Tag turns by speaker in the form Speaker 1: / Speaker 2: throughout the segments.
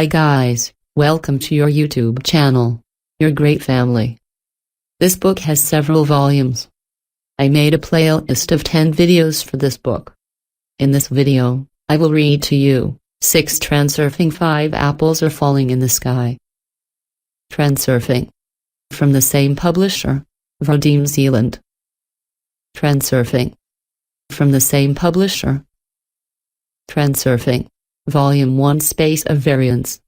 Speaker 1: Hi guys, welcome to your YouTube channel, your great family. This book has several volumes. I made a playlist of 10 videos for this book. In this video, I will read to you 6 Transurfing 5 Apples Are Falling in the Sky. Transurfing. From the same publisher, Vadim, Zeland. Transurfing. From the same publisher. Transurfing. Volume 1 Space of Variance.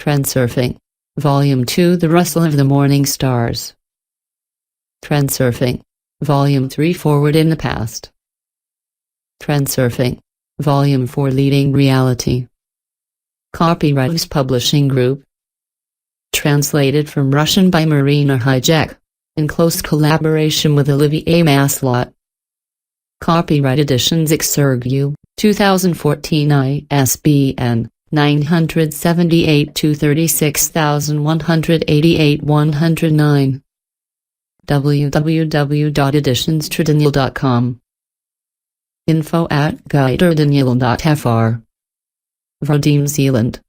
Speaker 1: Transurfing. Volume 2 The Rustle of the Morning Stars. Transurfing. Volume 3 Forward in the Past. Transurfing. Volume 4 Leading Reality. Copyright Publishing Group. Translated from Russian by Marina Hijek, in close collaboration with Olivier Maslot. Copyright Editions Xergu, 2014 ISBN 978-236,188-109. www.editionstradaniel.com. info@guiderdaniel.fr. Vadim, Zeland.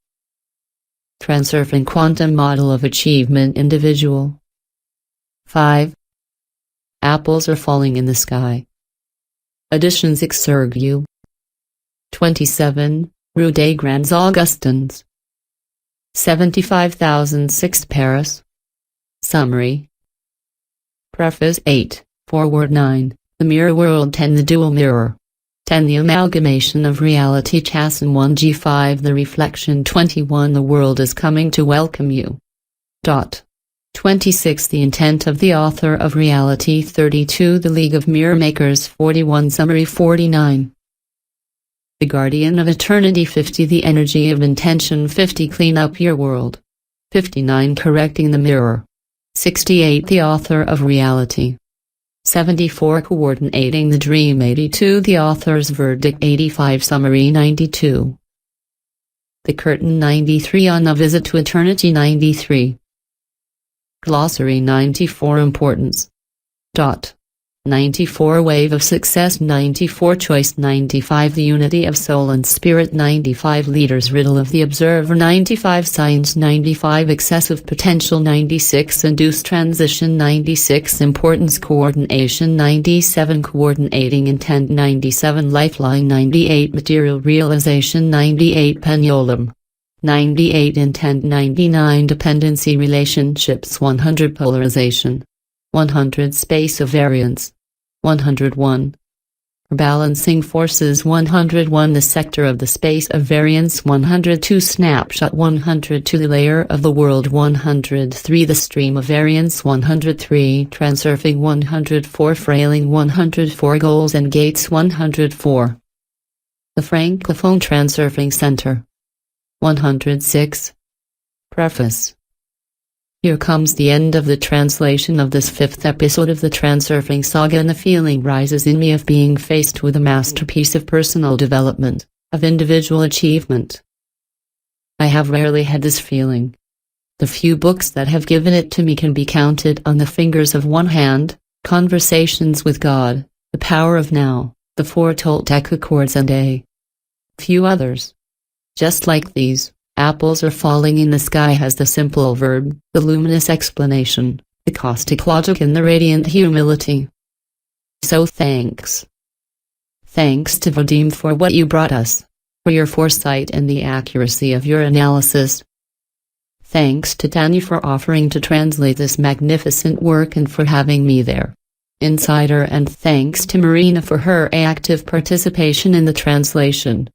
Speaker 1: Transurfing Quantum Model of Achievement Individual. 5. Apples Are Falling in the Sky. Editions Xergu. 27, Rue des Grands Augustins. 75,006 Paris. Summary. Preface 8, Foreword 9, The Mirror World 10 The Dual Mirror 10 The Amalgamation of Reality Chasen 1G5 The Reflection 21 The World is Coming to Welcome You. 26 The Intent of the Author of Reality 32 The League of Mirror Makers 41 Summary 49 The Guardian of Eternity 50 The Energy of Intention 50 Clean Up Your World 59 Correcting the Mirror 68 The Author of Reality 74 Coordinating the Dream 82 The Author's Verdict 85 Summary 92 The Curtain 93 On a Visit to Eternity 93 Glossary 94 Importance. 94 Wave of Success 94 Choice 95 The Unity of Soul and Spirit 95 Leader's Riddle of the Observer 95 Science 95 Excessive Potential 96 Induced Transition 96 Importance Coordination 97 Coordinating Intent 97 Lifeline 98 Material Realization 98 Pendulum 98 Intent 99 Dependency Relationships 100 Polarization 100 Space of Variance 101 Balancing Forces 101 The Sector of the Space of Variance 102 Snapshot 102 The Layer of the World 103 The Stream of Variance 103 Transurfing 104 Frailing 104 Goals and Gates 104 The Francophone Transurfing Center 106 Preface. Here comes the end of the translation of this 5th episode of the Transurfing saga, and the feeling rises in me of being faced with a masterpiece of personal development, of individual achievement. I have rarely had this feeling. The few books that have given it to me can be counted on the fingers of one hand: Conversations with God, The Power of Now, The Four Toltec Accords, and a few others. Just like these, Apples Are Falling in the Sky has the simple verb, the luminous explanation, the caustic logic, and the radiant humility. So thanks. Thanks to Vadim for what you brought us, for your foresight and the accuracy of your analysis. Thanks to Tanya for offering to translate this magnificent work and for having me there, insider, and thanks to Marina for her active participation in the translation.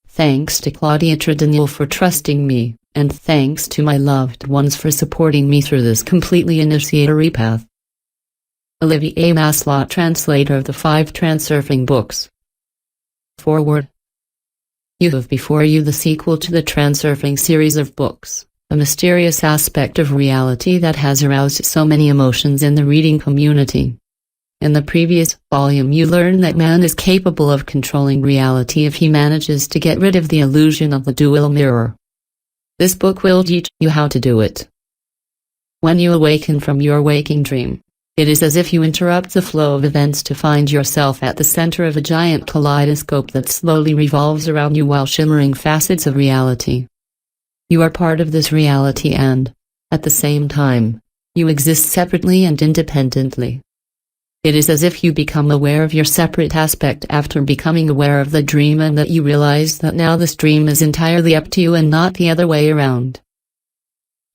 Speaker 1: Thanks to Claudia Tradaniel for trusting me, and thanks to my loved ones for supporting me through this completely initiatory path. Olivier Maslot, translator of the 5 Transurfing books. Foreword. You have before you the sequel to the Transurfing series of books, a mysterious aspect of reality that has aroused so many emotions in the reading community. In the previous volume you learn that man is capable of controlling reality if he manages to get rid of the illusion of the dual mirror. This book will teach you how to do it. When you awaken from your waking dream, It is as if you interrupt the flow of events to find yourself at the center of a giant kaleidoscope that slowly revolves around you while shimmering facets of reality. You are part of this reality and, at the same time, you exist separately and independently. It is as if you become aware of your separate aspect after becoming aware of the dream, and that you realize that now this dream is entirely up to you and not the other way around.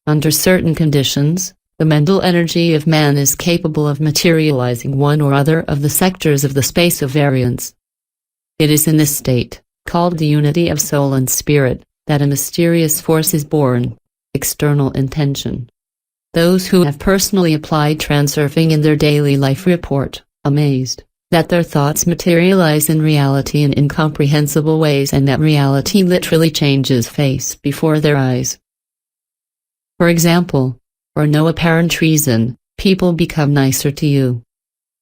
Speaker 1: Under certain conditions, the mental energy of man is capable of materializing one or other of the sectors of the space of variance. It is in this state, called the unity of soul and spirit, that a mysterious force is born: external intention. Those who have personally applied transurfing in their daily life report, amazed, that their thoughts materialize in reality in incomprehensible ways, and that reality literally changes face before their eyes. For example, for no apparent reason, people become nicer to you.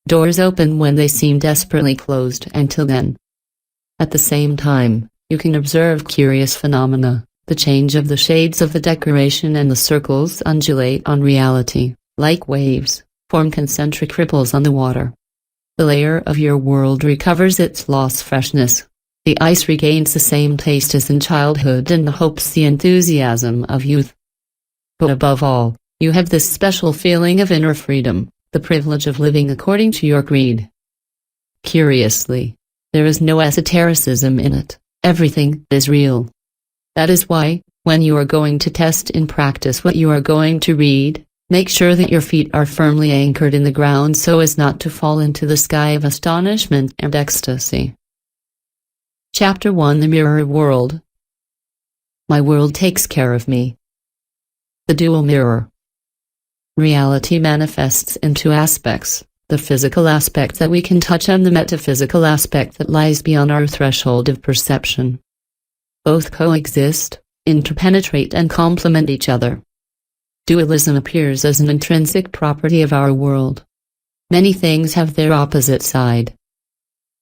Speaker 1: Doors open when they seem desperately closed until then. At the same time, you can observe curious phenomena. The change of the shades of the decoration and the circles undulate on reality, like waves, form concentric ripples on the water. The layer of your world recovers its lost freshness. The ice regains the same taste as in childhood, and the hopes, the enthusiasm of youth. But above all, you have this special feeling of inner freedom, the privilege of living according to your creed. Curiously, there is no esotericism in it. Everything is real. That is why, when you are going to test in practice what you are going to read, make sure that your feet are firmly anchored in the ground so as not to fall into the sky of astonishment and ecstasy. Chapter 1: The Mirror World. My world takes care of me. The dual mirror. Reality manifests in two aspects: the physical aspect that we can touch and the metaphysical aspect that lies beyond our threshold of perception. Both coexist, interpenetrate and complement each other. Dualism appears as an intrinsic property of our world. Many things have their opposite side.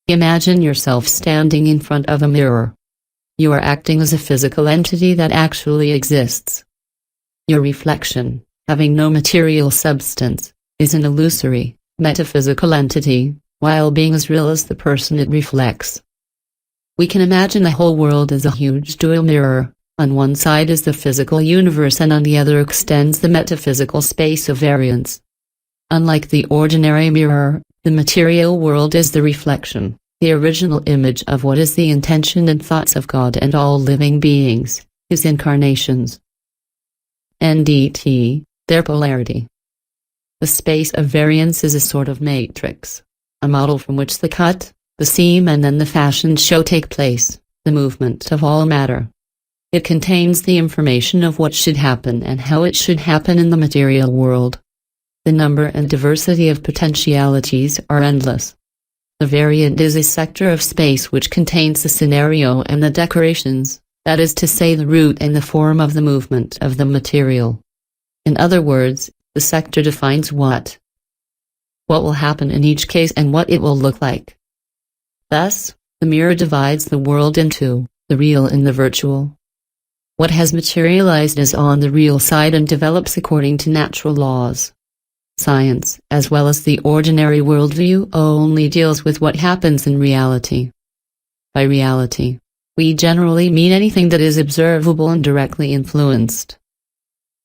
Speaker 1: Imagine yourself standing in front of a mirror. You are acting as a physical entity that actually exists. Your reflection, having no material substance, is an illusory, metaphysical entity, while being as real as the person it reflects. We can imagine the whole world as a huge dual mirror. On one side is the physical universe, and on the other extends the metaphysical space of variance. Unlike the ordinary mirror, the material world is the reflection, the original image of what is the intention and thoughts of God and all living beings, His incarnations. NDT, their polarity. The space of variance is a sort of matrix, a model from which the cut, the seam and then the fashion show take place, the movement of all matter. It contains the information of what should happen and how it should happen in the material world. The number and diversity of potentialities are endless. The variant is a sector of space which contains the scenario and the decorations, that is to say the route and the form of the movement of the material. In other words, the sector defines what will happen in each case and what it will look like. Thus, the mirror divides the world into the real and the virtual. What has materialized is on the real side and develops according to natural laws. Science, as well as the ordinary worldview, only deals with what happens in reality. By reality, we generally mean anything that is observable and directly influenced.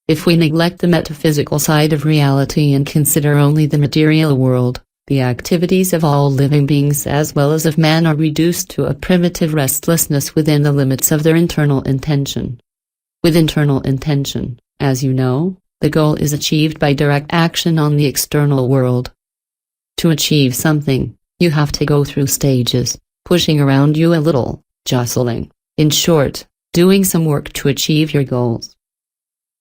Speaker 1: If we neglect the metaphysical side of reality and consider only the material world, the activities of all living beings as well as of man are reduced to a primitive restlessness within the limits of their internal intention. With internal intention, as you know, the goal is achieved by direct action on the external world. To achieve something, you have to go through stages, pushing around you a little, jostling, in short, doing some work to achieve your goals.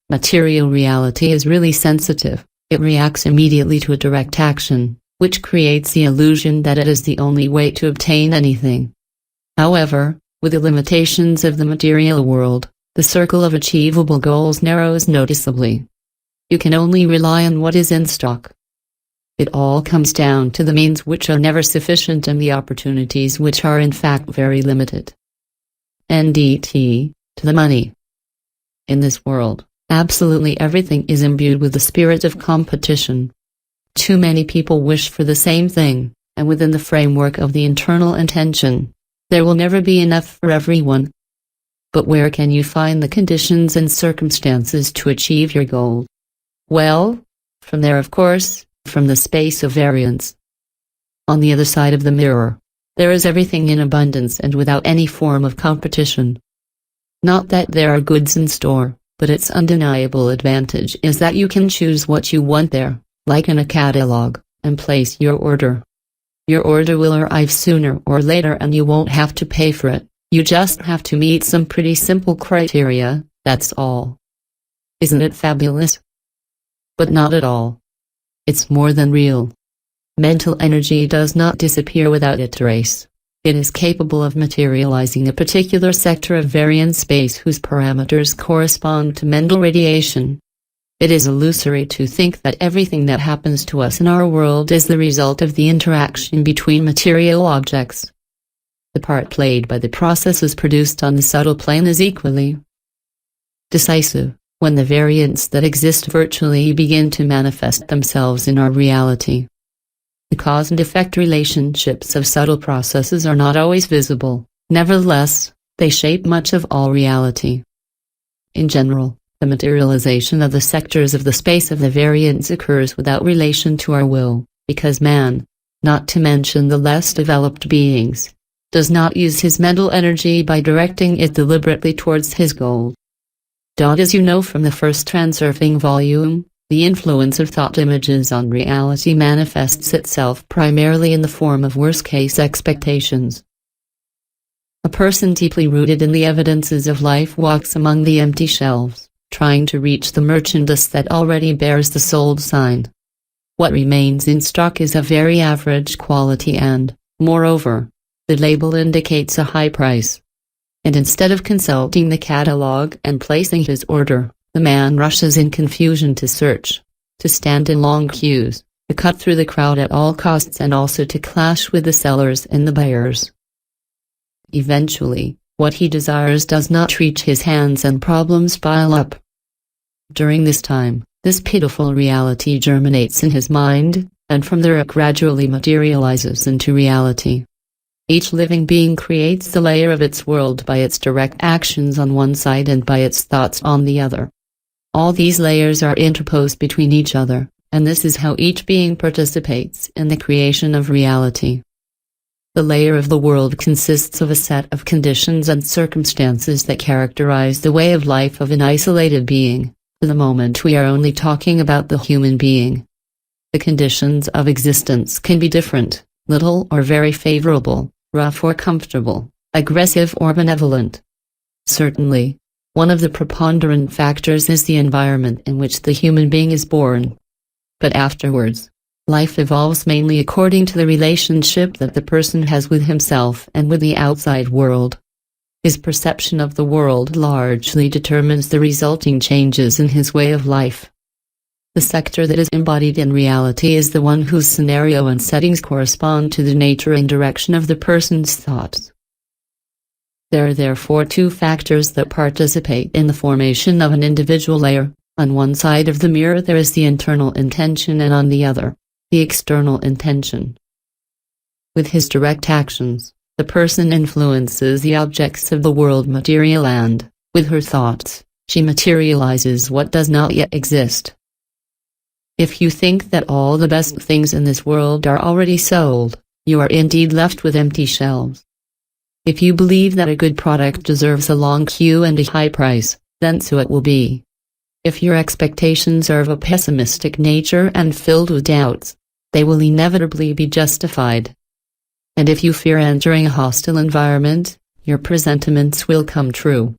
Speaker 1: Material reality is really sensitive. It reacts immediately to a direct action, which creates the illusion that it is the only way to obtain anything. However, with the limitations of the material world, the circle of achievable goals narrows noticeably. You can only rely on what is in stock. It all comes down to the means which are never sufficient and the opportunities which are in fact very limited. NDT, to the money. In this world, absolutely everything is imbued with the spirit of competition. Too many people wish for the same thing, and within the framework of the internal intention, there will never be enough for everyone. But where can you find the conditions and circumstances to achieve your goal? Well, from there, of course, from the space of variance. On the other side of the mirror, there is everything in abundance and without any form of competition. Not that there are goods in store, but its undeniable advantage is that you can choose what you want there, like in a catalog, and place your order. Your order will arrive sooner or later and you won't have to pay for it, you just have to meet some pretty simple criteria, that's all. Isn't it fabulous? But not at all. It's more than real. Mental energy does not disappear without a trace. It is capable of materializing a particular sector of variant space whose parameters correspond to mental radiation. It is illusory to think that everything that happens to us in our world is the result of the interaction between material objects. The part played by the processes produced on the subtle plane is equally decisive when the variants that exist virtually begin to manifest themselves in our reality. The cause and effect relationships of subtle processes are not always visible, nevertheless, they shape much of all reality. In general, the materialization of the sectors of the space of the variants occurs without relation to our will, because man, not to mention the less developed beings, does not use his mental energy by directing it deliberately towards his goal. As you know from the first Transurfing volume, the influence of thought images on reality manifests itself primarily in the form of worst-case expectations. A person deeply rooted in the evidences of life walks among the empty shelves, trying to reach the merchandise that already bears the sold sign. What remains in stock is of very average quality and, moreover, the label indicates a high price. And instead of consulting the catalog and placing his order, the man rushes in confusion to search, to stand in long queues, to cut through the crowd at all costs and also to clash with the sellers and the buyers. Eventually, what he desires does not reach his hands and problems pile up. During this time, this pitiful reality germinates in his mind, and from there it gradually materializes into reality. Each living being creates the layer of its world by its direct actions on one side and by its thoughts on the other. All these layers are interposed between each other, and this is how each being participates in the creation of reality. The layer of the world consists of a set of conditions and circumstances that characterize the way of life of an isolated being. For the moment we are only talking about the human being. The conditions of existence can be different, little or very favorable, rough or comfortable, aggressive or benevolent. Certainly, one of the preponderant factors is the environment in which the human being is born. But afterwards, life evolves mainly according to the relationship that the person has with himself and with the outside world. His perception of the world largely determines the resulting changes in his way of life. The sector that is embodied in reality is the one whose scenario and settings correspond to the nature and direction of the person's thoughts. There are therefore two factors that participate in the formation of an individual layer. On one side of the mirror there is the internal intention and on the other, the external intention. With his direct actions, the person influences the objects of the world material and, with her thoughts, she materializes what does not yet exist. If you think that all the best things in this world are already sold, you are indeed left with empty shelves. If you believe that a good product deserves a long queue and a high price, then so it will be. If your expectations are of a pessimistic nature and filled with doubts, they will inevitably be justified. And if you fear entering a hostile environment, your presentiments will come true.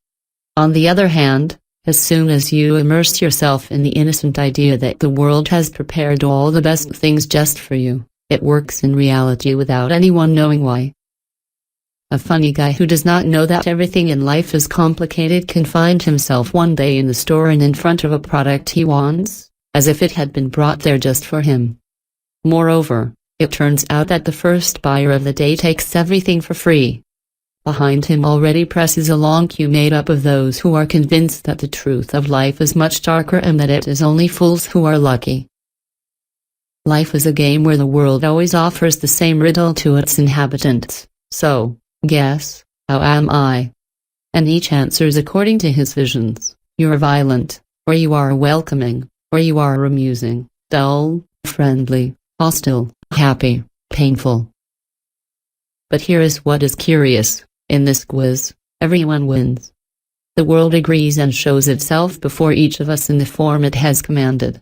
Speaker 1: On the other hand, as soon as you immerse yourself in the innocent idea that the world has prepared all the best things just for you, it works in reality without anyone knowing why. A funny guy who does not know that everything in life is complicated can find himself one day in the store and in front of a product he wants, as if it had been brought there just for him. Moreover, it turns out that the first buyer of the day takes everything for free. Behind him already presses a long queue made up of those who are convinced that the truth of life is much darker and that it is only fools who are lucky. Life is a game where the world always offers the same riddle to its inhabitants. So, guess, how am I? And each answers according to his visions. You are violent, or you are welcoming, or you are amusing, dull, friendly, hostile, happy, painful. But here is what is curious: in this quiz, everyone wins. The world agrees and shows itself before each of us in the form it has commanded.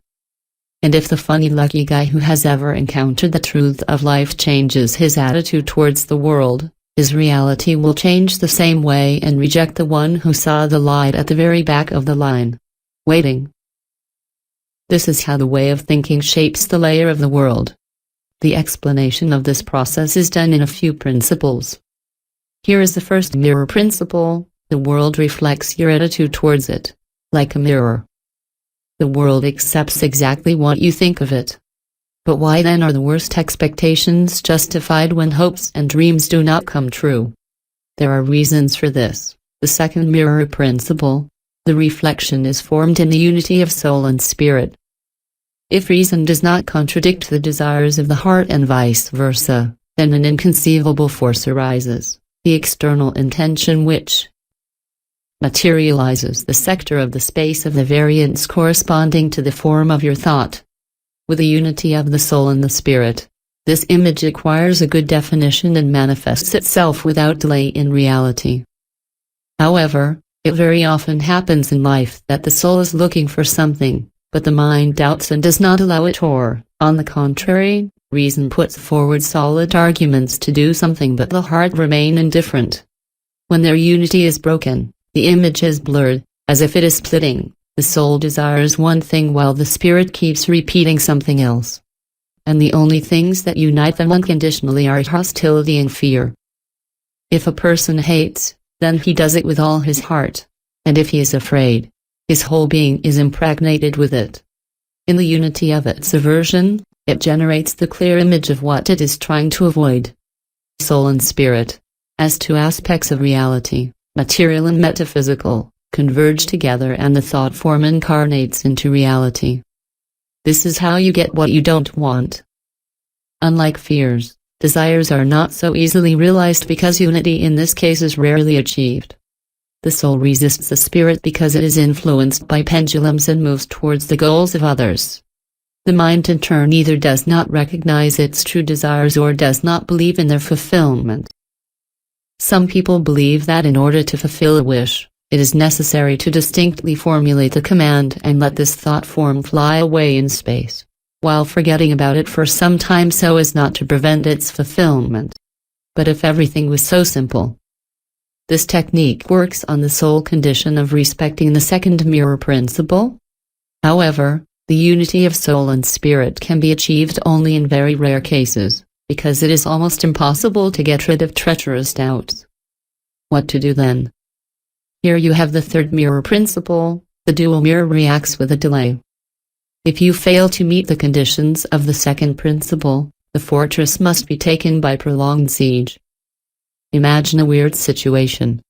Speaker 1: And if the funny lucky guy who has ever encountered the truth of life changes his attitude towards the world, his reality will change the same way and reject the one who saw the light at the very back of the line, waiting. This is how the way of thinking shapes the layer of the world. The explanation of this process is done in a few principles. Here is the first mirror principle: the world reflects your attitude towards it, like a mirror. The world accepts exactly what you think of it. But why then are the worst expectations justified when hopes and dreams do not come true? There are reasons for this. The second mirror principle: the reflection is formed in the unity of soul and spirit. If reason does not contradict the desires of the heart and vice versa, then an inconceivable force arises, the external intention, which materializes the sector of the space of the variance corresponding to the form of your thought. With the unity of the soul and the spirit, this image acquires a good definition and manifests itself without delay in reality. However, it very often happens in life that the soul is looking for something, but the mind doubts and does not allow it, or, on the contrary, reason puts forward solid arguments to do something but the heart remain indifferent. When their unity is broken, the image is blurred, as if it is splitting. The soul desires one thing while the spirit keeps repeating something else. And the only things that unite them unconditionally are hostility and fear. If a person hates, then he does it with all his heart. And if he is afraid, his whole being is impregnated with it. In the unity of its aversion, it generates the clear image of what it is trying to avoid. Soul and spirit, as two aspects of reality, material and metaphysical, converge together and the thought form incarnates into reality. This is how you get what you don't want. Unlike fears, desires are not so easily realized because unity in this case is rarely achieved. The soul resists the spirit because it is influenced by pendulums and moves towards the goals of others. The mind in turn either does not recognize its true desires or does not believe in their fulfillment. Some people believe that in order to fulfill a wish, it is necessary to distinctly formulate the command and let this thought form fly away in space, while forgetting about it for some time so as not to prevent its fulfillment. But if everything was so simple. This technique works on the sole condition of respecting the second mirror principle. However, the unity of soul and spirit can be achieved only in very rare cases, because it is almost impossible to get rid of treacherous doubts. What to do then? Here you have the third mirror principle: the dual mirror reacts with a delay. If you fail to meet the conditions of the second principle, the fortress must be taken by prolonged siege. Imagine a weird situation.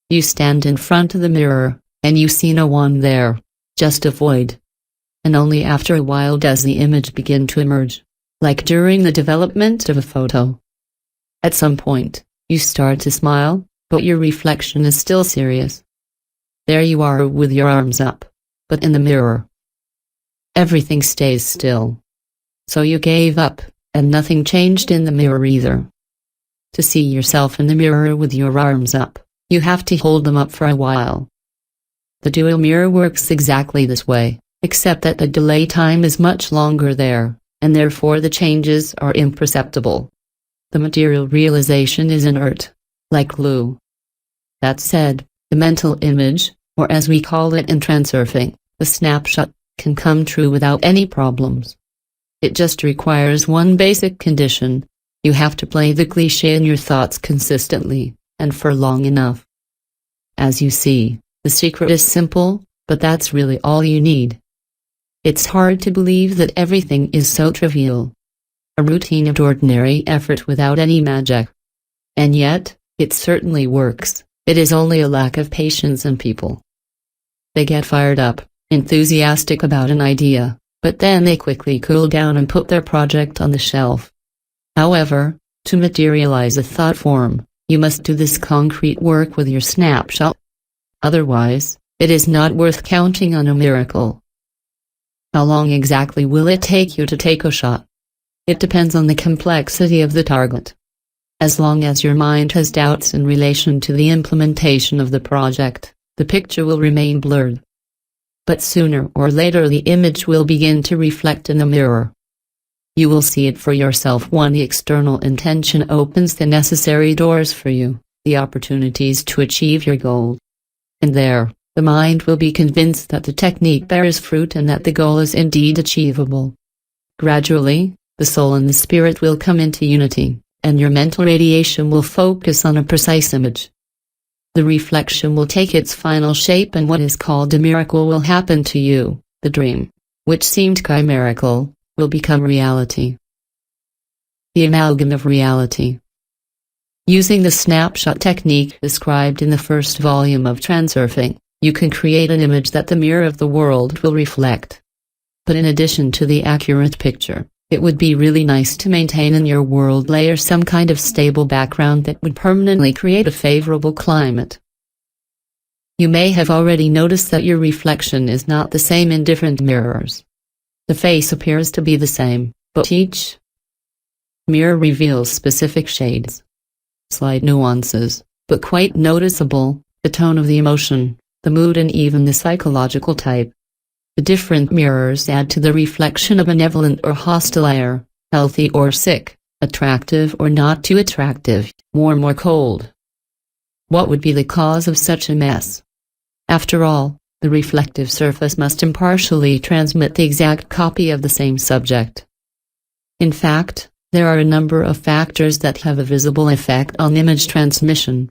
Speaker 1: You stand in front of the mirror, and you see no one there, just a void. And only after a while does the image begin to emerge, like during the development of a photo. At some point, you start to smile, but your reflection is still serious. There you are with your arms up, but in the mirror. Everything stays still. So you gave up, and nothing changed in the mirror either. To see yourself in the mirror with your arms up, you have to hold them up for a while. The dual mirror works exactly this way, except that the delay time is much longer there, and therefore the changes are imperceptible. The material realization is inert, like glue. That said, the mental image, or as we call it in transurfing, the snapshot, can come true without any problems. It just requires one basic condition: you have to play the cliché in your thoughts consistently, and for long enough. As you see, the secret is simple, but that's really all you need. It's hard to believe that everything is so trivial. A routine of ordinary effort without any magic. And yet, it certainly works. It is only a lack of patience in people. They get fired up, enthusiastic about an idea, but then they quickly cool down and put their project on the shelf. However, to materialize a thought form, you must do this concrete work with your snapshot. Otherwise, it is not worth counting on a miracle. How long exactly will it take you to take a shot? It depends on the complexity of the target. As long as your mind has doubts in relation to the implementation of the project, the picture will remain blurred. But sooner or later the image will begin to reflect in the mirror. You will see it for yourself when the external intention opens the necessary doors for you, the opportunities to achieve your goal. And there, the mind will be convinced that the technique bears fruit and that the goal is indeed achievable. Gradually, the soul and the spirit will come into unity, and your mental radiation will focus on a precise image. The reflection will take its final shape and what is called a miracle will happen to you. The dream, which seemed chimerical, will become reality. The amalgam of reality. Using the snapshot technique described in the first volume of Transurfing, you can create an image that the mirror of the world will reflect. But in addition to the accurate picture, it would be really nice to maintain in your world layer some kind of stable background that would permanently create a favorable climate. You may have already noticed that your reflection is not the same in different mirrors. The face appears to be the same, but each mirror reveals specific shades. Slight nuances, but quite noticeable, the tone of the emotion, the mood and even the psychological type. The different mirrors add to the reflection a benevolent or hostile air, healthy or sick, attractive or not too attractive, warm or cold. What would be the cause of such a mess? After all, the reflective surface must impartially transmit the exact copy of the same subject. In fact, there are a number of factors that have a visible effect on image transmission.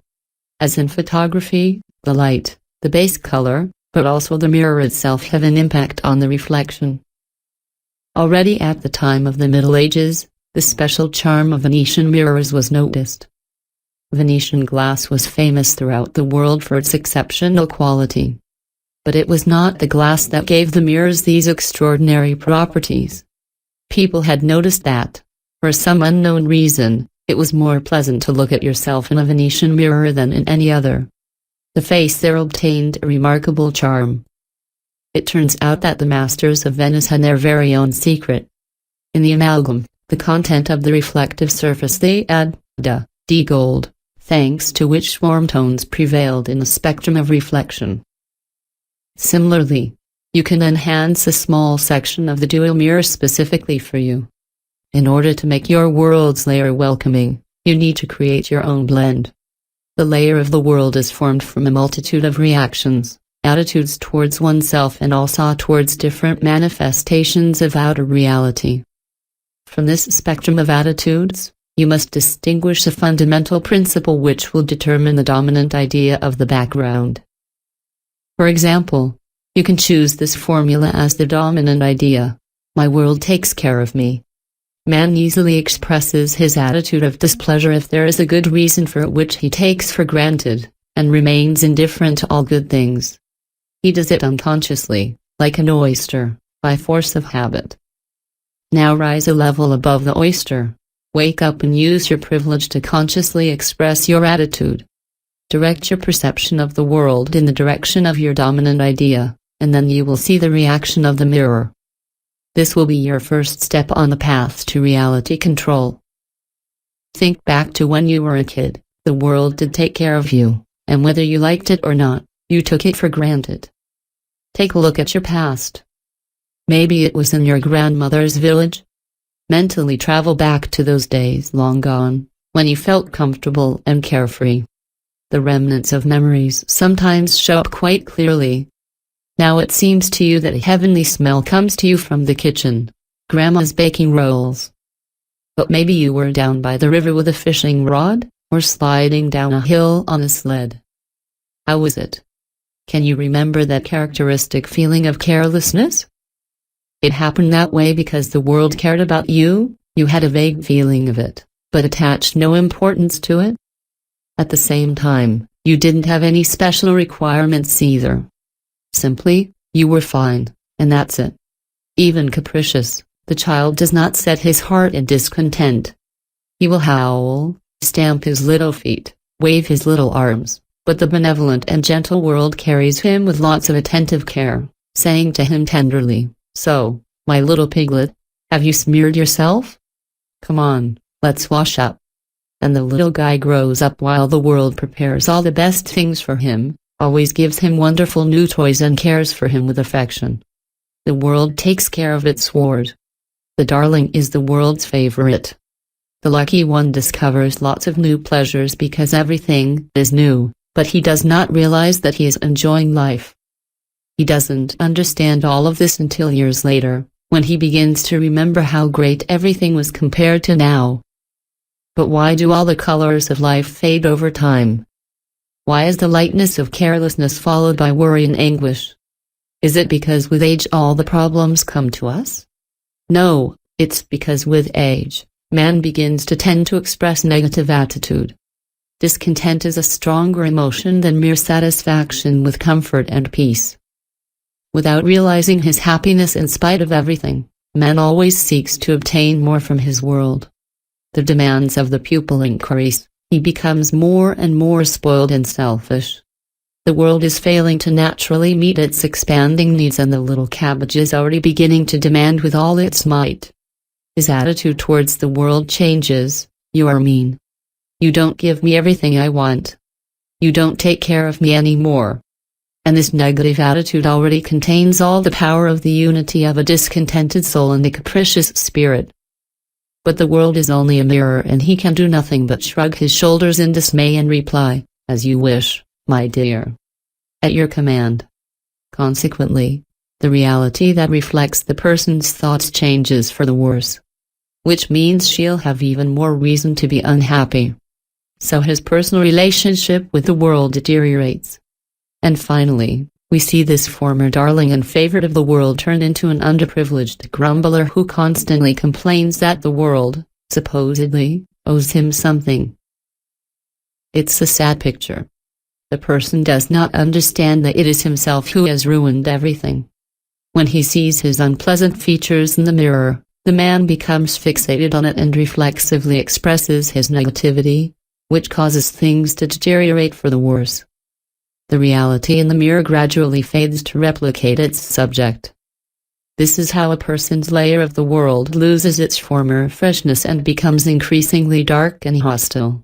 Speaker 1: As in photography, the light, the base color, but also the mirror itself have an impact on the reflection. Already at the time of the Middle Ages, the special charm of Venetian mirrors was noticed. Venetian glass was famous throughout the world for its exceptional quality. But it was not the glass that gave the mirrors these extraordinary properties. People had noticed that, for some unknown reason, it was more pleasant to look at yourself in a Venetian mirror than in any other. The face there obtained a remarkable charm. It turns out that the masters of Venice had their very own secret. In the amalgam, the content of the reflective surface they add, D-gold, thanks to which warm tones prevailed in the spectrum of reflection. Similarly, you can enhance a small section of the dual mirror specifically for you. In order to make your world's layer welcoming, you need to create your own blend. The layer of the world is formed from a multitude of reactions, attitudes towards oneself and also towards different manifestations of outer reality. From this spectrum of attitudes, you must distinguish a fundamental principle which will determine the dominant idea of the background. For example, you can choose this formula as the dominant idea: my world takes care of me. Man easily expresses his attitude of displeasure if there is a good reason for it which he takes for granted, and remains indifferent to all good things. He does it unconsciously, like an oyster, by force of habit. Now rise a level above the oyster. Wake up and use your privilege to consciously express your attitude. Direct your perception of the world in the direction of your dominant idea, and then you will see the reaction of the mirror. This will be your first step on the path to reality control. Think back to when you were a kid. The world did take care of you, and whether you liked it or not, you took it for granted. Take a look at your past. Maybe it was in your grandmother's village. Mentally travel back to those days long gone, when you felt comfortable and carefree. The remnants of memories sometimes show up quite clearly. Now it seems to you that a heavenly smell comes to you from the kitchen. Grandma's baking rolls. But maybe you were down by the river with a fishing rod, or sliding down a hill on a sled. How was it? Can you remember that characteristic feeling of carelessness? It happened that way because the world cared about you. You had a vague feeling of it, but attached no importance to it. At the same time, you didn't have any special requirements either. Simply, you were fine, and that's it. Even capricious, the child does not set his heart in discontent. He will howl, stamp his little feet, wave his little arms, but the benevolent and gentle world carries him with lots of attentive care, saying to him tenderly, "So, my little piglet, have you smeared yourself? Come on, let's wash up." And the little guy grows up while the world prepares all the best things for him, always gives him wonderful new toys and cares for him with affection. The world takes care of its ward. The darling is the world's favorite. The lucky one discovers lots of new pleasures because everything is new, but he does not realize that he is enjoying life. He doesn't understand all of this until years later, when he begins to remember how great everything was compared to now. But why do all the colors of life fade over time? Why is the lightness of carelessness followed by worry and anguish? Is it because with age all the problems come to us? No, it's because with age, man begins to tend to express negative attitude. Discontent is a stronger emotion than mere satisfaction with comfort and peace. Without realizing his happiness in spite of everything, man always seeks to obtain more from his world. The demands of the pupil increase, he becomes more and more spoiled and selfish. The world is failing to naturally meet its expanding needs, and the little cabbage is already beginning to demand with all its might. His attitude towards the world changes. "You are mean. You don't give me everything I want. You don't take care of me anymore." And this negative attitude already contains all the power of the unity of a discontented soul and a capricious spirit. But the world is only a mirror, and he can do nothing but shrug his shoulders in dismay and reply, "As you wish, my dear. At your command." Consequently, the reality that reflects the person's thoughts changes for the worse. Which means she'll have even more reason to be unhappy. So his personal relationship with the world deteriorates. And finally, we see this former darling and favorite of the world turn into an underprivileged grumbler who constantly complains that the world, supposedly, owes him something. It's a sad picture. The person does not understand that it is himself who has ruined everything. When he sees his unpleasant features in the mirror, the man becomes fixated on it and reflexively expresses his negativity, which causes things to deteriorate for the worse. The reality in the mirror gradually fades to replicate its subject. This is how a person's layer of the world loses its former freshness and becomes increasingly dark and hostile.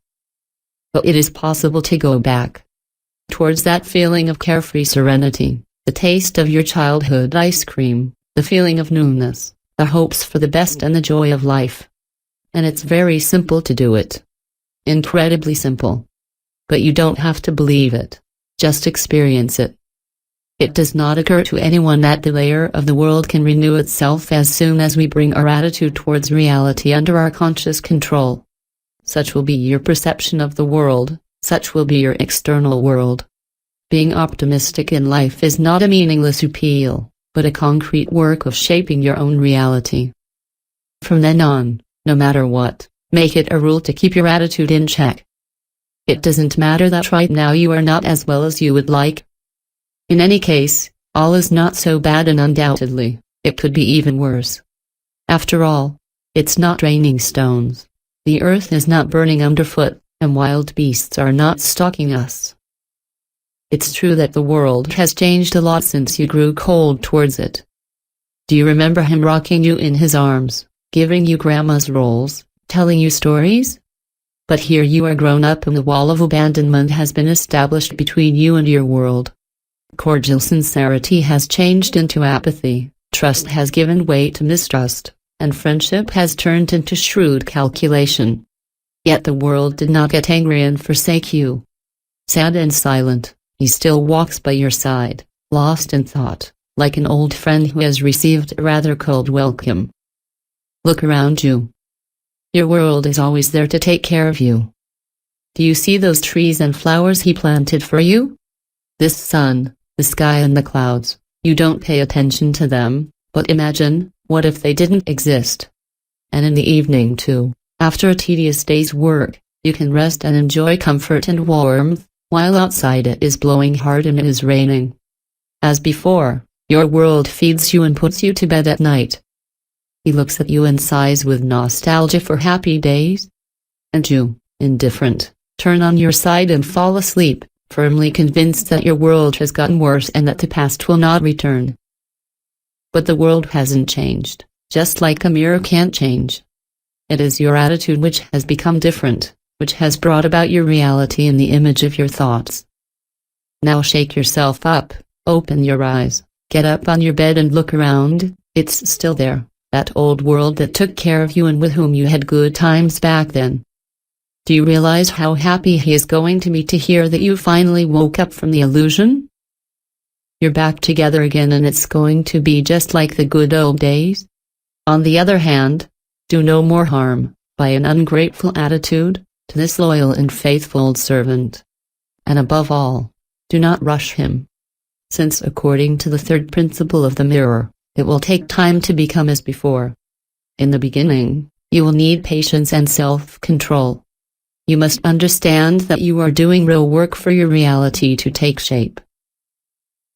Speaker 1: But it is possible to go back towards that feeling of carefree serenity, the taste of your childhood ice cream, the feeling of newness, the hopes for the best and the joy of life. And it's very simple to do it. Incredibly simple. But you don't have to believe it. Just experience it. It does not occur to anyone that the layer of the world can renew itself as soon as we bring our attitude towards reality under our conscious control. Such will be your perception of the world, such will be your external world. Being optimistic in life is not a meaningless appeal, but a concrete work of shaping your own reality. From then on, no matter what, make it a rule to keep your attitude in check. It doesn't matter that right now you are not as well as you would like. In any case, all is not so bad, and undoubtedly, it could be even worse. After all, it's not raining stones, the earth is not burning underfoot, and wild beasts are not stalking us. It's true that the world has changed a lot since you grew cold towards it. Do you remember him rocking you in his arms, giving you grandma's rolls, telling you stories? But here you are grown up, and the wall of abandonment has been established between you and your world. Cordial sincerity has changed into apathy, trust has given way to mistrust, and friendship has turned into shrewd calculation. Yet the world did not get angry and forsake you. Sad and silent, he still walks by your side, lost in thought, like an old friend who has received a rather cold welcome. Look around you. Your world is always there to take care of you. Do you see those trees and flowers he planted for you? This sun, the sky and the clouds, you don't pay attention to them, but imagine, what if they didn't exist? And in the evening too, after a tedious day's work, you can rest and enjoy comfort and warmth, while outside it is blowing hard and it is raining. As before, Your world feeds you and puts you to bed at night. He looks at you and sighs with nostalgia for happy days. And you, indifferent, turn on your side and fall asleep, firmly convinced that your world has gotten worse and that the past will not return. But the world hasn't changed, just like a mirror can't change. It is your attitude which has become different, which has brought about your reality in the image of your thoughts. Now shake yourself up, open your eyes, get up on your bed and look around. It's still there, that old world that took care of you and with whom you had good times back then. Do you realize how happy he is going to be to hear that you finally woke up from the illusion? You're back together again and it's going to be just like the good old days. On the other hand, do no more harm, by an ungrateful attitude, to this loyal and faithful old servant. And above all, do not rush him. Since according to the third principle of the mirror, it will take time to become as before. In the beginning, you will need patience and self-control. You must understand that you are doing real work for your reality to take shape.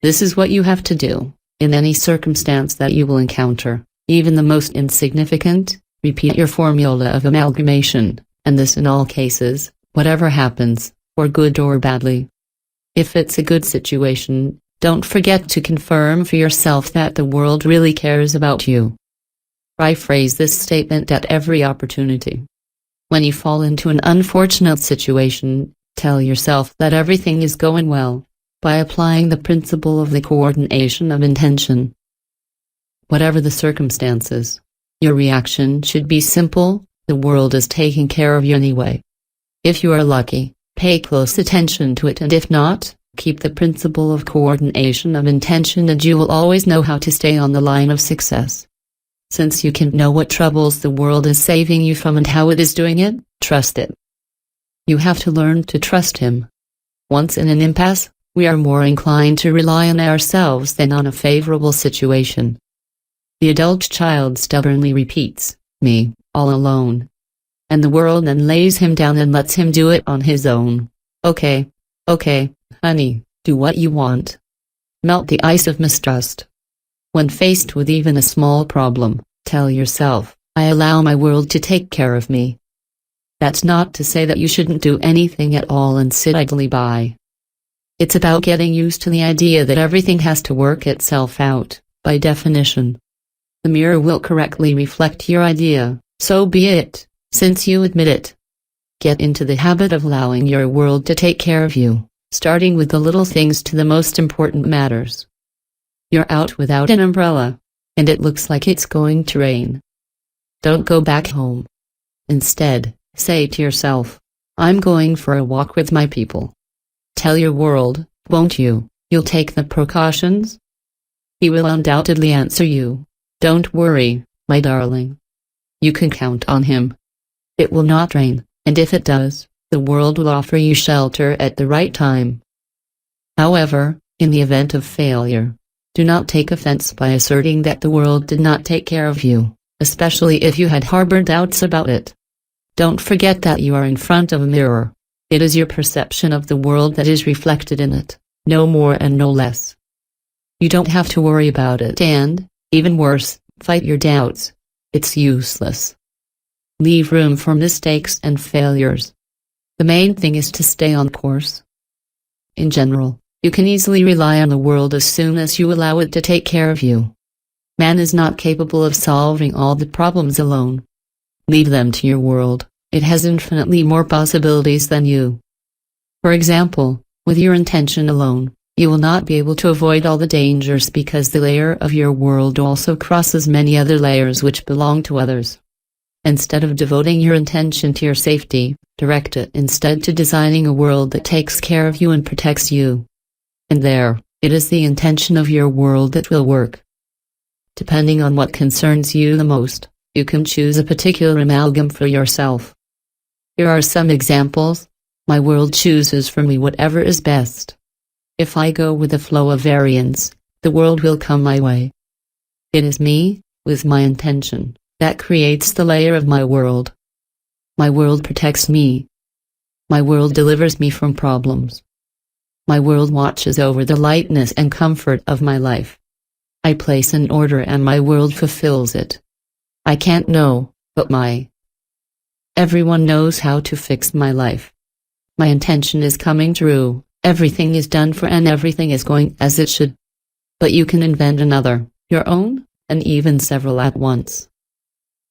Speaker 1: This is what you have to do, in any circumstance that you will encounter, even the most insignificant. Repeat your formula of amalgamation, and this in all cases, whatever happens, for good or badly. If it's a good situation, don't forget to confirm for yourself that the world really cares about you. Rephrase this statement at every opportunity. When you fall into an unfortunate situation, tell yourself that everything is going well, by applying the principle of the coordination of intention. Whatever the circumstances, your reaction should be simple: the world is taking care of you anyway. If you are lucky, pay close attention to it, and if not, keep the principle of coordination of intention and you will always know how to stay on the line of success. Since you can know what troubles the world is saving you from and how it is doing it, trust it. You have to learn to trust him. Once in an impasse, we are more inclined to rely on ourselves than on a favorable situation. The adult child stubbornly repeats, "Me, all alone." And the world then lays him down and lets him do it on his own. Okay, honey, do what you want. Melt the ice of mistrust. When faced with even a small problem, tell yourself, "I allow my world to take care of me." That's not to say that you shouldn't do anything at all and sit idly by. It's about getting used to the idea that everything has to work itself out, by definition. The mirror will correctly reflect your idea, so be it, since you admit it. Get into the habit of allowing your world to take care of you, starting with the little things to the most important matters. You're out without an umbrella, and it looks like it's going to rain. Don't go back home. Instead, say to yourself, "I'm going for a walk with my people." Tell your world, won't you, you'll take the precautions? He will undoubtedly answer you. Don't worry, my darling. You can count on him. It will not rain, and if it does, the world will offer you shelter at the right time. However, in the event of failure, do not take offense by asserting that the world did not take care of you, especially if you had harbored doubts about it. Don't forget that you are in front of a mirror. It is your perception of the world that is reflected in it, no more and no less. You don't have to worry about it and, even worse, fight your doubts. It's useless. Leave room for mistakes and failures. The main thing is to stay on course. In general, you can easily rely on the world as soon as you allow it to take care of you. Man is not capable of solving all the problems alone. Leave them to your world. It has infinitely more possibilities than you. For example, with your intention alone, you will not be able to avoid all the dangers because the layer of your world also crosses many other layers which belong to others. Instead of devoting your intention to your safety, direct it instead to designing a world that takes care of you and protects you. And there, it is the intention of your world that will work. Depending on what concerns you the most, you can choose a particular amalgam for yourself. Here are some examples. My world chooses for me whatever is best. If I go with the flow of variance, the world will come my way. It is me, with my intention, that creates the layer of my world. My world protects me. My world delivers me from problems. My world watches over the lightness and comfort of my life. I place an order and my world fulfills it. I can't know, but everyone knows how to fix my life. My intention is coming true, everything is done for and everything is going as it should. But you can invent another, your own, and even several at once.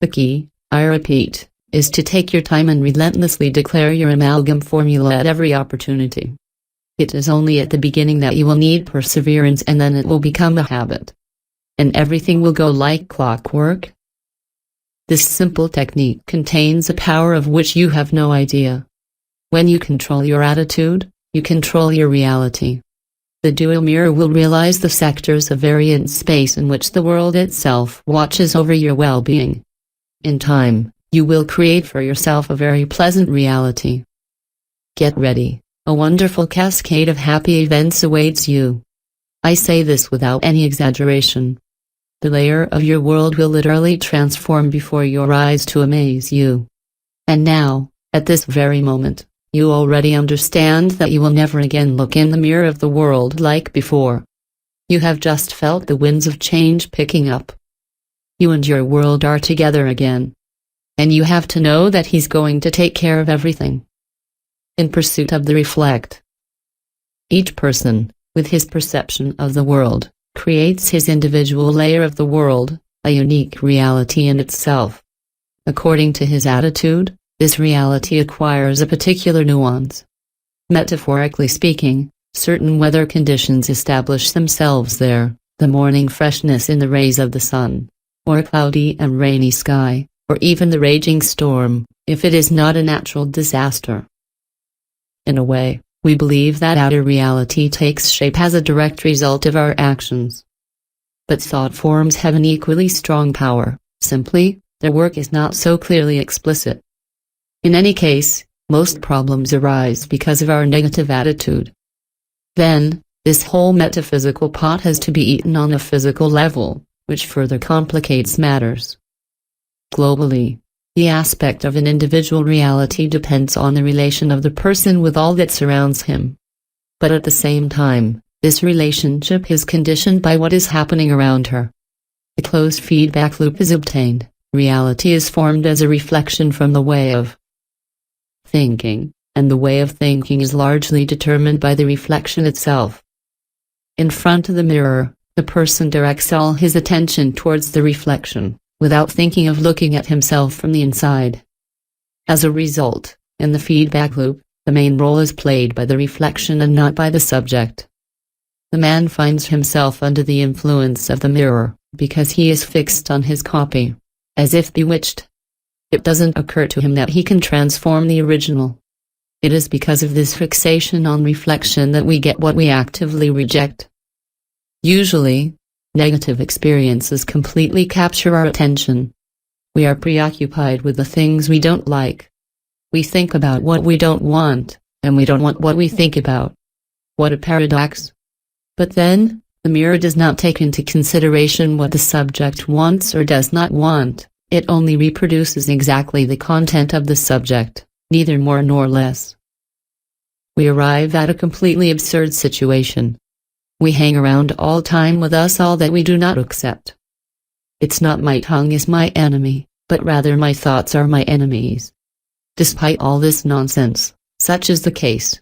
Speaker 1: The key, I repeat, is to take your time and relentlessly declare your amalgam formula at every opportunity. It is only at the beginning that you will need perseverance, and then it will become a habit. And everything will go like clockwork. This simple technique contains a power of which you have no idea. When you control your attitude, you control your reality. The dual mirror will realize the sectors of variant space in which the world itself watches over your well-being. In time, you will create for yourself a very pleasant reality. Get ready, a wonderful cascade of happy events awaits you. I say this without any exaggeration. The layer of your world will literally transform before your eyes to amaze you. And now, at this very moment, you already understand that you will never again look in the mirror of the world like before. You have just felt the winds of change picking up. You and your world are together again. And you have to know that he's going to take care of everything. In pursuit of the reflect. Each person, with his perception of the world, creates his individual layer of the world, a unique reality in itself. According to his attitude, this reality acquires a particular nuance. Metaphorically speaking, certain weather conditions establish themselves there, the morning freshness in the rays of the sun, or a cloudy and rainy sky, or even the raging storm, if it is not a natural disaster. In a way, we believe that outer reality takes shape as a direct result of our actions. But thought forms have an equally strong power, simply, their work is not so clearly explicit. In any case, most problems arise because of our negative attitude. Then, this whole metaphysical pot has to be eaten on a physical level, which further complicates matters. Globally, the aspect of an individual reality depends on the relation of the person with all that surrounds him. But at the same time, this relationship is conditioned by what is happening around her. A closed feedback loop is obtained, reality is formed as a reflection from the way of thinking, and the way of thinking is largely determined by the reflection itself. In front of the mirror, the person directs all his attention towards the reflection, without thinking of looking at himself from the inside. As a result, in the feedback loop, the main role is played by the reflection and not by the subject. The man finds himself under the influence of the mirror, because he is fixed on his copy, as if bewitched. It doesn't occur to him that he can transform the original. It is because of this fixation on reflection that we get what we actively reject. Usually, negative experiences completely capture our attention. We are preoccupied with the things we don't like. We think about what we don't want, and we don't want what we think about. What a paradox. But then, the mirror does not take into consideration what the subject wants or does not want, it only reproduces exactly the content of the subject, neither more nor less. We arrive at a completely absurd situation. We hang around all time with us all that we do not accept. It's not my tongue is my enemy, but rather my thoughts are my enemies. Despite all this nonsense, such is the case.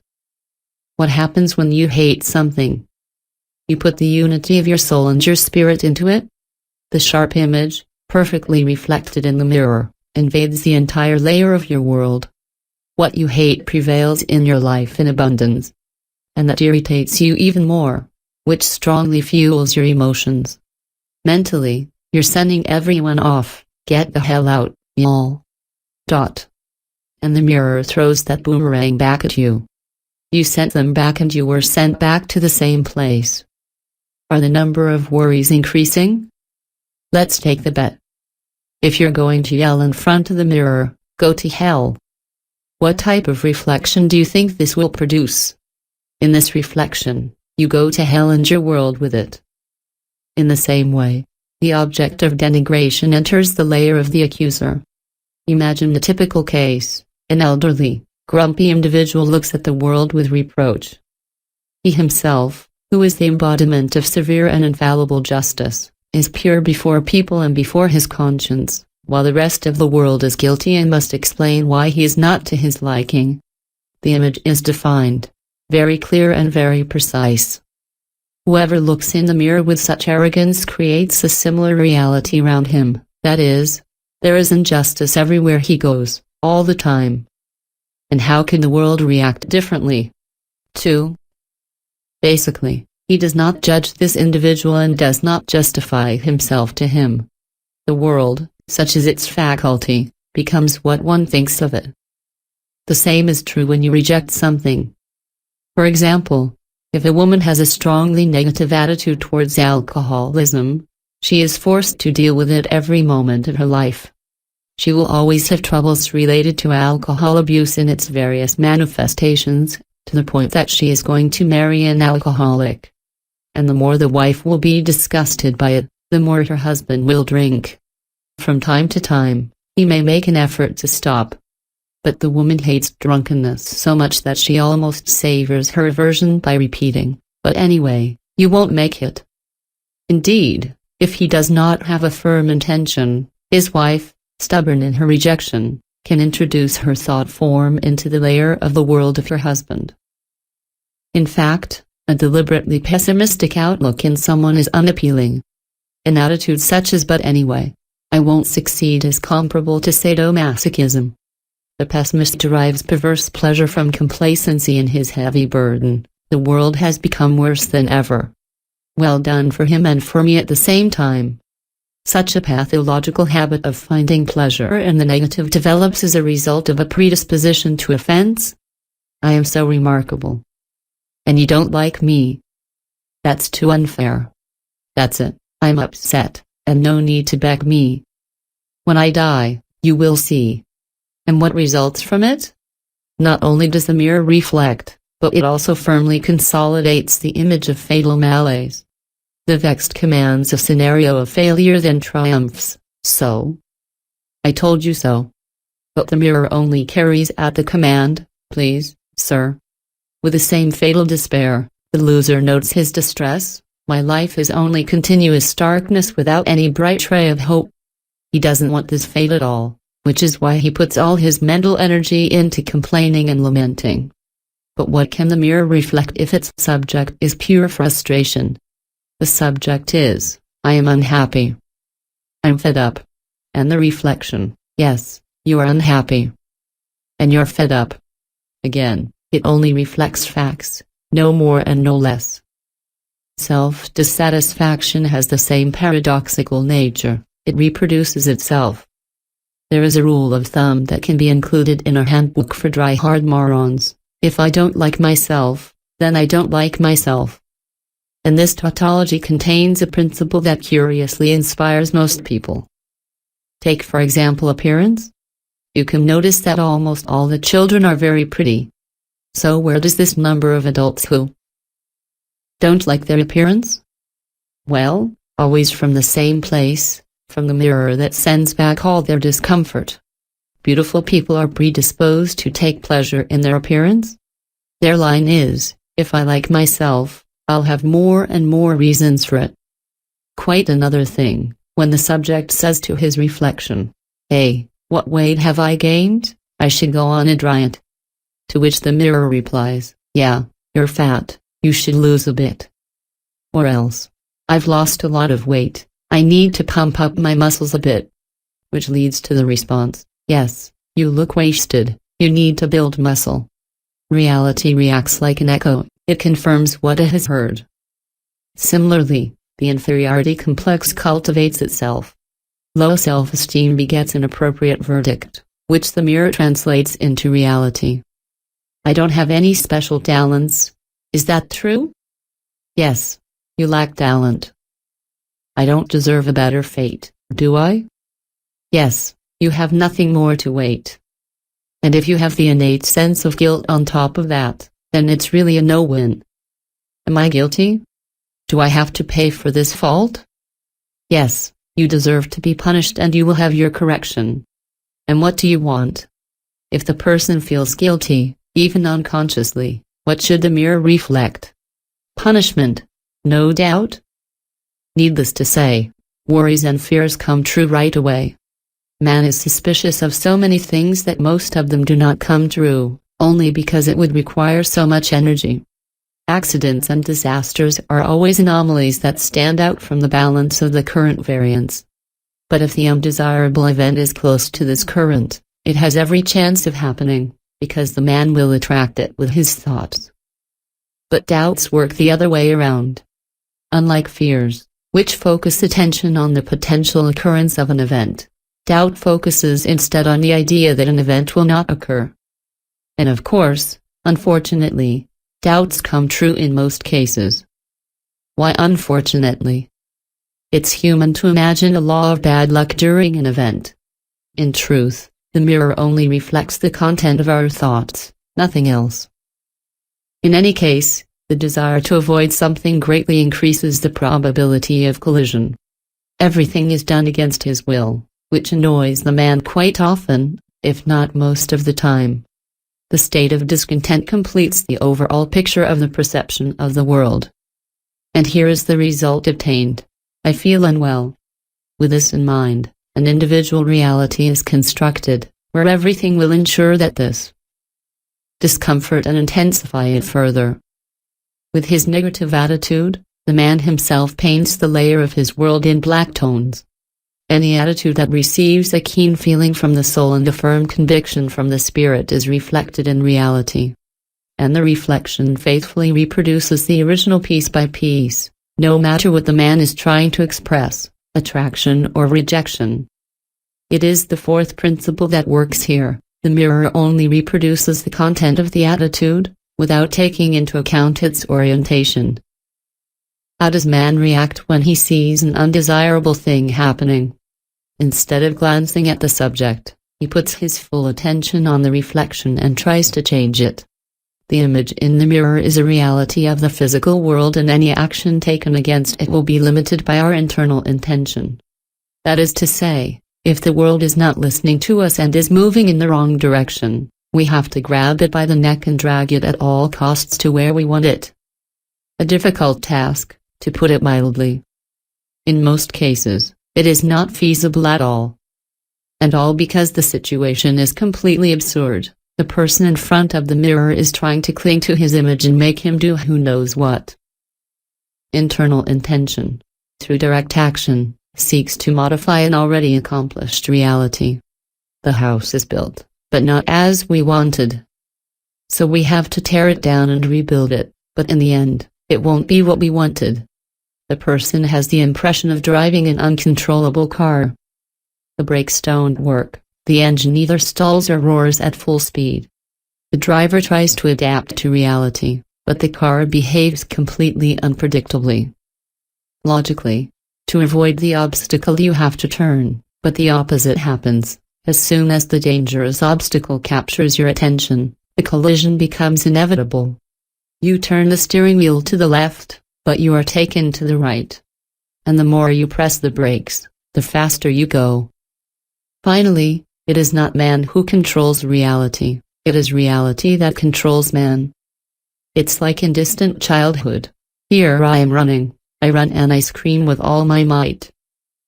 Speaker 1: What happens when you hate something? You put the unity of your soul and your spirit into it. The sharp image, perfectly reflected in the mirror, invades the entire layer of your world. What you hate prevails in your life in abundance. And that irritates you even more, which strongly fuels your emotions. Mentally, you're sending everyone off, get the hell out, y'all. And the mirror throws that boomerang back at you. You sent them back and you were sent back to the same place. Are the number of worries increasing? Let's take the bet. If you're going to yell in front of the mirror, go to hell. What type of reflection do you think this will produce? In this reflection, you go to hell and your world with it. In the same way, the object of denigration enters the layer of the accuser. Imagine the typical case: an elderly, grumpy individual looks at the world with reproach. He himself, who is the embodiment of severe and infallible justice, is pure before people and before his conscience, while the rest of the world is guilty and must explain why he is not to his liking. The image is defined, very clear and very precise. Whoever looks in the mirror with such arrogance creates a similar reality around him, that is, there is injustice everywhere he goes, all the time. And how can the world react differently? 2. Basically, he does not judge this individual and does not justify himself to him. The world, such is its faculty, becomes what one thinks of it. The same is true when you reject something. For example, if a woman has a strongly negative attitude towards alcoholism, she is forced to deal with it every moment of her life. She will always have troubles related to alcohol abuse in its various manifestations, to the point that she is going to marry an alcoholic. And the more the wife will be disgusted by it, the more her husband will drink. From time to time, he may make an effort to stop. But the woman hates drunkenness so much that she almost savors her aversion by repeating, "But anyway, you won't make it." Indeed, if he does not have a firm intention, his wife, stubborn in her rejection, can introduce her thought form into the layer of the world of her husband. In fact, a deliberately pessimistic outlook in someone is unappealing. An attitude such as "but anyway, I won't succeed" is comparable to sadomasochism. The pessimist derives perverse pleasure from complacency in his heavy burden. The world has become worse than ever. Well done for him and for me at the same time. Such a pathological habit of finding pleasure in the negative develops as a result of a predisposition to offense. I am so remarkable. And you don't like me. That's too unfair. That's it, I'm upset, and no need to beg me. When I die, you will see. And what results from it? Not only does the mirror reflect, but it also firmly consolidates the image of fatal malaise. The vexed commands a scenario of failure, then triumphs, "So? I told you so." But the mirror only carries out the command, "Please, sir." With the same fatal despair, the loser notes his distress, "My life is only continuous darkness without any bright ray of hope." He doesn't want this fate at all, which is why he puts all his mental energy into complaining and lamenting. But what can the mirror reflect if its subject is pure frustration? The subject is, "I am unhappy. I'm fed up." And the reflection, "Yes, you are unhappy. And you're fed up." Again, it only reflects facts, no more and no less. Self-dissatisfaction has the same paradoxical nature, it reproduces itself. There is a rule of thumb that can be included in a handbook for dry-hard morons: if I don't like myself, then I don't like myself. And this tautology contains a principle that curiously inspires most people. Take for example appearance. You can notice that almost all the children are very pretty. So where does this number of adults who don't like their appearance? Well, always from the same place, from the mirror that sends back all their discomfort. Beautiful people are predisposed to take pleasure in their appearance. Their line is, "If I like myself, I'll have more and more reasons for it." Quite another thing, when the subject says to his reflection, "Hey, what weight have I gained? I should go on a diet." To which the mirror replies, "Yeah, you're fat, you should lose a bit." Or else, "I've lost a lot of weight, I need to pump up my muscles a bit." Which leads to the response, "Yes, you look wasted, you need to build muscle." Reality reacts like an echo, it confirms what it has heard. Similarly, the inferiority complex cultivates itself. Low self-esteem begets an appropriate verdict, which the mirror translates into reality. "I don't have any special talents. Is that true?" "Yes, you lack talent." "I don't deserve a better fate, do I?" "Yes, you have nothing more to wait." And if you have the innate sense of guilt on top of that, then it's really a no-win. Am I guilty? Do I have to pay for this fault? Yes, you deserve to be punished and you will have your correction. And what do you want? If the person feels guilty, even unconsciously, what should the mirror reflect? punishment, no doubt. Needless to say, worries and fears come true right away. Man is suspicious of so many things that most of them do not come true, only because it would require so much energy. Accidents and disasters are always anomalies that stand out from the balance of the current variance. But if the undesirable event is close to this current, it has every chance of happening, because the man will attract it with his thoughts. But doubts work the other way around. Unlike fears, which focus attention on the potential occurrence of an event, doubt focuses instead on the idea that an event will not occur. And of course, unfortunately, doubts come true in most cases. Why unfortunately? It's human to imagine a law of bad luck during an event. In truth, the mirror only reflects the content of our thoughts, nothing else. In any case, the desire to avoid something greatly increases the probability of collision. Everything is done against his will, which annoys the man quite often, if not most of the time. The state of discontent completes the overall picture of the perception of the world. And here is the result obtained. I feel unwell. With this in mind, an individual reality is constructed, where everything will ensure that this discomfort and intensify it further. With his negative attitude, the man himself paints the layer of his world in black tones. Any attitude that receives a keen feeling from the soul and a firm conviction from the spirit is reflected in reality. And the reflection faithfully reproduces the original piece by piece, no matter what the man is trying to express, attraction or rejection. It is the fourth principle that works here. The mirror only reproduces the content of the attitude, without taking into account its orientation. How does man react when he sees an undesirable thing happening? Instead of glancing at the subject, he puts his full attention on the reflection and tries to change it. The image in the mirror is a reality of the physical world, and any action taken against it will be limited by our internal intention. That is to say, if the world is not listening to us and is moving in the wrong direction, we have to grab it by the neck and drag it at all costs to where we want it. A difficult task, to put it mildly. In most cases, it is not feasible at all. And all because the situation is completely absurd. The person in front of the mirror is trying to cling to his image and make him do who knows what. Internal intention, through direct action, seeks to modify an already accomplished reality. The house is built, but not as we wanted. So we have to tear it down and rebuild it, but in the end, it won't be what we wanted. The person has the impression of driving an uncontrollable car. The brakes don't work, the engine either stalls or roars at full speed. The driver tries to adapt to reality, but the car behaves completely unpredictably. Logically, to avoid the obstacle you have to turn, but the opposite happens. As soon as the dangerous obstacle captures your attention, the collision becomes inevitable. You turn the steering wheel to the left, but you are taken to the right. And the more you press the brakes, the faster you go. Finally, it is not man who controls reality, it is reality that controls man. It's like in distant childhood. Here I am running, I run and I scream with all my might.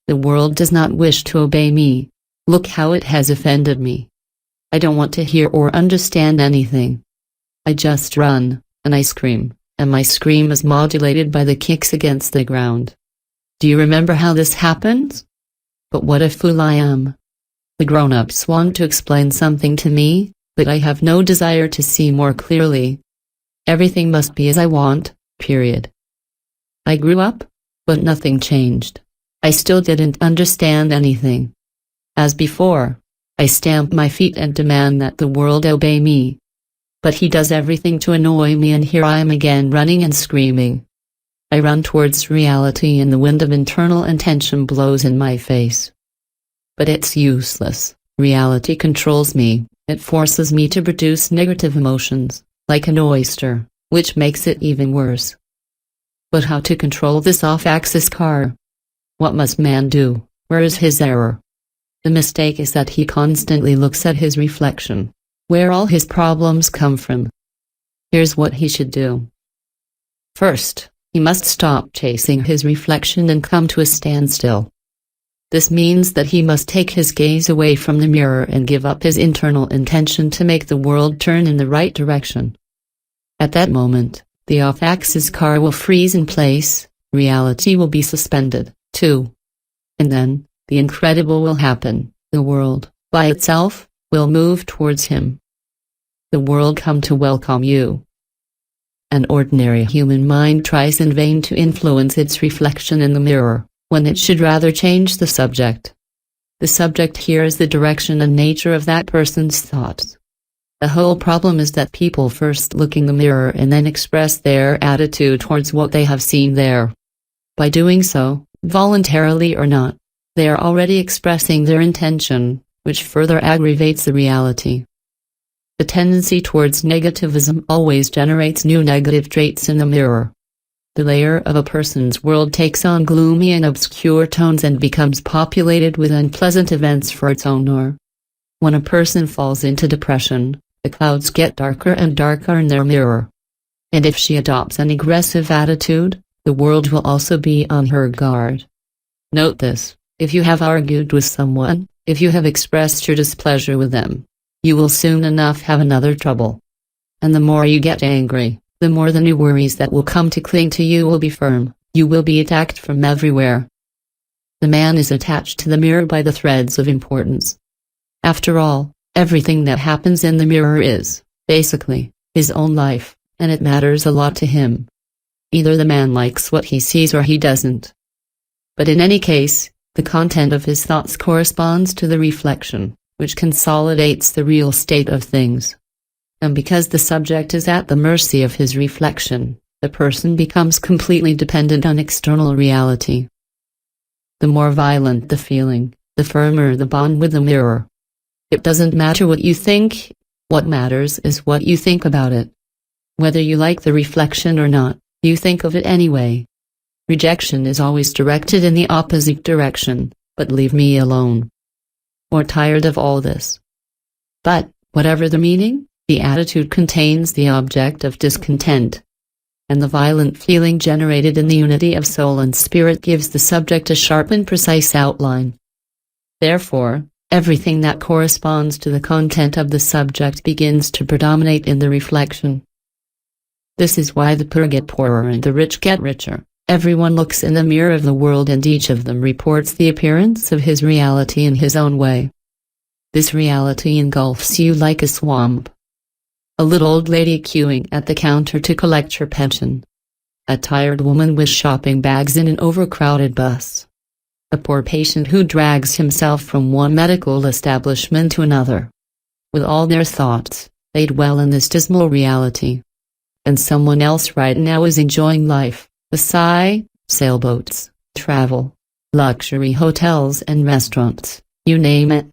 Speaker 1: The world does not wish to obey me. Look how it has offended me. I don't want to hear or understand anything. I just run, and I scream, and my scream is modulated by the kicks against the ground. Do you remember how this happens? But what a fool I am. The grown-ups want to explain something to me, but I have no desire to see more clearly. Everything must be as I want, period. I grew up, but nothing changed. I still didn't understand anything. As before, I stamp my feet and demand that the world obey me. But he does everything to annoy me, and here I am again running and screaming. I run towards reality and the wind of internal intention blows in my face. But it's useless. Reality controls me, it forces me to produce negative emotions, like an oyster, which makes it even worse. But how to control this off-axis car? What must man do? Where is his error? The mistake is that he constantly looks at his reflection, where all his problems come from. Here's what he should do. First, he must stop chasing his reflection and come to a standstill. This means that he must take his gaze away from the mirror and give up his internal intention to make the world turn in the right direction. At that moment, the off-axis car will freeze in place, reality will be suspended, too. And then, the incredible will happen, the world, by itself, will move towards him. The world come to welcome you. An ordinary human mind tries in vain to influence its reflection in the mirror, when it should rather change the subject. The subject here is the direction and nature of that person's thoughts. The whole problem is that people first look in the mirror and then express their attitude towards what they have seen there. By doing so, voluntarily or not, they are already expressing their intention, which further aggravates the reality. The tendency towards negativism always generates new negative traits in the mirror. The layer of a person's world takes on gloomy and obscure tones and becomes populated with unpleasant events for its owner. When a person falls into depression, the clouds get darker and darker in their mirror. And if she adopts an aggressive attitude, the world will also be on her guard. Note this: if you have argued with someone, if you have expressed your displeasure with them, you will soon enough have another trouble. And the more you get angry, the more the new worries that will come to cling to you will be firm. You will be attacked from everywhere. The man is attached to the mirror by the threads of importance. After all, everything that happens in the mirror is, basically, his own life, and it matters a lot to him. Either the man likes what he sees or he doesn't. But in any case, the content of his thoughts corresponds to the reflection, which consolidates the real state of things. And because the subject is at the mercy of his reflection, the person becomes completely dependent on external reality. The more violent the feeling, the firmer the bond with the mirror. It doesn't matter what you think, what matters is what you think about it. Whether you like the reflection or not, you think of it anyway. Rejection is always directed in the opposite direction, but leave me alone. Or tired of all this. But, whatever the meaning, the attitude contains the object of discontent. And the violent feeling generated in the unity of soul and spirit gives the subject a sharp and precise outline. Therefore, everything that corresponds to the content of the subject begins to predominate in the reflection. This is why the poor get poorer and the rich get richer. Everyone looks in the mirror of the world and each of them reports the appearance of his reality in his own way. This reality engulfs you like a swamp. A little old lady queuing at the counter to collect her pension. A tired woman with shopping bags in an overcrowded bus. A poor patient who drags himself from one medical establishment to another. With all their thoughts, they dwell in this dismal reality. And someone else right now is enjoying life. A sigh, sailboats, travel, luxury hotels and restaurants, you name it.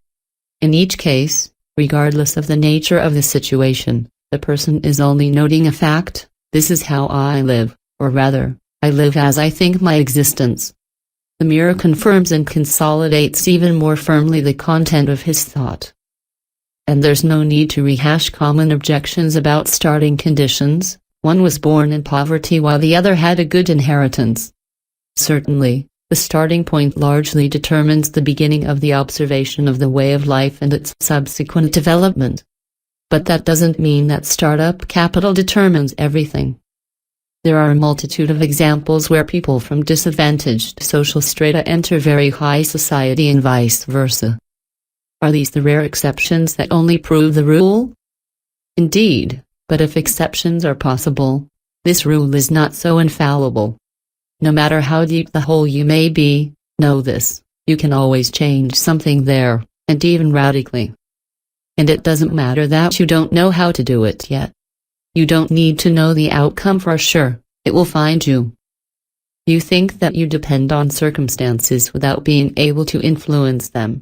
Speaker 1: In each case, regardless of the nature of the situation, the person is only noting a fact: this is how I live, or rather, I live as I think my existence. The mirror confirms and consolidates even more firmly the content of his thought. And there's no need to rehash common objections about starting conditions. One was born in poverty while the other had a good inheritance. Certainly, the starting point largely determines the beginning of the observation of the way of life and its subsequent development. But that doesn't mean that startup capital determines everything. There are a multitude of examples where people from disadvantaged social strata enter very high society and vice versa. Are these the rare exceptions that only prove the rule? Indeed. But if exceptions are possible, this rule is not so infallible. No matter how deep the hole you may be, know this: you can always change something there, and even radically. And it doesn't matter that you don't know how to do it yet. You don't need to know the outcome for sure, it will find you. You think that you depend on circumstances without being able to influence them.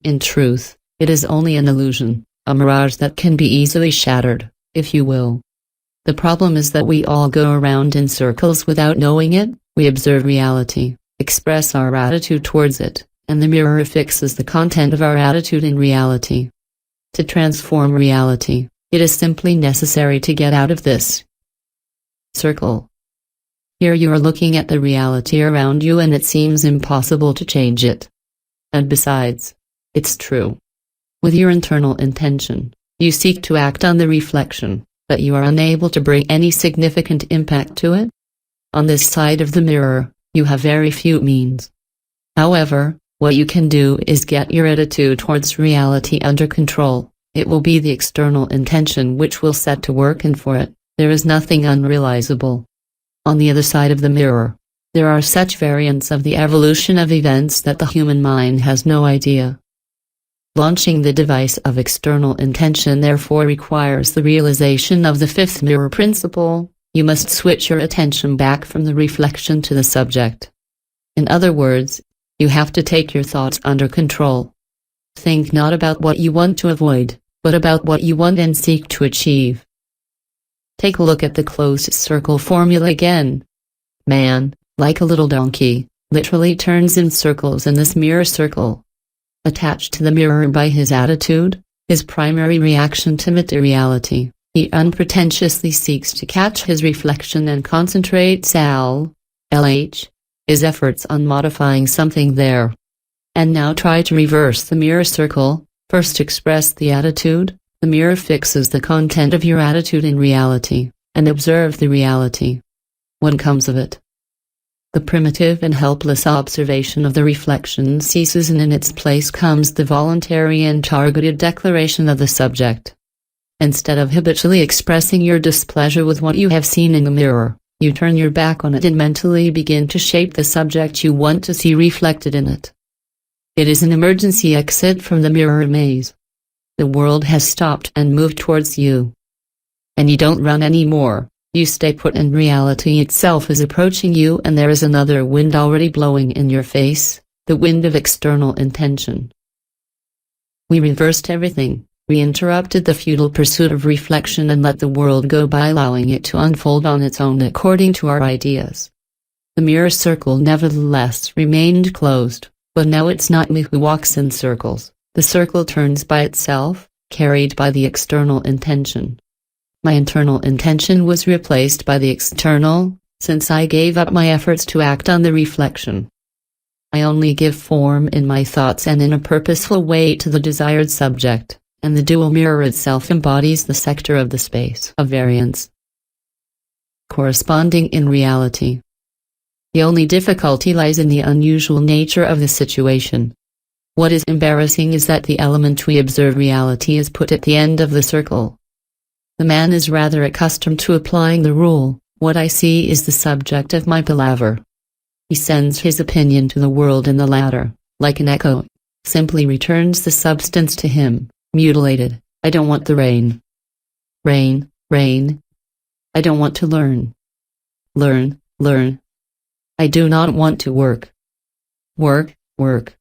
Speaker 1: In truth, it is only an illusion, a mirage that can be easily shattered, if you will. The problem is that we all go around in circles without knowing it. We observe reality, express our attitude towards it, and the mirror fixes the content of our attitude in reality. To transform reality, it is simply necessary to get out of this circle. Here you are looking at the reality around you and it seems impossible to change it. And besides, it's true. With your internal intention, you seek to act on the reflection, but you are unable to bring any significant impact to it. On this side of the mirror, you have very few means. However, what you can do is get your attitude towards reality under control. It will be the external intention which will set to work, and for it, there is nothing unrealizable. On the other side of the mirror, there are such variants of the evolution of events that the human mind has no idea. Launching the device of external intention therefore requires the realization of the fifth mirror principle. You must switch your attention back from the reflection to the subject. In other words, you have to take your thoughts under control. Think not about what you want to avoid, but about what you want and seek to achieve. Take a look at the closed circle formula again. Man, like a little donkey, literally turns in circles in this mirror circle. Attached to the mirror by his attitude, his primary reaction to materiality, he unpretentiously seeks to catch his reflection and concentrates his efforts on modifying something there. And now try to reverse the mirror circle. First express the attitude, the mirror fixes the content of your attitude in reality, and observe the reality. What comes of it? The primitive and helpless observation of the reflection ceases, and in its place comes the voluntary and targeted declaration of the subject. Instead of habitually expressing your displeasure with what you have seen in the mirror, you turn your back on it and mentally begin to shape the subject you want to see reflected in it. It is an emergency exit from the mirror maze. The world has stopped and moved towards you. And you don't run anymore, you stay put, and reality itself is approaching you, and there is another wind already blowing in your face, the wind of external intention. We reversed everything. We interrupted the futile pursuit of reflection and let the world go by, allowing it to unfold on its own according to our ideas. The mirror circle nevertheless remained closed, but now it's not me who walks in circles. The circle turns by itself, carried by the external intention. My internal intention was replaced by the external, since I gave up my efforts to act on the reflection. I only give form in my thoughts and in a purposeful way to the desired subject. And the dual mirror itself embodies the sector of the space of variance corresponding in reality. The only difficulty lies in the unusual nature of the situation. What is embarrassing is that the element we observe reality is put at the end of the circle. The man is rather accustomed to applying the rule, what I see is the subject of my palaver. He sends his opinion to the world, and the latter, like an echo, simply returns the substance to him. Mutilated. I don't want the rain. Rain, rain. I don't want to learn. Learn, learn. I do not want to work. Work, work.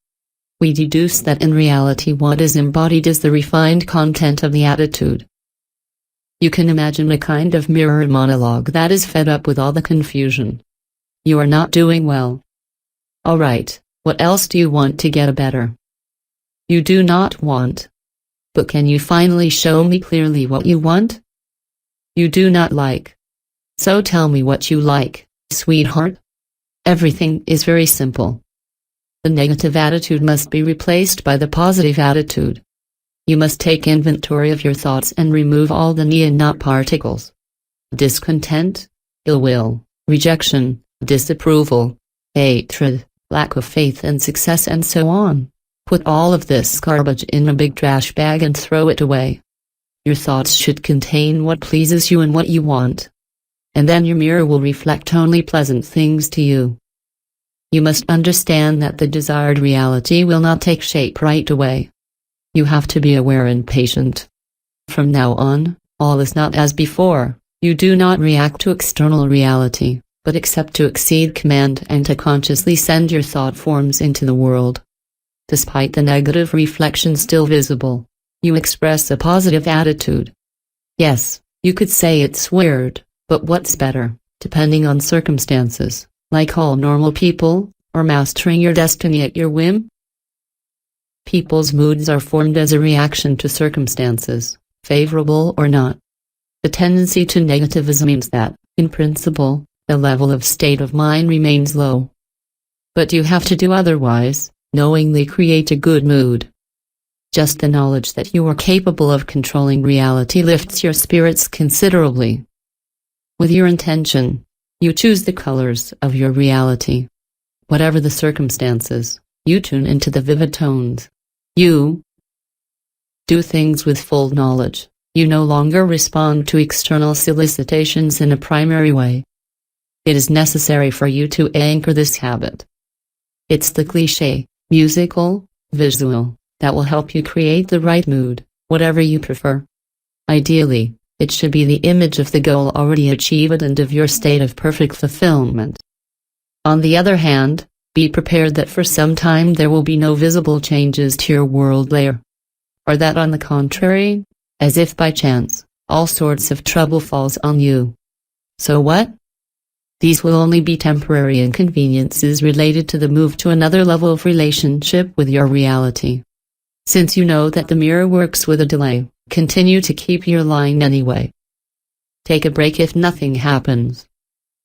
Speaker 1: We deduce that in reality what is embodied is the refined content of the attitude. You can imagine a kind of mirror monologue that is fed up with all the confusion. You are not doing well. All right, what else do you want to get better? You do not want. But can you finally show me clearly what you want? You do not like. So tell me what you like, sweetheart. Everything is very simple. The negative attitude must be replaced by the positive attitude. You must take inventory of your thoughts and remove all the me and not particles. Discontent, ill will, rejection, disapproval, hatred, lack of faith and success, and so on. Put all of this garbage in a big trash bag and throw it away. Your thoughts should contain what pleases you and what you want. And then your mirror will reflect only pleasant things to you. You must understand that the desired reality will not take shape right away. You have to be aware and patient. From now on, all is not as before. You do not react to external reality, but accept to exceed command and to consciously send your thought forms into the world. Despite the negative reflection still visible, you express a positive attitude. Yes, you could say it's weird, but what's better, depending on circumstances, like all normal people, or mastering your destiny at your whim? People's moods are formed as a reaction to circumstances, favorable or not. The tendency to negativism means that, in principle, the level of state of mind remains low. But you have to do otherwise, knowingly create a good mood. Just the knowledge that you are capable of controlling reality lifts your spirits considerably. With your intention, you choose the colors of your reality. Whatever the circumstances, you tune into the vivid tones. You do things with full knowledge. You no longer respond to external solicitations in a primary way. It is necessary for you to anchor this habit. It's the cliché, musical, visual, that will help you create the right mood, whatever you prefer. Ideally, it should be the image of the goal already achieved and of your state of perfect fulfillment. On the other hand, be prepared that for some time there will be no visible changes to your world layer. Or that on the contrary, as if by chance, all sorts of trouble falls on you. So what? These will only be temporary inconveniences related to the move to another level of relationship with your reality. Since you know that the mirror works with a delay, continue to keep your line anyway. Take a break if nothing happens.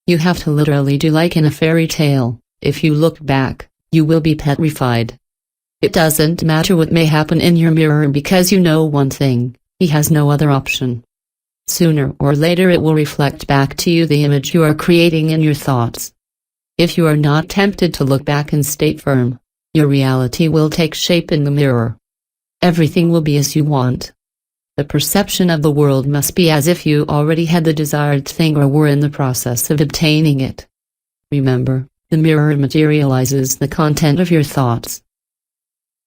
Speaker 1: You have to literally do like in a fairy tale. If you look back, you will be petrified. It doesn't matter what may happen in your mirror because you know one thing, he has no other option. Sooner or later it will reflect back to you the image you are creating in your thoughts. If you are not tempted to look back and stay firm, your reality will take shape in the mirror. Everything will be as you want. The perception of the world must be as if you already had the desired thing or were in the process of obtaining it. Remember, the mirror materializes the content of your thoughts.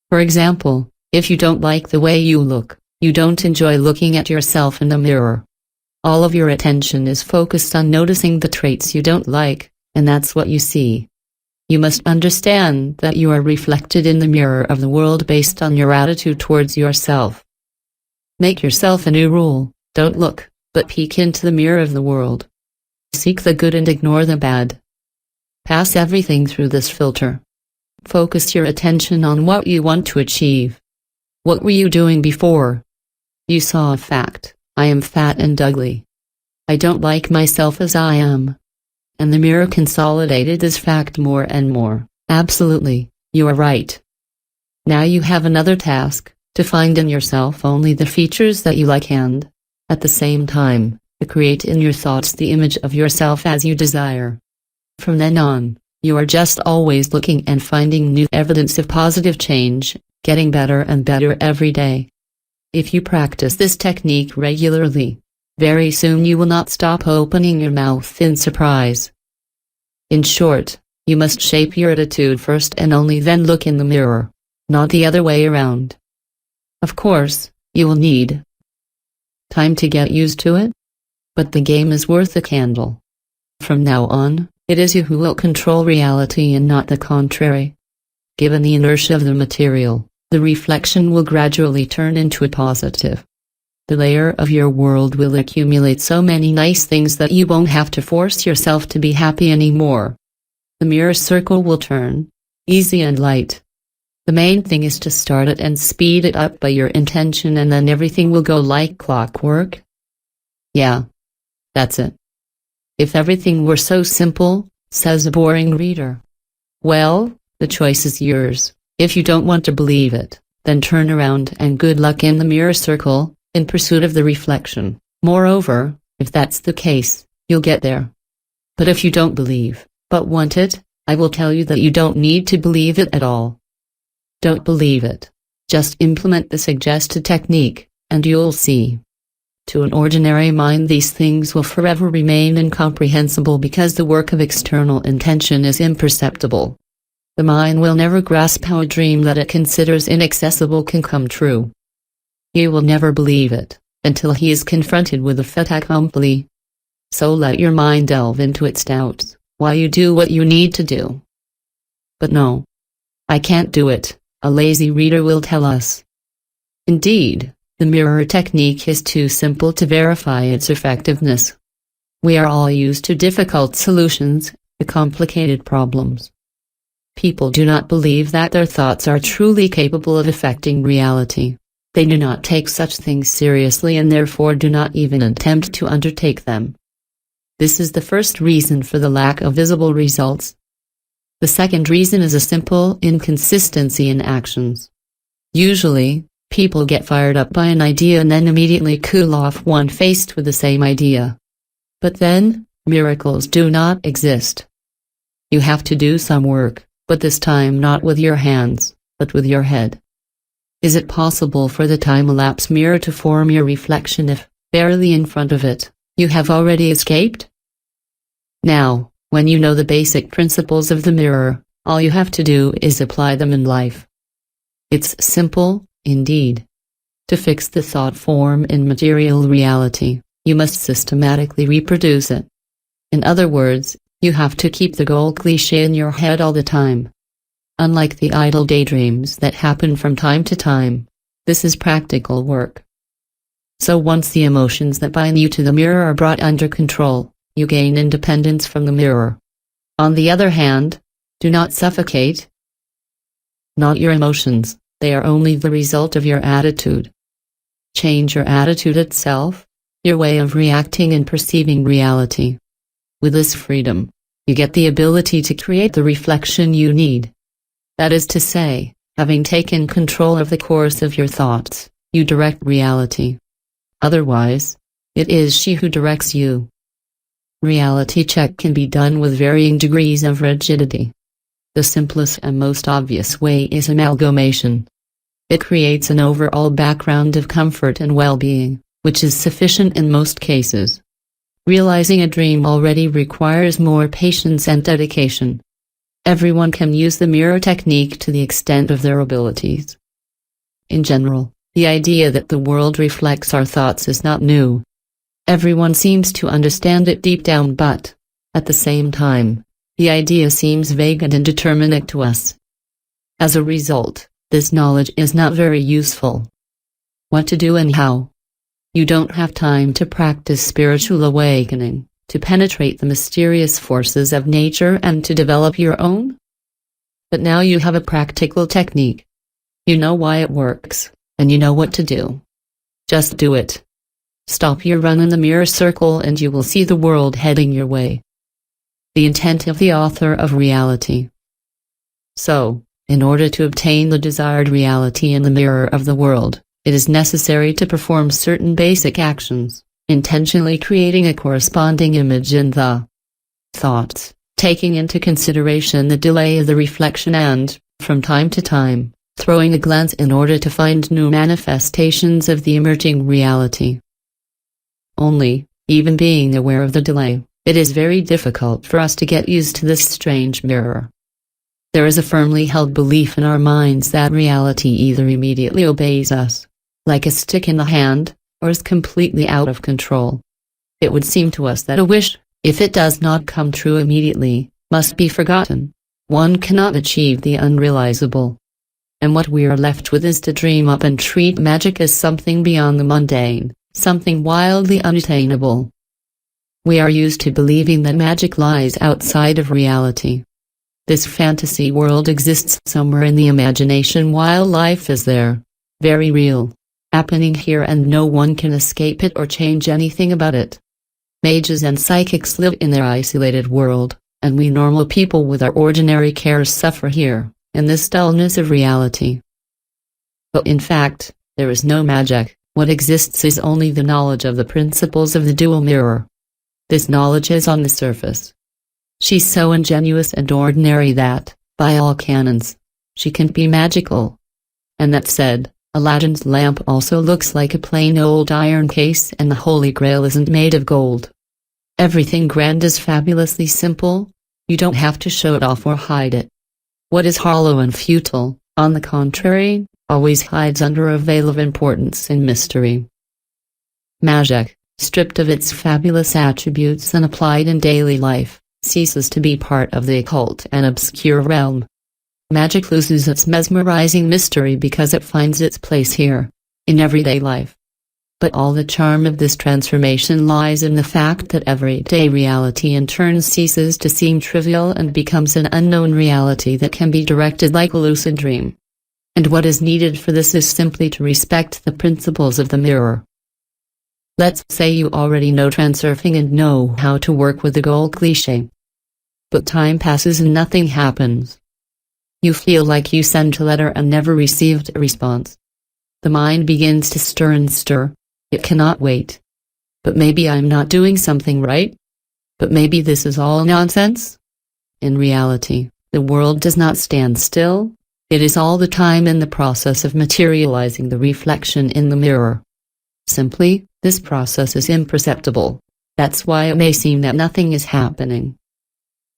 Speaker 1: For example, if you don't like the way you look, you don't enjoy looking at yourself in the mirror. All of your attention is focused on noticing the traits you don't like, and that's what you see. You must understand that you are reflected in the mirror of the world based on your attitude towards yourself. Make yourself a new rule: don't look, but peek into the mirror of the world. Seek the good and ignore the bad. Pass everything through this filter. Focus your attention on what you want to achieve. What were you doing before? You saw a fact: I am fat and ugly. I don't like myself as I am. And the mirror consolidated this fact more and more. Absolutely, you are right. Now you have another task: to find in yourself only the features that you like and, at the same time, to create in your thoughts the image of yourself as you desire. From then on, you are just always looking and finding new evidence of positive change, getting better and better every day. If you practice this technique regularly, very soon you will not stop opening your mouth in surprise. In short, you must shape your attitude first and only then look in the mirror, not the other way around. Of course, you will need time to get used to it, but the game is worth the candle. From now on, it is you who will control reality and not the contrary. Given the inertia of the material, the reflection will gradually turn into a positive. The layer of your world will accumulate so many nice things that you won't have to force yourself to be happy anymore. The mirror circle will turn easy and light. The main thing is to start it and speed it up by your intention, and then everything will go like clockwork. Yeah. That's it. If everything were so simple, says a boring reader. Well, the choice is yours. If you don't want to believe it, then turn around and good luck in the mirror circle, in pursuit of the reflection. Moreover, if that's the case, you'll get there. But if you don't believe, but want it, I will tell you that you don't need to believe it at all. Don't believe it. Just implement the suggested technique, and you'll see. To an ordinary mind these things will forever remain incomprehensible because the work of external intention is imperceptible. The mind will never grasp how a dream that it considers inaccessible can come true. He will never believe it, until he is confronted with a fait accompli. So let your mind delve into its doubts, while you do what you need to do. But no. I can't do it, a lazy reader will tell us. Indeed, the mirror technique is too simple to verify its effectiveness. We are all used to difficult solutions, to complicated problems. People do not believe that their thoughts are truly capable of affecting reality. They do not take such things seriously and therefore do not even attempt to undertake them. This is the first reason for the lack of visible results. The second reason is a simple inconsistency in actions. Usually, people get fired up by an idea and then immediately cool off when faced with the same idea. But then, miracles do not exist. You have to do some work, but this time not with your hands, but with your head. Is it possible for the time-elapse mirror to form your reflection if, barely in front of it, you have already escaped? Now, when you know the basic principles of the mirror, all you have to do is apply them in life. It's simple, indeed. To fix the thought form in material reality, you must systematically reproduce it. In other words, you have to keep the goal cliché in your head all the time. Unlike the idle daydreams that happen from time to time, this is practical work. So once the emotions that bind you to the mirror are brought under control, you gain independence from the mirror. On the other hand, do not suffocate. Not your emotions, they are only the result of your attitude. Change your attitude itself, your way of reacting and perceiving reality. With this freedom, you get the ability to create the reflection you need. That is to say, having taken control of the course of your thoughts, you direct reality. Otherwise, it is she who directs you. Reality check can be done with varying degrees of rigidity. The simplest and most obvious way is amalgamation. It creates an overall background of comfort and well-being, which is sufficient in most cases. Realizing a dream already requires more patience and dedication. Everyone can use the mirror technique to the extent of their abilities. In general, the idea that the world reflects our thoughts is not new. Everyone seems to understand it deep down, but, at the same time, the idea seems vague and indeterminate to us. As a result, this knowledge is not very useful. What to do and how? You don't have time to practice spiritual awakening, to penetrate the mysterious forces of nature and to develop your own? But now you have a practical technique. You know why it works, and you know what to do. Just do it. Stop your run in the mirror circle and you will see the world heading your way. The intent of the author of reality. So, in order to obtain the desired reality in the mirror of the world, it is necessary to perform certain basic actions, intentionally creating a corresponding image in the thoughts, taking into consideration the delay of the reflection and, from time to time, throwing a glance in order to find new manifestations of the emerging reality. Only, even being aware of the delay, it is very difficult for us to get used to this strange mirror. There is a firmly held belief in our minds that reality either immediately obeys us, like a stick in the hand, or is completely out of control. It would seem to us that a wish, if it does not come true immediately, must be forgotten. One cannot achieve the unrealizable. And what we are left with is to dream up and treat magic as something beyond the mundane, something wildly unattainable. We are used to believing that magic lies outside of reality. This fantasy world exists somewhere in the imagination while life is there, very real, happening here, and no one can escape it or change anything about it. Mages and psychics live in their isolated world, and we normal people with our ordinary cares suffer here, in this dullness of reality. But in fact, there is no magic. What exists is only the knowledge of the principles of the dual mirror. This knowledge is on the surface. She's so ingenuous and ordinary that, by all canons, she can't be magical. And that said, Aladdin's lamp also looks like a plain old iron case, and the Holy Grail isn't made of gold. Everything grand is fabulously simple. You don't have to show it off or hide it. What is hollow and futile, on the contrary, always hides under a veil of importance and mystery. Magic, stripped of its fabulous attributes and applied in daily life, ceases to be part of the occult and obscure realm. Magic loses its mesmerizing mystery because it finds its place here, in everyday life. But all the charm of this transformation lies in the fact that everyday reality in turn ceases to seem trivial and becomes an unknown reality that can be directed like a lucid dream. And what is needed for this is simply to respect the principles of the mirror. Let's say you already know transurfing and know how to work with the goal cliché. But time passes and nothing happens. You feel like you sent a letter and never received a response. The mind begins to stir and stir. It cannot wait. But maybe I'm not doing something right? But maybe this is all nonsense? In reality, the world does not stand still. It is all the time in the process of materializing the reflection in the mirror. Simply, this process is imperceptible. That's why it may seem that nothing is happening.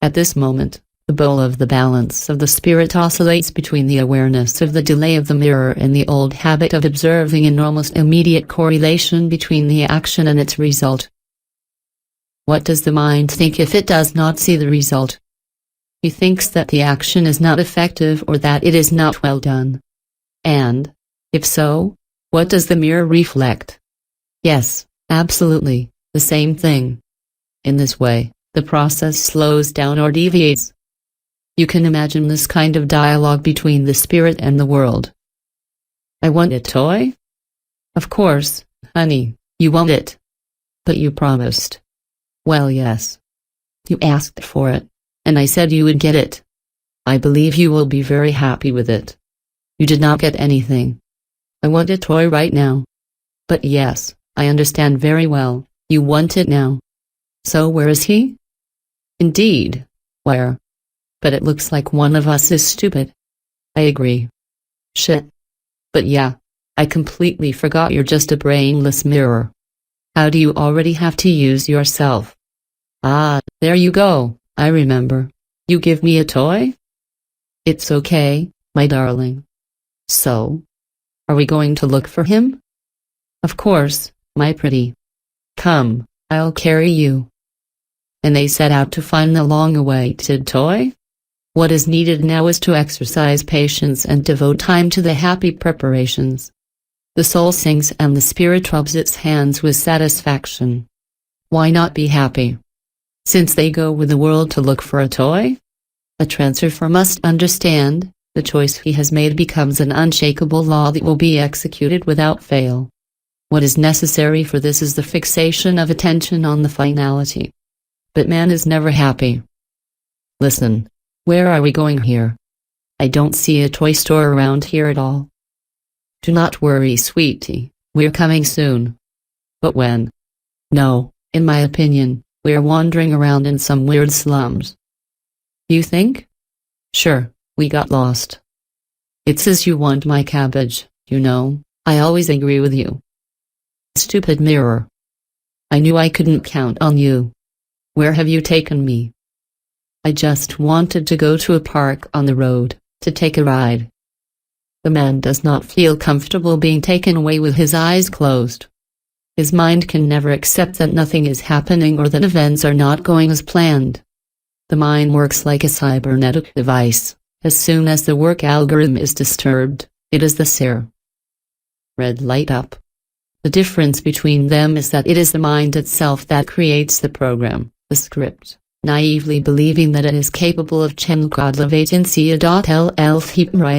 Speaker 1: At this moment, the bowl of the balance of the spirit oscillates between the awareness of the delay of the mirror and the old habit of observing an almost immediate correlation between the action and its result. What does the mind think if it does not see the result? He thinks that the action is not effective or that it is not well done. And, if so, what does the mirror reflect? Yes, absolutely, the same thing. In this way, the process slows down or deviates. You can imagine this kind of dialogue between the spirit and the world. I want a toy? Of course, honey, you want it. But you promised. Well, yes. You asked for it, and I said you would get it. I believe you will be very happy with it. You did not get anything. I want a toy right now. But yes, I understand very well, you want it now. So where is he? Indeed, where? But it looks like one of us is stupid. I agree. Shit. But yeah, I completely forgot you're just a brainless mirror. How do you already have to use yourself? Ah, there you go, I remember. You give me a toy? It's okay, my darling. So? Are we going to look for him? Of course, my pretty. Come, I'll carry you. And they set out to find the long-awaited toy? What is needed now is to exercise patience and devote time to the happy preparations. The soul sings and the spirit rubs its hands with satisfaction. Why not be happy? Since they go with the world to look for a toy? A transurfer must understand, the choice he has made becomes an unshakable law that will be executed without fail. What is necessary for this is the fixation of attention on the finality. But man is never happy. Listen. Where are we going here? I don't see a toy store around here at all. Do not worry, sweetie, we're coming soon. But when? No, in my opinion, we're wandering around in some weird slums. You think? Sure, we got lost. It says you want my cabbage, you know, I always agree with you. Stupid mirror. I knew I couldn't count on you. Where have you taken me? I just wanted to go to a park on the road, to take a ride. The man does not feel comfortable being taken away with his eyes closed. His mind can never accept that nothing is happening or that events are not going as planned. The mind works like a cybernetic device. As soon as the work algorithm is disturbed, it is the seer. Red light up. The difference between them is that it is the mind itself that creates the program, the script. Naively believing that it is capable of chemicodlevating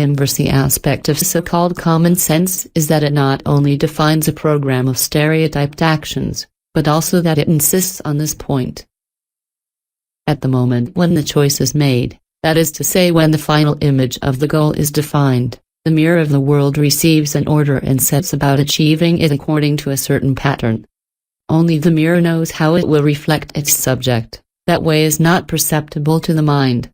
Speaker 1: inverse the aspect of so-called common sense is that it not only defines a program of stereotyped actions, but also that it insists on this point. At the moment when the choice is made, that is to say when the final image of the goal is defined, the mirror of the world receives an order and sets about achieving it according to a certain pattern. Only the mirror knows how it will reflect its subject. That way is not perceptible to the mind.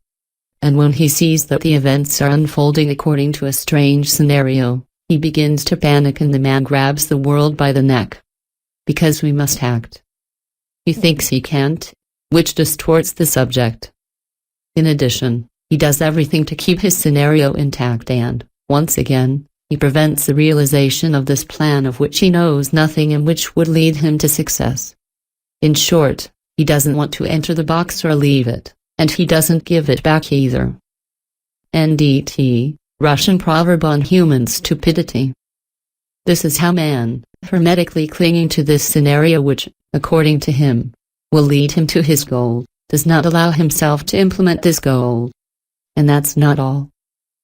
Speaker 1: And when he sees that the events are unfolding according to a strange scenario, he begins to panic and the man grabs the world by the neck. Because we must act. He thinks he can't, which distorts the subject. In addition, he does everything to keep his scenario intact and, once again, he prevents the realization of this plan of which he knows nothing and which would lead him to success. In short, he doesn't want to enter the box or leave it, and he doesn't give it back either. NDT, Russian proverb on human stupidity. This is how man, hermetically clinging to this scenario which, according to him, will lead him to his goal, does not allow himself to implement this goal. And that's not all.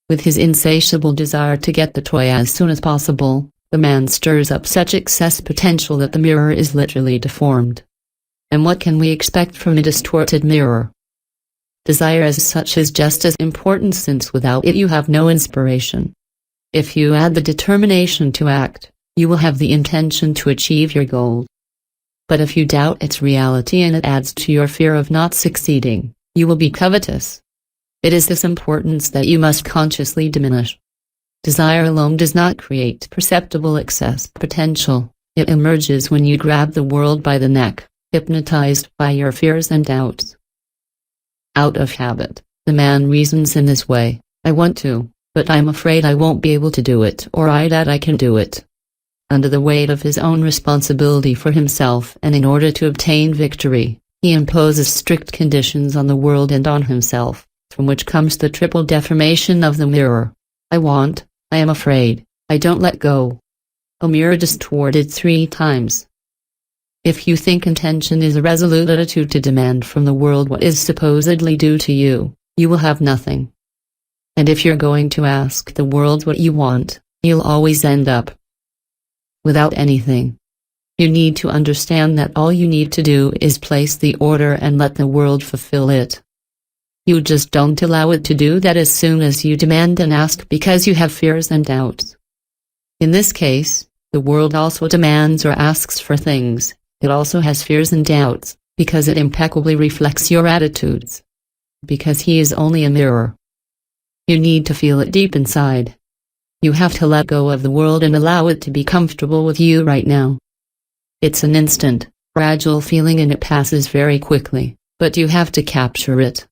Speaker 1: With his insatiable desire to get the toy as soon as possible, The man stirs up such excess potential that the mirror is literally deformed. And what can we expect from a distorted mirror? Desire as such is just as important, since without it you have no inspiration. If you add the determination to act, you will have the intention to achieve your goal. But if you doubt its reality and it adds to your fear of not succeeding, you will be covetous. It is this importance that you must consciously diminish. Desire alone does not create perceptible excess potential. It emerges when you grab the world by the neck, hypnotized by your fears and doubts. Out of habit, the man reasons in this way: I want to, but I'm afraid I won't be able to do it, or I doubt I can do it. Under the weight of his own responsibility for himself, and in order to obtain victory, he imposes strict conditions on the world and on himself, from which comes the triple deformation of the mirror. I want, I am afraid, I don't let go. A mirror distorted 3 times. If you think intention is a resolute attitude to demand from the world what is supposedly due to you, you will have nothing. And if you're going to ask the world what you want, you'll always end up without anything. You need to understand that all you need to do is place the order and let the world fulfill it. You just don't allow it to do that as soon as you demand and ask, because you have fears and doubts. In this case, the world also demands or asks for things. It also has fears and doubts, because it impeccably reflects your attitudes. Because he is only a mirror. You need to feel it deep inside. You have to let go of the world and allow it to be comfortable with you right now. It's an instant, fragile feeling, and it passes very quickly, but you have to capture it.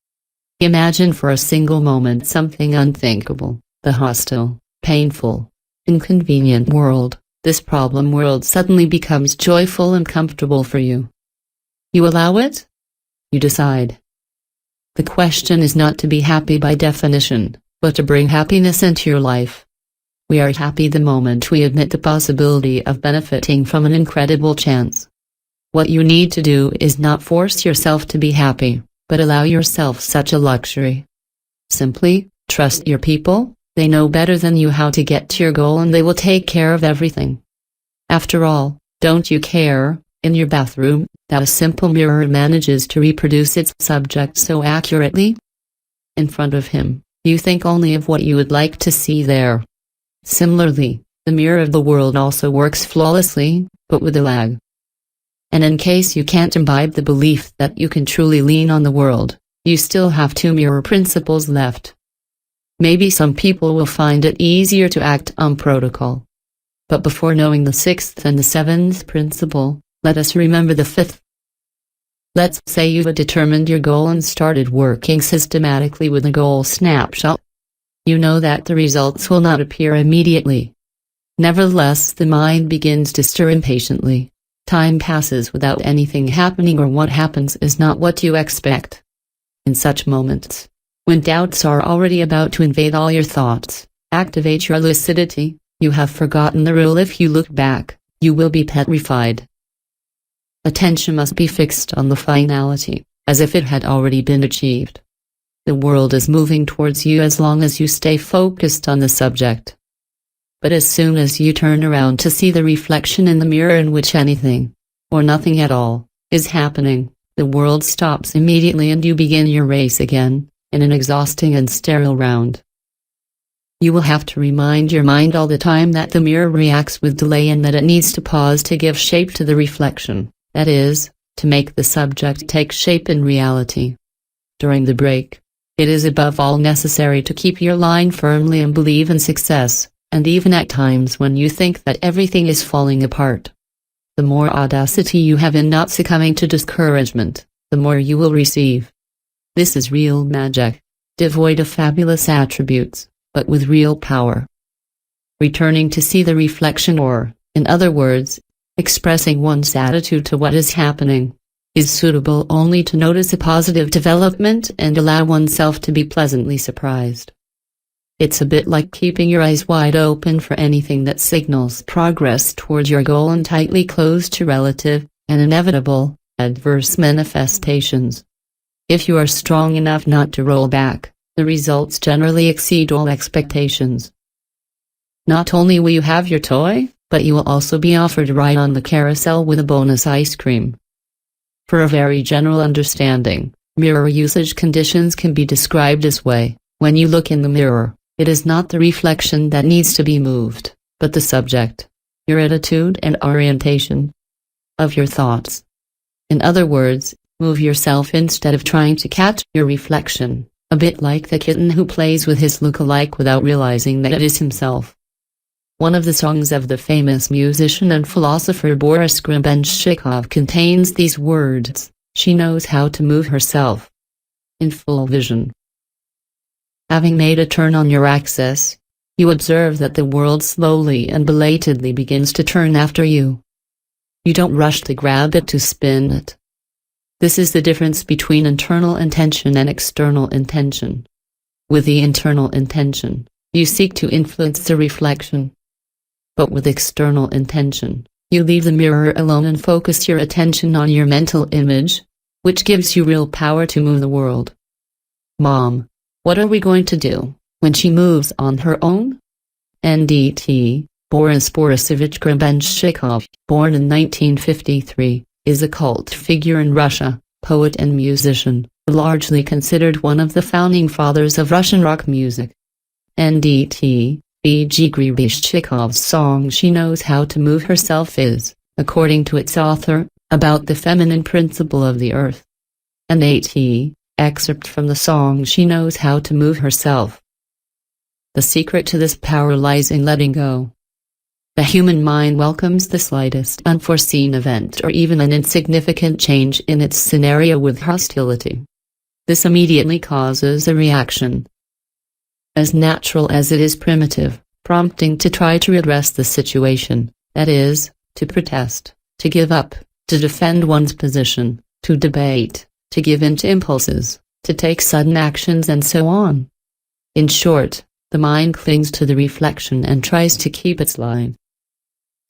Speaker 1: Imagine for a single moment something unthinkable: the hostile, painful, inconvenient world. This problem world suddenly becomes joyful and comfortable for you. You allow it? You decide. The question is not to be happy by definition, but to bring happiness into your life. We are happy the moment we admit the possibility of benefiting from an incredible chance. What you need to do is not force yourself to be happy, but allow yourself such a luxury. Simply, trust your people. They know better than you how to get to your goal, and they will take care of everything. After all, don't you care, in your bathroom, that a simple mirror manages to reproduce its subject so accurately? In front of him, you think only of what you would like to see there. Similarly, the mirror of the world also works flawlessly, but with a lag. And in case you can't imbibe the belief that you can truly lean on the world, you still have 2 mirror principles left. Maybe some people will find it easier to act on protocol. But before knowing the 6th and the 7th principle, let us remember the 5th. Let's say you've determined your goal and started working systematically with a goal snapshot. You know that the results will not appear immediately. Nevertheless, the mind begins to stir impatiently. Time passes without anything happening, or what happens is not what you expect. In such moments, when doubts are already about to invade all your thoughts, activate your lucidity. You have forgotten the rule: if you look back, you will be petrified. Attention must be fixed on the finality, as if it had already been achieved. The world is moving towards you as long as you stay focused on the subject. But as soon as you turn around to see the reflection in the mirror in which anything, or nothing at all, is happening, the world stops immediately and you begin your race again, in an exhausting and sterile round. You will have to remind your mind all the time that the mirror reacts with delay and that it needs to pause to give shape to the reflection, that is, to make the subject take shape in reality. During the break, it is above all necessary to keep your line firmly and believe in success, and even at times when you think that everything is falling apart. The more audacity you have in not succumbing to discouragement, the more you will receive. This is real magic, devoid of fabulous attributes, but with real power. Returning to see the reflection, or, in other words, expressing one's attitude to what is happening, is suitable only to notice a positive development and allow oneself to be pleasantly surprised. It's a bit like keeping your eyes wide open for anything that signals progress towards your goal and tightly closed to relative, and inevitable, adverse manifestations. If you are strong enough not to roll back, the results generally exceed all expectations. Not only will you have your toy, but you will also be offered a ride on the carousel with a bonus ice cream. For a very general understanding, mirror usage conditions can be described this way: when you look in the mirror, it is not the reflection that needs to be moved, but the subject, your attitude and orientation of your thoughts. In other words, move yourself instead of trying to catch your reflection, a bit like the kitten who plays with his look-alike without realizing that it is himself. One of the songs of the famous musician and philosopher Boris Grebenshchikov contains these words: "She knows how to move herself." In full vision. Having made a turn on your axis, you observe that the world slowly and belatedly begins to turn after you. You don't rush to grab it to spin it. This is the difference between internal intention and external intention. With the internal intention, you seek to influence the reflection. But with external intention, you leave the mirror alone and focus your attention on your mental image, which gives you real power to move the world. Mom, what are we going to do when she moves on her own? NDT, Boris Borisovich Grebenshchikov, born in 1953, is a cult figure in Russia, poet and musician, largely considered one of the founding fathers of Russian rock music. NDT, B.G. Grebenshchikov's song "She Knows How to Move Herself" is, according to its author, about the feminine principle of the earth. NAT, excerpt from the song "She Knows How to Move Herself." The secret to this power lies in letting go. The human mind welcomes the slightest unforeseen event or even an insignificant change in its scenario with hostility. This immediately causes a reaction, as natural as it is primitive, prompting to try to redress the situation, that is, to protest, to give up, to defend one's position, to debate, to give in to impulses, to take sudden actions and so on. In short, the mind clings to the reflection and tries to keep its line.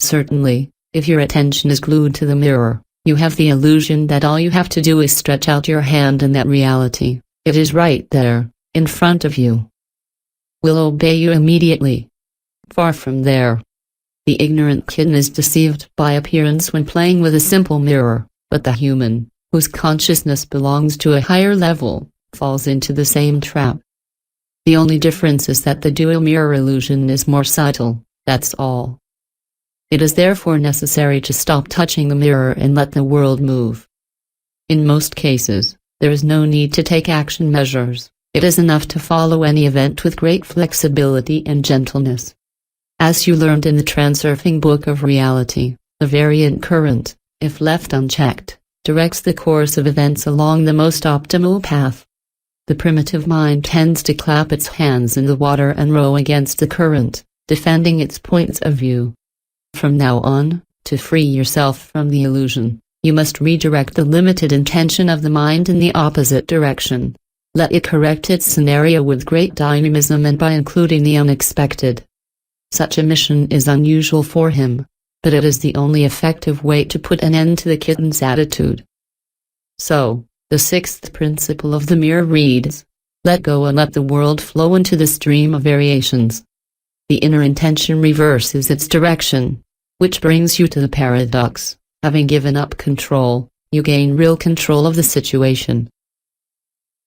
Speaker 1: Certainly, if your attention is glued to the mirror, you have the illusion that all you have to do is stretch out your hand and that reality, it is right there, in front of you, will obey you immediately. Far from there. The ignorant kitten is deceived by appearance when playing with a simple mirror, but the human, whose consciousness belongs to a higher level, falls into the same trap. The only difference is that the dual mirror illusion is more subtle, that's all. It is therefore necessary to stop touching the mirror and let the world move. In most cases, there is no need to take action measures. It is enough to follow any event with great flexibility and gentleness. As you learned in the Transurfing Book of Reality, the variant current, if left unchecked, directs the course of events along the most optimal path. The primitive mind tends to clap its hands in the water and row against the current, defending its points of view. From now on, to free yourself from the illusion, you must redirect the limited intention of the mind in the opposite direction. Let it correct its scenario with great dynamism and by including the unexpected. Such a mission is unusual for him, but it is the only effective way to put an end to the kitten's attitude. So, the sixth principle of the mirror reads: let go and let the world flow into the stream of variations. The inner intention reverses its direction, which brings you to the paradox: having given up control, you gain real control of the situation.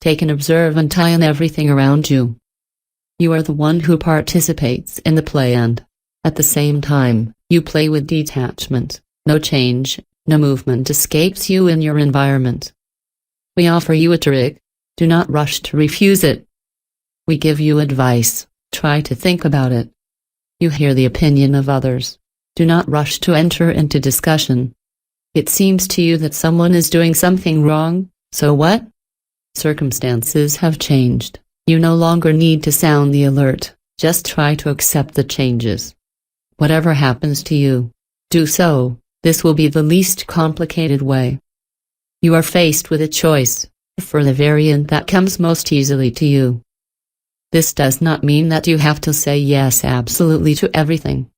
Speaker 1: Take an observant eye on everything around you. You are the one who participates in the play and, at the same time, you play with detachment. No change, no movement escapes you in your environment. We offer you a trick. Do not rush to refuse it. We give you advice. Try to think about it. You hear the opinion of others. Do not rush to enter into discussion. It seems to you that someone is doing something wrong, so what? Circumstances have changed. You no longer need to sound the alert, just try to accept the changes. Whatever happens to you, do so. This will be the least complicated way. You are faced with a choice, for the variant that comes most easily to you. This does not mean that you have to say yes absolutely to everything.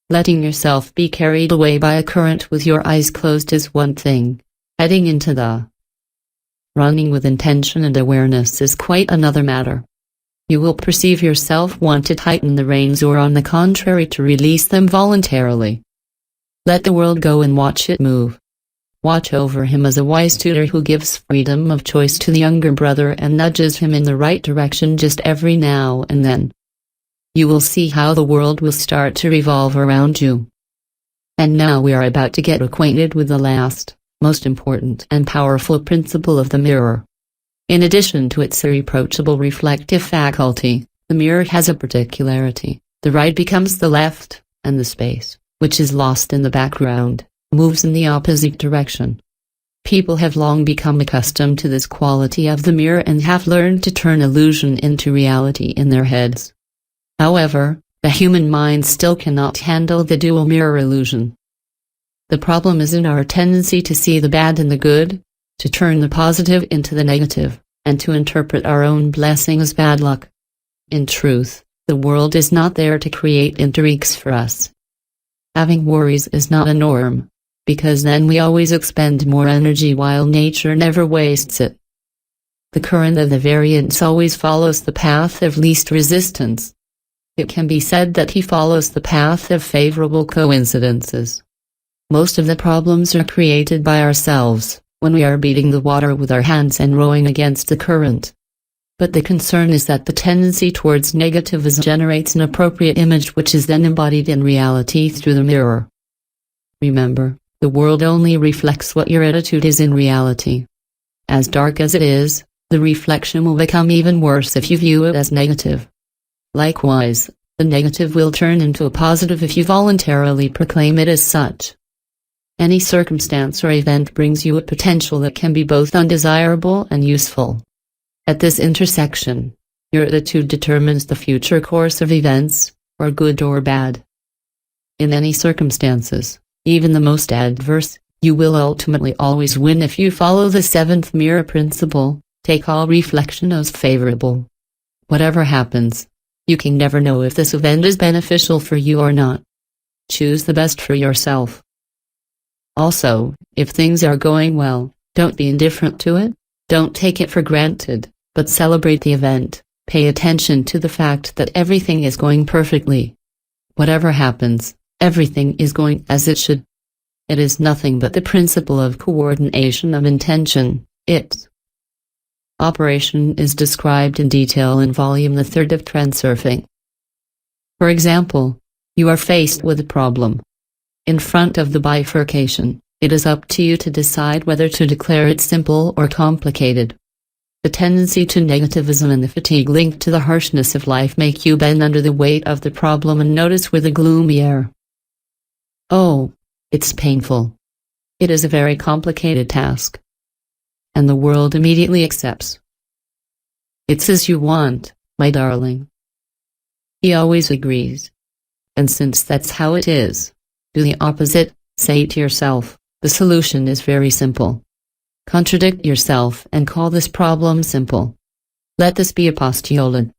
Speaker 1: Letting yourself be carried away by a current with your eyes closed is one thing. Heading into the running with intention and awareness is quite another matter. You will perceive yourself want to tighten the reins or on the contrary to release them voluntarily. Let the world go and watch it move. Watch over him as a wise tutor who gives freedom of choice to the younger brother and nudges him in the right direction just every now and then. You will see how the world will start to revolve around you. And now we are about to get acquainted with the last, most important and powerful principle of the mirror. In addition to its irreproachable reflective faculty, the mirror has a particularity. The right becomes the left, and the space, which is lost in the background, moves in the opposite direction. People have long become accustomed to this quality of the mirror and have learned to turn illusion into reality in their heads. However, the human mind still cannot handle the dual mirror illusion. The problem is in our tendency to see the bad in the good, to turn the positive into the negative, and to interpret our own blessing as bad luck. In truth, the world is not there to create intrigues for us. Having worries is not a norm, because then we always expend more energy while nature never wastes it. The current of the variance always follows the path of least resistance. It can be said that he follows the path of favorable coincidences. Most of the problems are created by ourselves, when we are beating the water with our hands and rowing against the current. But the concern is that the tendency towards negativism generates an appropriate image which is then embodied in reality through the mirror. Remember, the world only reflects what your attitude is in reality. As dark as it is, the reflection will become even worse if you view it as negative. Likewise, the negative will turn into a positive if you voluntarily proclaim it as such. Any circumstance or event brings you a potential that can be both undesirable and useful. At this intersection, your attitude determines the future course of events, or good or bad. In any circumstances, even the most adverse, you will ultimately always win if you follow the seventh mirror principle, take all reflection as favorable. Whatever happens, you can never know if this event is beneficial for you or not. Choose the best for yourself. Also, if things are going well, don't be indifferent to it. Don't take it for granted, but celebrate the event. Pay attention to the fact that everything is going perfectly. Whatever happens, everything is going as it should. It is nothing but the principle of coordination of intention. Its operation is described in detail in volume 3 of Transurfing. For example, you are faced with a problem. In front of the bifurcation, it is up to you to decide whether to declare it simple or complicated. The tendency to negativism and the fatigue linked to the harshness of life make you bend under the weight of the problem and notice with a gloomy air. Oh, it's painful. It is a very complicated task. And the world immediately accepts. It's as you want, my darling. He always agrees. And since that's how it is, do the opposite. Say to yourself, the solution is very simple. Contradict yourself and call this problem simple. Let this be a postulate.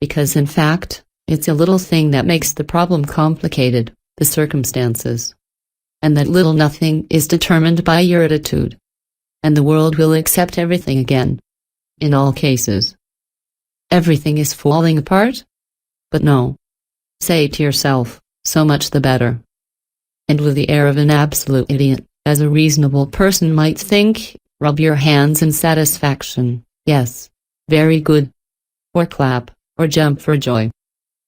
Speaker 1: Because in fact, it's a little thing that makes the problem complicated, the circumstances. And that little nothing is determined by your attitude. And the world will accept everything again. In all cases. Everything is falling apart? But no. Say to yourself, so much the better. And with the air of an absolute idiot, as a reasonable person might think, rub your hands in satisfaction, yes, very good. Or clap, or jump for joy.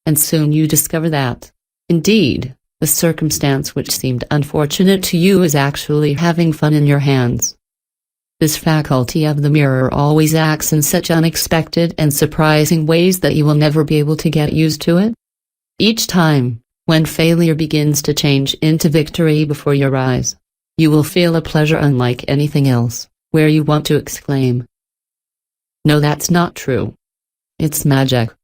Speaker 1: And soon you discover that, indeed, the circumstance which seemed unfortunate to you is actually having fun in your hands. This faculty of the mirror always acts in such unexpected and surprising ways that you will never be able to get used to it. Each time, when failure begins to change into victory before your eyes, you will feel a pleasure unlike anything else, where you want to exclaim, "No, that's not true. It's magic."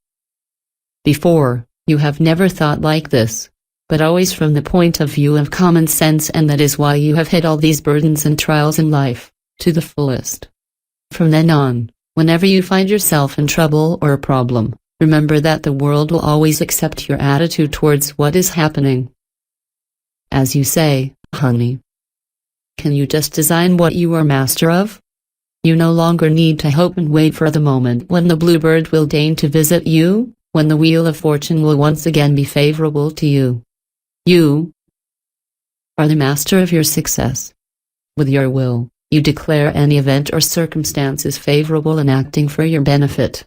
Speaker 1: Before, you have never thought like this, but always from the point of view of common sense, and that is why you have hit all these burdens and trials in life, to the fullest. From then on, whenever you find yourself in trouble or a problem, remember that the world will always accept your attitude towards what is happening. As you say, honey, can you just design what you are master of? You no longer need to hope and wait for the moment when the bluebird will deign to visit you, when the wheel of fortune will once again be favorable to you. You are the master of your success. With your will, you declare any event or circumstance is favorable and acting for your benefit.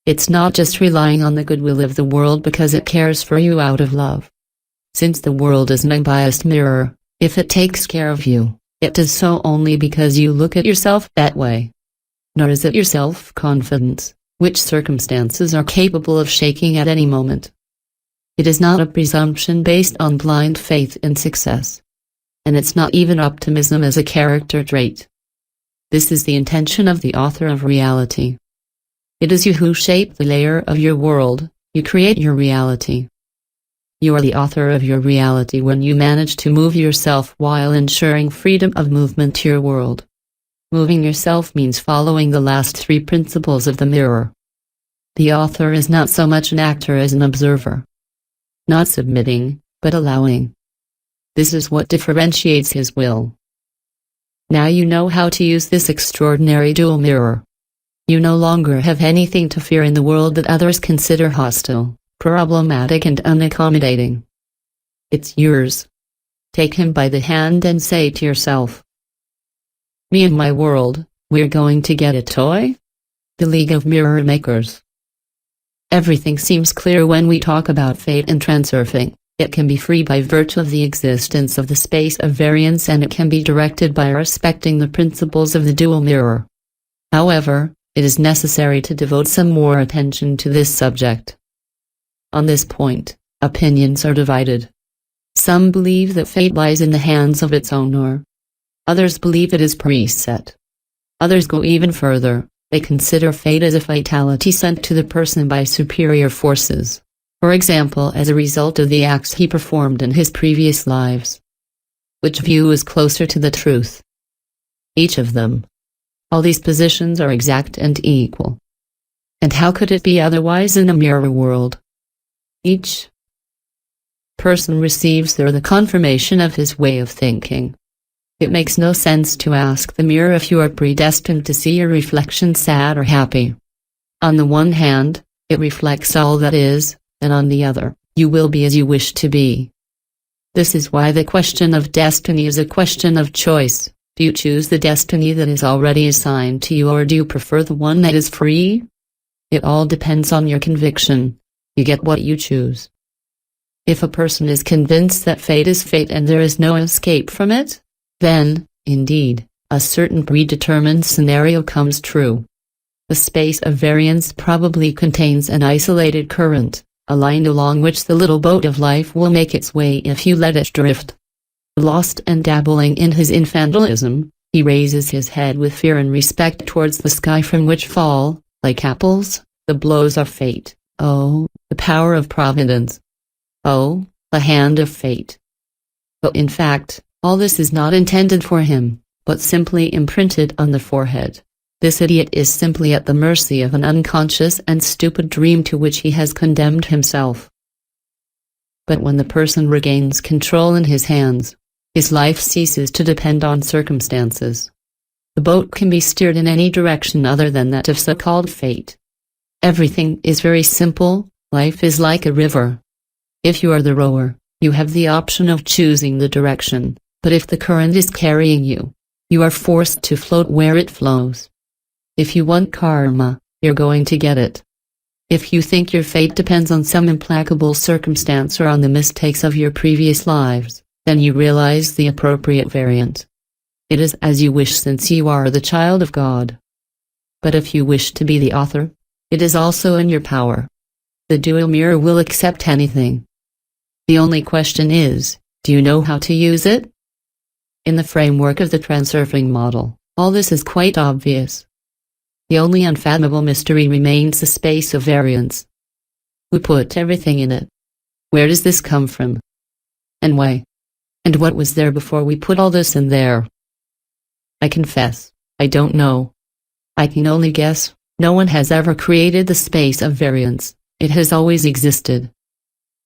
Speaker 1: It's not just relying on the goodwill of the world because it cares for you out of love. Since the world is an unbiased mirror, if it takes care of you, it does so only because you look at yourself that way. Nor is it your self-confidence, which circumstances are capable of shaking at any moment. It is not a presumption based on blind faith in success. And it's not even optimism as a character trait. This is the intention of the author of reality. It is you who shape the layer of your world, you create your reality. You are the author of your reality when you manage to move yourself while ensuring freedom of movement to your world. Moving yourself means following the last three principles of the mirror. The author is not so much an actor as an observer. Not submitting, but allowing. This is what differentiates his will. Now you know how to use this extraordinary dual mirror. You no longer have anything to fear in the world that others consider hostile, problematic and unaccommodating. It's yours. Take him by the hand and say to yourself, "Me and my world, we're going to get a toy?" The League of Mirror Makers. Everything seems clear when we talk about fate and transurfing. It can be free by virtue of the existence of the space of variance, and it can be directed by respecting the principles of the dual mirror. However, it is necessary to devote some more attention to this subject. On this point, opinions are divided. Some believe that fate lies in the hands of its owner. Others believe it is preset. Others go even further. They consider fate as a fatality sent to the person by superior forces. For example, as a result of the acts he performed in his previous lives. Which view is closer to the truth? Each of them. All these positions are exact and equal. And how could it be otherwise in a mirror world? Each person receives there the confirmation of his way of thinking. It makes no sense to ask the mirror if you are predestined to see your reflection sad or happy. On the one hand, it reflects all that is, and on the other, you will be as you wish to be. This is why the question of destiny is a question of choice. Do you choose the destiny that is already assigned to you, or do you prefer the one that is free? It all depends on your conviction. You get what you choose. If a person is convinced that fate is fate and there is no escape from it, then, indeed, a certain predetermined scenario comes true. The space of variance probably contains an isolated current, a line along which the little boat of life will make its way if you let it drift. Lost and dabbling in his infantilism, he raises his head with fear and respect towards the sky from which fall, like apples, the blows of fate. Oh, the power of providence. Oh, the hand of fate. But in fact, all this is not intended for him, but simply imprinted on the forehead. This idiot is simply at the mercy of an unconscious and stupid dream to which he has condemned himself. But when the person regains control in his hands, his life ceases to depend on circumstances. The boat can be steered in any direction other than that of so-called fate. Everything is very simple. Life is like a river. If you are the rower, you have the option of choosing the direction, but if the current is carrying you, you are forced to float where it flows. If you want karma, you're going to get it. If you think your fate depends on some implacable circumstance or on the mistakes of your previous lives, then you realize the appropriate variant. It is as you wish, since you are the child of God. But if you wish to be the author, it is also in your power. The dual mirror will accept anything. The only question is, do you know how to use it? In the framework of the transurfing model, all this is quite obvious. The only unfathomable mystery remains the space of variance. Who put everything in it? Where does this come from? And why? And what was there before we put all this in there? I confess, I don't know. I can only guess. No one has ever created the space of variance. It has always existed.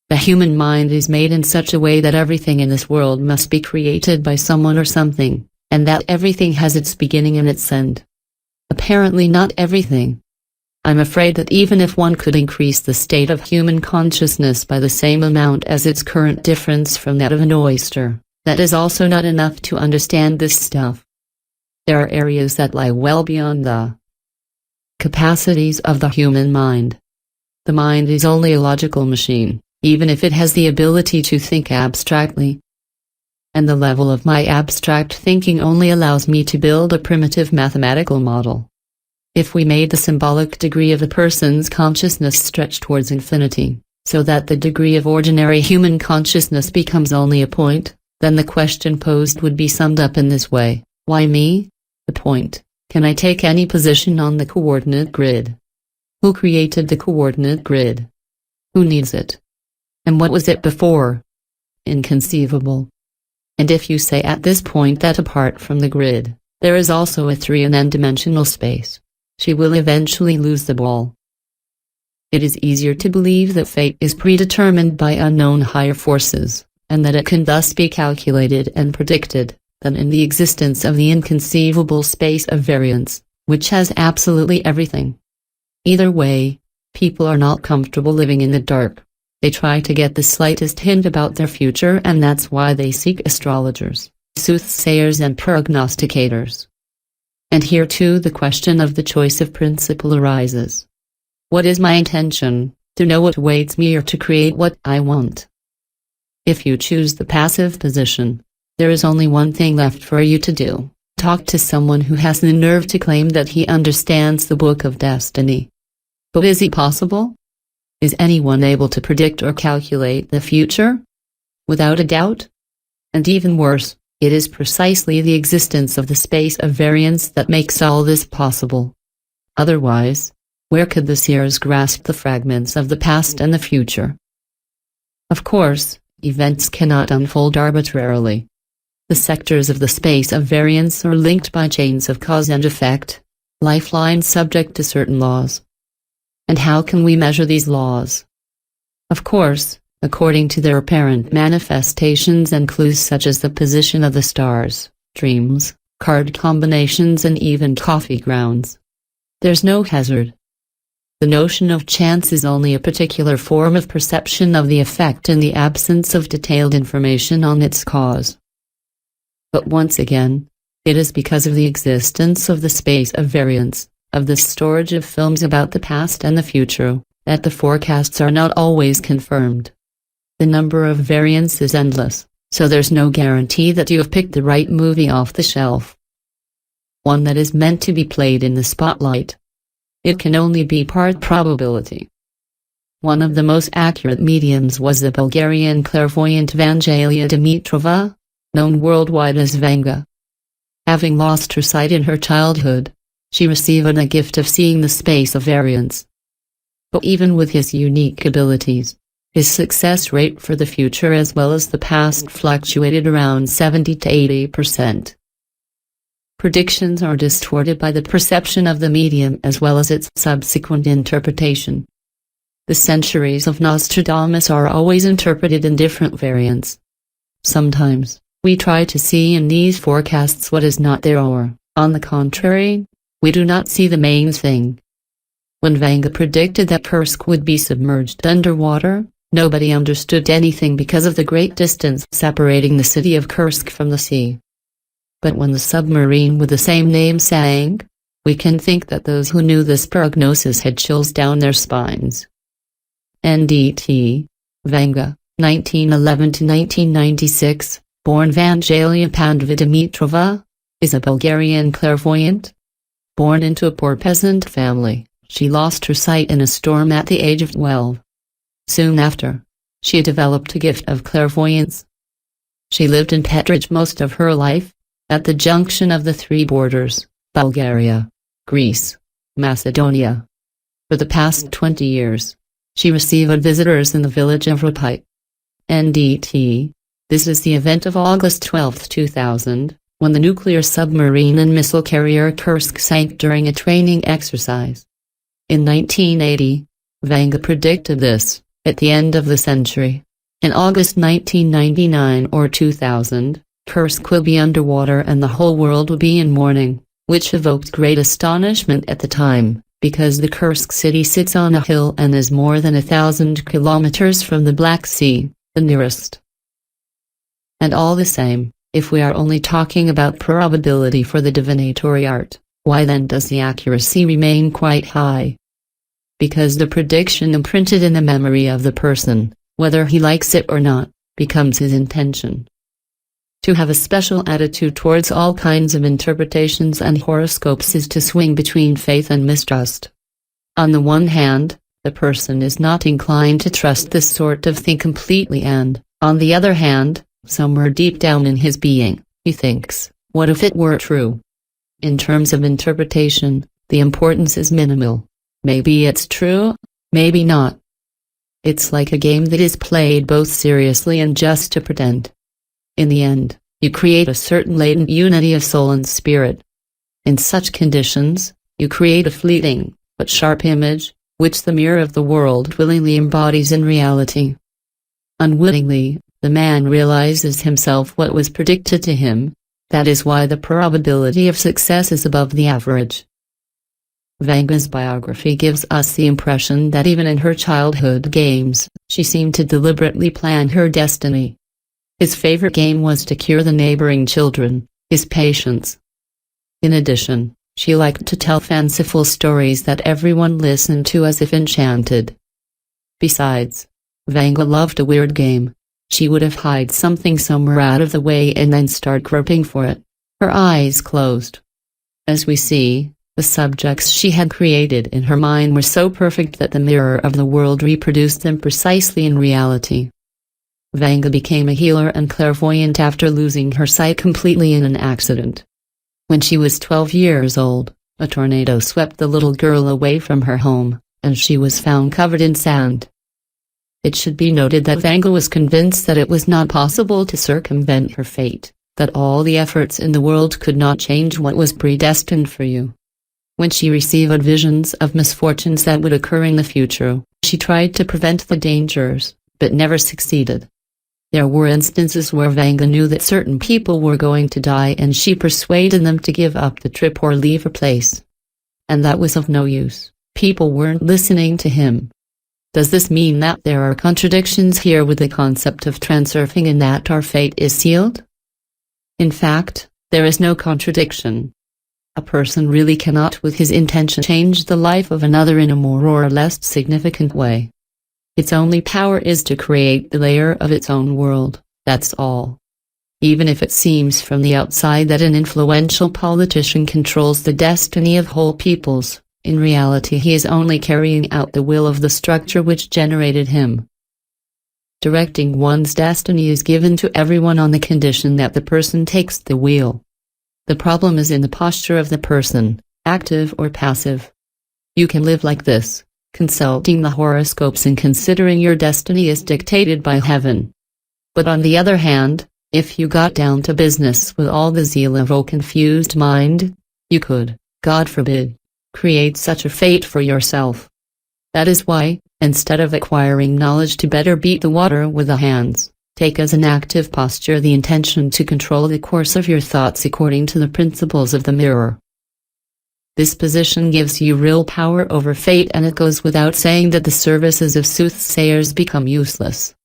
Speaker 1: The human mind is made in such a way that everything in this world must be created by someone or something, and that everything has its beginning and its end. Apparently not everything. I'm afraid that even if one could increase the state of human consciousness by the same amount as its current difference from that of an oyster, that is also not enough to understand this stuff. There are areas that lie well beyond the capacities of the human mind. The mind is only a logical machine, even if it has the ability to think abstractly. And the level of my abstract thinking only allows me to build a primitive mathematical model. If we made the symbolic degree of a person's consciousness stretch towards infinity, so that the degree of ordinary human consciousness becomes only a point, then the question posed would be summed up in this way: why me? The point. Can I take any position on the coordinate grid? Who created the coordinate grid? Who needs it? And what was it before? Inconceivable. And if you say at this point that apart from the grid, there is also a 3 and n-dimensional space, she will eventually lose the ball. It is easier to believe that fate is predetermined by unknown higher forces, and that it can thus be calculated and predicted, than in the existence of the inconceivable space of variance, which has absolutely everything. Either way, people are not comfortable living in the dark. They try to get the slightest hint about their future, and that's why they seek astrologers, soothsayers and prognosticators. And here too the question of the choice of principle arises. What is my intention, to know what awaits me or to create what I want? If you choose the passive position, there is only one thing left for you to do: talk to someone who has the nerve to claim that he understands the book of destiny. But is it possible? Is anyone able to predict or calculate the future? Without a doubt. And even worse, it is precisely the existence of the space of variance that makes all this possible. Otherwise, where could the seers grasp the fragments of the past and the future? Of course, events cannot unfold arbitrarily. The sectors of the space of variance are linked by chains of cause and effect, lifelines subject to certain laws. And how can we measure these laws? Of course, according to their apparent manifestations and clues such as the position of the stars, dreams, card combinations and even coffee grounds. There's no hazard. The notion of chance is only a particular form of perception of the effect in the absence of detailed information on its cause. But once again, it is because of the existence of the space of variance, of the storage of films about the past and the future, that the forecasts are not always confirmed. The number of variants is endless, so there's no guarantee that you have picked the right movie off the shelf. One that is meant to be played in the spotlight. It can only be part probability. One of the most accurate mediums was the Bulgarian clairvoyant Evangelia Dimitrova, known worldwide as Vanga. Having lost her sight in her childhood, she received a gift of seeing the space of variance. But even with his unique abilities, his success rate for the future as well as the past fluctuated around 70 to 80%. Predictions are distorted by the perception of the medium as well as its subsequent interpretation. The centuries of Nostradamus are always interpreted in different variants. Sometimes, we try to see in these forecasts what is not there or, on the contrary, we do not see the main thing. When Vanga predicted that Kursk would be submerged underwater, nobody understood anything because of the great distance separating the city of Kursk from the sea. But when the submarine with the same name sank, we can think that those who knew this prognosis had chills down their spines. NDT, Vanga, 1911 to 1996, born Evangelia Pandva Dimitrova, is a Bulgarian clairvoyant. Born into a poor peasant family, she lost her sight in a storm at the age of 12. Soon after, she developed a gift of clairvoyance. She lived in Petrich most of her life, at the junction of the 3 borders, Bulgaria, Greece, Macedonia. For the past 20 years, she received visitors in the village of Rapite. NDT, this is the event of August 12, 2000. When the nuclear submarine and missile carrier Kursk sank during a training exercise. In 1980, Vanga predicted this, at the end of the century. In August 1999 or 2000, Kursk will be underwater and the whole world will be in mourning, which evoked great astonishment at the time, because the Kursk city sits on a hill and is more than 1,000 kilometers from the Black Sea, the nearest. And all the same, if we are only talking about probability for the divinatory art, why then does the accuracy remain quite high? Because the prediction imprinted in the memory of the person, whether he likes it or not, becomes his intention. To have a special attitude towards all kinds of interpretations and horoscopes is to swing between faith and mistrust. On the one hand, the person is not inclined to trust this sort of thing completely and, on the other hand, somewhere deep down in his being, he thinks, what if it were true? In terms of interpretation, the importance is minimal. Maybe it's true, maybe not. It's like a game that is played both seriously and just to pretend. In the end, you create a certain latent unity of soul and spirit. In such conditions, you create a fleeting, but sharp image, which the mirror of the world willingly embodies in reality. Unwittingly, the man realizes himself what was predicted to him. That is why the probability of success is above the average. Vanga's biography gives us the impression that even in her childhood games, she seemed to deliberately plan her destiny. His favorite game was to cure the neighboring children, his patients. In addition, she liked to tell fanciful stories that everyone listened to as if enchanted. Besides, Vanga loved a weird game. She would have hide something somewhere out of the way and then start groping for it, her eyes closed. As we see, the subjects she had created in her mind were so perfect that the mirror of the world reproduced them precisely in reality. Vanga became a healer and clairvoyant after losing her sight completely in an accident. When she was 12 years old, a tornado swept the little girl away from her home, and she was found covered in sand. It should be noted that Vanga was convinced that it was not possible to circumvent her fate, that all the efforts in the world could not change what was predestined for you. When she received visions of misfortunes that would occur in the future, she tried to prevent the dangers, but never succeeded. There were instances where Vanga knew that certain people were going to die and she persuaded them to give up the trip or leave her place. And that was of no use. People weren't listening to him. Does this mean that there are contradictions here with the concept of transurfing and that our fate is sealed? In fact, there is no contradiction. A person really cannot with his intention change the life of another in a more or less significant way. Its only power is to create the layer of its own world, that's all. Even if it seems from the outside that an influential politician controls the destiny of whole peoples, in reality he is only carrying out the will of the structure which generated him. Directing one's destiny is given to everyone on the condition that the person takes the wheel. The problem is in the posture of the person, active or passive. You can live like this, consulting the horoscopes and considering your destiny is dictated by heaven. But on the other hand, if you got down to business with all the zeal of a confused mind, you could, God forbid, create such a fate for yourself. That is why, instead of acquiring knowledge to better beat the water with the hands, take as an active posture the intention to control the course of your thoughts according to the principles of the mirror. This position gives you real power over fate, and it goes without saying that the services of soothsayers become useless.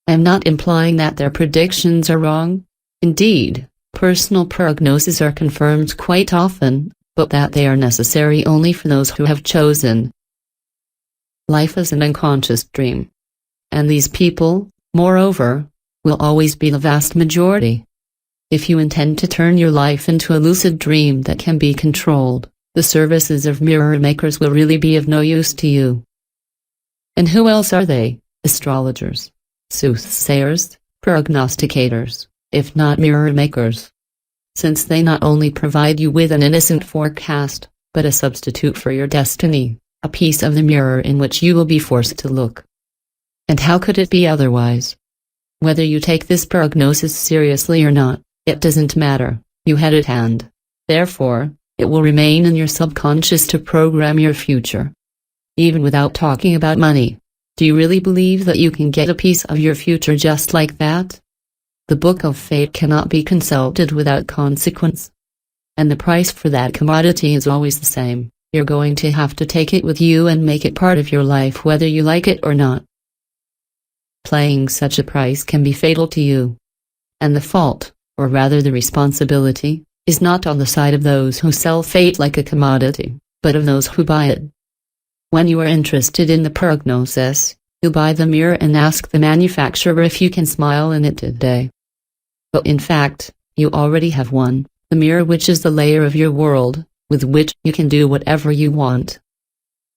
Speaker 1: I am not implying that their predictions are wrong. Indeed, personal prognoses are confirmed quite often, but that they are necessary only for those who have chosen. Life is an unconscious dream. And these people, moreover, will always be the vast majority. If you intend to turn your life into a lucid dream that can be controlled, the services of mirror makers will really be of no use to you. And who else are they? Astrologers, soothsayers, prognosticators, if not mirror makers. Since they not only provide you with an innocent forecast, but a substitute for your destiny, a piece of the mirror in which you will be forced to look. And how could it be otherwise? Whether you take this prognosis seriously or not, it doesn't matter, you had it at hand. Therefore, it will remain in your subconscious to program your future. Even without talking about money, do you really believe that you can get a piece of your future just like that? The book of fate cannot be consulted without consequence. And the price for that commodity is always the same. You're going to have to take it with you and make it part of your life whether you like it or not. Paying such a price can be fatal to you. And the fault, or rather the responsibility, is not on the side of those who sell fate like a commodity, but of those who buy it. When you are interested in the prognosis, you buy the mirror and ask the manufacturer if you can smile in it today. But in fact, you already have one, the mirror, which is the layer of your world, with which you can do whatever you want.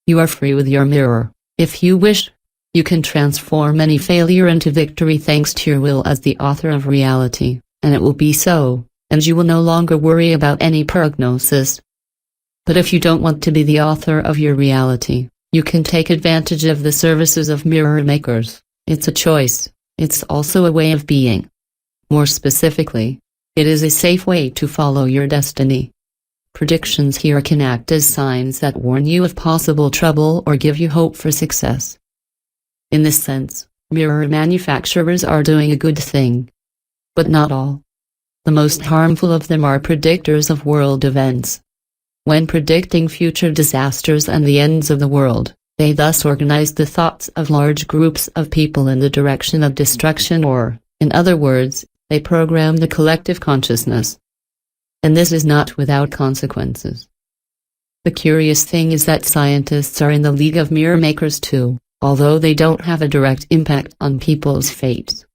Speaker 1: You are free with your mirror. If you wish, you can transform any failure into victory thanks to your will as the author of reality, and it will be so, and you will no longer worry about any prognosis. But if you don't want to be the author of your reality, you can take advantage of the services of mirror makers. It's a choice. It's also a way of being. More specifically, it is a safe way to follow your destiny. Predictions here can act as signs that warn you of possible trouble or give you hope for success. In this sense, mirror manufacturers are doing a good thing. But not all. The most harmful of them are predictors of world events. When predicting future disasters and the ends of the world, they thus organize the thoughts of large groups of people in the direction of destruction, or, in other words, they program the collective consciousness. And this is not without consequences. The curious thing is that scientists are in the league of mirror makers too, although they don't have a direct impact on people's fates.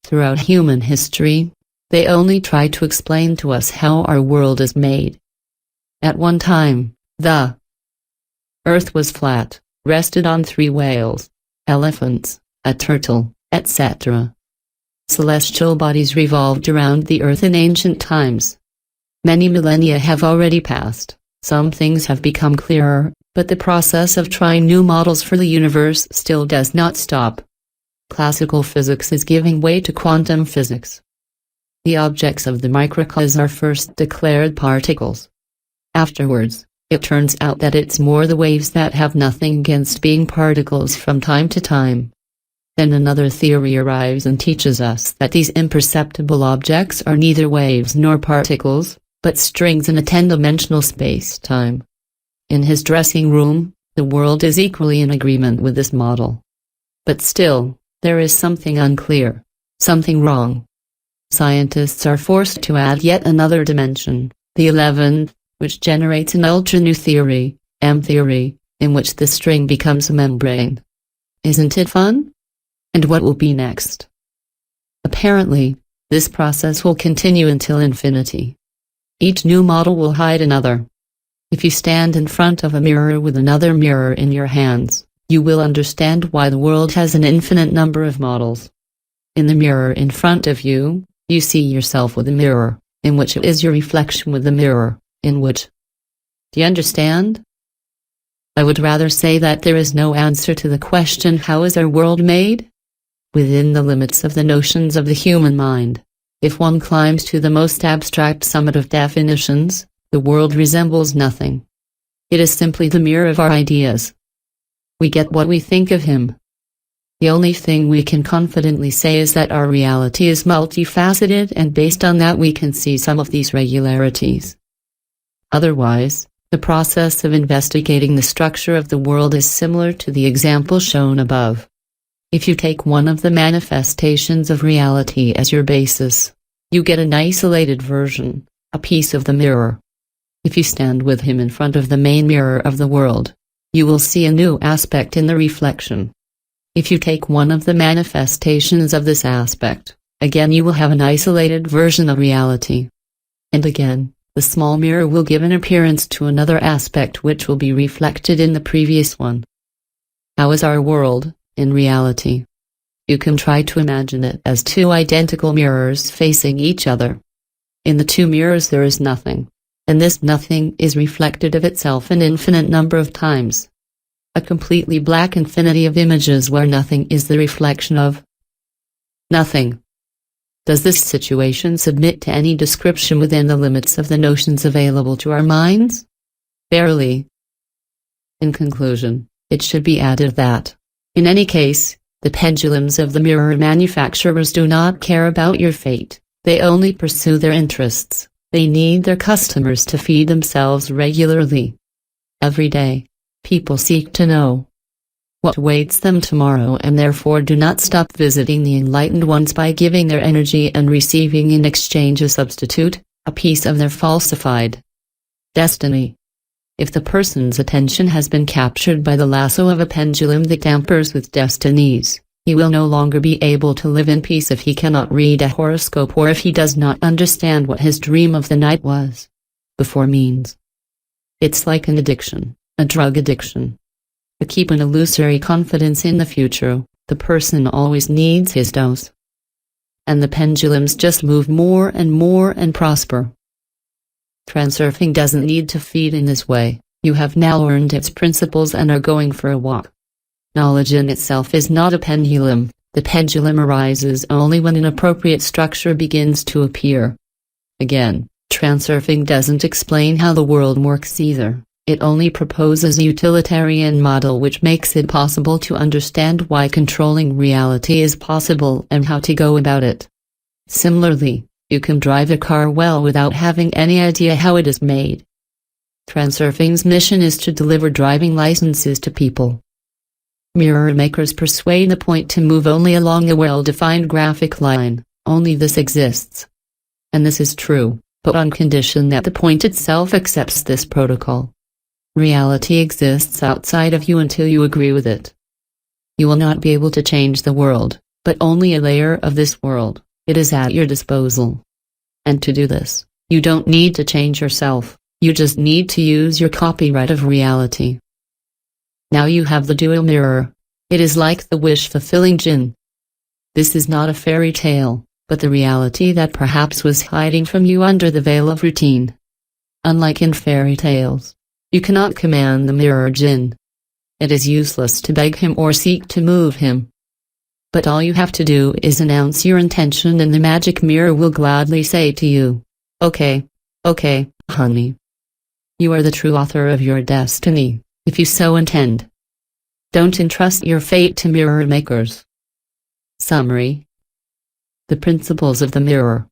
Speaker 1: Throughout human history, they only try to explain to us how our world is made. At one time, the Earth was flat, rested on 3 whales, elephants, a turtle, etc. Celestial bodies revolved around the Earth in ancient times. Many millennia have already passed, some things have become clearer, but the process of trying new models for the universe still does not stop. Classical physics is giving way to quantum physics. The objects of the microcosm are first declared particles. Afterwards, it turns out that it's more the waves that have nothing against being particles from time to time. Then another theory arrives and teaches us that these imperceptible objects are neither waves nor particles, but strings in a 10-dimensional space-time. In his dressing room, the world is equally in agreement with this model. But still, there is something unclear, something wrong. Scientists are forced to add yet another dimension, the 11th, which generates an ultra-new theory, M-theory, in which the string becomes a membrane. Isn't it fun? And what will be next? Apparently, this process will continue until infinity. Each new model will hide another. If you stand in front of a mirror with another mirror in your hands, you will understand why the world has an infinite number of models. In the mirror in front of you, you see yourself with a mirror, in which it is your reflection with the mirror, in which. Do you understand? I would rather say that there is no answer to the question, how is our world made? Within the limits of the notions of the human mind, if one climbs to the most abstract summit of definitions, the world resembles nothing. It is simply the mirror of our ideas. We get what we think of him. The only thing we can confidently say is that our reality is multifaceted, and based on that we can see some of these regularities. Otherwise, the process of investigating the structure of the world is similar to the example shown above. If you take one of the manifestations of reality as your basis, you get an isolated version, a piece of the mirror. If you stand with him in front of the main mirror of the world, you will see a new aspect in the reflection. If you take one of the manifestations of this aspect, again you will have an isolated version of reality. And again, the small mirror will give an appearance to another aspect which will be reflected in the previous one. How is our world, in reality? You can try to imagine it as 2 identical mirrors facing each other. In the 2 mirrors there is nothing, and this nothing is reflected of itself an infinite number of times. A completely black infinity of images where nothing is the reflection of nothing. Does this situation submit to any description within the limits of the notions available to our minds? Barely. In conclusion, it should be added that, in any case, The pendulums of the mirror manufacturers do not care about your fate, they only pursue their interests. They need their customers to feed themselves regularly. Every day, people seek to know what awaits them tomorrow, and therefore do not stop visiting the enlightened ones by giving their energy and receiving in exchange a substitute, a piece of their falsified destiny. If the person's attention has been captured by the lasso of a pendulum that tampers with destinies, he will no longer be able to live in peace if he cannot read a horoscope or if he does not understand what his dream of the night was before means. It's like an addiction, a drug addiction. To keep an illusory confidence in the future, the person always needs his dose. And the pendulums just move more and prosper. Transurfing doesn't need to feed in this way. You have now learned its principles and are going for a walk. Knowledge in itself is not a pendulum. The pendulum arises only when an appropriate structure begins to appear. Again, Transurfing doesn't explain how the world works either. It only proposes a utilitarian model which makes it possible to understand why controlling reality is possible and how to go about it. Similarly, you can drive a car well without having any idea how it is made. Transurfing's mission is to deliver driving licenses to people. Mirror makers persuade the point to move only along a well-defined graphic line. Only this exists. And this is true, but on condition that the point itself accepts this protocol. Reality exists outside of you until you agree with it. You will not be able to change the world, but only a layer of this world. It is at your disposal. And to do this, you don't need to change yourself, you just need to use your copyright of reality. Now you have the dual mirror. It is like the wish-fulfilling djinn. This is not a fairy tale, but the reality that perhaps was hiding from you under the veil of routine. Unlike in fairy tales, you cannot command the mirror djinn. It is useless to beg him or seek to move him. But all you have to do is announce your intention and the magic mirror will gladly say to you, "Okay, honey. You are the true author of your destiny, if you so intend." Don't entrust your fate to mirror makers. Summary. The principles of the mirror.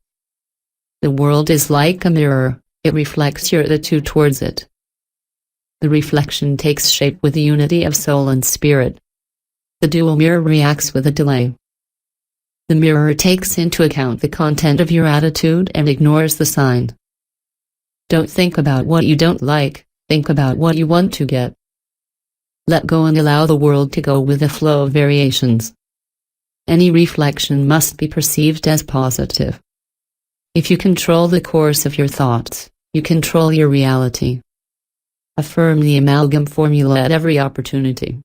Speaker 1: The world is like a mirror, it reflects your attitude towards it. The reflection takes shape with the unity of soul and spirit. The dual mirror reacts with a delay. The mirror takes into account the content of your attitude and ignores the sign. Don't think about what you don't like, think about what you want to get. Let go and allow the world to go with the flow of variations. Any reflection must be perceived as positive. If you control the course of your thoughts, you control your reality. Affirm the amalgam formula at every opportunity.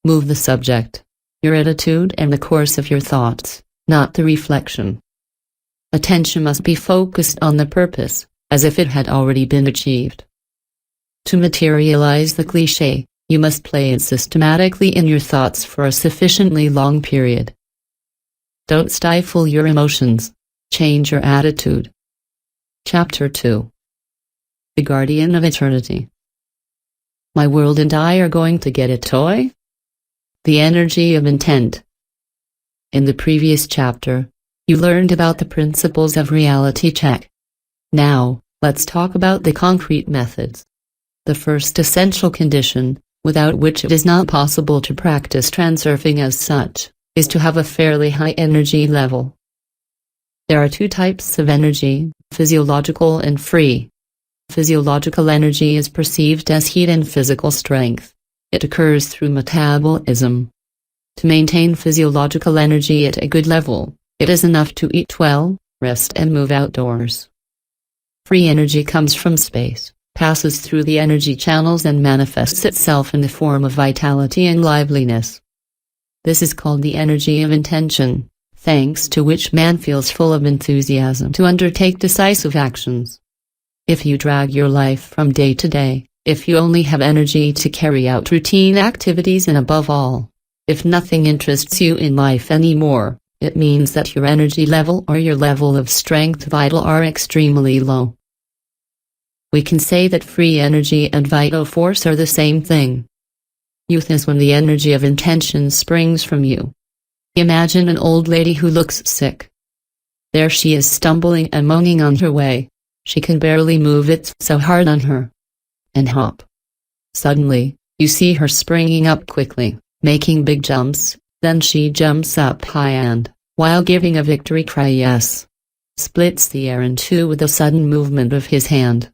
Speaker 1: Move the subject, your attitude and the course of your thoughts, not the reflection. Attention must be focused on the purpose, as if it had already been achieved. To materialize the cliché, you must play it systematically in your thoughts for a sufficiently long period. Don't stifle your emotions, change your attitude. Chapter 2. The Guardian of Eternity. My world and I are going to get a toy? The energy of intent. In the previous chapter, you learned about the principles of reality check. Now, let's talk about the concrete methods. The first essential condition, without which it is not possible to practice transurfing as such, is to have a fairly high energy level. There are two types of energy, physiological and free. Physiological energy is perceived as heat and physical strength. It occurs through metabolism. To maintain physiological energy at a good level, it is enough to eat well, rest and move outdoors. Free energy comes from space, passes through the energy channels and manifests itself in the form of vitality and liveliness. This is called the energy of intention, thanks to which man feels full of enthusiasm to undertake decisive actions. If you drag your life from day to day, if you only have energy to carry out routine activities and above all, if nothing interests you in life anymore, it means that your energy level or your level of strength vital are extremely low. We can say that free energy and vital force are the same thing. Youth is when the energy of intention springs from you. Imagine an old lady who looks sick. There she is, stumbling and moaning on her way. She can barely move, it's so hard on her. And hop. Suddenly, you see her springing up quickly, making big jumps, then she jumps up high and, while giving a victory cry, yes, splits the air in two with a sudden movement of his hand.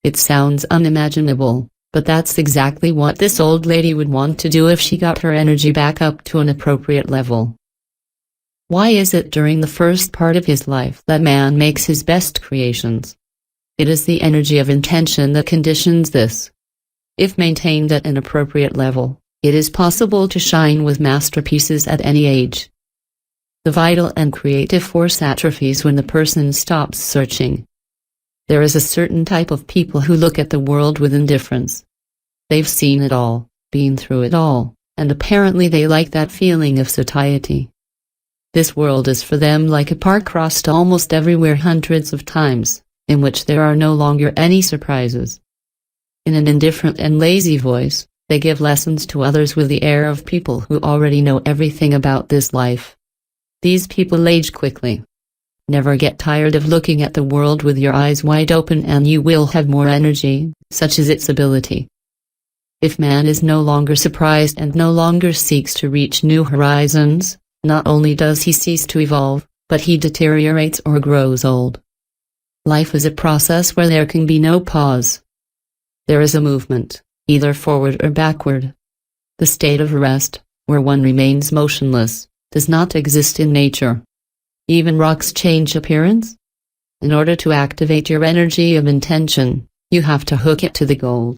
Speaker 1: It sounds unimaginable, but that's exactly what this old lady would want to do if she got her energy back up to an appropriate level. Why is it during the first part of his life that man makes his best creations? It is the energy of intention that conditions this. If maintained at an appropriate level, it is possible to shine with masterpieces at any age. The vital and creative force atrophies when the person stops searching. There is a certain type of people who look at the world with indifference. They've seen it all, been through it all, and apparently they like that feeling of satiety. This world is for them like a park crossed almost everywhere hundreds of times, in which there are no longer any surprises. In an indifferent and lazy voice, they give lessons to others with the air of people who already know everything about this life. These people age quickly. Never get tired of looking at the world with your eyes wide open, and you will have more energy, such is its ability. If man is no longer surprised and no longer seeks to reach new horizons, not only does he cease to evolve, but he deteriorates or grows old. Life is a process where there can be no pause. There is a movement, either forward or backward. The state of rest, where one remains motionless, does not exist in nature. Even rocks change appearance. In order to activate your energy of intention, you have to hook it to the goal.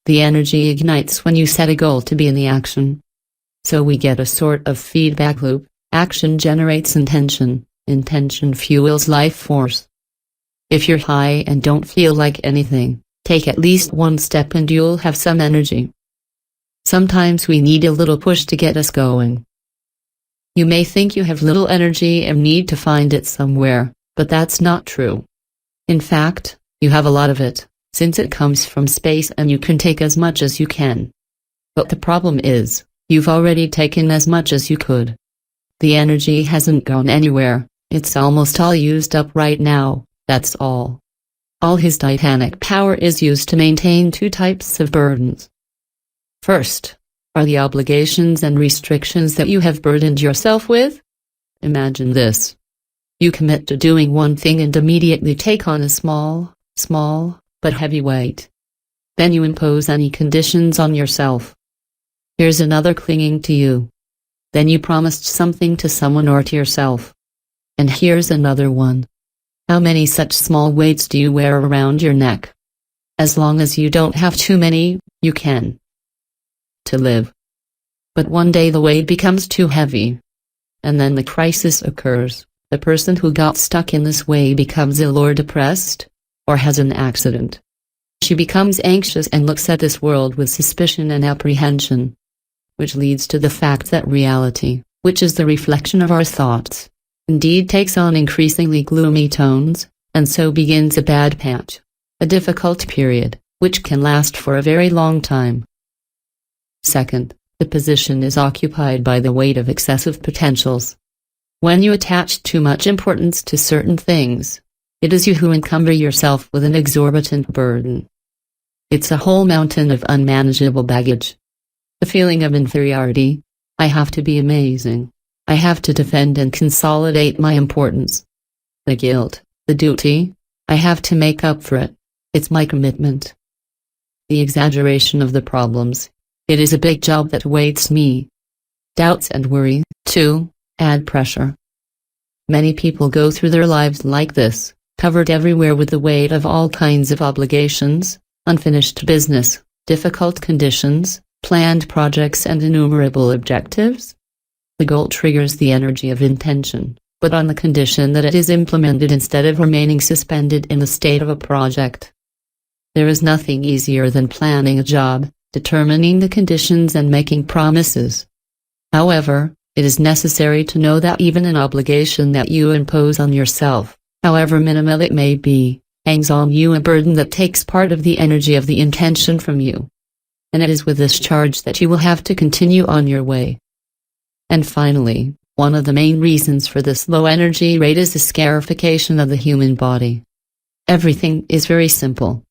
Speaker 1: The energy ignites when you set a goal to be in the action. So we get a sort of feedback loop. Action generates intention, intention fuels life force. If you're high and don't feel like anything, take at least one step and you'll have some energy. Sometimes we need a little push to get us going. You may think you have little energy and need to find it somewhere, but that's not true. In fact, you have a lot of it, since it comes from space and you can take as much as you can. But the problem is, you've already taken as much as you could. The energy hasn't gone anywhere, it's almost all used up right now, that's all. All his titanic power is used to maintain two types of burdens. First, are the obligations and restrictions that you have burdened yourself with? Imagine this. You commit to doing one thing and immediately take on a small, but heavy weight. Then you impose any conditions on yourself. Here's another clinging to you. Then you promised something to someone or to yourself. And here's another one. How many such small weights do you wear around your neck? As long as you don't have too many, you can to live. But one day the weight becomes too heavy. And then the crisis occurs. The person who got stuck in this way becomes ill or depressed, or has an accident. She becomes anxious and looks at this world with suspicion and apprehension. Which leads to the fact that reality, which is the reflection of our thoughts, indeed takes on increasingly gloomy tones, and so begins a bad patch. A difficult period, which can last for a very long time. Second, the position is occupied by the weight of excessive potentials. When you attach too much importance to certain things, it is you who encumber yourself with an exorbitant burden. It's a whole mountain of unmanageable baggage. The feeling of inferiority. I have to be amazing. I have to defend and consolidate my importance. The guilt, the duty. I have to make up for it. It's my commitment. The exaggeration of the problems. It is a big job that awaits me. Doubts and worry, too, add pressure. Many people go through their lives like this, covered everywhere with the weight of all kinds of obligations, unfinished business, difficult conditions, planned projects and innumerable objectives. The goal triggers the energy of intention, but on the condition that it is implemented instead of remaining suspended in the state of a project. There is nothing easier than planning a job, determining the conditions and making promises. However, it is necessary to know that even an obligation that you impose on yourself, however minimal it may be, hangs on you a burden that takes part of the energy of the intention from you. and it is with this charge that you will have to continue on your way. And finally, one of the main reasons for this low energy rate is the scarification of the human body. Everything is very simple.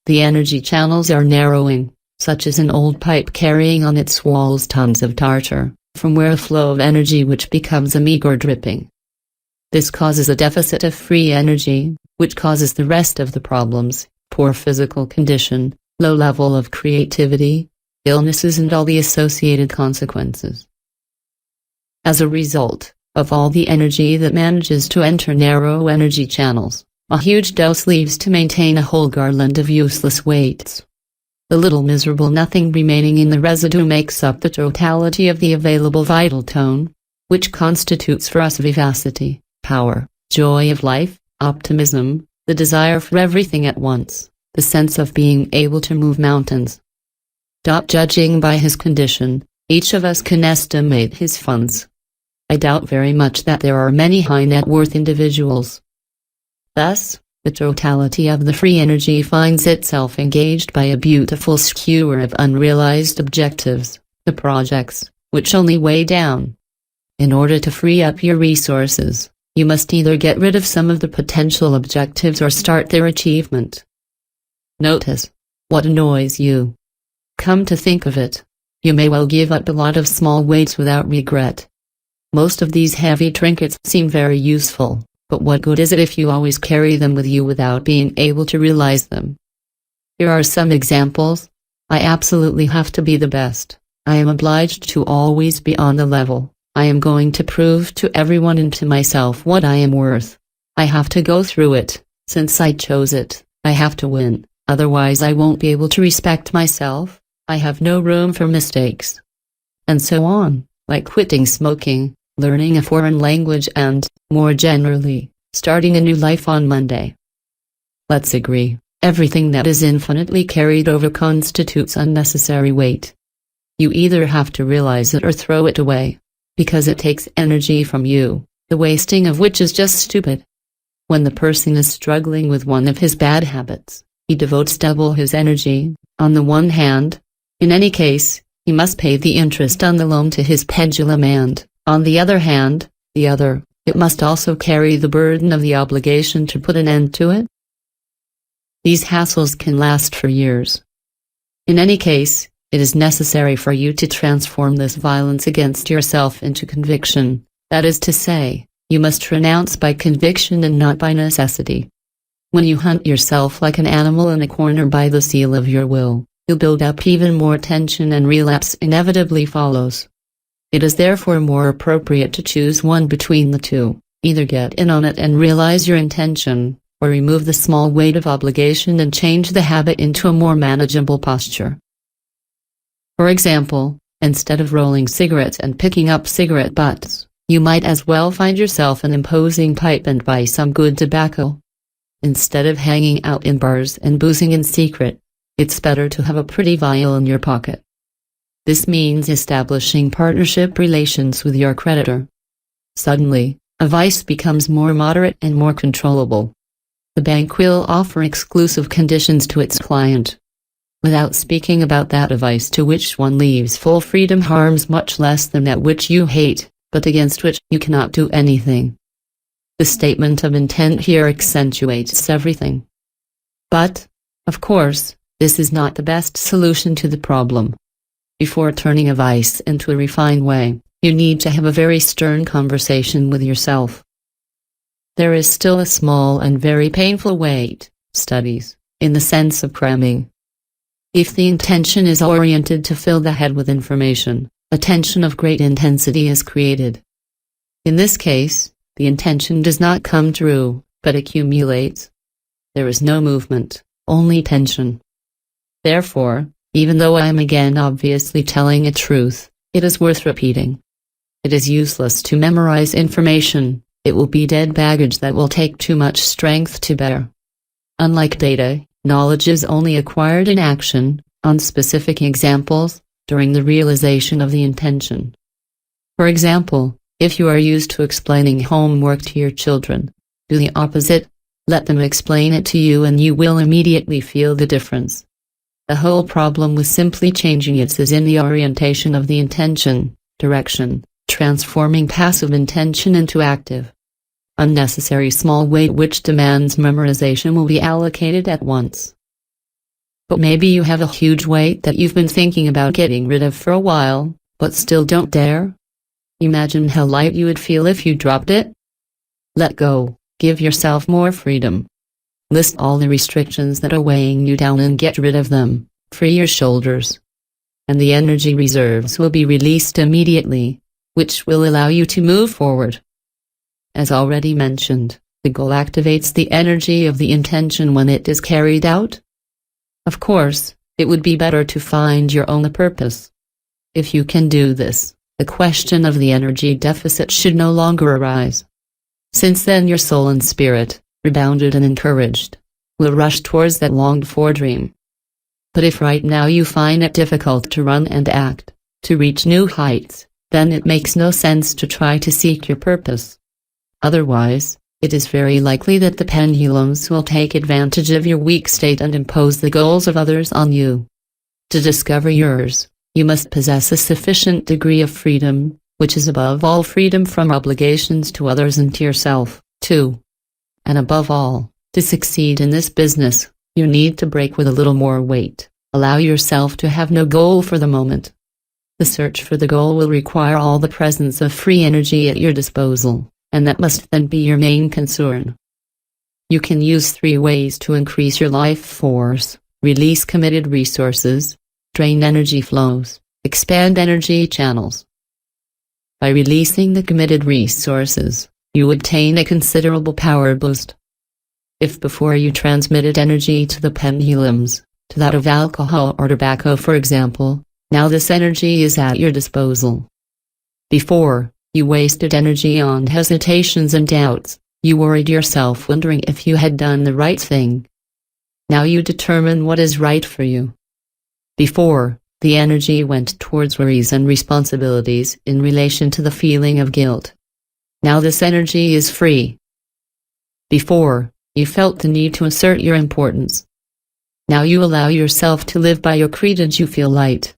Speaker 1: The energy channels are narrowing, such as an old pipe carrying on its walls tons of tartar, from where a flow of energy which becomes a meager dripping. This causes a deficit of free energy, which causes the rest of the problems: poor physical condition, low level of creativity, illnesses and all the associated consequences. As a result of all the energy that manages to enter narrow energy channels, a huge dose leaves to maintain a whole garland of useless weights. The little miserable nothing remaining in the residue makes up the totality of the available vital tone, which constitutes for us vivacity, power, joy of life, optimism, the desire for everything at once, the sense of being able to move mountains. Judging by his condition, each of us can estimate his funds. I doubt very much that there are many high net worth individuals. Thus, the totality of the free energy finds itself engaged by a beautiful skewer of unrealized objectives, the projects, which only weigh down. In order to free up your resources, you must either get rid of some of the potential objectives or start their achievement. Notice what annoys you. Come to think of it, you may well give up a lot of small weights without regret. Most of these heavy trinkets seem very useful, but what good is it if you always carry them with you without being able to realize them? Here are some examples. I absolutely have to be the best. I am obliged to always be on the level. I am going to prove to everyone and to myself what I am worth. I have to go through it, since I chose it. I have to win, otherwise I won't be able to respect myself. I have no room for mistakes. And so on, like quitting smoking, learning a foreign language and, more generally, starting a new life on Monday. Let's agree, everything that is infinitely carried over constitutes unnecessary weight. You either have to realize it or throw it away, because it takes energy from you, the wasting of which is just stupid. When the person is struggling with one of his bad habits, he devotes double his energy. On the one hand, in any case, he must pay the interest on the loan to his pendulum and, on the other hand, it must also carry the burden of the obligation to put an end to it. These hassles can last for years. In any case, it is necessary for you to transform this violence against yourself into conviction, that is to say, you must renounce by conviction and not by necessity. When you hunt yourself like an animal in a corner by the seal of your will, you'll build up even more tension and relapse inevitably follows. It is therefore more appropriate to choose one between the two, either get in on it and realize your intention, or remove the small weight of obligation and change the habit into a more manageable posture. For example, instead of rolling cigarettes and picking up cigarette butts, you might as well find yourself an imposing pipe and buy some good tobacco. Instead of hanging out in bars and boozing in secret, it's better to have a pretty vial in your pocket. This means establishing partnership relations with your creditor. Suddenly, a vice becomes more moderate and more controllable. The bank will offer exclusive conditions to its client. Without speaking about that a vice to which one leaves full freedom harms much less than that which you hate, but against which you cannot do anything. The statement of intent here accentuates everything. But, of course, this is not the best solution to the problem. Before turning a vice into a refined way, you need to have a very stern conversation with yourself. There is still a small and very painful weight, studies, in the sense of cramming. If the intention is oriented to fill the head with information, a tension of great intensity is created. In this case, the intention does not come true, but accumulates. There is no movement, only tension. Therefore, even though I am again obviously telling a truth, it is worth repeating. It is useless to memorize information, it will be dead baggage that will take too much strength to bear. Unlike data, knowledge is only acquired in action, on specific examples, during the realization of the intention. For example, if you are used to explaining homework to your children, do the opposite, let them explain it to you and you will immediately feel the difference. The whole problem with simply changing it is in the orientation of the intention, direction, transforming passive intention into active. Unnecessary small weight which demands memorization will be allocated at once. But maybe you have a huge weight that you've been thinking about getting rid of for a while, but still don't dare? Imagine how light you would feel if you dropped it. Let go, give yourself more freedom. List all the restrictions that are weighing you down and get rid of them. Free your shoulders. And the energy reserves will be released immediately, which will allow you to move forward. As already mentioned, the goal activates the energy of the intention when it is carried out. Of course, it would be better to find your own purpose. If you can do this, the question of the energy deficit should no longer arise. Since then your soul and spirit, rebounded and encouraged, will rush towards that longed-for dream. But if right now you find it difficult to run and act, to reach new heights, then it makes no sense to try to seek your purpose. Otherwise, it is very likely that the pendulums will take advantage of your weak state and impose the goals of others on you. To discover yours, you must possess a sufficient degree of freedom, which is above all freedom from obligations to others and to yourself, too. And above all, to succeed in this business, you need to break with a little more weight. Allow yourself to have no goal for the moment. The search for the goal will require all the presence of free energy at your disposal, and that must then be your main concern. You can use 3 ways to increase your life force: release committed resources, drain energy flows, expand energy channels. By releasing the committed resources, you obtain a considerable power boost. If before you transmitted energy to the pendulums, to that of alcohol or tobacco for example, now this energy is at your disposal. Before, you wasted energy on hesitations and doubts, you worried yourself wondering if you had done the right thing. Now you determine what is right for you. Before, the energy went towards worries and responsibilities in relation to the feeling of guilt. Now this energy is free. Before, you felt the need to assert your importance. Now you allow yourself to live by your creed and you feel light.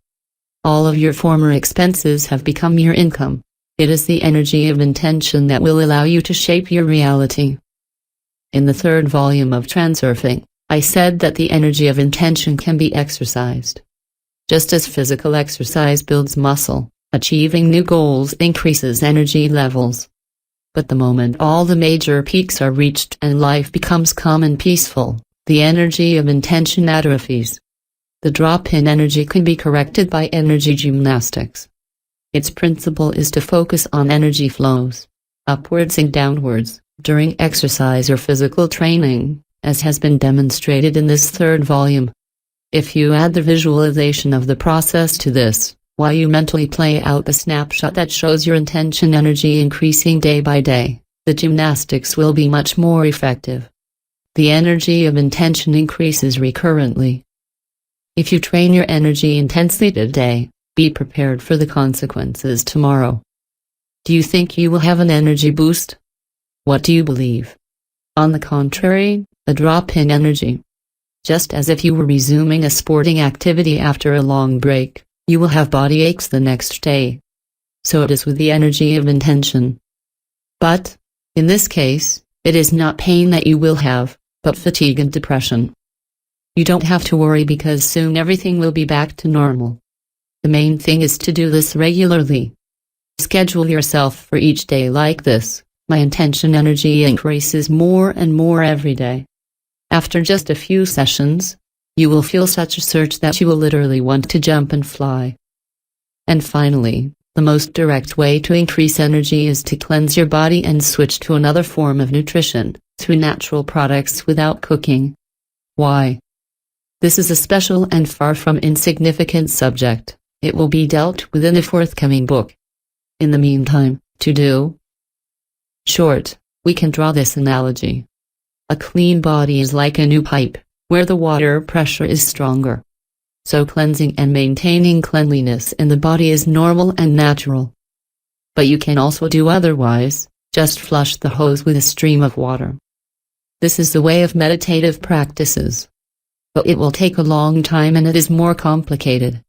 Speaker 1: All of your former expenses have become your income. It is the energy of intention that will allow you to shape your reality. In the 3rd volume of Transurfing, I said that the energy of intention can be exercised. Just as physical exercise builds muscle, achieving new goals increases energy levels. But the moment all the major peaks are reached and life becomes calm and peaceful, the energy of intention atrophies. The drop in energy can be corrected by energy gymnastics. Its principle is to focus on energy flows, upwards and downwards, during exercise or physical training, as has been demonstrated in this 3rd volume. If you add the visualization of the process to this, while you mentally play out a snapshot that shows your intention energy increasing day by day, the gymnastics will be much more effective. The energy of intention increases recurrently. If you train your energy intensely today, be prepared for the consequences tomorrow. Do you think you will have an energy boost? What do you believe? On the contrary, a drop in energy. Just as if you were resuming a sporting activity after a long break, you will have body aches the next day. So it is with the energy of intention. But, in this case, it is not pain that you will have, but fatigue and depression. You don't have to worry because soon everything will be back to normal. The main thing is to do this regularly. Schedule yourself for each day like this. My intention energy increases more and more every day. After just a few sessions, you will feel such a surge that you will literally want to jump and fly. And finally, the most direct way to increase energy is to cleanse your body and switch to another form of nutrition, through natural products without cooking. Why? This is a special and far from insignificant subject. It will be dealt with in a forthcoming book. In the meantime, to do short, we can draw this analogy. A clean body is like a new pipe, where the water pressure is stronger. So cleansing and maintaining cleanliness in the body is normal and natural. But you can also do otherwise, just flush the hose with a stream of water. This is the way of meditative practices. But it will take a long time and it is more complicated.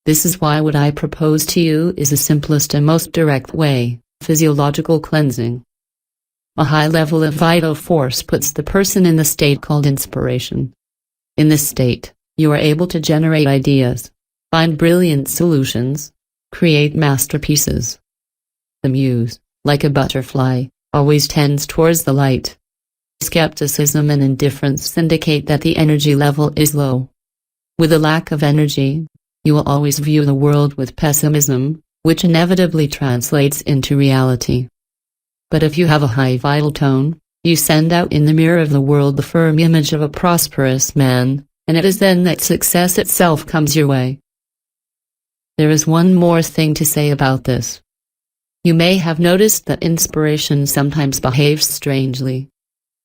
Speaker 1: This is why what I propose to you is the simplest and most direct way: physiological cleansing. A high level of vital force puts the person in the state called inspiration. In this state, you are able to generate ideas, find brilliant solutions, create masterpieces. The muse, like a butterfly, always tends towards the light. Skepticism and indifference indicate that the energy level is low. With a lack of energy, you will always view the world with pessimism, which inevitably translates into reality. But if you have a high vital tone, you send out in the mirror of the world the firm image of a prosperous man, and it is then that success itself comes your way. There is one more thing to say about this. You may have noticed that inspiration sometimes behaves strangely.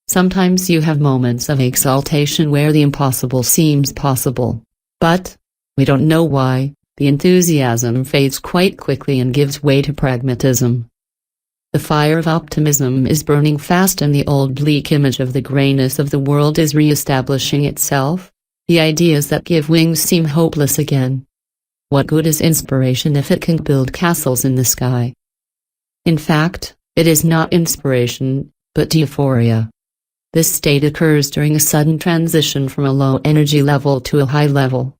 Speaker 1: Sometimes you have moments of exaltation where the impossible seems possible. But, we don't know why, the enthusiasm fades quite quickly and gives way to pragmatism. The fire of optimism is burning fast and the old bleak image of the grayness of the world is re-establishing itself. The ideas that give wings seem hopeless again. What good is inspiration if it can build castles in the sky? In fact, it is not inspiration, but euphoria. This state occurs during a sudden transition from a low energy level to a high level.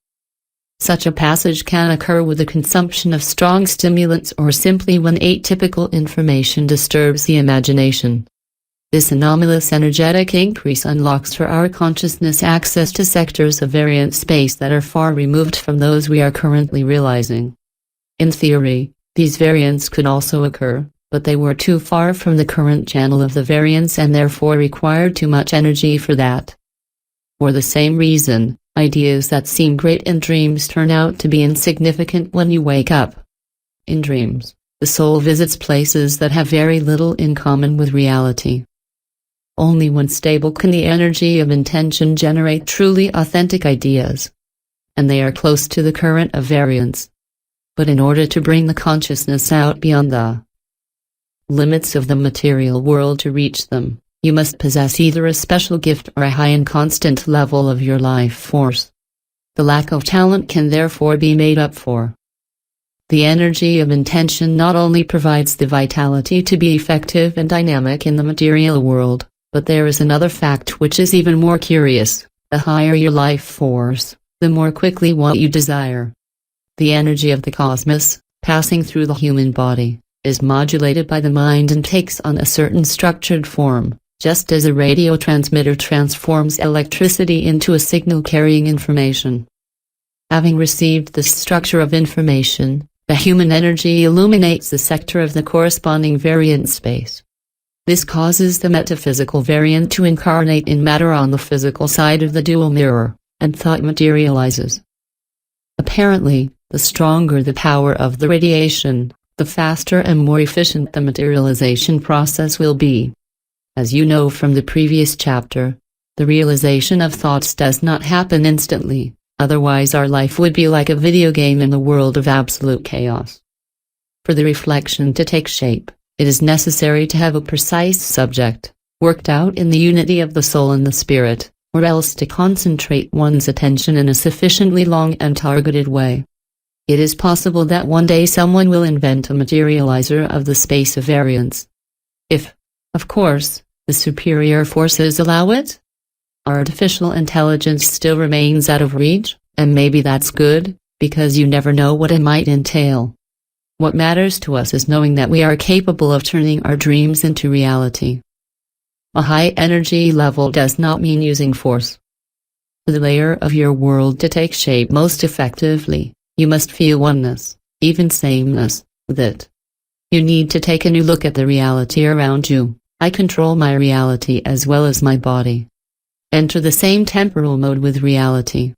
Speaker 1: Such a passage can occur with the consumption of strong stimulants or simply when atypical information disturbs the imagination. This anomalous energetic increase unlocks for our consciousness access to sectors of variant space that are far removed from those we are currently realizing. In theory, these variants could also occur, but they were too far from the current channel of the variance and therefore required too much energy for that. For the same reason, ideas that seem great in dreams turn out to be insignificant when you wake up. In dreams, the soul visits places that have very little in common with reality. Only when stable can the energy of intention generate truly authentic ideas. And they are close to the current of variance. But in order to bring the consciousness out beyond the limits of the material world to reach them, you must possess either a special gift or a high and constant level of your life force. The lack of talent can therefore be made up for. The energy of intention not only provides the vitality to be effective and dynamic in the material world, but there is another fact which is even more curious: the higher your life force, the more quickly what you desire. The energy of the cosmos, passing through the human body, is modulated by the mind and takes on a certain structured form, just as a radio transmitter transforms electricity into a signal carrying information. Having received this structure of information, the human energy illuminates the sector of the corresponding variant space. This causes the metaphysical variant to incarnate in matter on the physical side of the dual mirror, and thought materializes. Apparently, the stronger the power of the radiation, the faster and more efficient the materialization process will be. As you know from the previous chapter, the realization of thoughts does not happen instantly, otherwise our life would be like a video game in the world of absolute chaos. For the reflection to take shape, it is necessary to have a precise subject, worked out in the unity of the soul and the spirit, or else to concentrate one's attention in a sufficiently long and targeted way. It is possible that one day someone will invent a materializer of the space of variance. If, of course, the superior forces allow it. Artificial intelligence still remains out of reach, and maybe that's good, because you never know what it might entail. What matters to us is knowing that we are capable of turning our dreams into reality. A high energy level does not mean using force. For the layer of your world to take shape most effectively, you must feel oneness, even sameness, with it. You need to take a new look at the reality around you. I control my reality as well as my body. Enter the same temporal mode with reality.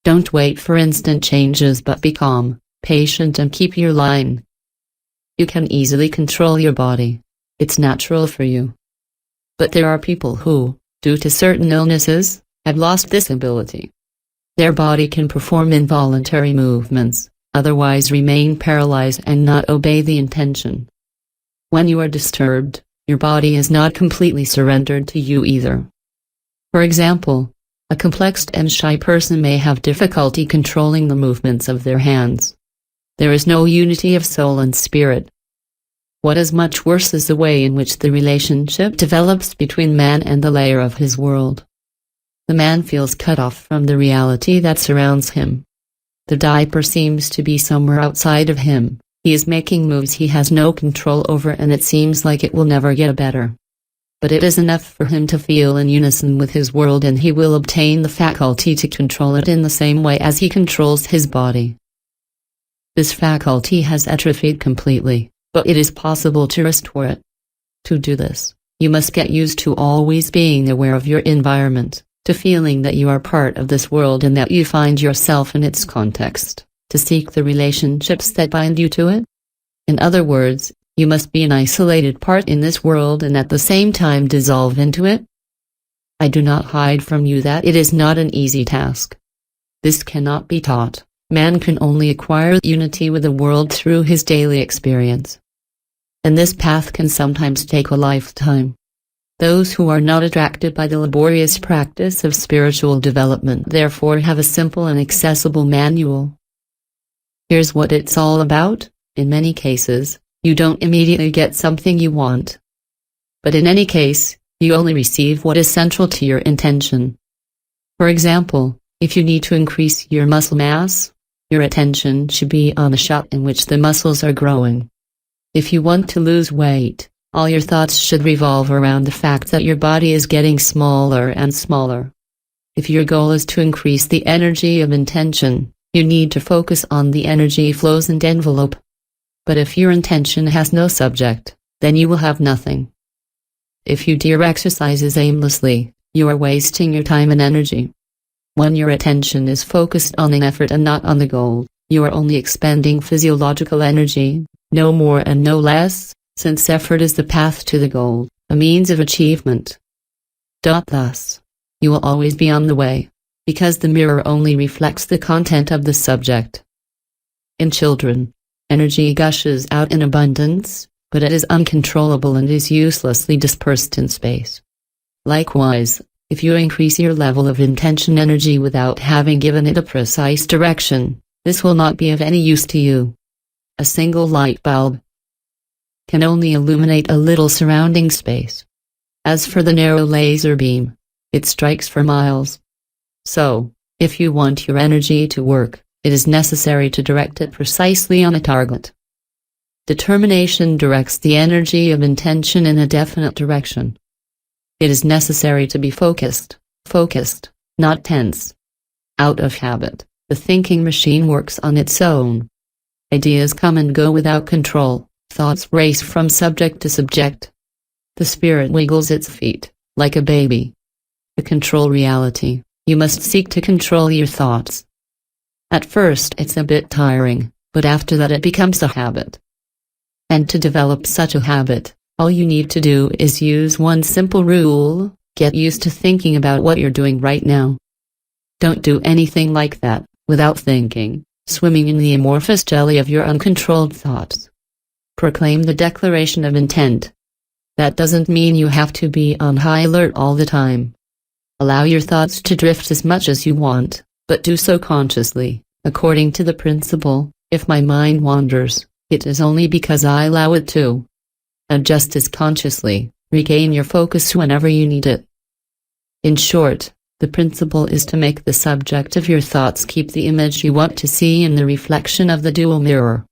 Speaker 1: Don't wait for instant changes but be calm, patient and keep your line. You can easily control your body. It's natural for you. But there are people who, due to certain illnesses, have lost this ability. Their body can perform involuntary movements, otherwise remain paralyzed and not obey the intention. When you are disturbed, your body is not completely surrendered to you either. For example, A complex and shy person may have difficulty controlling the movements of their hands. There is no unity of soul and spirit. What is much worse is the way in which the relationship develops between man and the layer of his world. The man feels cut off from the reality that surrounds him. The diaper seems to be somewhere outside of him. He is making moves he has no control over, and it seems like it will never get better. But it is enough for him to feel in unison with his world, and he will obtain the faculty to control it in the same way as he controls his body. This faculty has atrophied completely, but it is possible to restore it. To do this, you must get used to always being aware of your environment, to feeling that you are part of this world and that you find yourself in its context, to seek the relationships that bind you to it. In other words, you must be an isolated part in this world and at the same time dissolve into it. I do not hide from you that it is not an easy task. This cannot be taught. Man can only acquire unity with the world through his daily experience. And this path can sometimes take a lifetime. Those who are not attracted by the laborious practice of spiritual development therefore have a simple and accessible manual. Here's what it's all about. In many cases, you don't immediately get something you want. But in any case, you only receive what is central to your intention. For example, if you need to increase your muscle mass, your attention should be on the shot in which the muscles are growing. If you want to lose weight, all your thoughts should revolve around the fact that your body is getting smaller and smaller. If your goal is to increase the energy of intention, you need to focus on the energy flows and envelope. But if your intention has no subject, then you will have nothing. If you do exercises aimlessly, you are wasting your time and energy. When your attention is focused on an effort and not on the goal, you are only expending physiological energy, no more and no less, since effort is the path to the goal, a means of achievement. Thus, you will always be on the way, because the mirror only reflects the content of the subject. In children, energy gushes out in abundance, but it is uncontrollable and is uselessly dispersed in space. Likewise, if you increase your level of intention energy without having given it a precise direction, this will not be of any use to you. A single light bulb can only illuminate a little surrounding space. As for the narrow laser beam, it strikes for miles. So, if you want your energy to work, it is necessary to direct it precisely on a target. Determination directs the energy of intention in a definite direction. It is necessary to be focused, not tense. Out of habit, the thinking machine works on its own. Ideas come and go without control, thoughts race from subject to subject. The spirit wiggles its feet, like a baby. To control reality, you must seek to control your thoughts. At first it's a bit tiring, but after that it becomes a habit. And to develop such a habit, all you need to do is use one simple rule: get used to thinking about what you're doing right now. Don't do anything like that, without thinking, swimming in the amorphous jelly of your uncontrolled thoughts. Proclaim the declaration of intent. That doesn't mean you have to be on high alert all the time. Allow your thoughts to drift as much as you want, but do so consciously, according to the principle, if my mind wanders, it is only because I allow it to. And just as consciously, regain your focus whenever you need it. In short, the principle is to make the subject of your thoughts keep the image you want to see in the reflection of the dual mirror.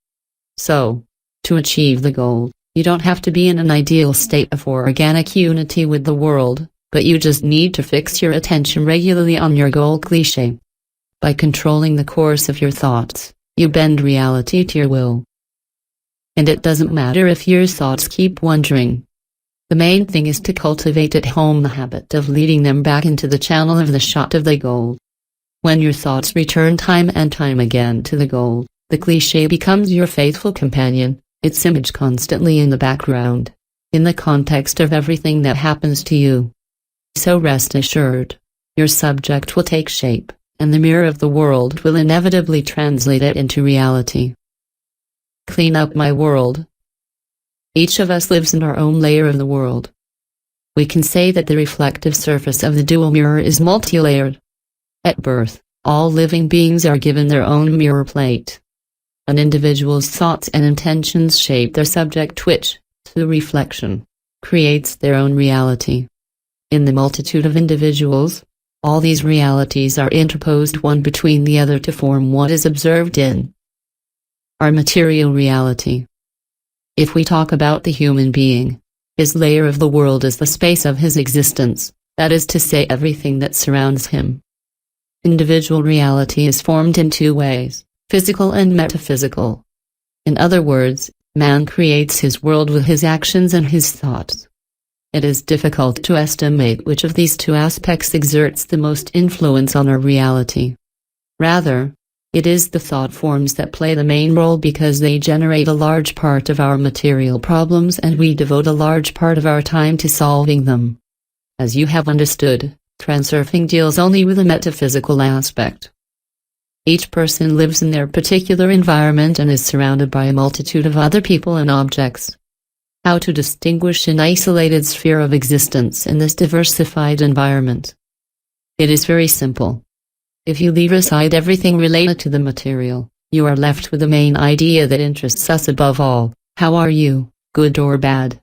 Speaker 1: So, to achieve the goal, you don't have to be in an ideal state of organic unity with the world, but you just need to fix your attention regularly on your goal. Cliché. By controlling the course of your thoughts, you bend reality to your will. And it doesn't matter if your thoughts keep wandering. The main thing is to cultivate at home the habit of leading them back into the channel of the shot of the goal. When your thoughts return time and time again to the goal, the cliché becomes your faithful companion, its image constantly in the background, in the context of everything that happens to you. So rest assured, your subject will take shape, and the mirror of the world will inevitably translate it into reality. Clean up my world. Each of us lives in our own layer of the world. We can say that the reflective surface of the dual mirror is multi-layered, At birth, all living beings are given their own mirror plate. An individual's thoughts and intentions shape their subject which, through reflection, creates their own reality. In the multitude of individuals, all these realities are interposed one between the other to form what is observed in our material reality. If we talk about the human being, his layer of the world is the space of his existence, that is to say everything that surrounds him. Individual reality is formed in two ways, physical and metaphysical. In other words, man creates his world with his actions and his thoughts. It is difficult to estimate which of these two aspects exerts the most influence on our reality. Rather, it is the thought forms that play the main role because they generate a large part of our material problems and we devote a large part of our time to solving them. As you have understood, transurfing deals only with the metaphysical aspect. Each person lives in their particular environment and is surrounded by a multitude of other people and objects. How to distinguish an isolated sphere of existence in this diversified environment? It is very simple. If you leave aside everything related to the material, you are left with the main idea that interests us above all: how are you, good or bad?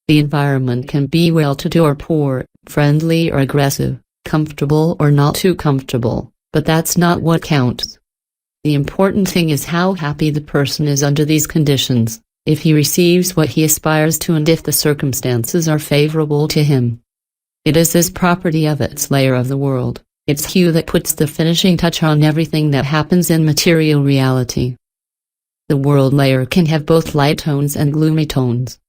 Speaker 1: The environment can be well-to-do or poor, friendly or aggressive, comfortable or not too comfortable, but that's not what counts. The important thing is how happy the person is under these conditions, if he receives what he aspires to and if the circumstances are favorable to him. It is this property of its layer of the world, its hue, that puts the finishing touch on everything that happens in material reality. The world layer can have both light tones and gloomy tones.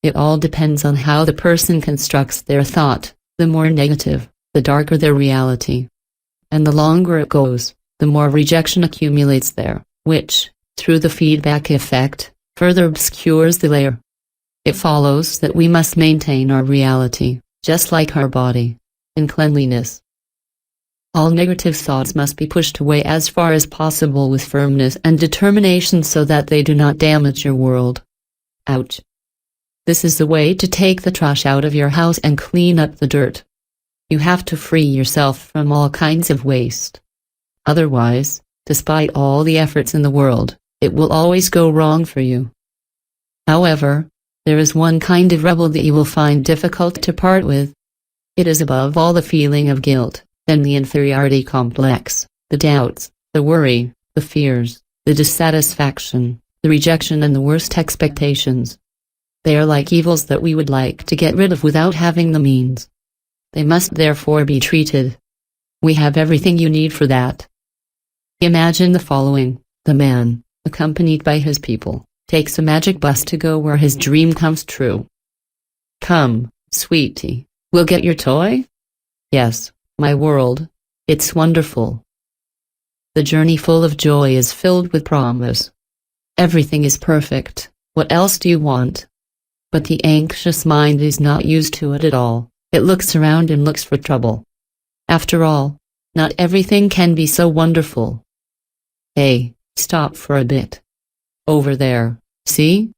Speaker 1: It all depends on how the person constructs their thought. The more negative, the darker their reality. And the longer it goes, the more rejection accumulates there, which, through the feedback effect, further obscures the layer. It follows that we must maintain our reality, just like our body, in cleanliness. All negative thoughts must be pushed away as far as possible with firmness and determination so that they do not damage your world. Ouch. This is the way to take the trash out of your house and clean up the dirt. You have to free yourself from all kinds of waste. Otherwise, despite all the efforts in the world, it will always go wrong for you. However, there is one kind of rebel that you will find difficult to part with. It is above all the feeling of guilt, then the inferiority complex, the doubts, the worry, the fears, the dissatisfaction, the rejection and the worst expectations. They are like evils that we would like to get rid of without having the means. They must therefore be treated. We have everything you need for that. Imagine the following: the man, accompanied by his people, takes a magic bus to go where his dream comes true. Come, sweetie, we'll get your toy? Yes, my world. It's wonderful. The journey full of joy is filled with promise. Everything is perfect. What else do you want? But the anxious mind is not used to it at all. It looks around and looks for trouble. After all, not everything can be so wonderful. Hey, stop for a bit. Over there, see?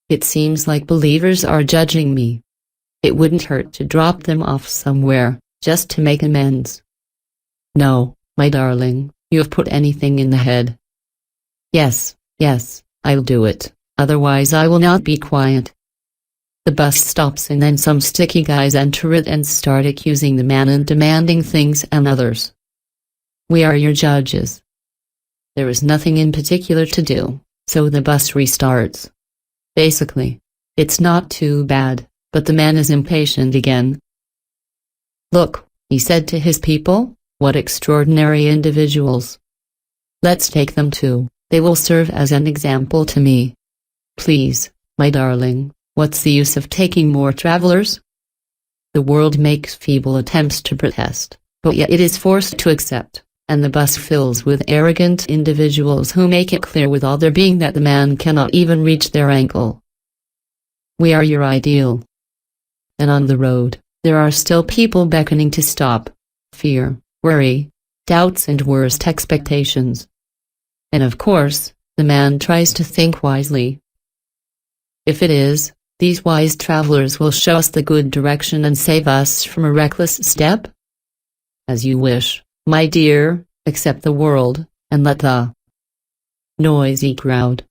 Speaker 1: It seems like believers are judging me. It wouldn't hurt to drop them off somewhere, just to make amends. No, my darling, you have put anything in the head. Yes, I'll do it, otherwise I will not be quiet. The bus stops and then some sticky guys enter it and start accusing the man and demanding things and others. We are your judges. There is nothing in particular to do, so the bus restarts. Basically, it's not too bad, but the man is impatient again. Look, he said to his people, what extraordinary individuals. Let's take them too, they will serve as an example to me. Please, my darling. What's the use of taking more travelers? The world makes feeble attempts to protest, but yet it is forced to accept, and the bus fills with arrogant individuals who make it clear with all their being that the man cannot even reach their ankle. We are your ideal. And on the road, there are still people beckoning to stop. Fear, worry, doubts and worst expectations. And of course, the man tries to think wisely. If it is, these wise travelers will show us the good direction and save us from a reckless step? As you wish. My dear, accept the world, and let the noisy crowd.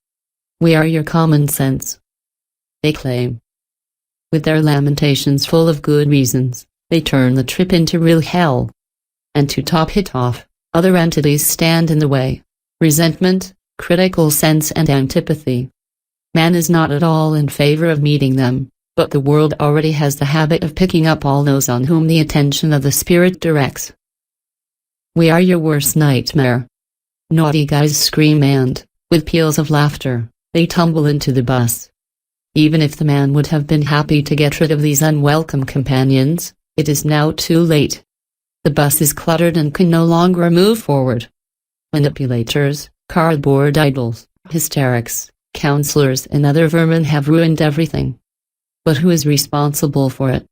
Speaker 1: We are your common sense, they claim. With their lamentations full of good reasons, they turn the trip into real hell. And to top it off, other entities stand in the way. Resentment, critical sense and antipathy. Man is not at all in favor of meeting them, but the world already has the habit of picking up all those on whom the attention of the spirit directs. We are your worst nightmare. Naughty guys scream and, with peals of laughter, they tumble into the bus. Even if the man would have been happy to get rid of these unwelcome companions, it is now too late. The bus is cluttered and can no longer move forward. Manipulators, cardboard idols, hysterics, counselors and other vermin have ruined everything. But who is responsible for it?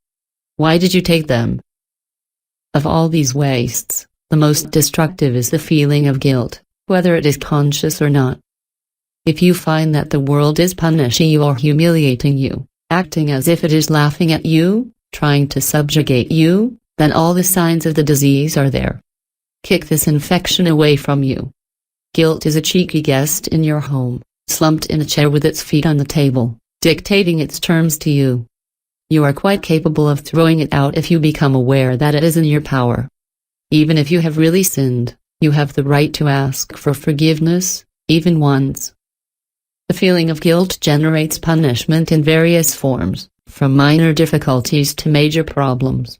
Speaker 1: Why did you take them? Of all these wastes, the most destructive is the feeling of guilt, whether it is conscious or not. If you find that the world is punishing you or humiliating you, acting as if it is laughing at you, trying to subjugate you, then all the signs of the disease are there. Kick this infection away from you. Guilt is a cheeky guest in your home, slumped in a chair with its feet on the table, dictating its terms to you. You are quite capable of throwing it out if you become aware that it is in your power. Even if you have really sinned, you have the right to ask for forgiveness, even once. The feeling of guilt generates punishment in various forms, from minor difficulties to major problems.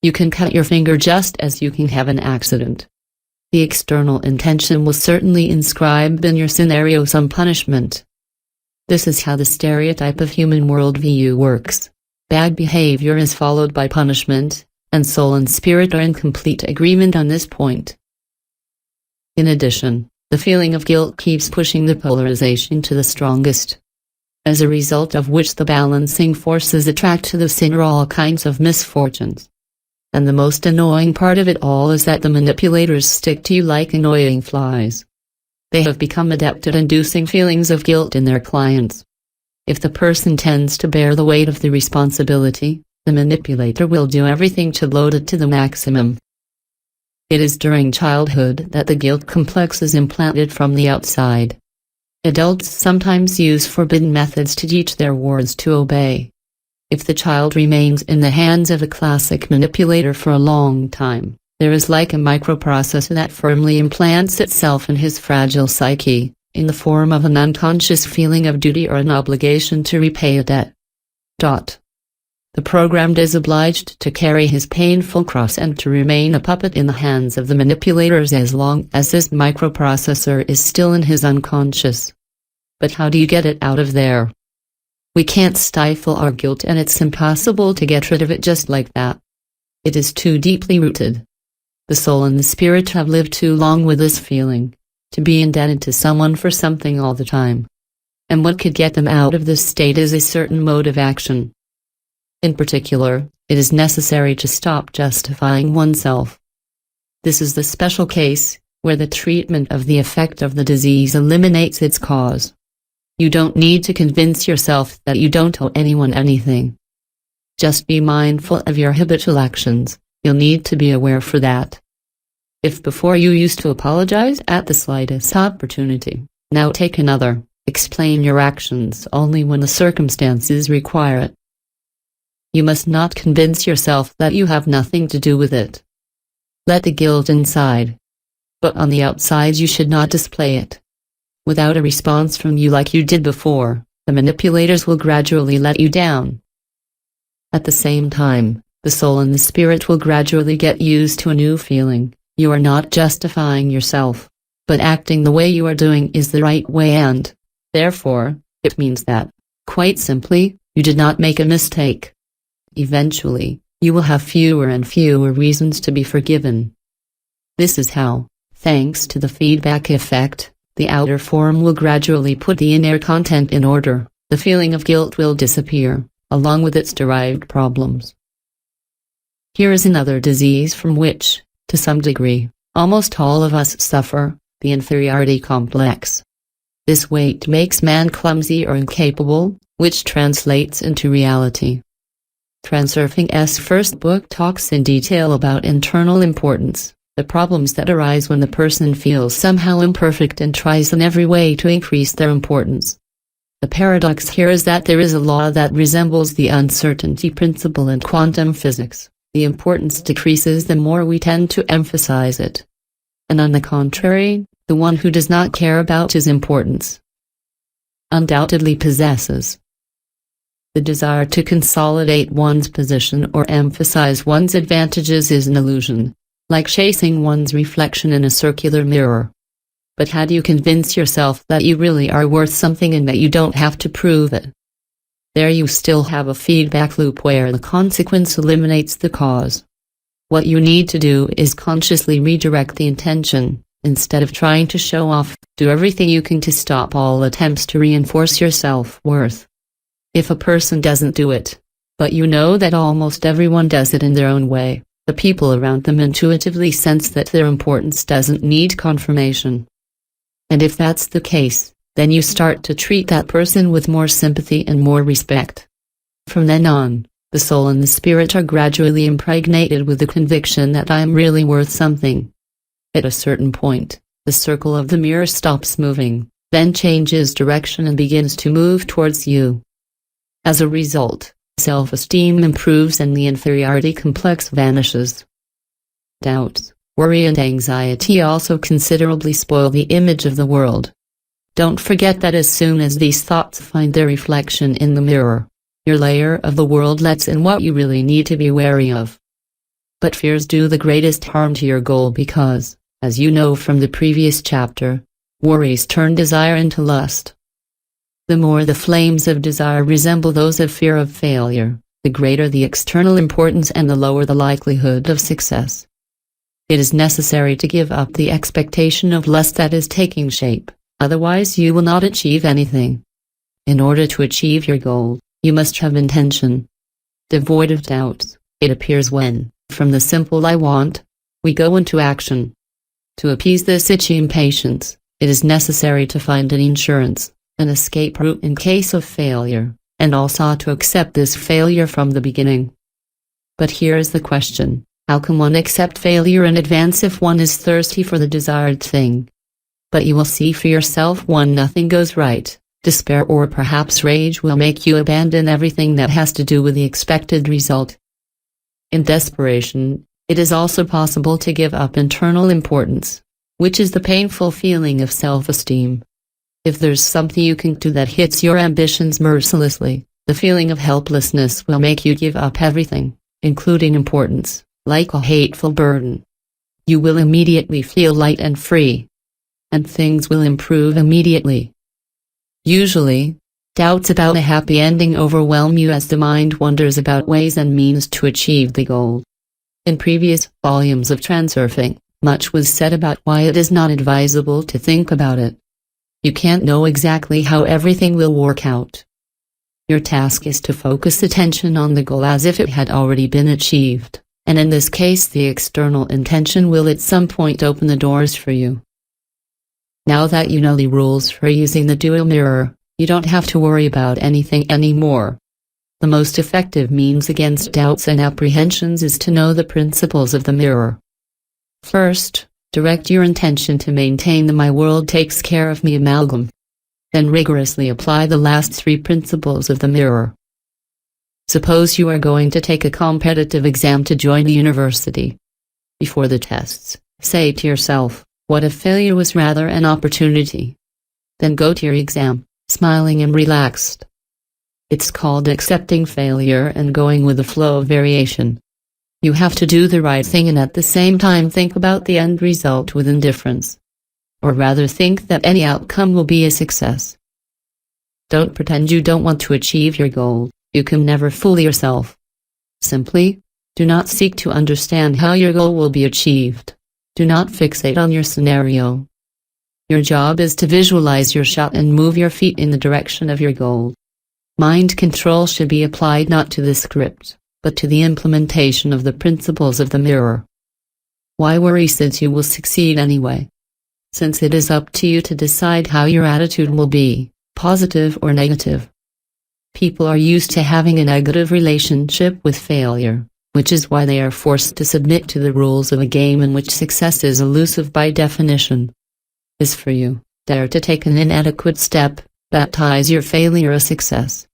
Speaker 1: You can cut your finger just as you can have an accident. The external intention will certainly inscribe in your scenario some punishment. This is how the stereotype of human worldview works. Bad behavior is followed by punishment, and soul and spirit are in complete agreement on this point. In addition, the feeling of guilt keeps pushing the polarization to the strongest, as a result of which the balancing forces attract to the sinner all kinds of misfortunes. And the most annoying part of it all is that the manipulators stick to you like annoying flies. They have become adept at inducing feelings of guilt in their clients. If the person tends to bear the weight of the responsibility, the manipulator will do everything to load it to the maximum. It is during childhood that the guilt complex is implanted from the outside. Adults sometimes use forbidden methods to teach their wards to obey. If the child remains in the hands of a classic manipulator for a long time, there is like a microprocessor that firmly implants itself in his fragile psyche, in the form of an unconscious feeling of duty or an obligation to repay a debt. The programmed is obliged to carry his painful cross and to remain a puppet in the hands of the manipulators as long as this microprocessor is still in his unconscious. But how do you get it out of there? We can't stifle our guilt, and it's impossible to get rid of it just like that. It is too deeply rooted. The soul and the spirit have lived too long with this feeling, to be indebted to someone for something all the time. And what could get them out of this state is a certain mode of action. In particular, it is necessary to stop justifying oneself. This is the special case, where the treatment of the effect of the disease eliminates its cause. You don't need to convince yourself that you don't owe anyone anything. Just be mindful of your habitual actions. You'll need to be aware for that. If before you used to apologize at the slightest opportunity, now take another. Explain your actions only when the circumstances require it. You must not convince yourself that you have nothing to do with it. Let the guilt inside. But on the outside you should not display it. Without a response from you like you did before, the manipulators will gradually let you down. At the same time, the soul and the spirit will gradually get used to a new feeling. You are not justifying yourself, but acting the way you are doing is the right way, and, therefore, it means that, quite simply, you did not make a mistake. Eventually, you will have fewer and fewer reasons to be forgiven. This is how, thanks to the feedback effect, the outer form will gradually put the inner content in order. The feeling of guilt will disappear, along with its derived problems. Here is another disease from which, to some degree, almost all of us suffer, the inferiority complex. This weight makes man clumsy or incapable, which translates into reality. Transurfing's first book talks in detail about internal importance, the problems that arise when the person feels somehow imperfect and tries in every way to increase their importance. The paradox here is that there is a law that resembles the uncertainty principle in quantum physics. The importance decreases the more we tend to emphasize it. And on the contrary, the one who does not care about his importance undoubtedly possesses the desire to consolidate one's position or emphasize one's advantages is an illusion, like chasing one's reflection in a circular mirror. But how do you convince yourself that you really are worth something and that you don't have to prove it? There you still have a feedback loop where the consequence eliminates the cause. What you need to do is consciously redirect the intention. Instead of trying to show off, do everything you can to stop all attempts to reinforce your self-worth. If a person doesn't do it, but you know that almost everyone does it in their own way, the people around them intuitively sense that their importance doesn't need confirmation. And if that's the case, then you start to treat that person with more sympathy and more respect. From then on, the soul and the spirit are gradually impregnated with the conviction that I am really worth something. At a certain point, the circle of the mirror stops moving, then changes direction and begins to move towards you. As a result, self-esteem improves and the inferiority complex vanishes. Doubts, worry and anxiety also considerably spoil the image of the world. Don't forget that as soon as these thoughts find their reflection in the mirror, your layer of the world lets in what you really need to be wary of. But fears do the greatest harm to your goal because, as you know from the previous chapter, worries turn desire into lust. The more the flames of desire resemble those of fear of failure, the greater the external importance and the lower the likelihood of success. It is necessary to give up the expectation of lust that is taking shape, otherwise you will not achieve anything. In order to achieve your goal, you must have intention. Devoid of doubts, it appears when, from the simple I want, we go into action. To appease this itchy impatience, it is necessary to find an insurance, an escape route in case of failure, and also to accept this failure from the beginning. But here is the question, how can one accept failure in advance if one is thirsty for the desired thing? But you will see for yourself when nothing goes right, despair or perhaps rage will make you abandon everything that has to do with the expected result. In desperation, it is also possible to give up internal importance, which is the painful feeling of self-esteem. If there's something you can do that hits your ambitions mercilessly, the feeling of helplessness will make you give up everything, including importance, like a hateful burden. You will immediately feel light and free. And things will improve immediately. Usually, doubts about a happy ending overwhelm you as the mind wonders about ways and means to achieve the goal. In previous volumes of Transurfing, much was said about why it is not advisable to think about it. You can't know exactly how everything will work out. Your task is to focus attention on the goal as if it had already been achieved, and in this case the external intention will at some point open the doors for you. Now that you know the rules for using the dual mirror, you don't have to worry about anything anymore. The most effective means against doubts and apprehensions is to know the principles of the mirror. First, direct your intention to maintain the my world takes care of me amalgam. Then rigorously apply the last three principles of the mirror. Suppose you are going to take a competitive exam to join a university. Before the tests, say to yourself, what if failure was rather an opportunity? Then go to your exam, smiling and relaxed. It's called accepting failure and going with the flow of variation. You have to do the right thing and at the same time think about the end result with indifference. Or rather think that any outcome will be a success. Don't pretend you don't want to achieve your goal, you can never fool yourself. Simply, do not seek to understand how your goal will be achieved. Do not fixate on your scenario. Your job is to visualize your shot and move your feet in the direction of your goal. Mind control should be applied not to the script, but to the implementation of the principles of the mirror. Why worry since you will succeed anyway? Since it is up to you to decide how your attitude will be, positive or negative. People are used to having a negative relationship with failure, which is why they are forced to submit to the rules of a game in which success is elusive by definition. Is for you, dare to take an inadequate step, baptize your failure a success.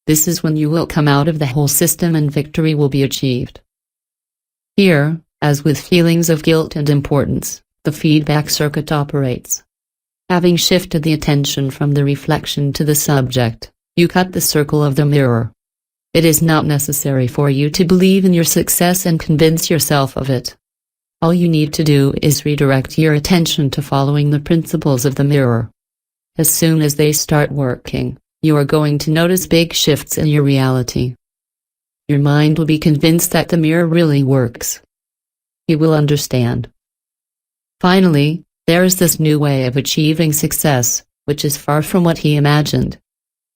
Speaker 1: This is when you will come out of the whole system and victory will be achieved. Here, as with feelings of guilt and importance, the feedback circuit operates. Having shifted the attention from the reflection to the subject, you cut the circle of the mirror. It is not necessary for you to believe in your success and convince yourself of it. All you need to do is redirect your attention to following the principles of the mirror. As soon as they start working, you are going to notice big shifts in your reality. Your mind will be convinced that the mirror really works. You will understand. Finally, there is this new way of achieving success, which is far from what he imagined.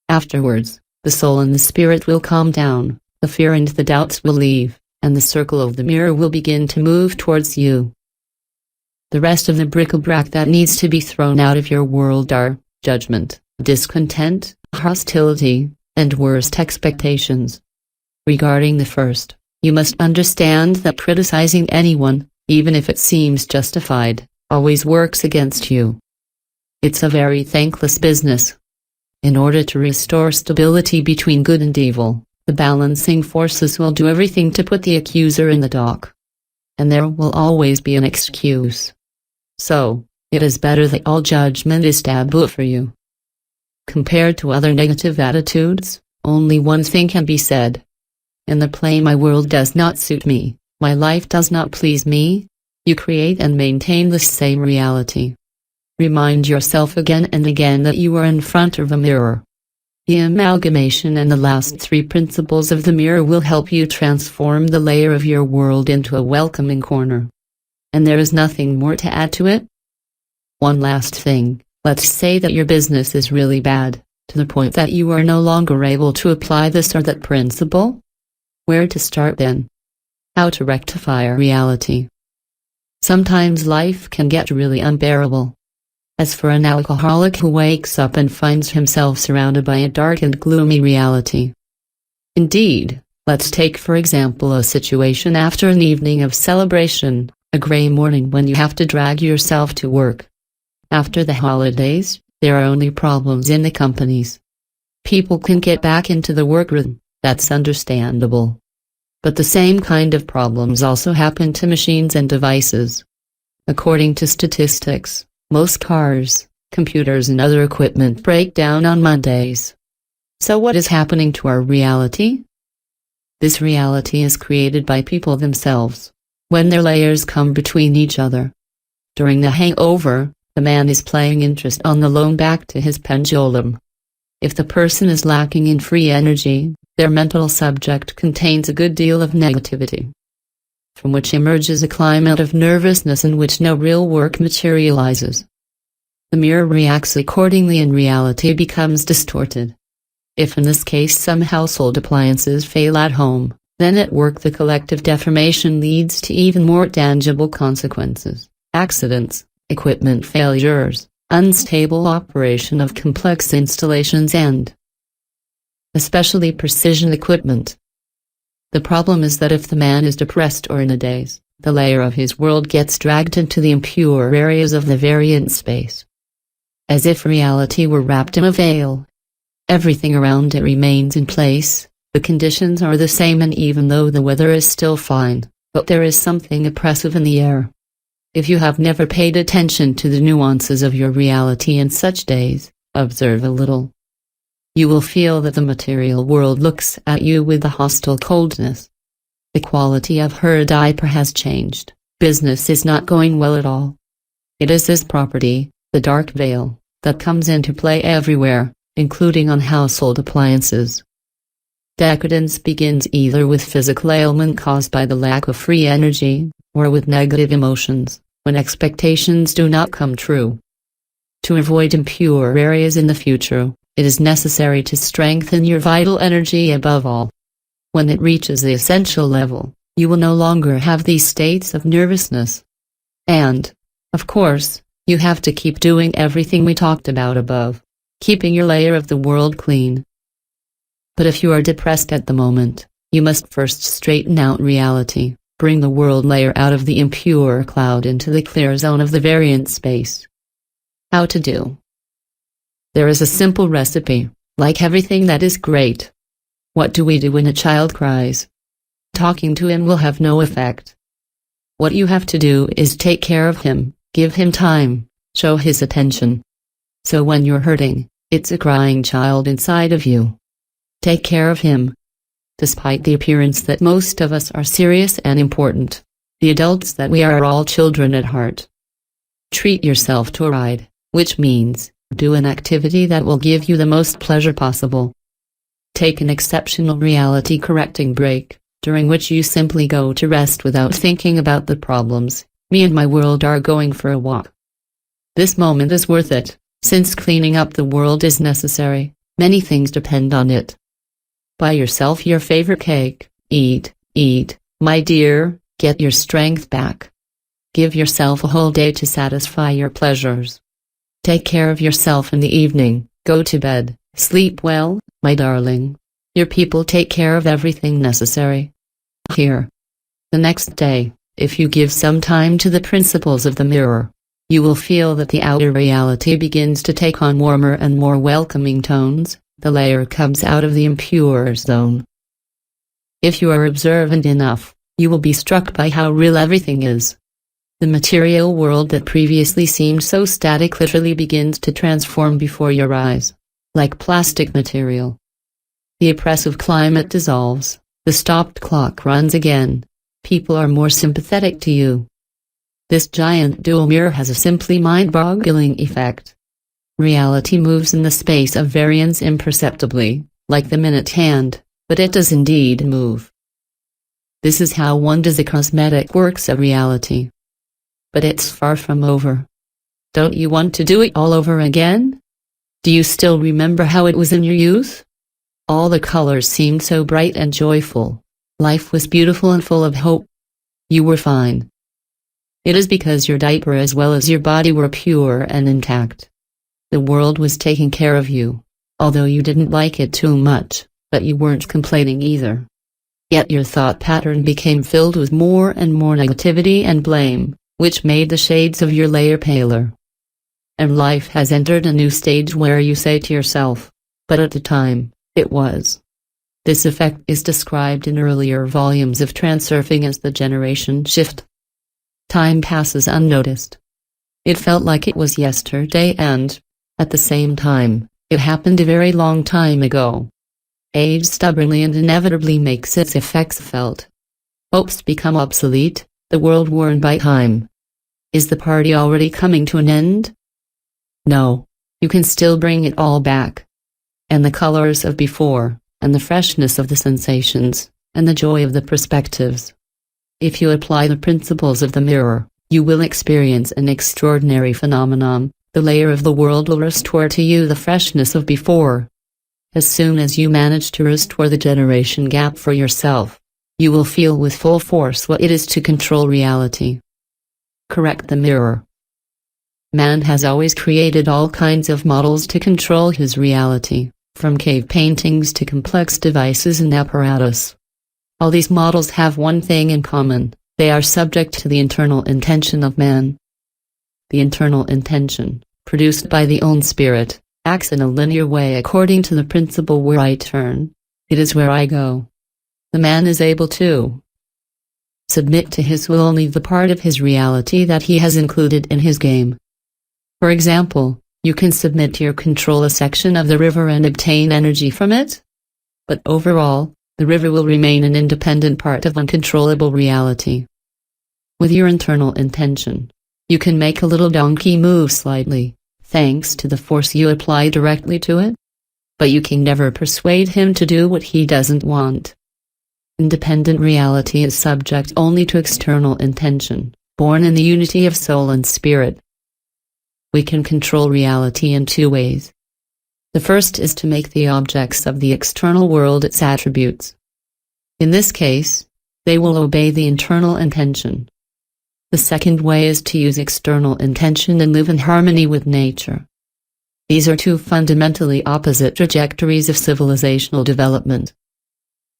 Speaker 1: Afterwards, the soul and the spirit will calm down, the fear and the doubts will leave, and the circle of the mirror will begin to move towards you. The rest of the bric-a-brac that needs to be thrown out of your world are judgment, discontent, hostility, and worst expectations. Regarding the first, you must understand that criticizing anyone, even if it seems justified, always works against you. It's a very thankless business. In order to restore stability between good and evil, the balancing forces will do everything to put the accuser in the dock. And there will always be an excuse. So, it is better that all judgment is taboo for you. Compared to other negative attitudes, only one thing can be said. In the play "My world does not suit me, my life does not please me," you create and maintain the same reality. Remind yourself again and again that you are in front of a mirror. The amalgamation and the last three principles of the mirror will help you transform the layer of your world into a welcoming corner. And there is nothing more to add to it? One last thing, let's say that your business is really bad, to the point that you are no longer able to apply this or that principle? Where to start then? How to rectify our reality? Sometimes life can get really unbearable. As for an alcoholic who wakes up and finds himself surrounded by a dark and gloomy reality. Indeed, let's take for example a situation after an evening of celebration, a gray morning when you have to drag yourself to work. After the holidays, there are only problems in the companies. People can get back into the work rhythm, that's understandable. But the same kind of problems also happen to machines and devices. According to statistics, most cars, computers and other equipment break down on Mondays. So what is happening to our reality? This reality is created by people themselves, when their layers come between each other. During the hangover, the man is playing interest on the loan back to his pendulum. If the person is lacking in free energy, their mental subject contains a good deal of negativity, from which emerges a climate of nervousness in which no real work materializes. The mirror reacts accordingly and reality becomes distorted. If in this case some household appliances fail at home, then at work the collective deformation leads to even more tangible consequences: accidents, equipment failures, unstable operation of complex installations and especially precision equipment. The problem is that if the man is depressed or in a daze, the layer of his world gets dragged into the impure areas of the variant space. As if reality were wrapped in a veil. Everything around it remains in place, the conditions are the same, and even though the weather is still fine, but there is something oppressive in the air. If you have never paid attention to the nuances of your reality in such days, observe a little. You will feel that the material world looks at you with a hostile coldness. The quality of her diaper has changed, business is not going well at all. It is this property, the dark veil, that comes into play everywhere, including on household appliances. Decadence begins either with physical ailment caused by the lack of free energy, or with negative emotions, when expectations do not come true. To avoid impure areas in the future, it is necessary to strengthen your vital energy above all. When it reaches the essential level, you will no longer have these states of nervousness. And, of course, you have to keep doing everything we talked about above, keeping your layer of the world clean. But if you are depressed at the moment, You must first straighten out reality, bring the world layer out of the impure cloud into the clear zone of the variant space. How to do? There is a simple recipe, like everything that is great. What do we do when a child cries? Talking to him will have no effect. What you have to do is take care of him, give him time, show his attention. So when you're hurting, it's a crying child inside of you. Take care of him. Despite the appearance that most of us are serious and important, the adults that we are all children at heart. Treat yourself to a ride, which means, do an activity that will give you the most pleasure possible. Take an exceptional reality-correcting break, during which you simply go to rest without thinking about the problems. Me and my world are going for a walk. This moment is worth it, since cleaning up the world is necessary. Many things depend on it. Buy yourself your favorite cake, eat, my dear, get your strength back. Give yourself a whole day to satisfy your pleasures. Take care of yourself in the evening, go to bed, sleep well, my darling. Your people take care of everything necessary. Here. The next day, if you give some time to the principles of the mirror, you will feel that the outer reality begins to take on warmer and more welcoming tones. The layer comes out of the impure zone. If you are observant enough, you will be struck by how real everything is. The material world that previously seemed so static literally begins to transform before your eyes, like plastic material. The oppressive climate dissolves, the stopped clock runs again, people are more sympathetic to you. This giant dual mirror has a simply mind-boggling effect. Reality moves in the space of variance imperceptibly, like the minute hand, but it does indeed move. This is how one does the cosmetic works of reality. But it's far from over. Don't you want to do it all over again? Do you still remember how it was in your youth? All the colors seemed so bright and joyful. Life was beautiful and full of hope. You were fine. It is because your diaper as well as your body were pure and intact. The world was taking care of you, although you didn't like it too much, but you weren't complaining either. Yet your thought pattern became filled with more and more negativity and blame, which made the shades of your layer paler. And life has entered a new stage where you say to yourself, but at the time, it was. This effect is described in earlier volumes of Transurfing as the generation shift. Time passes unnoticed. It felt like it was yesterday and, at the same time, it happened a very long time ago. Age stubbornly and inevitably makes its effects felt. Hopes become obsolete, the world worn by time. Is the party already coming to an end? No. You can still bring it all back. And the colors of before, and the freshness of the sensations, and the joy of the perspectives. If you apply the principles of the mirror, you will experience an extraordinary phenomenon. The layer of the world will restore to you the freshness of before. As soon as you manage to restore the generation gap for yourself, you will feel with full force what it is to control reality. Correct the mirror. Man has always created all kinds of models to control his reality, from cave paintings to complex devices and apparatus. All these models have one thing in common: they are subject to the internal intention of man. The internal intention, produced by the own spirit, acts in a linear way according to the principle where I turn, it is where I go. The man is able to submit to his will only the part of his reality that he has included in his game. For example, you can submit to your control a section of the river and obtain energy from it. But overall, the river will remain an independent part of uncontrollable reality. With your internal intention, you can make a little donkey move slightly, thanks to the force you apply directly to it. But you can never persuade him to do what he doesn't want. Independent reality is subject only to external intention, born in the unity of soul and spirit. We can control reality in two ways. The first is to make the objects of the external world its attributes. In this case, they will obey the internal intention. The second way is to use external intention and live in harmony with nature. These are two fundamentally opposite trajectories of civilizational development.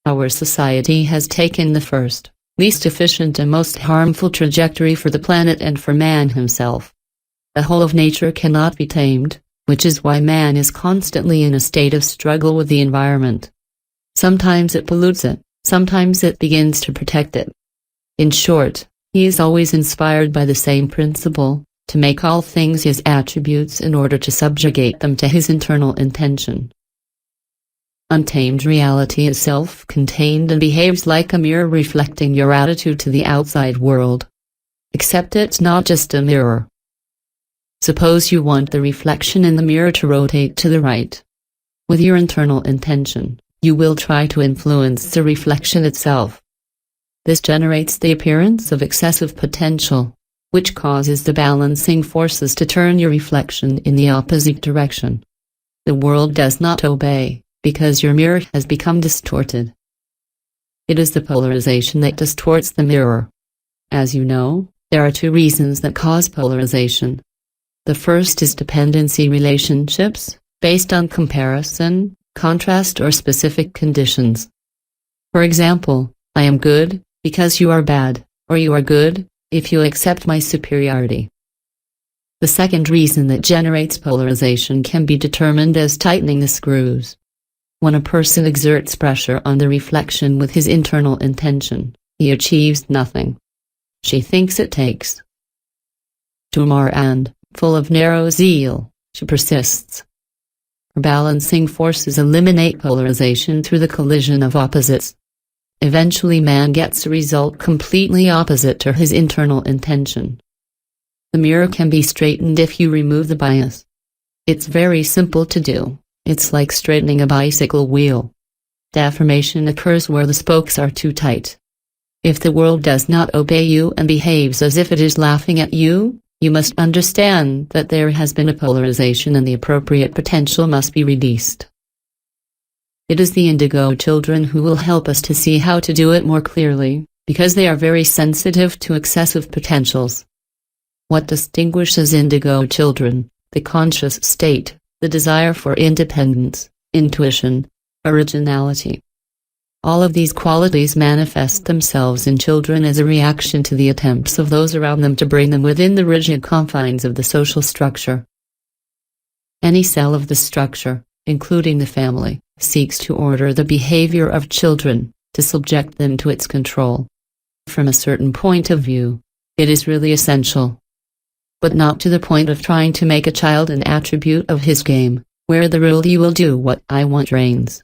Speaker 1: Our society has taken the first, least efficient and most harmful trajectory for the planet and for man himself. The whole of nature cannot be tamed, which is why man is constantly in a state of struggle with the environment. Sometimes it pollutes it, sometimes it begins to protect it. In short, he is always inspired by the same principle, to make all things his attributes in order to subjugate them to his internal intention. Untamed reality is self-contained and behaves like a mirror reflecting your attitude to the outside world. Except it's not just a mirror. Suppose you want the reflection in the mirror to rotate to the right. With your internal intention, you will try to influence the reflection itself. This generates the appearance of excessive potential, which causes the balancing forces to turn your reflection in the opposite direction. The world does not obey, because your mirror has become distorted. It is the polarization that distorts the mirror. As you know, there are two reasons that cause polarization. The first is dependency relationships, based on comparison, contrast or specific conditions. For example, I am good, because you are bad, or you are good, if you accept my superiority. The second reason that generates polarization can be determined as tightening the screws. When a person exerts pressure on the reflection with his internal intention, he achieves nothing. She thinks it takes too more and, full of narrow zeal, she persists. Her balancing forces eliminate polarization through the collision of opposites. Eventually man gets a result completely opposite to his internal intention. The mirror can be straightened if you remove the bias. It's very simple to do. It's like straightening a bicycle wheel. Deformation occurs where the spokes are too tight. If the world does not obey you and behaves as if it is laughing at you, you must understand that there has been a polarization and the appropriate potential must be released. It is the indigo children who will help us to see how to do it more clearly, because they are very sensitive to excessive potentials. What distinguishes indigo children? The conscious state, the desire for independence, intuition, originality. All of these qualities manifest themselves in children as a reaction to the attempts of those around them to bring them within the rigid confines of the social structure. Any cell of the structure, including the family, seeks to order the behavior of children, to subject them to its control. From a certain point of view, it is really essential. But not to the point of trying to make a child an attribute of his game, where the rule "you will do what I want" reigns.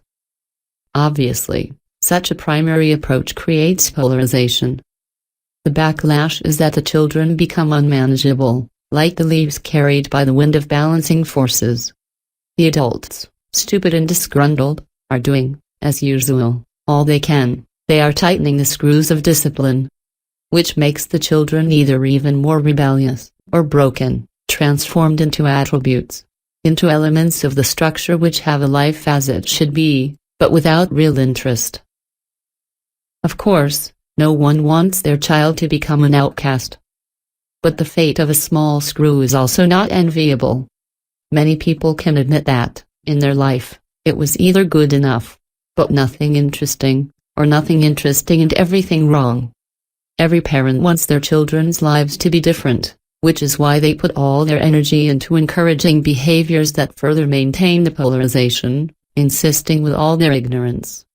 Speaker 1: Obviously, such a primary approach creates polarization. The backlash is that the children become unmanageable, like the leaves carried by the wind of balancing forces. The adults, stupid and disgruntled, are doing, as usual, all they can. They are tightening the screws of discipline, which makes the children either even more rebellious, or broken, transformed into attributes, into elements of the structure which have a life as it should be, but without real interest. Of course, no one wants their child to become an outcast. But the fate of a small screw is also not enviable. Many people can admit that, in their life, it was either good enough, but nothing interesting, or nothing interesting and everything wrong. Every parent wants their children's lives to be different, which is why they put all their energy into encouraging behaviors that further maintain the polarization, insisting with all their ignorance.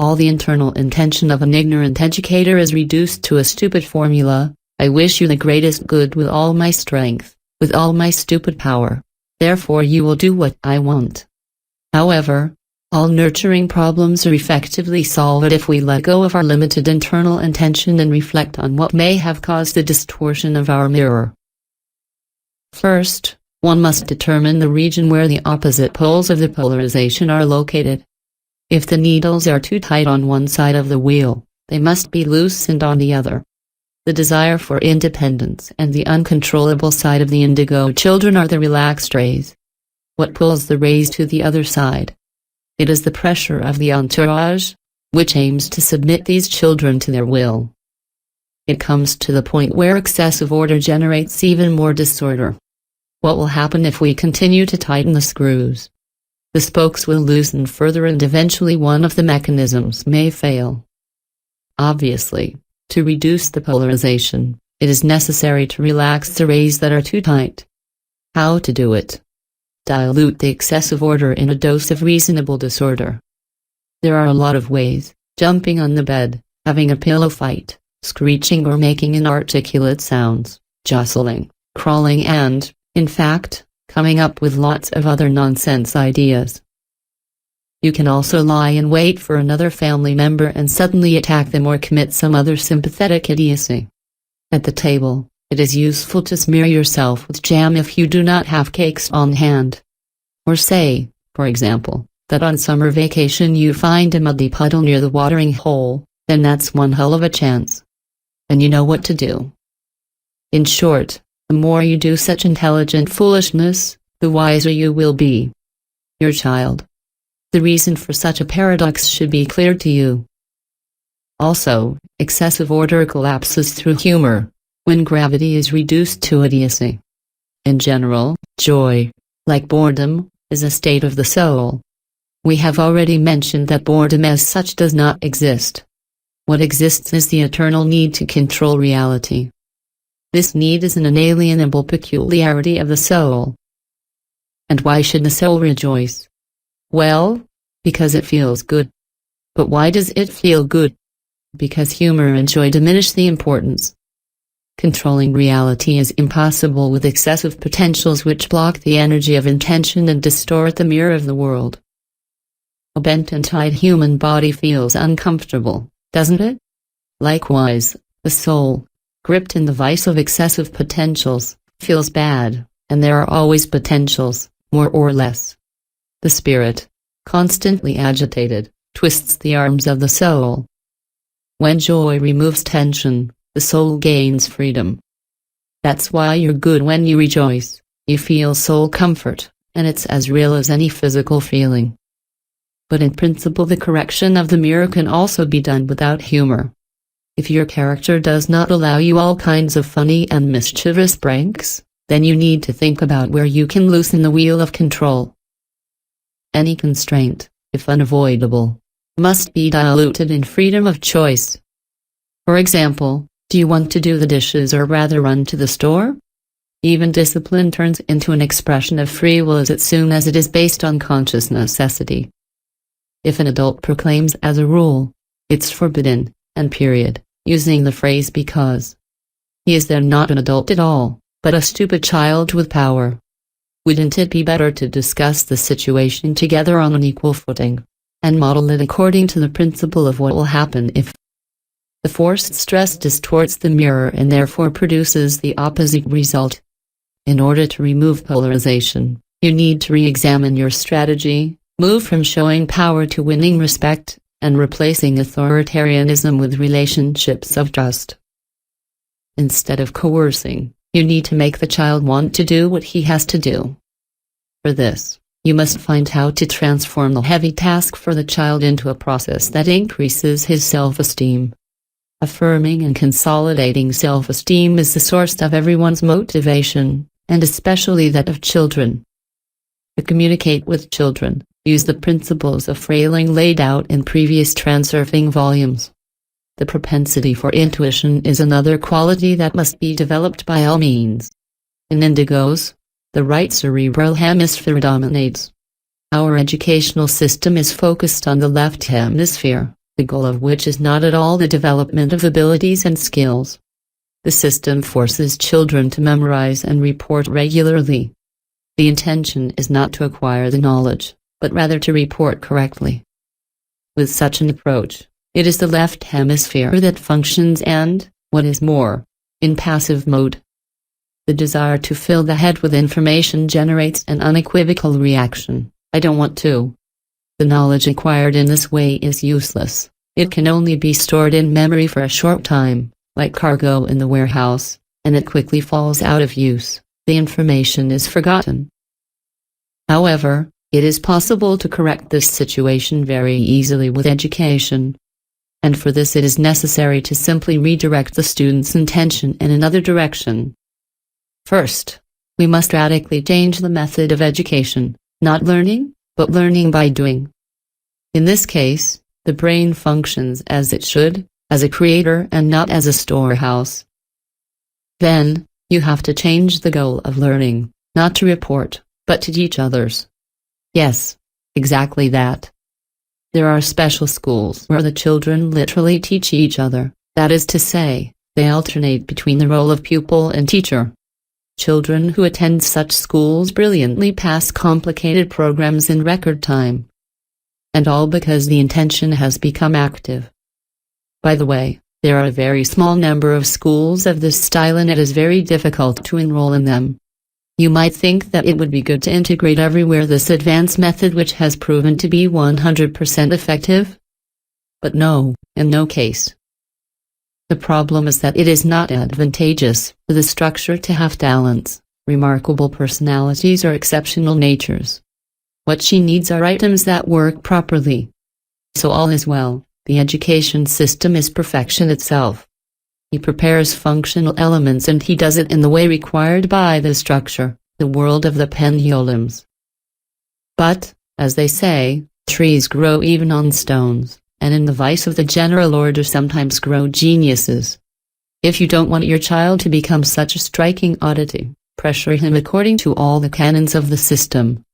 Speaker 1: All the internal intention of an ignorant educator is reduced to a stupid formula: I wish you the greatest good with all my strength, with all my stupid power. Therefore you will do what I want. However, all nurturing problems are effectively solved if we let go of our limited internal intention and reflect on what may have caused the distortion of our mirror. First, one must determine the region where the opposite poles of the polarization are located. If the needles are too tight on one side of the wheel, they must be loosened on the other. The desire for independence and the uncontrollable side of the indigo children are the relaxed rays. What pulls the rays to the other side? It is the pressure of the entourage, which aims to submit these children to their will. It comes to the point where excessive order generates even more disorder. What will happen if we continue to tighten the screws? the spokes will loosen further and eventually one of the mechanisms may fail. Obviously, to reduce the polarization, it is necessary to relax the rays that are too tight. How to do it? Dilute the excessive order in a dose of reasonable disorder. There are a lot of ways: jumping on the bed, having a pillow fight, screeching or making inarticulate sounds, jostling, crawling and, in fact, coming up with lots of other nonsense ideas. You can also lie in wait for another family member and suddenly attack them or commit some other sympathetic idiocy. At the table, it is useful to smear yourself with jam if you do not have cakes on hand. Or say, for example, that on summer vacation you find a muddy puddle near the watering hole, then that's one hell of a chance. And you know what to do. In short, the more you do such intelligent foolishness, the wiser you will be. Your child. The reason for such a paradox should be clear to you. Also, excessive order collapses through humor, when gravity is reduced to idiocy. In general, joy, like boredom, is a state of the soul. We have already mentioned that boredom as such does not exist. What exists is the eternal need to control reality. This need is an inalienable peculiarity of the soul. And why should the soul rejoice? Well, because it feels good. But why does it feel good? Because humor and joy diminish the importance. Controlling reality is impossible with excessive potentials which block the energy of intention and distort the mirror of the world. A bent and tight human body feels uncomfortable, doesn't it? Likewise, the soul, gripped in the vice of excessive potentials, feels bad, and there are always potentials, more or less. The spirit, constantly agitated, twists the arms of the soul. When joy removes tension, the soul gains freedom. That's why you're good when you rejoice, you feel soul comfort, and it's as real as any physical feeling. But in principle the correction of the mirror can also be done without humor. If your character does not allow you all kinds of funny and mischievous pranks, then you need to think about where you can loosen the wheel of control. Any constraint, if unavoidable, must be diluted in freedom of choice. For example, do you want to do the dishes or rather run to the store? Even discipline turns into an expression of free will as soon as it is based on conscious necessity. If an adult proclaims as a rule, "It's forbidden," and period, using the phrase because, he is then not an adult at all, but a stupid child with power. Wouldn't it be better to discuss the situation together on an equal footing, and model it according to the principle of what will happen if? The forced stress distorts the mirror and therefore produces the opposite result. In order to remove polarization, you need to re-examine your strategy, move from showing power to winning respect, and replacing authoritarianism with relationships of trust. Instead of coercing, you need to make the child want to do what he has to do. For this, you must find how to transform the heavy task for the child into a process that increases his self-esteem. Affirming and consolidating self-esteem is the source of everyone's motivation, and especially that of children. To communicate with children, use the principles of Frailing laid out in previous Transurfing volumes. The propensity for intuition is another quality that must be developed by all means. In indigos, the right cerebral hemisphere dominates. Our educational system is focused on the left hemisphere, the goal of which is not at all the development of abilities and skills. The system forces children to memorize and report regularly. The intention is not to acquire the knowledge, but rather to report correctly. With such an approach, it is the left hemisphere that functions and, what is more, in passive mode. The desire to fill the head with information generates an unequivocal reaction: I don't want to. The knowledge acquired in this way is useless, it can only be stored in memory for a short time, like cargo in the warehouse, and it quickly falls out of use, the information is forgotten. However, it is possible to correct this situation very easily with education. And for this it is necessary to simply redirect the student's intention in another direction. First, we must radically change the method of education, not learning, but learning by doing. In this case, the brain functions as it should, as a creator and not as a storehouse. Then, you have to change the goal of learning, not to report, but to teach others. Yes, exactly that. There are special schools where the children literally teach each other, that is to say, they alternate between the role of pupil and teacher. Children who attend such schools brilliantly pass complicated programs in record time. And all because the intention has become active. By the way, there are a very small number of schools of this style and it is very difficult to enroll in them. You might think that it would be good to integrate everywhere this advanced method which has proven to be 100% effective. But no, in no case. The problem is that it is not advantageous for the structure to have talents, remarkable personalities or exceptional natures. What she needs are items that work properly. So all is well, the education system is perfection itself. He prepares functional elements and he does it in the way required by the structure, the world of the pendulums. But, as they say, trees grow even on stones, and in the vice of the general order sometimes grow geniuses. If you don't want your child to become such a striking oddity, pressure him according to all the canons of the system.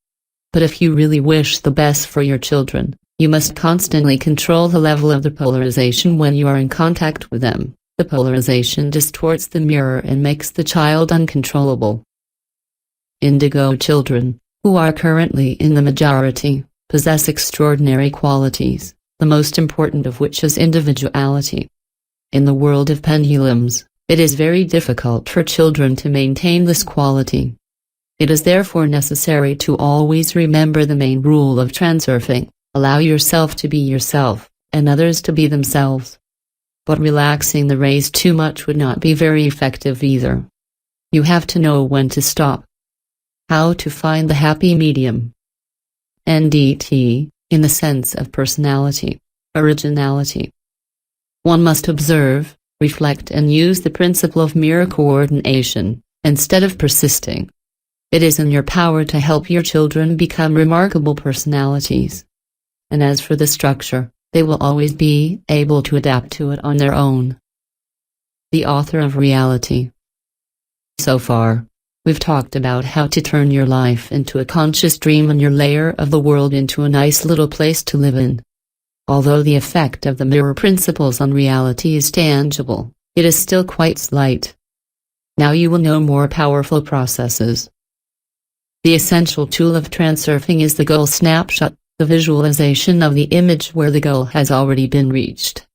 Speaker 1: But if you really wish the best for your children, you must constantly control the level of the polarization when you are in contact with them. The polarization distorts the mirror and makes the child uncontrollable. Indigo children, who are currently in the majority, possess extraordinary qualities, the most important of which is individuality. In the world of pendulums, it is very difficult for children to maintain this quality. It is therefore necessary to always remember the main rule of transurfing: allow yourself to be yourself, and others to be themselves. But relaxing the rays too much would not be very effective either. You have to know when to stop. How to find the happy medium. NDT, in the sense of personality, originality. One must observe, reflect and use the principle of mirror coordination, instead of persisting. It is in your power to help your children become remarkable personalities. And as for the structure, they will always be able to adapt to it on their own. The author of reality. So far, we've talked about how to turn your life into a conscious dream and your layer of the world into a nice little place to live in. Although the effect of the mirror principles on reality is tangible, it is still quite slight. Now you will know more powerful processes. The essential tool of transurfing is the goal snapshot, the visualization of the image where the goal has already been reached.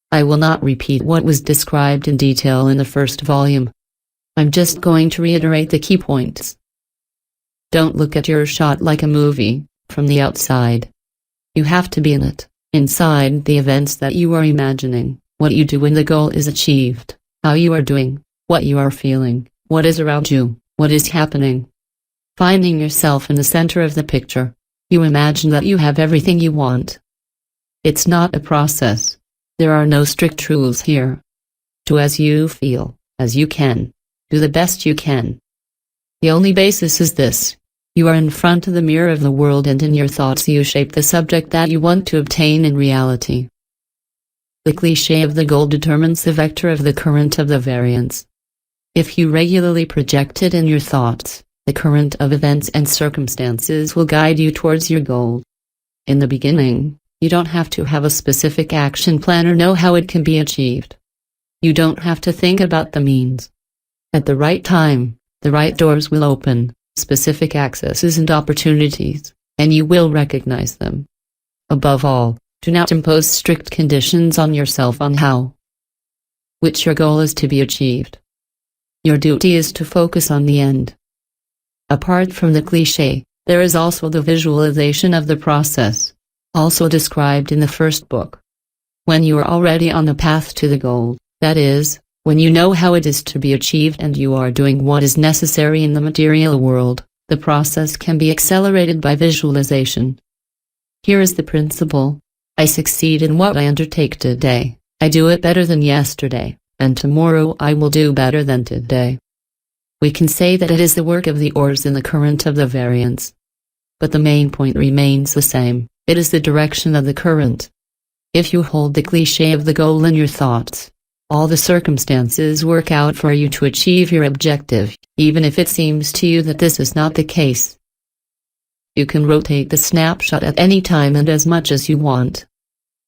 Speaker 1: I will not repeat what was described in detail in the first volume. I'm just going to reiterate the key points. Don't look at your shot like a movie, from the outside. You have to be in it, inside the events that you are imagining, what you do when the goal is achieved, how you are doing, what you are feeling, what is around you, what is happening. Finding yourself in the center of the picture, you imagine that you have everything you want. It's not a process. There are no strict rules here. Do as you feel, as you can. Do the best you can. The only basis is this: you are in front of the mirror of the world and in your thoughts you shape the subject that you want to obtain in reality. The cliché of the goal determines the vector of the current of the variance. If you regularly project it in your thoughts, the current of events and circumstances will guide you towards your goal. In the beginning, you don't have to have a specific action plan or know how it can be achieved. You don't have to think about the means. At the right time, the right doors will open, specific accesses and opportunities, and you will recognize them. Above all, do not impose strict conditions on yourself on how which your goal is to be achieved. Your duty is to focus on the end. Apart from the cliché, there is also the visualization of the process, also described in the first book. When you are already on the path to the goal, that is, when you know how it is to be achieved and you are doing what is necessary in the material world, the process can be accelerated by visualization. Here is the principle: I succeed in what I undertake today, I do it better than yesterday, and tomorrow I will do better than today. We can say that it is the work of the oars in the current of the variance. But the main point remains the same: it is the direction of the current. If you hold the cliché of the goal in your thoughts, all the circumstances work out for you to achieve your objective, even if it seems to you that this is not the case. You can rotate the snapshot at any time and as much as you want.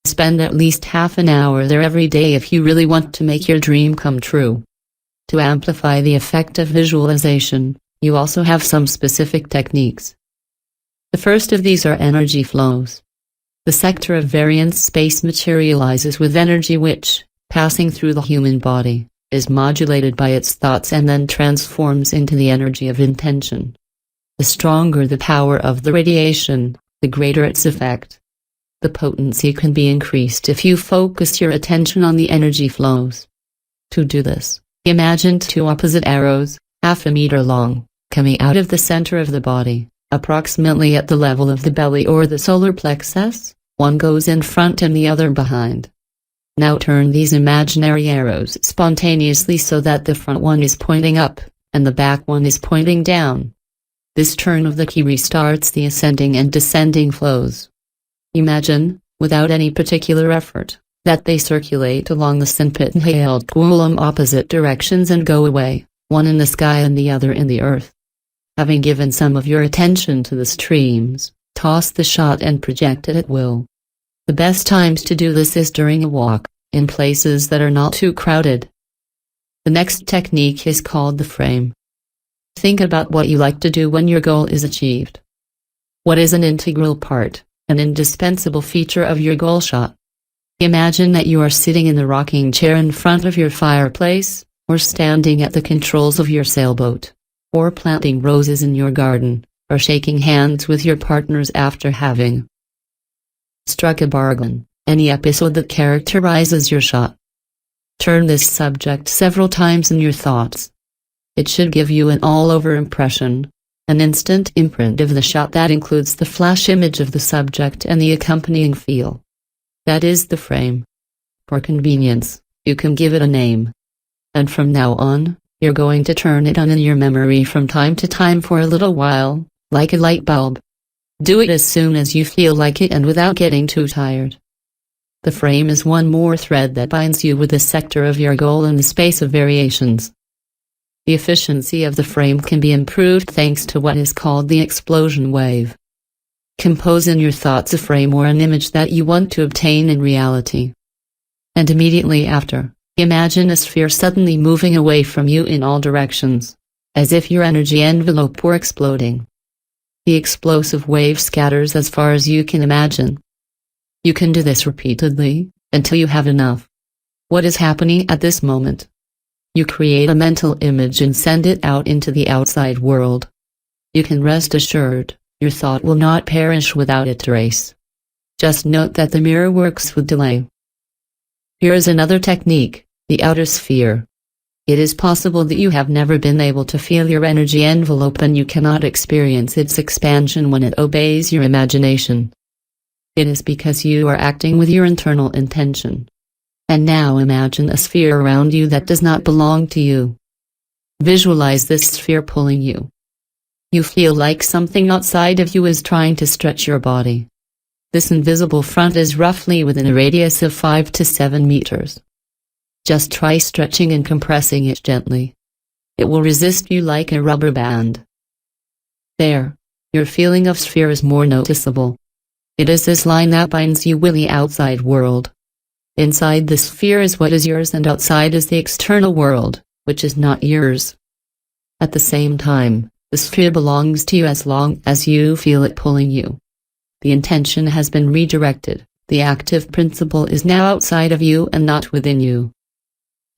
Speaker 1: Spend at least half an hour there every day if you really want to make your dream come true. To amplify the effect of visualization, you also have some specific techniques. The first of these are energy flows. The sector of variance space materializes with energy which, passing through the human body, is modulated by its thoughts and then transforms into the energy of intention. The stronger the power of the radiation, the greater its effect. The potency can be increased if you focus your attention on the energy flows. To do this, imagine two opposite arrows, half a meter long, coming out of the center of the body, approximately at the level of the belly or the solar plexus. One goes in front and the other behind. Now turn these imaginary arrows spontaneously so that the front one is pointing up, and the back one is pointing down. This turn of the key restarts the ascending and descending flows. Imagine, without any particular effort, that they circulate along the synpit opposite directions and go away, one in the sky and the other in the earth. Having given some of your attention to the streams, toss the shot and project it at will. The best times to do this is during a walk, in places that are not too crowded. The next technique is called the frame. Think about what you like to do when your goal is achieved. What is an integral part, an indispensable feature of your goal shot? Imagine that you are sitting in the rocking chair in front of your fireplace, or standing at the controls of your sailboat, or planting roses in your garden, or shaking hands with your partners after having struck a bargain, any episode that characterizes your shot. Turn this subject several times in your thoughts. It should give you an all-over impression, an instant imprint of the shot that includes the flash image of the subject and the accompanying feel. That is the frame. For convenience, you can give it a name. And from now on, you're going to turn it on in your memory from time to time for a little while, like a light bulb. Do it as soon as you feel like it and without getting too tired. The frame is one more thread that binds you with the sector of your goal in the space of variations. The efficiency of the frame can be improved thanks to what is called the explosion wave. Compose in your thoughts a frame or an image that you want to obtain in reality. And immediately after, imagine a sphere suddenly moving away from you in all directions, as if your energy envelope were exploding. The explosive wave scatters as far as you can imagine. You can do this repeatedly, until you have enough. What is happening at this moment? You create a mental image and send it out into the outside world. You can rest assured, your thought will not perish without a trace. Just note that the mirror works with delay. Here is another technique, the outer sphere. It is possible that you have never been able to feel your energy envelope and you cannot experience its expansion when it obeys your imagination. It is because you are acting with your internal intention. And now imagine a sphere around you that does not belong to you. Visualize this sphere pulling you. You feel like something outside of you is trying to stretch your body. This invisible front is roughly within a radius of 5 to 7 meters. Just try stretching and compressing it gently. It will resist you like a rubber band. There, your feeling of sphere is more noticeable. It is this line that binds you with the outside world. Inside the sphere is what is yours and outside is the external world, which is not yours. At the same time, the sphere belongs to you as long as you feel it pulling you. The intention has been redirected, the active principle is now outside of you and not within you.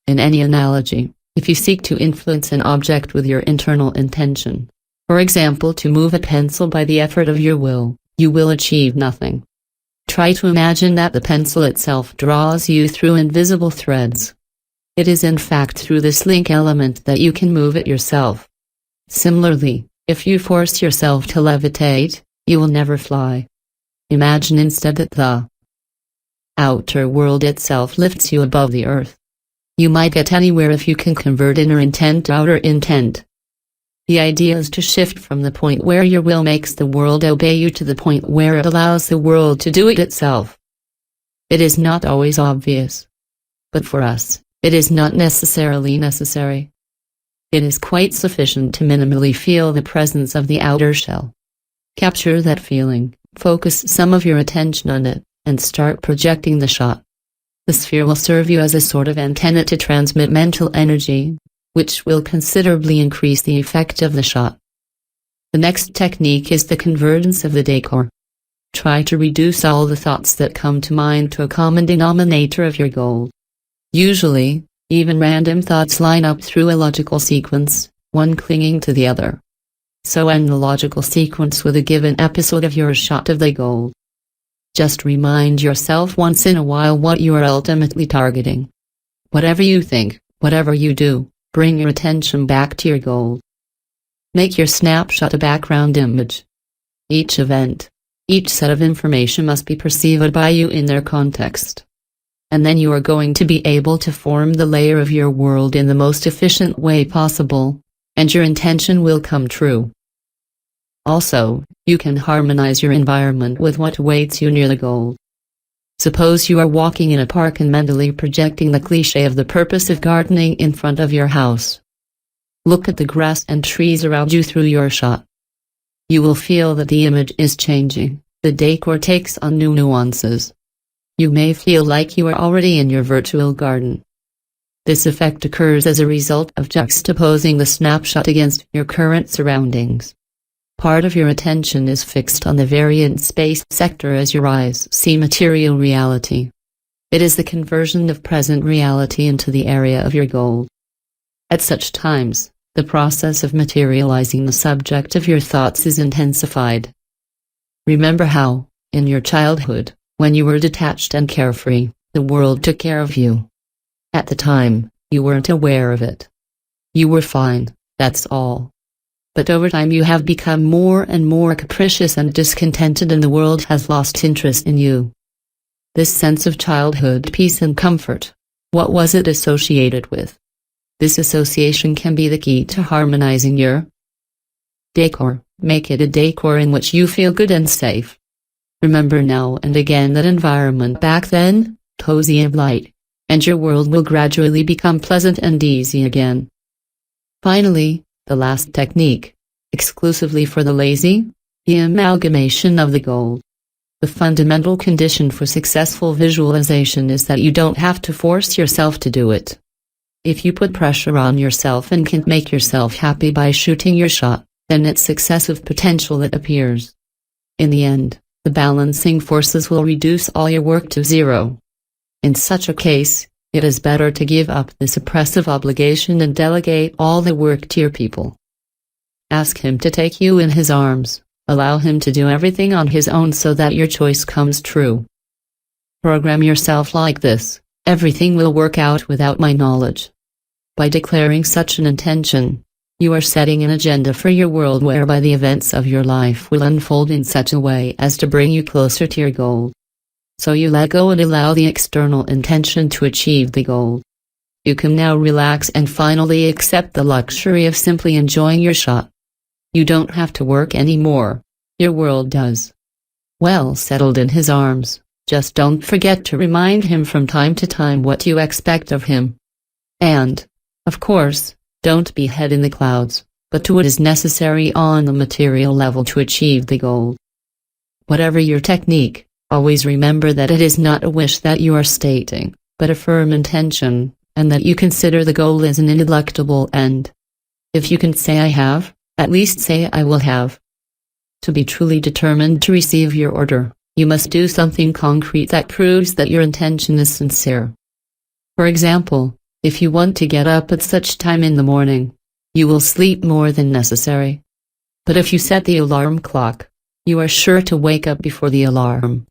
Speaker 1: In any analogy, if you seek to influence an object with your internal intention, for example to move a pencil by the effort of your will, you will achieve nothing. Try to imagine that the pencil itself draws you through invisible threads. It is in fact through this link element that you can move it yourself. Similarly, if you force yourself to levitate, you will never fly. Imagine instead that the outer world itself lifts you above the earth. You might get anywhere if you can convert inner intent to outer intent. The idea is to shift from the point where your will makes the world obey you to the point where it allows the world to do it itself. It is not always obvious. But for us, it is not necessarily necessary. It is quite sufficient to minimally feel the presence of the outer shell. Capture that feeling, focus some of your attention on it, and start projecting the shot. The sphere will serve you as a sort of antenna to transmit mental energy, which will considerably increase the effect of the shot. The next technique is the convergence of the decor. Try to reduce all the thoughts that come to mind to a common denominator of your goal. Usually, even random thoughts line up through a logical sequence, one clinging to the other. So end the logical sequence with a given episode of your shot of the goal. Just remind yourself once in a while what you are ultimately targeting. Whatever you think, whatever you do, bring your attention back to your goal. Make your snapshot a background image. Each event, each set of information must be perceived by you in their context. And then you are going to be able to form the layer of your world in the most efficient way possible, and your intention will come true. Also, you can harmonize your environment with what awaits you near the goal. Suppose you are walking in a park and mentally projecting the cliché of the purpose of gardening in front of your house. Look at the grass and trees around you through your shot. You will feel that the image is changing, the decor takes on new nuances. You may feel like you are already in your virtual garden. This effect occurs as a result of juxtaposing the snapshot against your current surroundings. Part of your attention is fixed on the variant space sector as your eyes see material reality. It is the conversion of present reality into the area of your goal. At such times, the process of materializing the subject of your thoughts is intensified. Remember how, in your childhood, when you were detached and carefree, the world took care of you. At the time, you weren't aware of it. You were fine, that's all. But over time you have become more and more capricious and discontented, and the world has lost interest in you. This sense of childhood peace and comfort, what was it associated with? This association can be the key to harmonizing your decor. Make it a decor in which you feel good and safe. Remember now and again that environment back then, cozy and light, and your world will gradually become pleasant and easy again. Finally, the last technique, exclusively for the lazy, the amalgamation of the goal. The fundamental condition for successful visualization is that you don't have to force yourself to do it. If you put pressure on yourself and can't make yourself happy by shooting your shot, then it's excessive potential that appears. In the end, the balancing forces will reduce all your work to zero. In such a case, it is better to give up this oppressive obligation and delegate all the work to your people. Ask him to take you in his arms, allow him to do everything on his own so that your choice comes true. Program yourself like this: everything will work out without my knowledge. By declaring such an intention, you are setting an agenda for your world whereby the events of your life will unfold in such a way as to bring you closer to your goal. So you let go and allow the external intention to achieve the goal. You can now relax and finally accept the luxury of simply enjoying your shot. You don't have to work anymore, your world does. Well settled in his arms, just don't forget to remind him from time to time what you expect of him. And, of course, don't be head in the clouds, but do what is necessary on the material level to achieve the goal. Whatever your technique, always remember that it is not a wish that you are stating, but a firm intention, and that you consider the goal as an ineluctable end. If you can say I have, at least say I will have. To be truly determined to receive your order, you must do something concrete that proves that your intention is sincere. For example, if you want to get up at such time in the morning, you will sleep more than necessary. But if you set the alarm clock, you are sure to wake up before the alarm.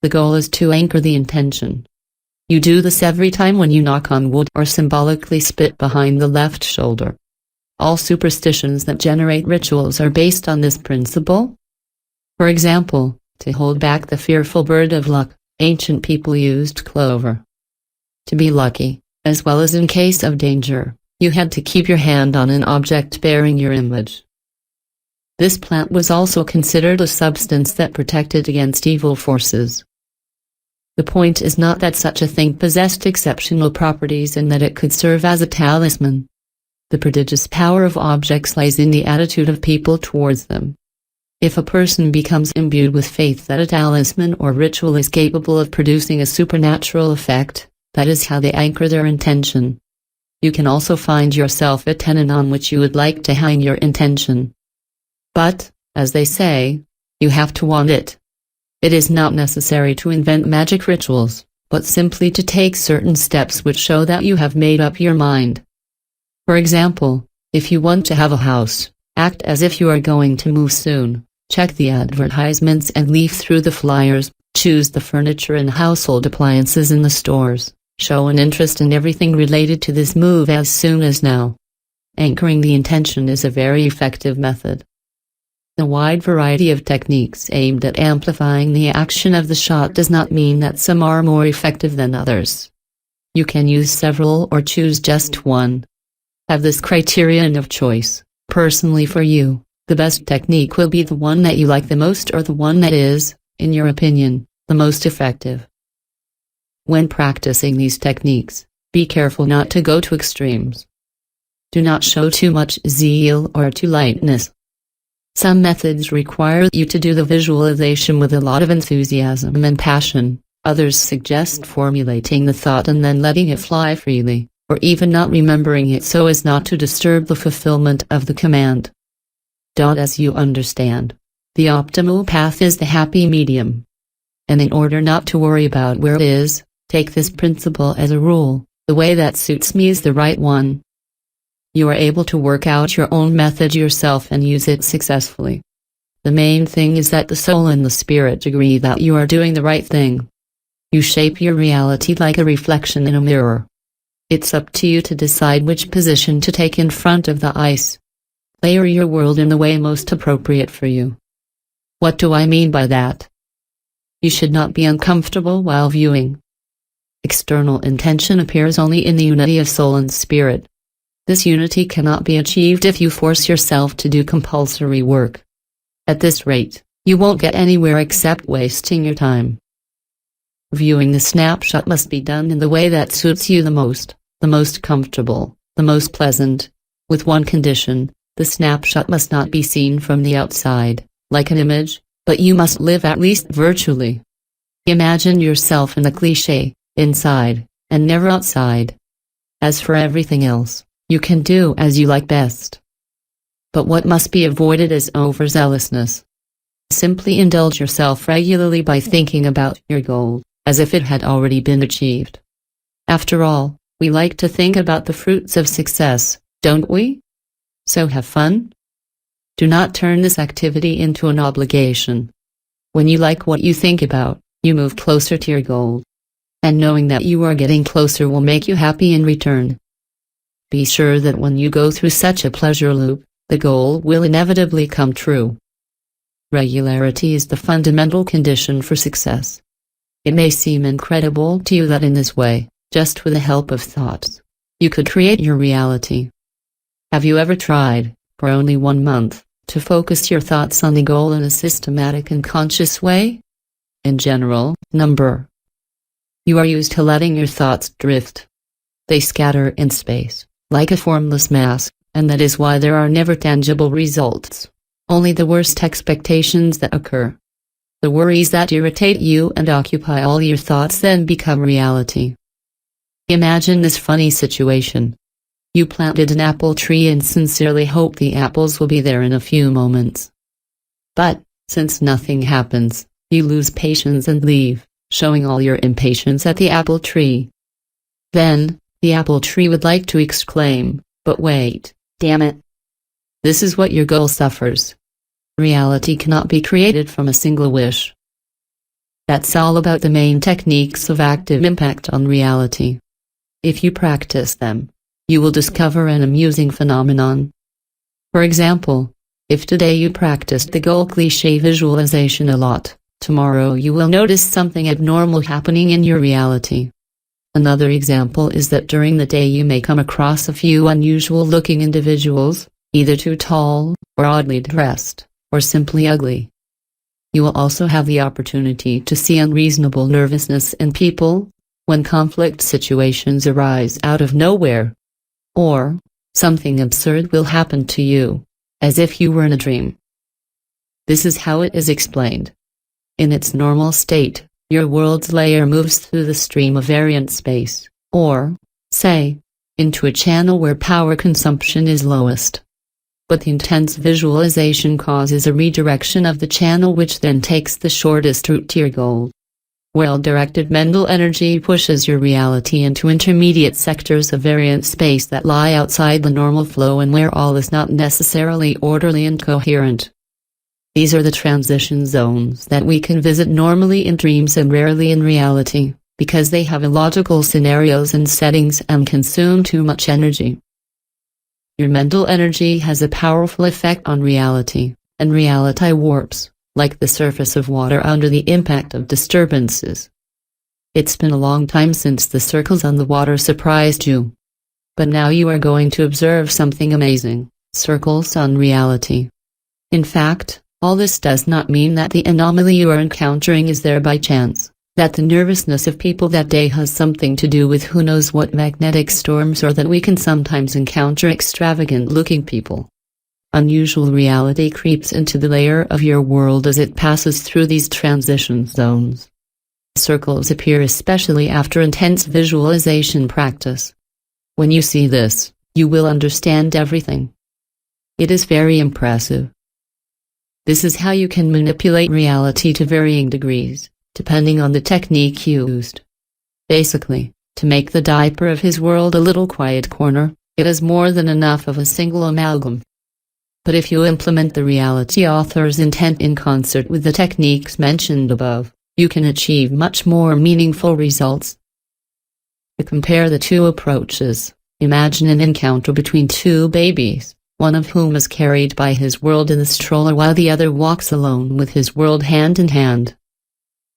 Speaker 1: The goal is to anchor the intention. You do this every time when you knock on wood or symbolically spit behind the left shoulder. All superstitions that generate rituals are based on this principle. For example, to hold back the fearful bird of luck, ancient people used clover. To be lucky, as well as in case of danger, You had to keep your hand on an object bearing your image. This plant was also considered a substance that protected against evil forces. The point is not that such a thing possessed exceptional properties and that it could serve as a talisman. The prodigious power of objects lies in the attitude of people towards them. If a person becomes imbued with faith that a talisman or ritual is capable of producing a supernatural effect, that is how they anchor their intention. You can also find yourself a tenon on which you would like to hang your intention. But, as they say, you have to want it. It is not necessary to invent magic rituals, but simply to take certain steps which show that you have made up your mind. For example, if you want to have a house, act as if you are going to move soon, check the advertisements and leaf through the flyers, choose the furniture and household appliances in the stores, show an interest in everything related to this move as soon as now. Anchoring the intention is a very effective method. The wide variety of techniques aimed at amplifying the action of the shot does not mean that some are more effective than others. You can use several or choose just one. Have this criterion of choice. Personally for you, the best technique will be the one that you like the most or the one that is, in your opinion, the most effective. When practicing these techniques, be careful not to go to extremes. Do not show too much zeal or too lightness. Some methods require you to do the visualization with a lot of enthusiasm and passion, others suggest formulating the thought and then letting it fly freely, or even not remembering it so as not to disturb the fulfillment of the command. As you understand, the optimal path is the happy medium. And in order not to worry about where it is, take this principle as a rule: the way that suits me is the right one. You are able to work out your own method yourself and use it successfully. The main thing is that the soul and the spirit agree that you are doing the right thing. You shape your reality like a reflection in a mirror. It's up to you to decide which position to take in front of the ice. Layer your world in the way most appropriate for you. What do I mean by that? You should not be uncomfortable while viewing. External intention appears only in the unity of soul and spirit. This unity cannot be achieved if you force yourself to do compulsory work. At this rate, you won't get anywhere except wasting your time. Viewing the snapshot must be done in the way that suits you the most comfortable, the most pleasant. With one condition: the snapshot must not be seen from the outside, like an image, but you must live at least virtually. Imagine yourself in the cliché, inside, and never outside. As for everything else, you can do as you like best. But what must be avoided is overzealousness. Simply indulge yourself regularly by thinking about your goal, as if it had already been achieved. After all, we like to think about the fruits of success, don't we? So have fun. Do not turn this activity into an obligation. When you like what you think about, you move closer to your goal. And knowing that you are getting closer will make you happy in return. Be sure that when you go through such a pleasure loop, the goal will inevitably come true. Regularity is the fundamental condition for success. It may seem incredible to you that in this way, just with the help of thoughts, you could create your reality. Have you ever tried, for only 1 month, to focus your thoughts on the goal in a systematic and conscious way? In general, you are used to letting your thoughts drift. They scatter in space, like a formless mass, and that is why there are never tangible results, only the worst expectations that occur. The worries that irritate you and occupy all your thoughts then become reality. Imagine this funny situation. You planted an apple tree and sincerely hope the apples will be there in a few moments. But, since nothing happens, you lose patience and leave, showing all your impatience at the apple tree. Then, the apple tree would like to exclaim, "But wait, damn it." This is what your goal suffers. Reality cannot be created from a single wish. That's all about the main techniques of active impact on reality. If you practice them, you will discover an amusing phenomenon. For example, if today you practiced the goal cliché visualization a lot, tomorrow you will notice something abnormal happening in your reality. Another example is that during the day you may come across a few unusual-looking individuals, either too tall, or oddly dressed, or simply ugly. You will also have the opportunity to see unreasonable nervousness in people, when conflict situations arise out of nowhere. Or, something absurd will happen to you, as if you were in a dream. This is how it is explained. In its normal state, your world's layer moves through the stream of variant space, or, say, into a channel where power consumption is lowest. But the intense visualization causes a redirection of the channel, which then takes the shortest route to your goal. Well-directed mental energy pushes your reality into intermediate sectors of variant space that lie outside the normal flow and where all is not necessarily orderly and coherent. These are the transition zones that we can visit normally in dreams and rarely in reality, because they have illogical scenarios and settings and consume too much energy. Your mental energy has a powerful effect on reality, and reality warps, like the surface of water under the impact of disturbances. It's been a long time since the circles on the water surprised you. But now you are going to observe something amazing: circles on reality. In fact, all this does not mean that the anomaly you are encountering is there by chance, that the nervousness of people that day has something to do with who knows what magnetic storms, or that we can sometimes encounter extravagant-looking people. Unusual reality creeps into the layer of your world as it passes through these transition zones. Circles appear especially after intense visualization practice. When you see this, you will understand everything. It is very impressive. This is how you can manipulate reality to varying degrees, depending on the technique used. Basically, to make the diaper of his world a little quiet corner, it is more than enough of a single amalgam. But if you implement the reality author's intent in concert with the techniques mentioned above, you can achieve much more meaningful results. To compare the two approaches, imagine an encounter between two babies, one of whom is carried by his world in the stroller while the other walks alone with his world hand in hand.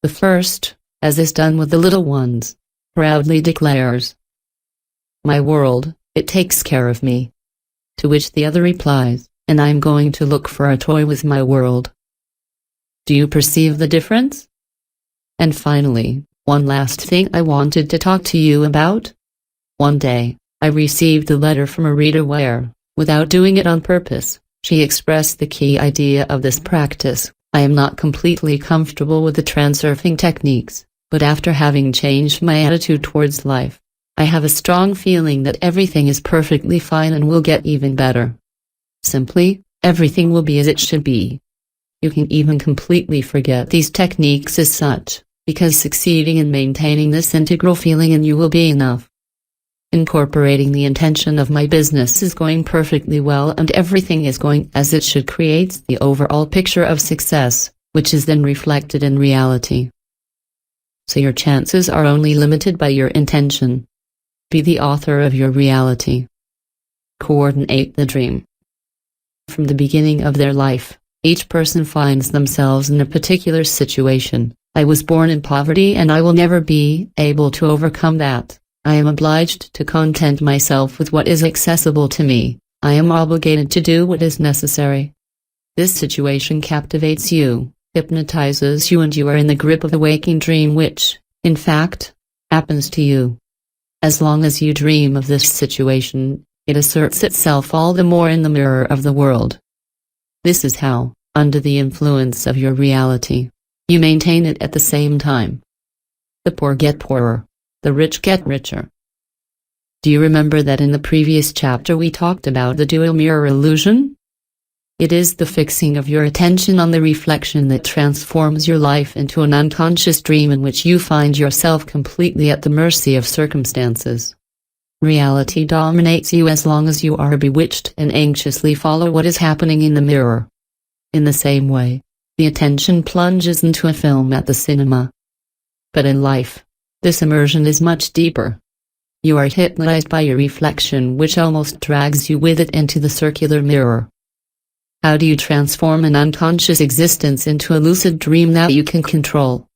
Speaker 1: The first, as is done with the little ones, proudly declares, "My world, it takes care of me." To which the other replies, "And I'm going to look for a toy with my world." Do you perceive the difference? And finally, one last thing I wanted to talk to you about. One day, I received a letter from a reader where, without doing it on purpose, she expressed the key idea of this practice: I am not completely comfortable with the transurfing techniques, but after having changed my attitude towards life, I have a strong feeling that everything is perfectly fine and will get even better. Simply, everything will be as it should be. You can even completely forget these techniques as such, because succeeding in maintaining this integral feeling in you will be enough. Incorporating the intention of my business is going perfectly well and everything is going as it should creates the overall picture of success, which is then reflected in reality. So your chances are only limited by your intention. Be the author of your reality. Coordinate the dream. From the beginning of their life, each person finds themselves in a particular situation. I was born in poverty and I will never be able to overcome that. I am obliged to content myself with what is accessible to me. I am obligated to do what is necessary. This situation captivates you, hypnotizes you, and you are in the grip of a waking dream which, in fact, happens to you. As long as you dream of this situation, it asserts itself all the more in the mirror of the world. This is how, under the influence of your reality, you maintain it at the same time. The poor get poorer, the rich get richer. Do you remember that in the previous chapter we talked about the dual mirror illusion? It is the fixing of your attention on the reflection that transforms your life into an unconscious dream in which you find yourself completely at the mercy of circumstances. Reality dominates you as long as you are bewitched and anxiously follow what is happening in the mirror. In the same way, the attention plunges into a film at the cinema. But in life, this immersion is much deeper. You are hypnotized by your reflection which almost drags you with it into the circular mirror. How do you transform an unconscious existence into a lucid dream that you can control?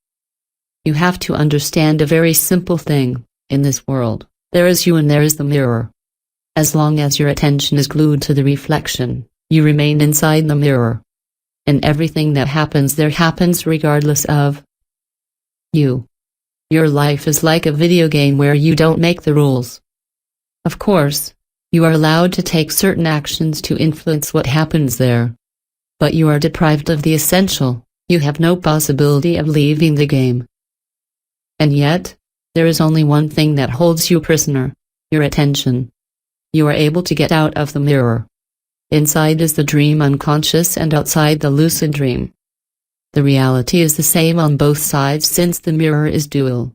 Speaker 1: You have to understand a very simple thing. In this world, there is you and there is the mirror. As long as your attention is glued to the reflection, you remain inside the mirror. And everything that happens there happens regardless of you. Your life is like a video game where you don't make the rules. Of course, you are allowed to take certain actions to influence what happens there. But you are deprived of the essential. You have no possibility of leaving the game. And yet, there is only one thing that holds you prisoner: your attention. You are able to get out of the mirror. Inside is the dream unconscious and outside the lucid dream. The reality is the same on both sides since the mirror is dual.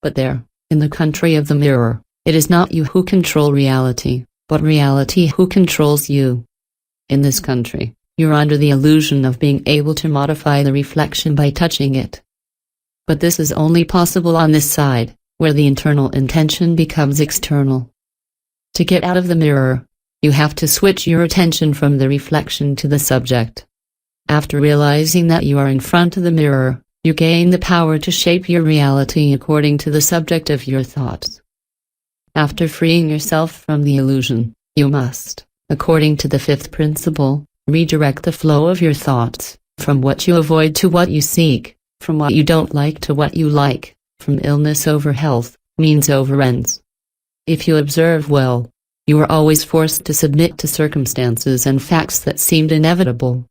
Speaker 1: But there, in the country of the mirror, it is not you who control reality, but reality who controls you. In this country, you're under the illusion of being able to modify the reflection by touching it. But this is only possible on this side, where the internal intention becomes external. To get out of the mirror, you have to switch your attention from the reflection to the subject. After realizing that you are in front of the mirror, you gain the power to shape your reality according to the subject of your thoughts. After freeing yourself from the illusion, you must, according to the fifth principle, redirect the flow of your thoughts, from what you avoid to what you seek, from what you don't like to what you like, from illness over health, means over ends. If you observe well, you are always forced to submit to circumstances and facts that seemed inevitable.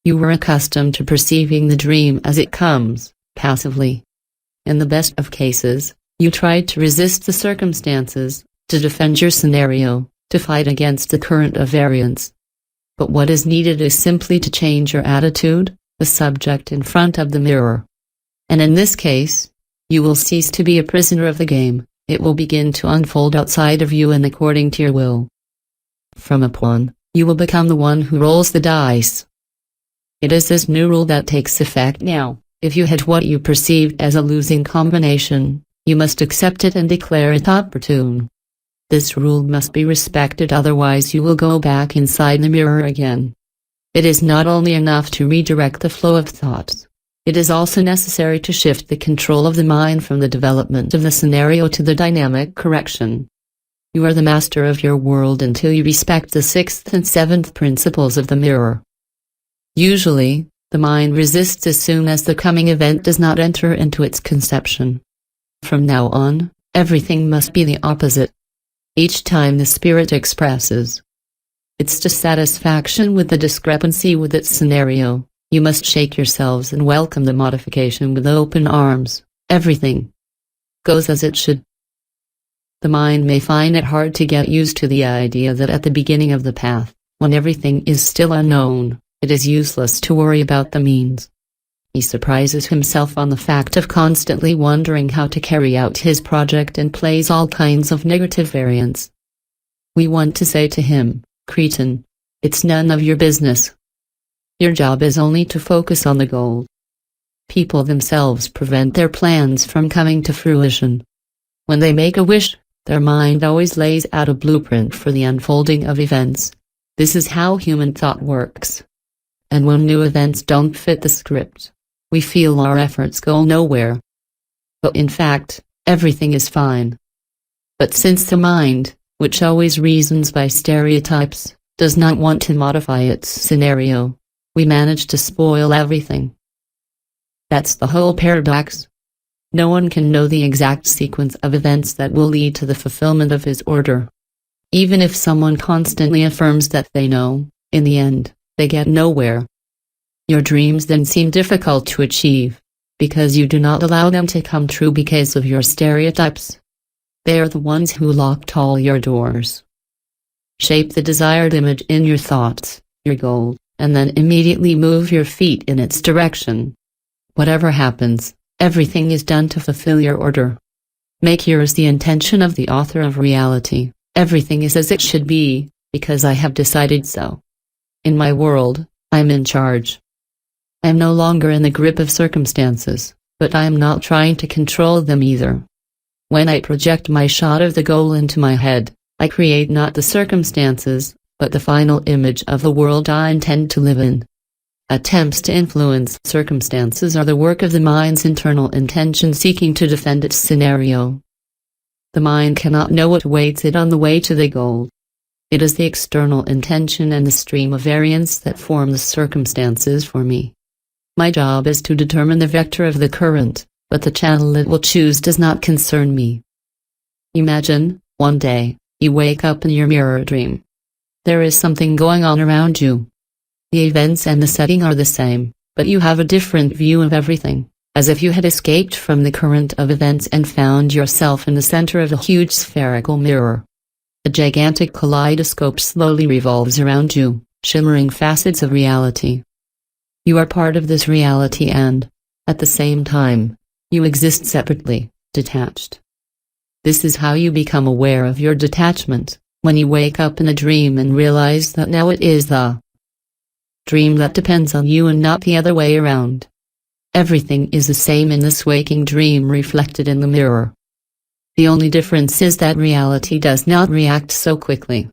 Speaker 1: You were accustomed to perceiving the dream as it comes, passively. In the best of cases, you tried to resist the circumstances, to defend your scenario, to fight against the current of variance. But what is needed is simply to change your attitude, the subject in front of the mirror. And in this case, you will cease to be a prisoner of the game. It will begin to unfold outside of you and according to your will. From a pawn, you will become the one who rolls the dice. It is this new rule that takes effect now. If you had what you perceived as a losing combination, you must accept it and declare it opportune. This rule must be respected, otherwise you will go back inside the mirror again. It is not only enough to redirect the flow of thoughts. It is also necessary to shift the control of the mind from the development of the scenario to the dynamic correction. You are the master of your world until you respect the sixth and seventh principles of the mirror. Usually, the mind resists as soon as the coming event does not enter into its conception. From now on, everything must be the opposite. Each time the spirit expresses its dissatisfaction with the discrepancy with its scenario, you must shake yourselves and welcome the modification with open arms. Everything goes as it should. The mind may find it hard to get used to the idea that at the beginning of the path, when everything is still unknown, it is useless to worry about the means. He surprises himself on the fact of constantly wondering how to carry out his project and plays all kinds of negative variants. We want to say to him, "Cretin, it's none of your business. Your job is only to focus on the goal." People themselves prevent their plans from coming to fruition. When they make a wish, their mind always lays out a blueprint for the unfolding of events. This is how human thought works. And when new events don't fit the script, we feel our efforts go nowhere. But in fact, everything is fine. But since the mind, which always reasons by stereotypes, does not want to modify its scenario, we manage to spoil everything. That's the whole paradox. No one can know the exact sequence of events that will lead to the fulfillment of his order. Even if someone constantly affirms that they know, in the end, they get nowhere. Your dreams then seem difficult to achieve, because you do not allow them to come true because of your stereotypes. They are the ones who locked all your doors. Shape the desired image in your thoughts, your goal, and then immediately move your feet in its direction. Whatever happens, everything is done to fulfill your order. Make yours the intention of the author of reality. Everything is as it should be, because I have decided so. In my world, I am in charge. I am no longer in the grip of circumstances, but I am not trying to control them either. When I project my shot of the goal into my head, I create not the circumstances, but the final image of the world I intend to live in. Attempts to influence circumstances are the work of the mind's internal intention seeking to defend its scenario. The mind cannot know what awaits it on the way to the goal. It is the external intention and the stream of variance that form the circumstances for me. My job is to determine the vector of the current, but the channel it will choose does not concern me. Imagine, one day, you wake up in your mirror dream. There is something going on around you. The events and the setting are the same, but you have a different view of everything, as if you had escaped from the current of events and found yourself in the center of a huge spherical mirror. A gigantic kaleidoscope slowly revolves around you, shimmering facets of reality. You are part of this reality and, at the same time, you exist separately, detached. This is how you become aware of your detachment, when you wake up in a dream and realize that now it is the dream that depends on you and not the other way around. Everything is the same in this waking dream reflected in the mirror. The only difference is that reality does not react so quickly.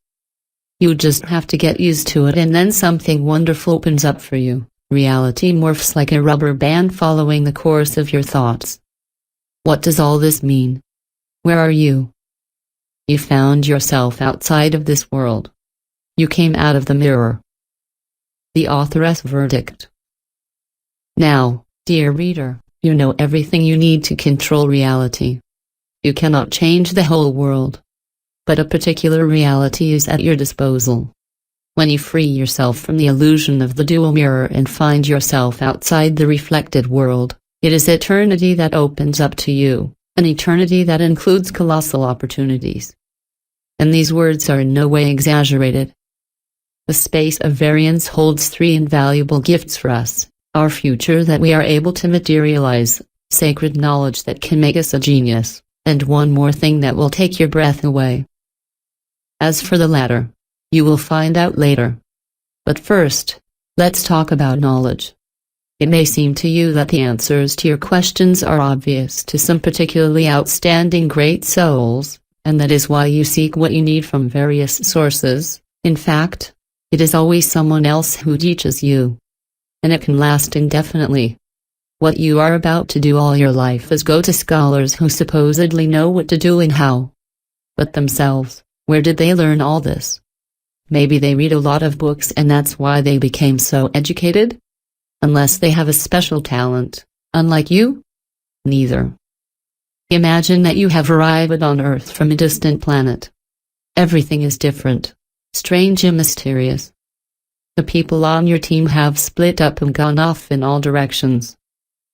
Speaker 1: You just have to get used to it and then something wonderful opens up for you. Reality morphs like a rubber band following the course of your thoughts. What does all this mean? Where are you? You found yourself outside of this world. You came out of the mirror. The authoress verdict. Now, dear reader, you know everything you need to control reality. You cannot change the whole world. But a particular reality is at your disposal. When you free yourself from the illusion of the dual mirror and find yourself outside the reflected world, it is eternity that opens up to you, an eternity that includes colossal opportunities. And these words are in no way exaggerated. The space of variance holds three invaluable gifts for us: our future that we are able to materialize, sacred knowledge that can make us a genius, and one more thing that will take your breath away. As for the latter, you will find out later. But first, let's talk about knowledge. It may seem to you that the answers to your questions are obvious to some particularly outstanding great souls, and that is why you seek what you need from various sources. In fact, it is always someone else who teaches you. And it can last indefinitely. What you are about to do all your life is go to scholars who supposedly know what to do and how. But themselves, where did they learn all this? Maybe they read a lot of books and that's why they became so educated? Unless they have a special talent, unlike you? Neither. Imagine that you have arrived on Earth from a distant planet. Everything is different, strange and mysterious. The people on your team have split up and gone off in all directions.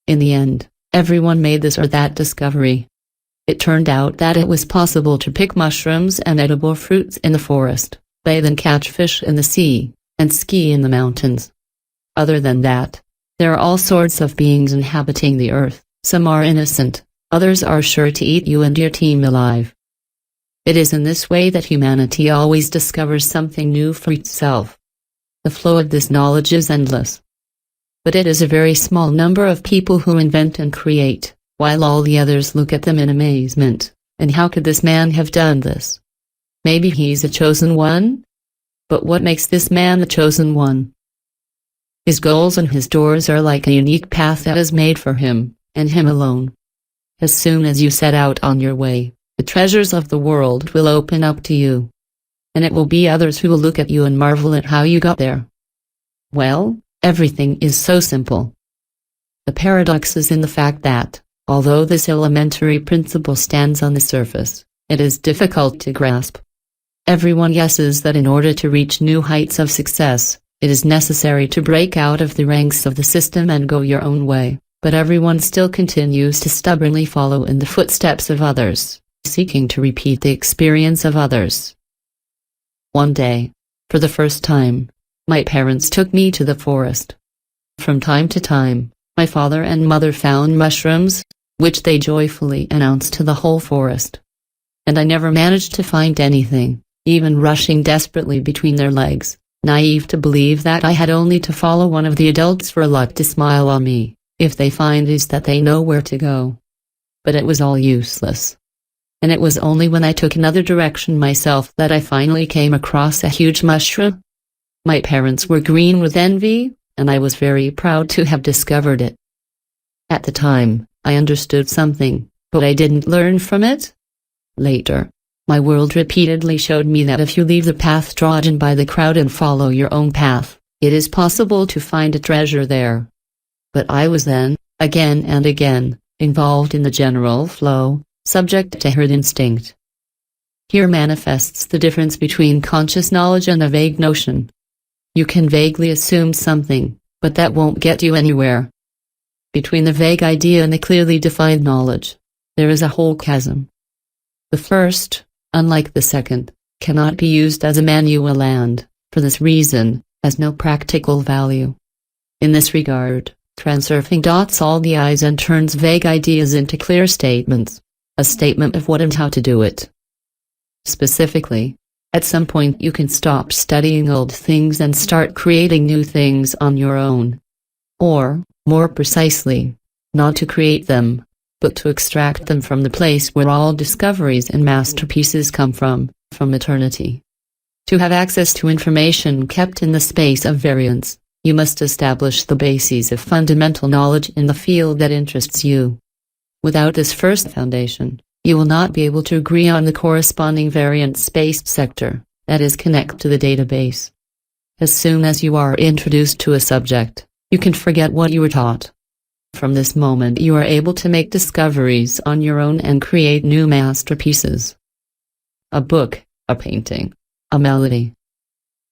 Speaker 1: In the end, everyone made this or that discovery. It turned out that it was possible to pick mushrooms and edible fruits in the forest, bathe and catch fish in the sea, and ski in the mountains. Other than that, there are all sorts of beings inhabiting the earth. Some are innocent, others are sure to eat you and your team alive. It is in this way that humanity always discovers something new for itself. The flow of this knowledge is endless. But it is a very small number of people who invent and create, while all the others look at them in amazement. And how could this man have done this? Maybe he's a chosen one? But what makes this man the chosen one? His goals and his doors are like a unique path that is made for him, and him alone. As soon as you set out on your way, the treasures of the world will open up to you. And it will be others who will look at you and marvel at how you got there. Well, everything is so simple. The paradox is in the fact that, although this elementary principle stands on the surface, it is difficult to grasp. Everyone guesses that in order to reach new heights of success, it is necessary to break out of the ranks of the system and go your own way, but everyone still continues to stubbornly follow in the footsteps of others, seeking to repeat the experience of others. One day, for the first time, my parents took me to the forest. From time to time, my father and mother found mushrooms, which they joyfully announced to the whole forest. And I never managed to find anything, even rushing desperately between their legs, naive to believe that I had only to follow one of the adults for luck to smile on me. If they find is that they know where to go. But it was all useless. And it was only when I took another direction myself that I finally came across a huge mushroom. My parents were green with envy, and I was very proud to have discovered it. At the time, I understood something, but I didn't learn from it. Later, my world repeatedly showed me that if you leave the path trodden by the crowd and follow your own path, it is possible to find a treasure there. But I was then, again and again, involved in the general flow, subject to herd instinct. Here manifests the difference between conscious knowledge and a vague notion. You can vaguely assume something, but that won't get you anywhere. Between the vague idea and the clearly defined knowledge, there is a whole chasm. The first, unlike the second, cannot be used as a manual and, for this reason, has no practical value. In this regard, transurfing dots all the I's and turns vague ideas into clear statements, a statement of what and how to do it. Specifically, at some point you can stop studying old things and start creating new things on your own. Or, more precisely, not to create them, but to extract them from the place where all discoveries and masterpieces come from eternity. To have access to information kept in the space of variance, you must establish the bases of fundamental knowledge in the field that interests you. Without this first foundation, you will not be able to agree on the corresponding variance-based sector, that is connect to the database. As soon as you are introduced to a subject, you can forget what you were taught. From this moment you are able to make discoveries on your own and create new masterpieces. A book, a painting, a melody.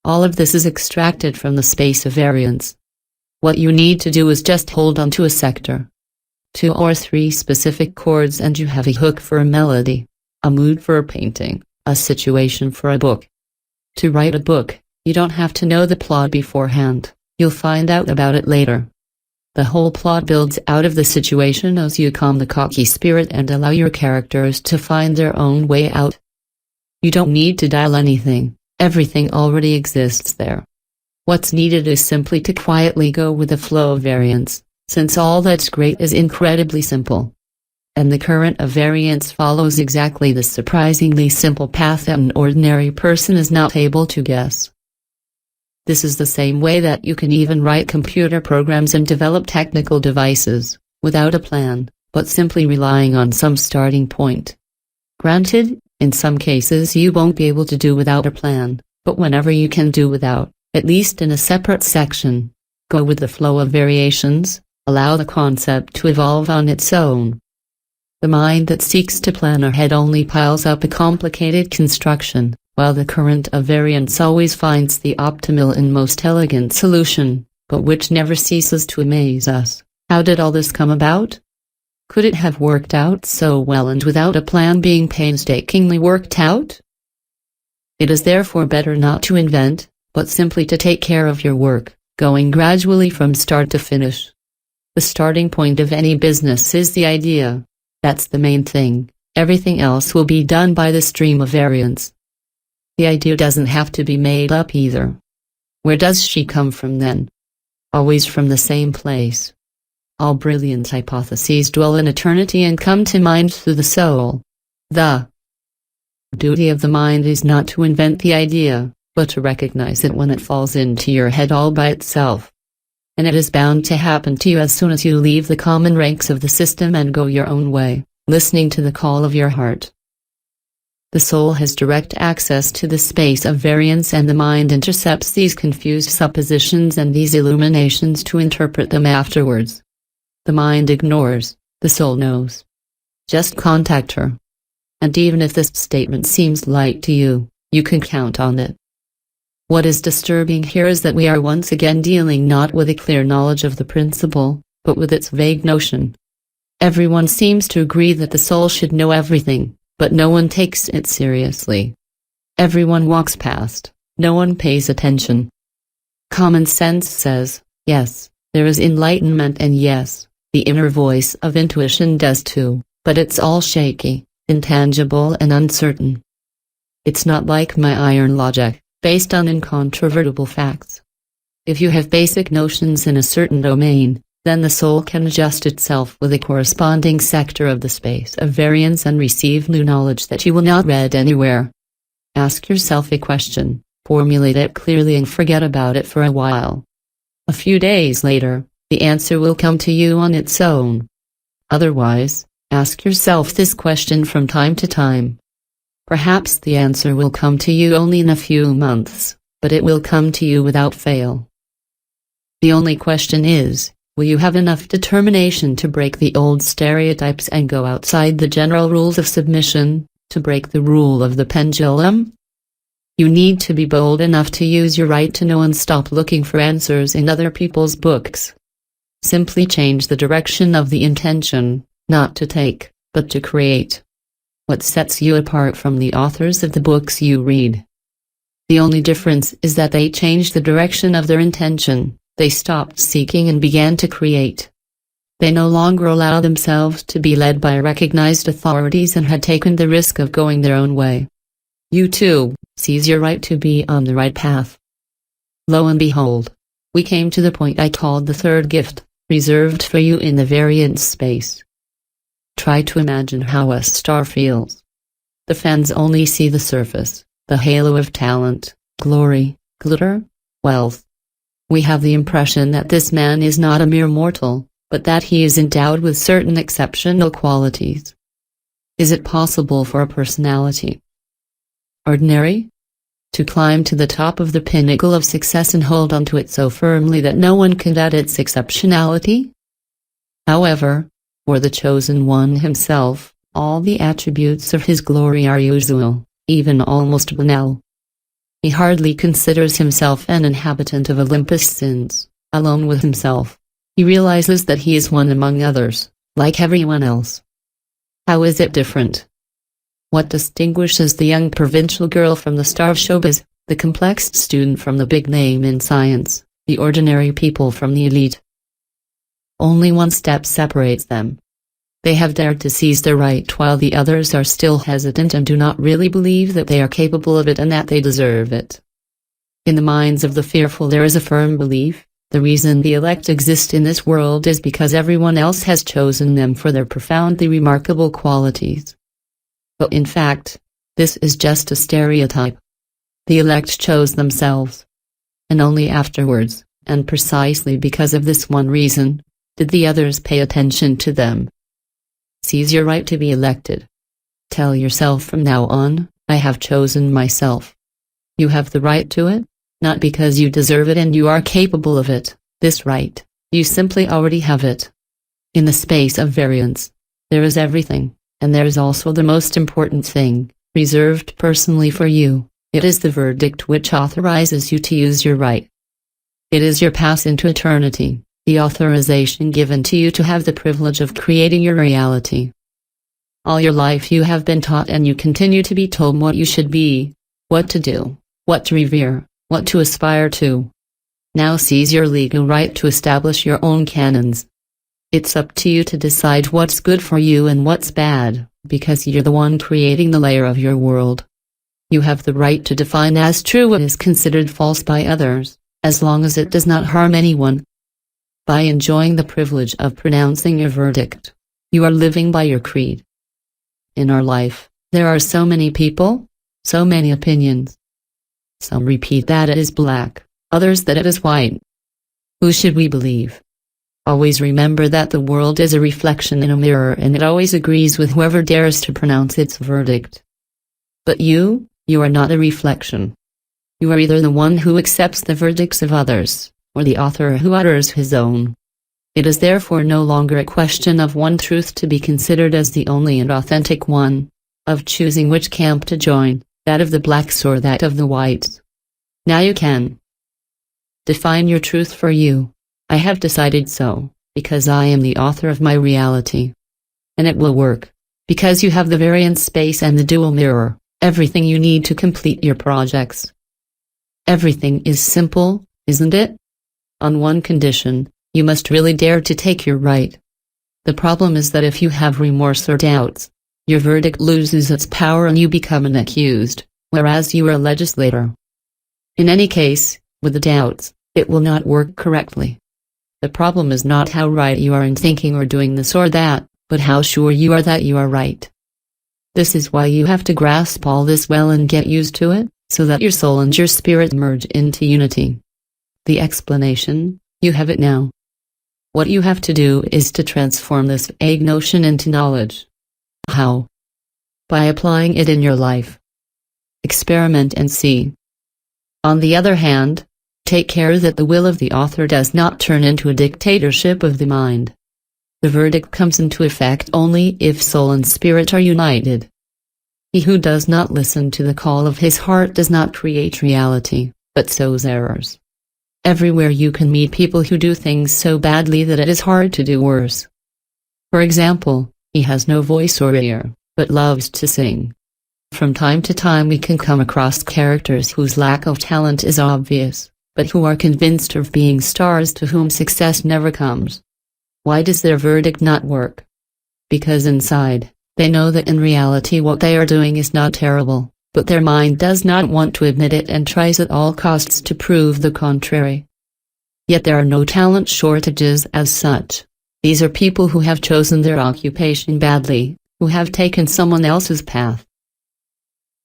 Speaker 1: All of this is extracted from the space of variance. What you need to do is just hold on to a sector. 2 or 3 specific chords and you have a hook for a melody, a mood for a painting, a situation for a book. To write a book, you don't have to know the plot beforehand, you'll find out about it later. The whole plot builds out of the situation as you calm the cocky spirit and allow your characters to find their own way out. You don't need to dial anything, everything already exists there. What's needed is simply to quietly go with the flow of variance, since all that's great is incredibly simple. And the current of variance follows exactly the surprisingly simple path that an ordinary person is not able to guess. This is the same way that you can even write computer programs and develop technical devices, without a plan, but simply relying on some starting point. Granted, in some cases you won't be able to do without a plan, but whenever you can do without, at least in a separate section, go with the flow of variations. Allow the concept to evolve on its own. The mind that seeks to plan ahead only piles up a complicated construction, while the current of variance always finds the optimal and most elegant solution, but which never ceases to amaze us. How did all this come about? Could it have worked out so well and without a plan being painstakingly worked out? It is therefore better not to invent, but simply to take care of your work, going gradually from start to finish. The starting point of any business is the idea. That's the main thing, everything else will be done by the stream of variance. The idea doesn't have to be made up either. Where does she come from then? Always from the same place. All brilliant hypotheses dwell in eternity and come to mind through the soul. The duty of the mind is not to invent the idea, but to recognize it when it falls into your head all by itself. And it is bound to happen to you as soon as you leave the common ranks of the system and go your own way, listening to the call of your heart. The soul has direct access to the space of variance and the mind intercepts these confused suppositions and these illuminations to interpret them afterwards. The mind ignores, the soul knows. Just contact her. And even if this statement seems light to you, you can count on it. What is disturbing here is that we are once again dealing not with a clear knowledge of the principle, but with its vague notion. Everyone seems to agree that the soul should know everything, but no one takes it seriously. Everyone walks past, no one pays attention. Common sense says, yes, there is enlightenment and yes, the inner voice of intuition does too, but it's all shaky, intangible and uncertain. It's not like my iron logic, based on incontrovertible facts. If you have basic notions in a certain domain, then the soul can adjust itself with a corresponding sector of the space of variance and receive new knowledge that you will not read anywhere. Ask yourself a question, formulate it clearly and forget about it for a while. A few days later, the answer will come to you on its own. Otherwise, ask yourself this question from time to time, Perhaps the answer will come to you only in a few months, but it will come to you without fail. The only question is, will you have enough determination to break the old stereotypes and go outside the general rules of submission, to break the rule of the pendulum? You need to be bold enough to use your right to know and stop looking for answers in other people's books. Simply change the direction of the intention, not to take, but to create. What sets you apart from the authors of the books you read? The only difference is that they changed the direction of their intention. They stopped seeking and began to create. They no longer allow themselves to be led by recognized authorities and had taken the risk of going their own way. You too, seize your right to be on the right path. Lo and behold, we came to the point I called the third gift, reserved for you in the variance space. Try to imagine how a star feels. The fans only see the surface, the halo of talent, glory, glitter, wealth. We have the impression that this man is not a mere mortal, but that he is endowed with certain exceptional qualities. Is it possible for a personality ordinary to climb to the top of the pinnacle of success and hold onto it so firmly that no one can doubt its exceptionality? However, for the chosen one himself, all the attributes of his glory are usual, even almost banal. He hardly considers himself an inhabitant of Olympus since, alone with himself, he realizes that he is one among others, like everyone else. How is it different? What distinguishes the young provincial girl from the star of showbiz, the complex student from the big name in science, the ordinary people from the elite? Only one step separates them. They have dared to seize their right while the others are still hesitant and do not really believe that they are capable of it and that they deserve it. In the minds of the fearful there is a firm belief, the reason the elect exist in this world is because everyone else has chosen them for their profoundly remarkable qualities. But in fact, this is just a stereotype. The elect chose themselves. And only afterwards, and precisely because of this one reason, did the others pay attention to them. Seize your right to be elected. Tell yourself from now on, I have chosen myself. You have the right to it, not because you deserve it and you are capable of it, this right, you simply already have it. In the space of variance, there is everything, and there is also the most important thing, reserved personally for you. It is the verdict which authorizes you to use your right. It is your pass into eternity, the authorization given to you to have the privilege of creating your reality. All your life you have been taught and you continue to be told what you should be, what to do, what to revere, what to aspire to. Now seize your legal right to establish your own canons. It's up to you to decide what's good for you and what's bad, because you're the one creating the layer of your world. You have the right to define as true what is considered false by others, as long as it does not harm anyone. By enjoying the privilege of pronouncing your verdict, you are living by your creed. In our life, there are so many people, so many opinions. Some repeat that it is black, others that it is white. Who should we believe? Always remember that the world is a reflection in a mirror and it always agrees with whoever dares to pronounce its verdict. But you are not a reflection. You are either the one who accepts the verdicts of others, or the author who utters his own. It is therefore no longer a question of one truth to be considered as the only and authentic one, of choosing which camp to join, that of the blacks or that of the whites. Now you can define your truth for you. I have decided so, because I am the author of my reality. And it will work, because you have the variance space and the dual mirror, everything you need to complete your projects. Everything is simple, isn't it? On one condition, you must really dare to take your right. The problem is that if you have remorse or doubts, your verdict loses its power and you become an accused, whereas you are a legislator. In any case, with the doubts, it will not work correctly. The problem is not how right you are in thinking or doing this or that, but how sure you are that you are right. This is why you have to grasp all this well and get used to it, so that your soul and your spirit merge into unity. The explanation, you have it now. What you have to do is to transform this vague notion into knowledge. How? By applying it in your life. Experiment and see. On the other hand, take care that the will of the author does not turn into a dictatorship of the mind. The verdict comes into effect only if soul and spirit are united. He who does not listen to the call of his heart does not create reality, but sows errors. Everywhere you can meet people who do things so badly that it is hard to do worse. For example, he has no voice or ear, but loves to sing. From time to time we can come across characters whose lack of talent is obvious, but who are convinced of being stars to whom success never comes. Why does their verdict not work? Because inside, they know that in reality what they are doing is not terrible, but their mind does not want to admit it and tries at all costs to prove the contrary. Yet there are no talent shortages as such. These are people who have chosen their occupation badly, who have taken someone else's path.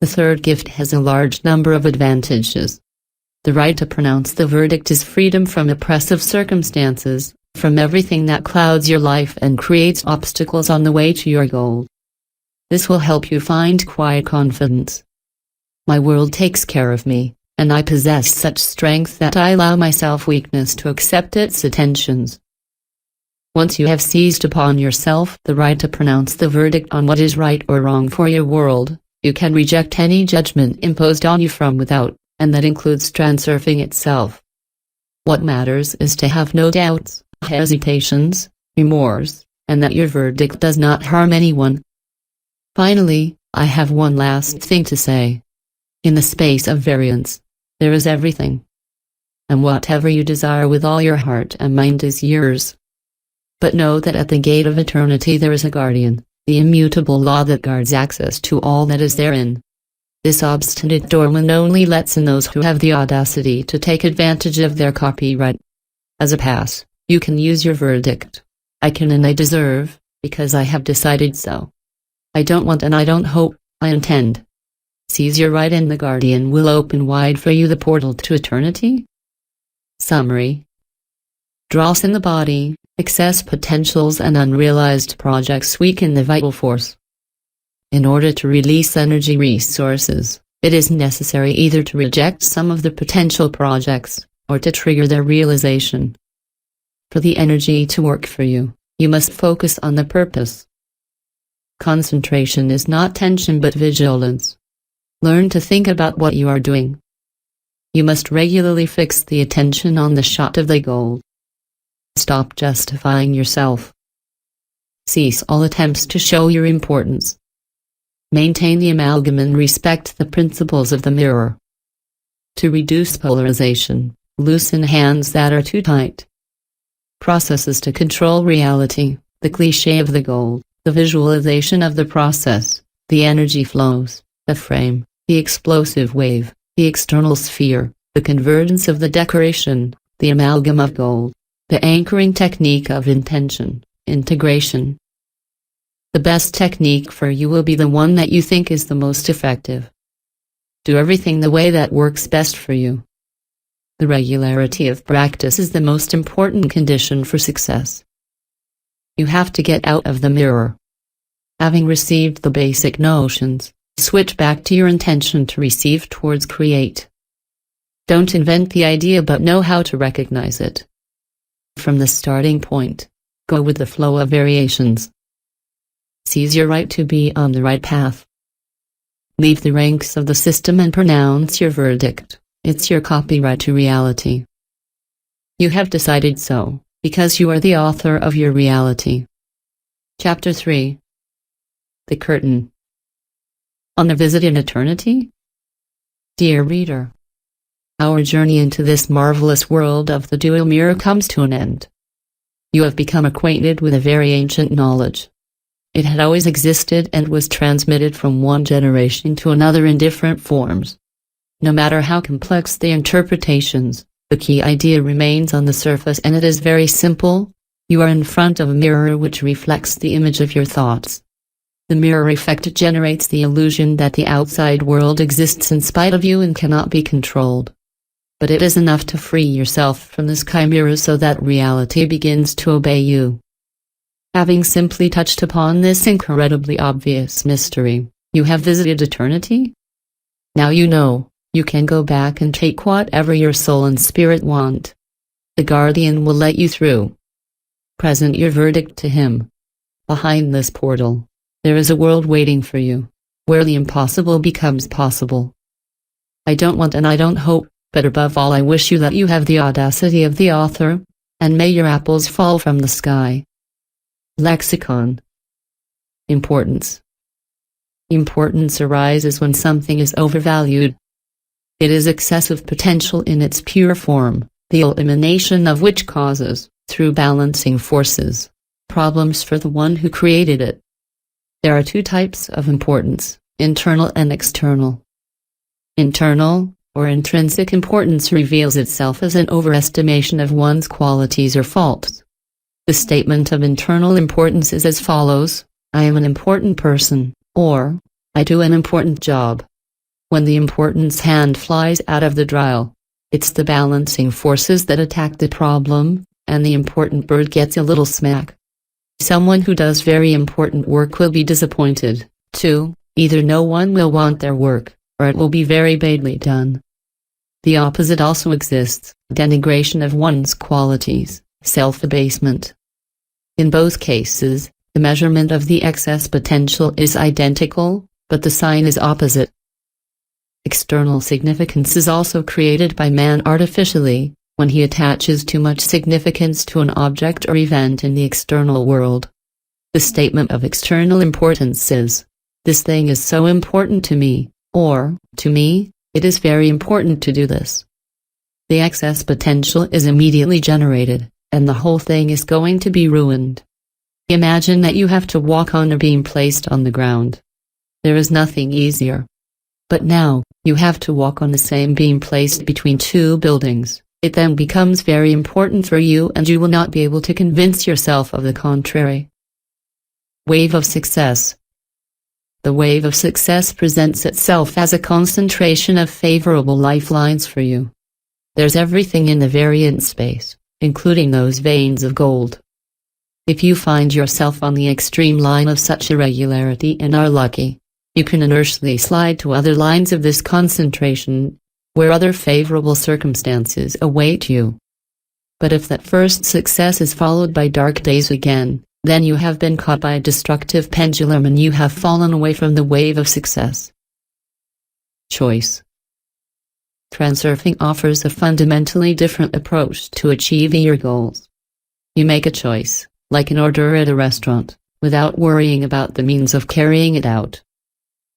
Speaker 1: The third gift has a large number of advantages. The right to pronounce the verdict is freedom from oppressive circumstances, from everything that clouds your life and creates obstacles on the way to your goal. This will help you find quiet confidence. My world takes care of me, and I possess such strength that I allow myself weakness to accept its attentions. Once you have seized upon yourself the right to pronounce the verdict on what is right or wrong for your world, you can reject any judgment imposed on you from without, and that includes transurfing itself. What matters is to have no doubts, hesitations, remorse, and that your verdict does not harm anyone. Finally, I have one last thing to say. In the space of variance, there is everything. And whatever you desire with all your heart and mind is yours. But know that at the gate of eternity there is a guardian, the immutable law that guards access to all that is therein. This obstinate doorman only lets in those who have the audacity to take advantage of their copyright. As a pass, you can use your verdict. I can and I deserve, because I have decided so. I don't want and I don't hope, I intend. Seize your right and the guardian will open wide for you the portal to eternity. Summary. Dross in the body, excess potentials and unrealized projects weaken the vital force. In order to release energy resources, it is necessary either to reject some of the potential projects, or to trigger their realization. For the energy to work for you, you must focus on the purpose. Concentration is not tension but vigilance. Learn to think about what you are doing. You must regularly fix the attention on the shot of the goal. Stop justifying yourself. Cease all attempts to show your importance. Maintain the amalgam and respect the principles of the mirror. To reduce polarization, loosen hands that are too tight. Processes to control reality, the cliché of the goal, the visualization of the process, the energy flows, the frame, the explosive wave, the external sphere, the convergence of the decoration, the amalgam of goal, the anchoring technique of intention, integration. The best technique for you will be the one that you think is the most effective. Do everything the way that works best for you. The regularity of practice is the most important condition for success. You have to get out of the mirror. Having received the basic notions, switch back to your intention to receive towards create. Don't invent the idea but know how to recognize it. From the starting point, go with the flow of variations. Seize your right to be on the right path. Leave the ranks of the system and pronounce your verdict. It's your copyright to reality. You have decided so, because you are the author of your reality. Chapter 3. The Curtain. On a visit in eternity? Dear reader, our journey into this marvelous world of the dual mirror comes to an end. You have become acquainted with a very ancient knowledge. It had always existed and was transmitted from one generation to another in different forms. No matter how complex the interpretations, the key idea remains on the surface and it is very simple. You are in front of a mirror which reflects the image of your thoughts. The mirror effect generates the illusion that the outside world exists in spite of you and cannot be controlled. But it is enough to free yourself from this chimera so that reality begins to obey you. Having simply touched upon this incredibly obvious mystery, you have visited eternity? Now you know, you can go back and take whatever your soul and spirit want. The guardian will let you through. Present your verdict to him. Behind this portal, there is a world waiting for you, where the impossible becomes possible. I don't want and I don't hope, but above all I wish you that you have the audacity of the author, and may your apples fall from the sky. Lexicon. Importance. Importance arises when something is overvalued. It is excessive potential in its pure form, the elimination of which causes, through balancing forces, problems for the one who created it. There are two types of importance, internal and external. Internal, or intrinsic importance reveals itself as an overestimation of one's qualities or faults. The statement of internal importance is as follows: I am an important person, or, I do an important job. When the importance hand flies out of the dial, it's the balancing forces that attack the problem, and the important bird gets a little smack. Someone who does very important work will be disappointed, too. Either no one will want their work, or it will be very badly done. The opposite also exists, denigration of one's qualities, self-abasement. In both cases, the measurement of the excess potential is identical, but the sign is opposite. External significance is also created by man artificially, when he attaches too much significance to an object or event in the external world. The statement of external importance is, this thing is so important to me, or, to me, it is very important to do this. The excess potential is immediately generated, and the whole thing is going to be ruined. Imagine that you have to walk on a beam placed on the ground. There is nothing easier. But now, you have to walk on the same beam placed between two buildings. It then becomes very important for you and you will not be able to convince yourself of the contrary. Wave of success. The wave of success presents itself as a concentration of favorable lifelines for you. There's everything in the variant space, including those veins of gold. If you find yourself on the extreme line of such irregularity and are lucky, you can inertially slide to other lines of this concentration, where other favorable circumstances await you. But if that first success is followed by dark days again, then you have been caught by a destructive pendulum and you have fallen away from the wave of success. Choice. Transurfing offers a fundamentally different approach to achieving your goals. You make a choice, like an order at a restaurant, without worrying about the means of carrying it out.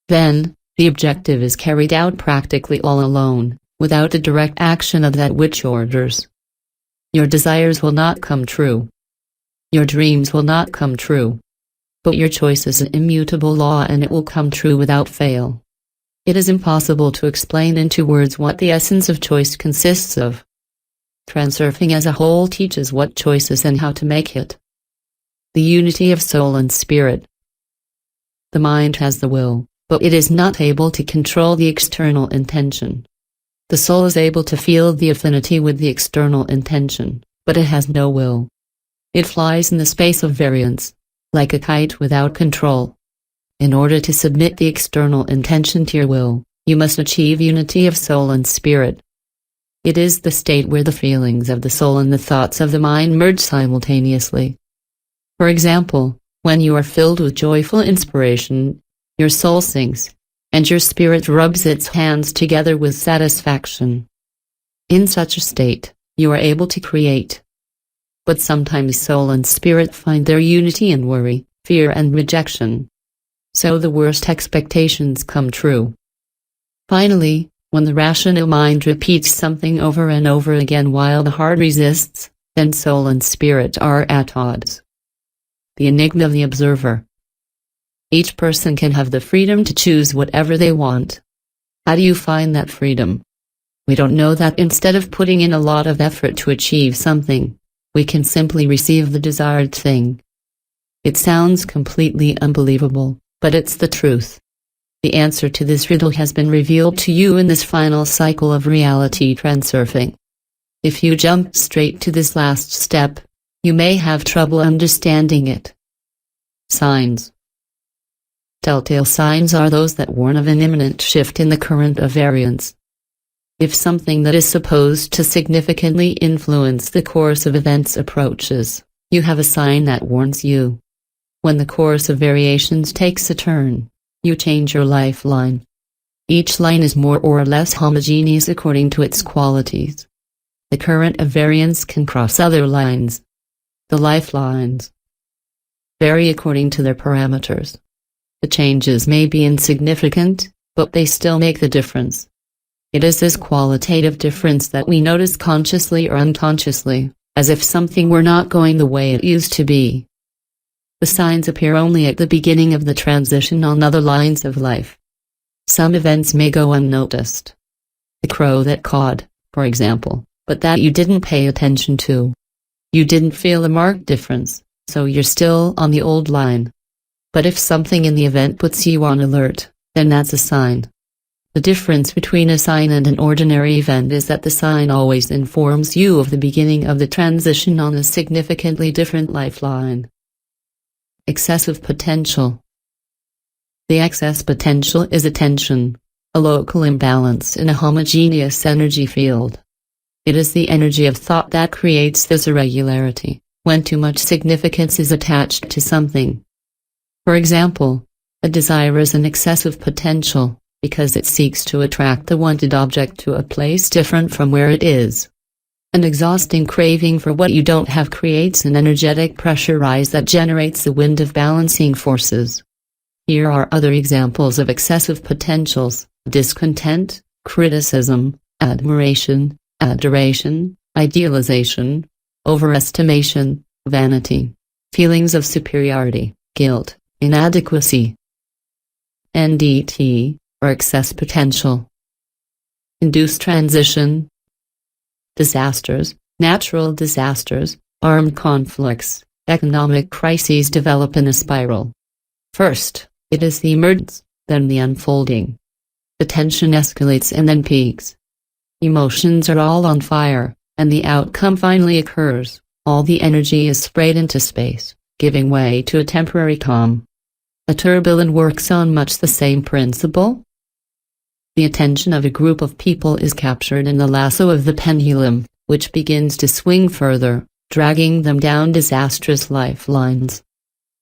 Speaker 1: Then, the objective is carried out practically all alone, without the direct action of that which orders. Your desires will not come true. Your dreams will not come true. But your choice is an immutable law and it will come true without fail. It is impossible to explain into words what the essence of choice consists of. Transurfing as a whole teaches what choice is and how to make it. The unity of soul and spirit. The mind has the will, but it is not able to control the external intention. The soul is able to feel the affinity with the external intention, but it has no will. It flies in the space of variance, like a kite without control. In order to submit the external intention to your will, you must achieve unity of soul and spirit. It is the state where the feelings of the soul and the thoughts of the mind merge simultaneously. For example, when you are filled with joyful inspiration, your soul sings, and your spirit rubs its hands together with satisfaction. In such a state, you are able to create. But sometimes soul and spirit find their unity in worry, fear and rejection. So the worst expectations come true. Finally, when the rational mind repeats something over and over again while the heart resists, then soul and spirit are at odds. The enigma of the observer. Each person can have the freedom to choose whatever they want. How do you find that freedom? We don't know that. Instead of putting in a lot of effort to achieve something, we can simply receive the desired thing. It sounds completely unbelievable, but it's the truth. The answer to this riddle has been revealed to you in this final cycle of reality transurfing. If you jump straight to this last step, you may have trouble understanding it. Signs. Telltale signs are those that warn of an imminent shift in the current of variance. If something that is supposed to significantly influence the course of events approaches, you have a sign that warns you. When the course of variations takes a turn, you change your lifeline. Each line is more or less homogeneous according to its qualities. The current of variance can cross other lines. The lifelines vary according to their parameters. The changes may be insignificant, but they still make the difference. It is this qualitative difference that we notice consciously or unconsciously, as if something were not going the way it used to be. The signs appear only at the beginning of the transition on other lines of life. Some events may go unnoticed. The crow that cawed, for example, but that you didn't pay attention to. You didn't feel a marked difference, so you're still on the old line. But if something in the event puts you on alert, then that's a sign. The difference between a sign and an ordinary event is that the sign always informs you of the beginning of the transition on a significantly different lifeline. Excessive potential. The excess potential is a tension, a local imbalance in a homogeneous energy field. It is the energy of thought that creates this irregularity, when too much significance is attached to something. For example, a desire is an excessive potential, because it seeks to attract the wanted object to a place different from where it is. An exhausting craving for what you don't have creates an energetic pressure rise that generates the wind of balancing forces. Here are other examples of excessive potentials: discontent, criticism, admiration, adoration, idealization, overestimation, vanity, feelings of superiority, guilt, inadequacy. NDT, or excess potential. Induced transition. Disasters, natural disasters, armed conflicts, economic crises develop in a spiral. First, it is the emergence, then the unfolding. The tension escalates and then peaks. Emotions are all on fire, and the outcome finally occurs. All the energy is sprayed into space, giving way to a temporary calm. A turbulent works on much the same principle. The attention of a group of people is captured in the lasso of the pendulum, which begins to swing further, dragging them down disastrous lifelines.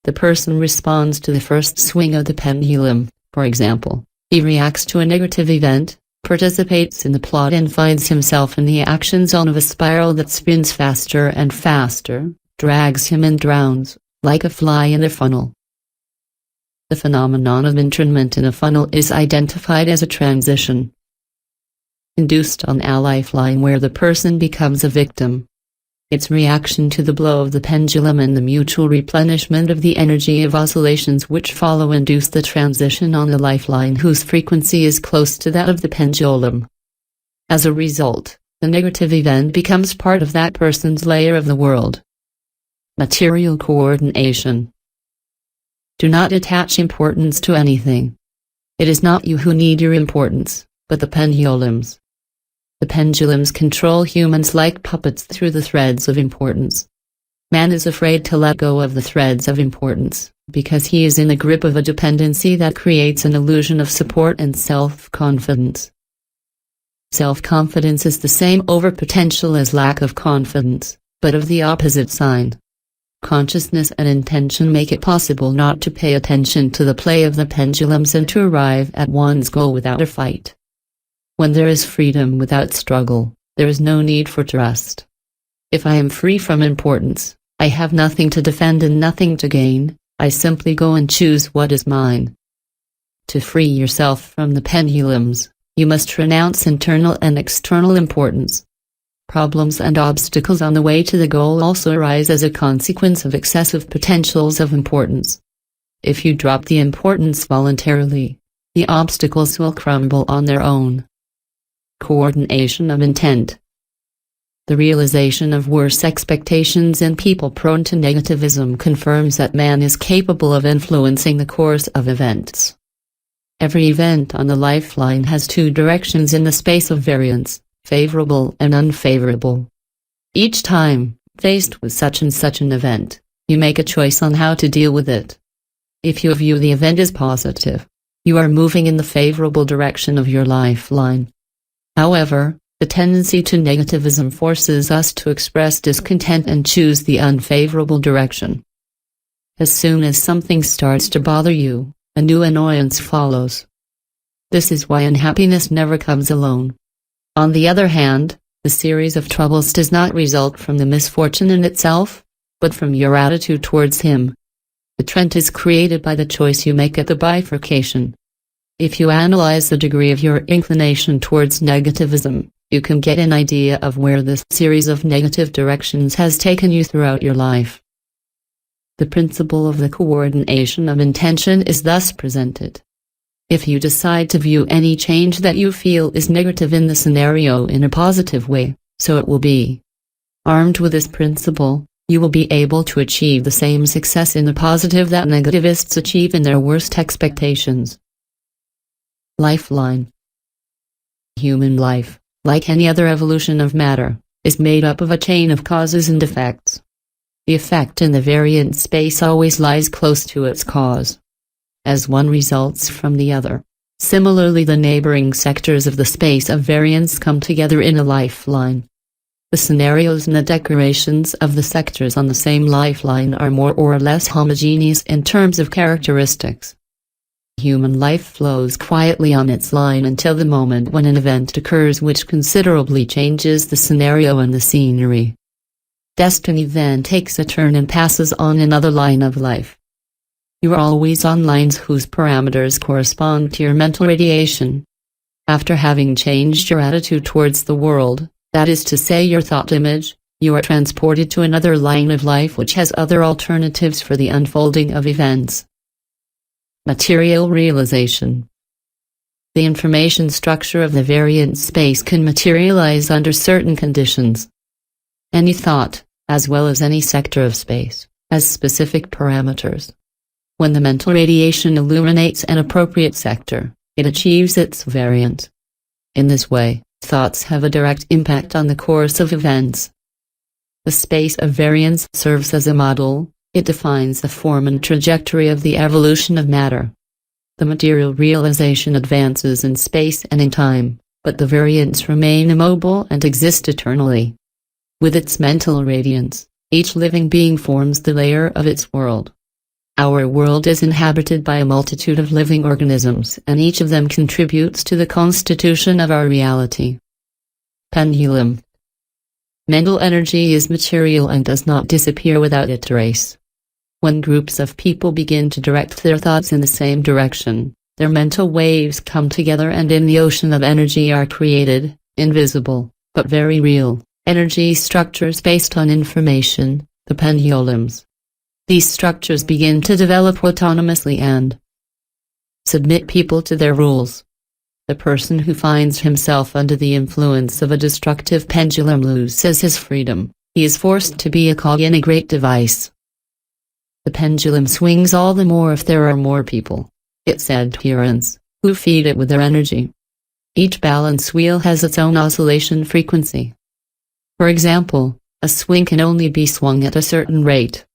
Speaker 1: The person responds to the first swing of the pendulum, for example. He reacts to a negative event, participates in the plot and finds himself in the action zone of a spiral that spins faster and faster, drags him and drowns, like a fly in a funnel. The phenomenon of internment in a funnel is identified as a transition induced on a lifeline where the person becomes a victim. Its reaction to the blow of the pendulum and the mutual replenishment of the energy of oscillations which follow induce the transition on the lifeline whose frequency is close to that of the pendulum. As a result, the negative event becomes part of that person's layer of the world. Material coordination. Do not attach importance to anything. It is not you who need your importance, but the pendulums. The pendulums control humans like puppets through the threads of importance. Man is afraid to let go of the threads of importance, because he is in the grip of a dependency that creates an illusion of support and self-confidence. Self-confidence is the same overpotential as lack of confidence, but of the opposite sign. Consciousness and intention make it possible not to pay attention to the play of the pendulums and to arrive at one's goal without a fight. When there is freedom without struggle, there is no need for trust. If I am free from importance, I have nothing to defend and nothing to gain, I simply go and choose what is mine. To free yourself from the pendulums, you must renounce internal and external importance. Problems and obstacles on the way to the goal also arise as a consequence of excessive potentials of importance. If you drop the importance voluntarily, the obstacles will crumble on their own. Coordination of intent. The realization of worse expectations in people prone to negativism confirms that man is capable of influencing the course of events. Every event on the lifeline has two directions in the space of variance, favorable and unfavorable. Each time, faced with such and such an event, you make a choice on how to deal with it. If you view the event as positive, you are moving in the favorable direction of your lifeline. However, the tendency to negativism forces us to express discontent and choose the unfavorable direction. As soon as something starts to bother you, a new annoyance follows. This is why unhappiness never comes alone. On the other hand, the series of troubles does not result from the misfortune in itself, but from your attitude towards him. The trend is created by the choice you make at the bifurcation. If you analyze the degree of your inclination towards negativism, you can get an idea of where this series of negative directions has taken you throughout your life. The principle of the coordination of intention is thus presented. If you decide to view any change that you feel is negative in the scenario in a positive way, so it will be. Armed with this principle, you will be able to achieve the same success in the positive that negativists achieve in their worst expectations. Lifeline. Human life, like any other evolution of matter, is made up of a chain of causes and effects. The effect in the variant space always lies close to its cause, as one results from the other. Similarly, the neighboring sectors of the space of variance come together in a lifeline. The scenarios and the decorations of the sectors on the same lifeline are more or less homogeneous in terms of characteristics. Human life flows quietly on its line until the moment when an event occurs which considerably changes the scenario and the scenery. Destiny then takes a turn and passes on another line of life. You are always on lines whose parameters correspond to your mental radiation. After having changed your attitude towards the world, that is to say your thought image, you are transported to another line of life which has other alternatives for the unfolding of events. Material realization. The information structure of the variant space can materialize under certain conditions. Any thought, as well as any sector of space, has specific parameters. When the mental radiation illuminates an appropriate sector, it achieves its variant. In this way, thoughts have a direct impact on the course of events. The space of variance serves as a model. It defines the form and trajectory of the evolution of matter. The material realization advances in space and in time, but the variants remain immobile and exist eternally. With its mental radiance, each living being forms the layer of its world. Our world is inhabited by a multitude of living organisms, and each of them contributes to the constitution of our reality. Pendulum. Mental energy is material and does not disappear without a trace. When groups of people begin to direct their thoughts in the same direction, their mental waves come together and in the ocean of energy are created, invisible, but very real, energy structures based on information, the pendulums. These structures begin to develop autonomously and submit people to their rules. The person who finds himself under the influence of a destructive pendulum loses his freedom. He is forced to be a cog in a great device. The pendulum swings all the more if there are more people, its adherents, who feed it with their energy. Each balance wheel has its own oscillation frequency. For example, a swing can only be swung at a certain rate.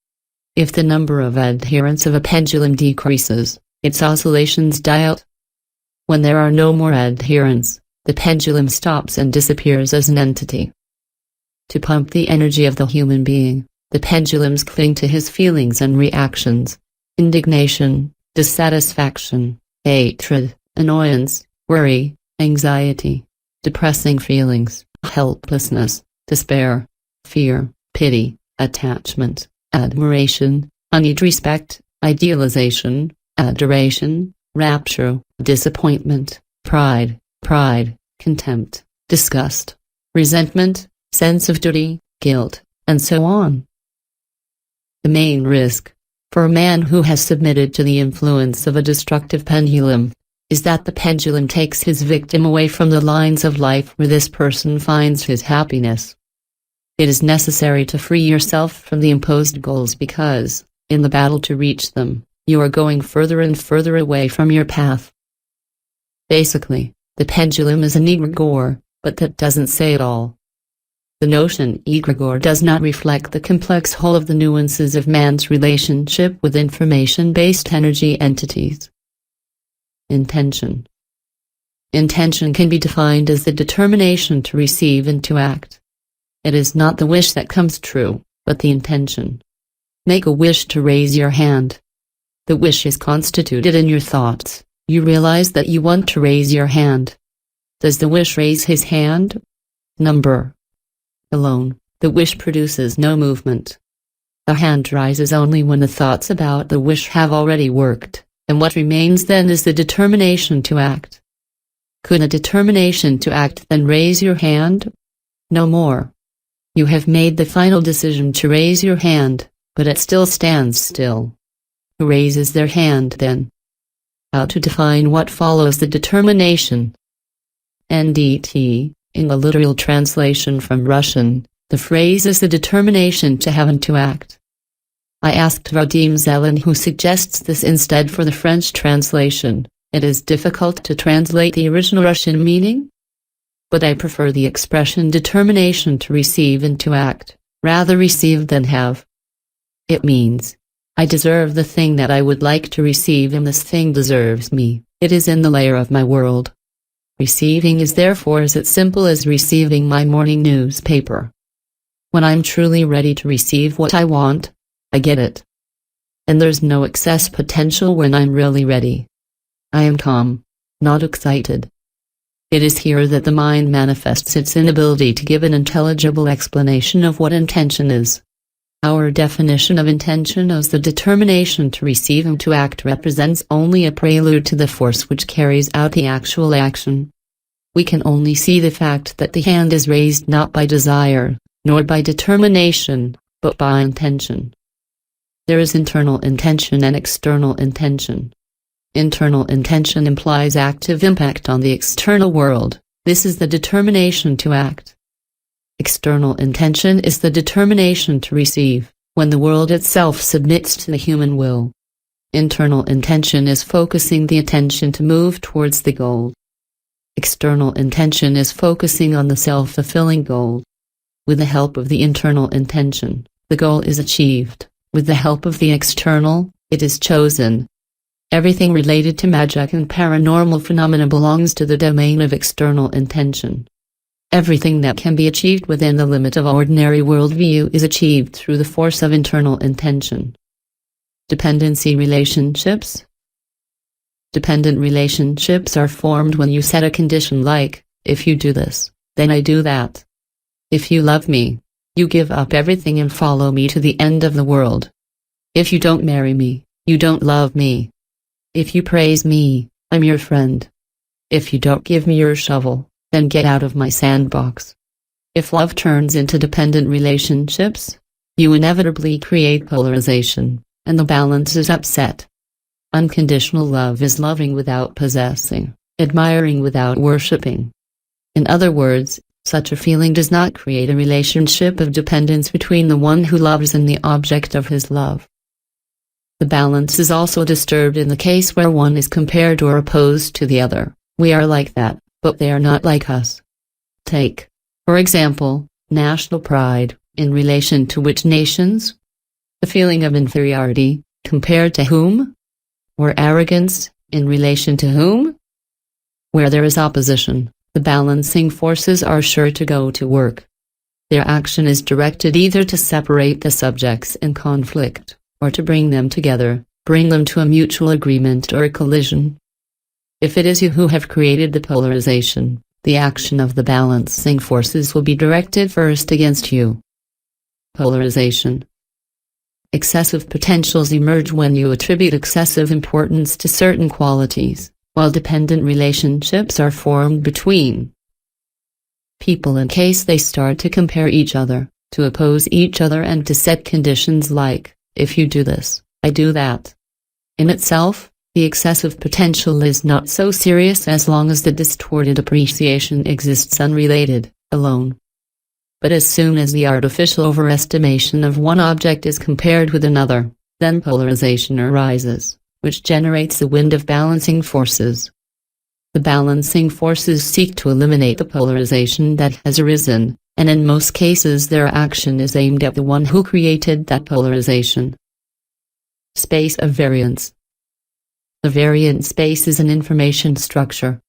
Speaker 1: If the number of adherents of a pendulum decreases, its oscillations die out. When there are no more adherents, the pendulum stops and disappears as an entity. To pump the energy of the human being, the pendulums cling to his feelings and reactions: indignation, dissatisfaction, hatred, annoyance, worry, anxiety, depressing feelings, helplessness, despair, fear, pity, attachment, admiration, honeyed respect, idealization, adoration, rapture, disappointment, pride, contempt, disgust, resentment, sense of duty, guilt, and so on. The main risk, for a man who has submitted to the influence of a destructive pendulum, is that the pendulum takes his victim away from the lines of life where this person finds his happiness. It is necessary to free yourself from the imposed goals because, in the battle to reach them, you are going further and further away from your path. Basically, the pendulum is an egregore, but that doesn't say it all. The notion egregore does not reflect the complex whole of the nuances of man's relationship with information-based energy entities. Intention. Intention can be defined as the determination to receive and to act. It is not the wish that comes true, but the intention. Make a wish to raise your hand. The wish is constituted in your thoughts. You realize that you want to raise your hand. Does the wish raise his hand? Number. Alone, the wish produces no movement. The hand rises only when the thoughts about the wish have already worked, and what remains then is the determination to act. Could a determination to act then raise your hand? No more. You have made the final decision to raise your hand, but it still stands still. Who raises their hand then? How to define what follows the determination? NDT, in the literal translation from Russian, the phrase is the determination to have and to act. I asked Vadim Zeland, who suggests this instead for the French translation. It is difficult to translate the original Russian meaning, but I prefer the expression determination to receive and to act, rather receive than have. It means, I deserve the thing that I would like to receive and this thing deserves me. It is in the layer of my world. Receiving is therefore as simple as receiving my morning newspaper. When I'm truly ready to receive what I want, I get it. And there's no excess potential when I'm really ready. I am calm, not excited. It is here that the mind manifests its inability to give an intelligible explanation of what intention is. Our definition of intention as the determination to receive and to act represents only a prelude to the force which carries out the actual action. We can only see the fact that the hand is raised not by desire, nor by determination, but by intention. There is internal intention and external intention. Internal intention implies active impact on the external world. This is the determination to act. External intention is the determination to receive, when the world itself submits to the human will. Internal intention is focusing the attention to move towards the goal. External intention is focusing on the self-fulfilling goal. With the help of the internal intention, the goal is achieved. With the help of the external, it is chosen. Everything related to magic and paranormal phenomena belongs to the domain of external intention. Everything that can be achieved within the limit of ordinary worldview is achieved through the force of internal intention. Dependency relationships. Dependent relationships are formed when you set a condition like, if you do this, then I do that. If you love me, you give up everything and follow me to the end of the world. If you don't marry me, you don't love me. If you praise me, I'm your friend. If you don't give me your shovel, then get out of my sandbox. If love turns into dependent relationships, you inevitably create polarization, and the balance is upset. Unconditional love is loving without possessing, admiring without worshipping. In other words, such a feeling does not create a relationship of dependence between the one who loves and the object of his love. The balance is also disturbed in the case where one is compared or opposed to the other. We are like that, but they are not like us. Take, for example, national pride, in relation to which nations? The feeling of inferiority, compared to whom? Or arrogance, in relation to whom? Where there is opposition, the balancing forces are sure to go to work. Their action is directed either to separate the subjects in conflict, or to bring them together, bring them to a mutual agreement or a collision. If it is you who have created the polarization, the action of the balancing forces will be directed first against you. Polarization. Excessive potentials emerge when you attribute excessive importance to certain qualities, while dependent relationships are formed between people in case they start to compare each other, to oppose each other and to set conditions like, if you do this, I do that. In itself, the excessive potential is not so serious as long as the distorted appreciation exists unrelated, alone. But as soon as the artificial overestimation of one object is compared with another, then polarization arises, which generates the wind of balancing forces. The balancing forces seek to eliminate the polarization that has arisen, and in most cases their action is aimed at the one who created that polarization. Space of variance. The variant space is an information structure.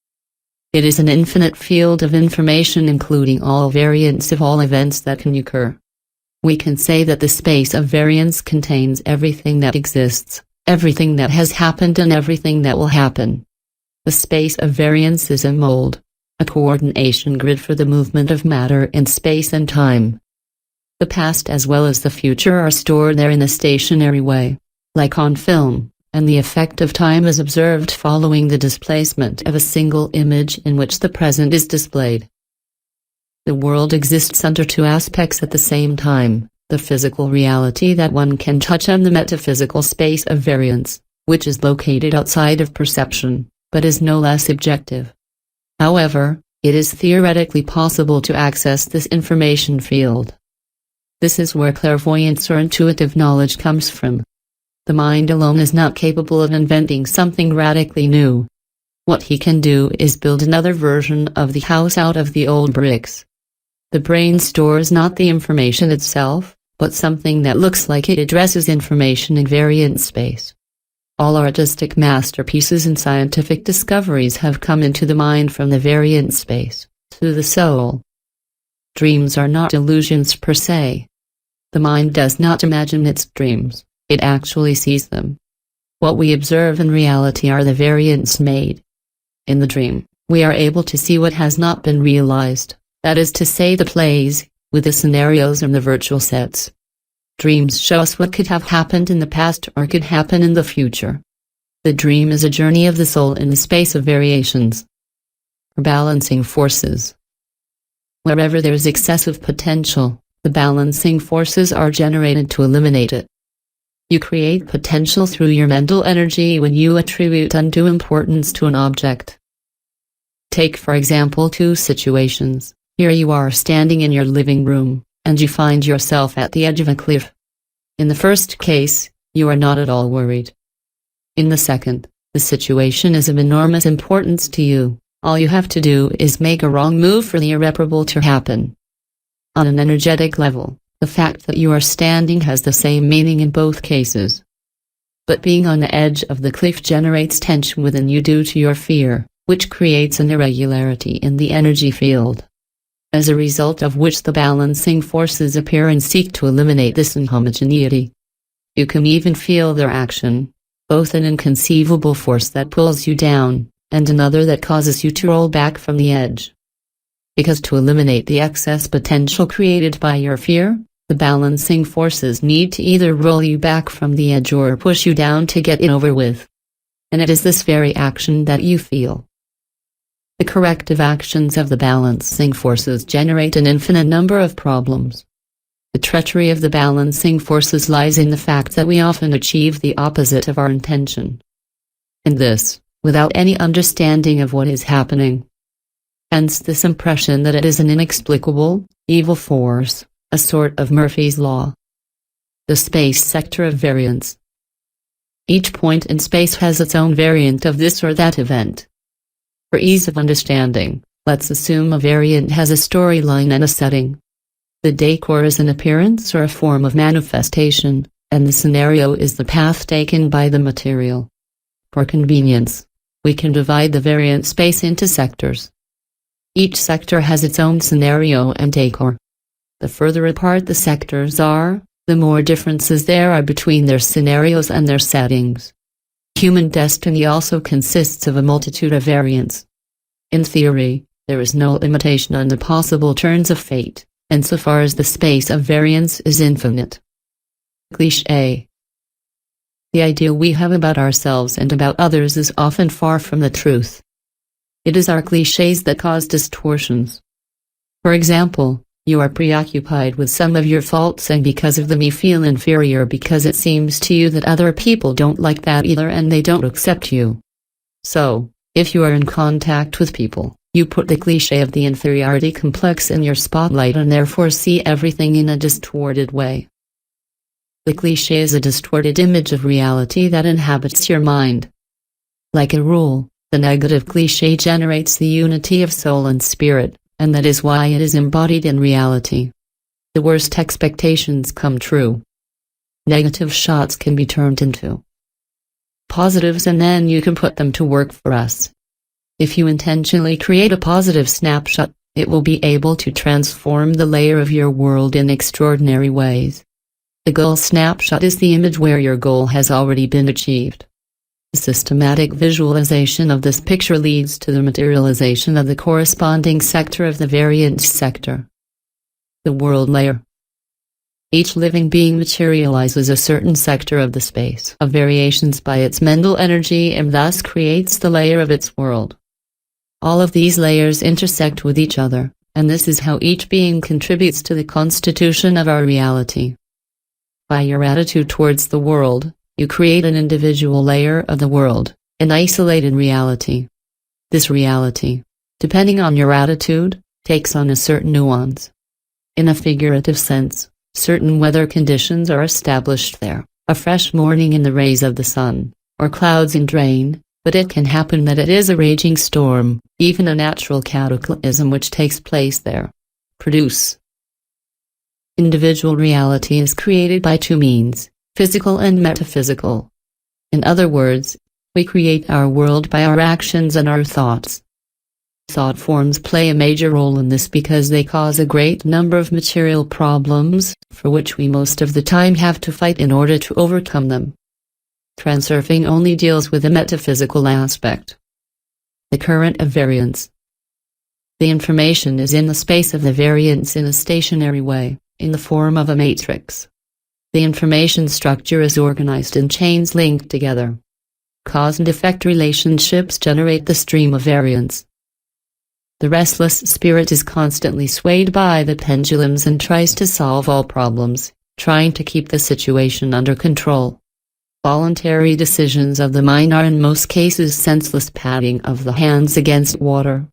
Speaker 1: It is an infinite field of information including all variants of all events that can occur. We can say that the space of variance contains everything that exists, everything that has happened and everything that will happen. The space of variance is a mold, a coordination grid for the movement of matter in space and time. The past as well as the future are stored there in a stationary way, like on film, and the effect of time is observed following the displacement of a single image in which the present is displayed. The world exists under two aspects at the same time, the physical reality that one can touch and the metaphysical space of variance, which is located outside of perception, but is no less objective. However, it is theoretically possible to access this information field. This is where clairvoyance or intuitive knowledge comes from. The mind alone is not capable of inventing something radically new. What he can do is build another version of the house out of the old bricks. The brain stores not the information itself, but something that looks like it addresses information in variant space. All artistic masterpieces and scientific discoveries have come into the mind from the variant space, through the soul. Dreams are not illusions per se. The mind does not imagine its dreams, it actually sees them. What we observe in reality are the variants made. In the dream, we are able to see what has not been realized, that is to say the plays, with the scenarios and the virtual sets. Dreams show us what could have happened in the past or could happen in the future. The dream is a journey of the soul in the space of variations. Balancing forces. Wherever there is excessive potential, the balancing forces are generated to eliminate it. You create potential through your mental energy when you attribute undue importance to an object. Take for example two situations. Here you are standing in your living room, and you find yourself at the edge of a cliff. In the first case, you are not at all worried. In the second, the situation is of enormous importance to you. All you have to do is make a wrong move for the irreparable to happen. On an energetic level, the fact that you are standing has the same meaning in both cases. But being on the edge of the cliff generates tension within you due to your fear, which creates an irregularity in the energy field. As a result of which the balancing forces appear and seek to eliminate this inhomogeneity. You can even feel their action, both an inconceivable force that pulls you down, and another that causes you to roll back from the edge. Because to eliminate the excess potential created by your fear, the balancing forces need to either roll you back from the edge or push you down to get it over with. And it is this very action that you feel. The corrective actions of the balancing forces generate an infinite number of problems. The treachery of the balancing forces lies in the fact that we often achieve the opposite of our intention. And this, without any understanding of what is happening. Hence this impression that it is an inexplicable, evil force, a sort of Murphy's Law. The space sector of variance. Each point in space has its own variant of this or that event. For ease of understanding, let's assume a variant has a storyline and a setting. The decor is an appearance or a form of manifestation, and the scenario is the path taken by the material. For convenience, we can divide the variant space into sectors. Each sector has its own scenario and decor. The further apart the sectors are, the more differences there are between their scenarios and their settings. Human destiny also consists of a multitude of variants. In theory, there is no limitation on the possible turns of fate, insofar as the space of variance is infinite. Cliché. The idea we have about ourselves and about others is often far from the truth. It is our clichés that cause distortions. For example, you are preoccupied with some of your faults and because of them you feel inferior because it seems to you that other people don't like that either and they don't accept you. So, if you are in contact with people, you put the cliché of the inferiority complex in your spotlight and therefore see everything in a distorted way. The cliché is a distorted image of reality that inhabits your mind. Like a rule, the negative cliché generates the unity of soul and spirit, and that is why it is embodied in reality. The worst expectations come true. Negative shots can be turned into positives, and then you can put them to work for us. If you intentionally create a positive snapshot, it will be able to transform the layer of your world in extraordinary ways. The goal snapshot is the image where your goal has already been achieved. The systematic visualization of this picture leads to the materialization of the corresponding sector of the variance sector. The world layer. Each living being materializes a certain sector of the space of variations by its mental energy and thus creates the layer of its world. All of these layers intersect with each other, and this is how each being contributes to the constitution of our reality. By your attitude towards the world, you create an individual layer of the world, an isolated reality. This reality, depending on your attitude, takes on a certain nuance. In a figurative sense, certain weather conditions are established there, a fresh morning in the rays of the sun, or clouds in rain, but it can happen that it is a raging storm, even a natural cataclysm which takes place there. Produce. Individual reality is created by two means, physical and metaphysical. In other words, we create our world by our actions and our thoughts. Thought forms play a major role in this because they cause a great number of material problems, for which we most of the time have to fight in order to overcome them. Transurfing only deals with the metaphysical aspect. The current of variance. The information is in the space of the variance in a stationary way, in the form of a matrix. The information structure is organized in chains linked together. Cause and effect relationships generate the stream of variance. The restless spirit is constantly swayed by the pendulums and tries to solve all problems, trying to keep the situation under control. Voluntary decisions of the mind are in most cases senseless patting of the hands against water.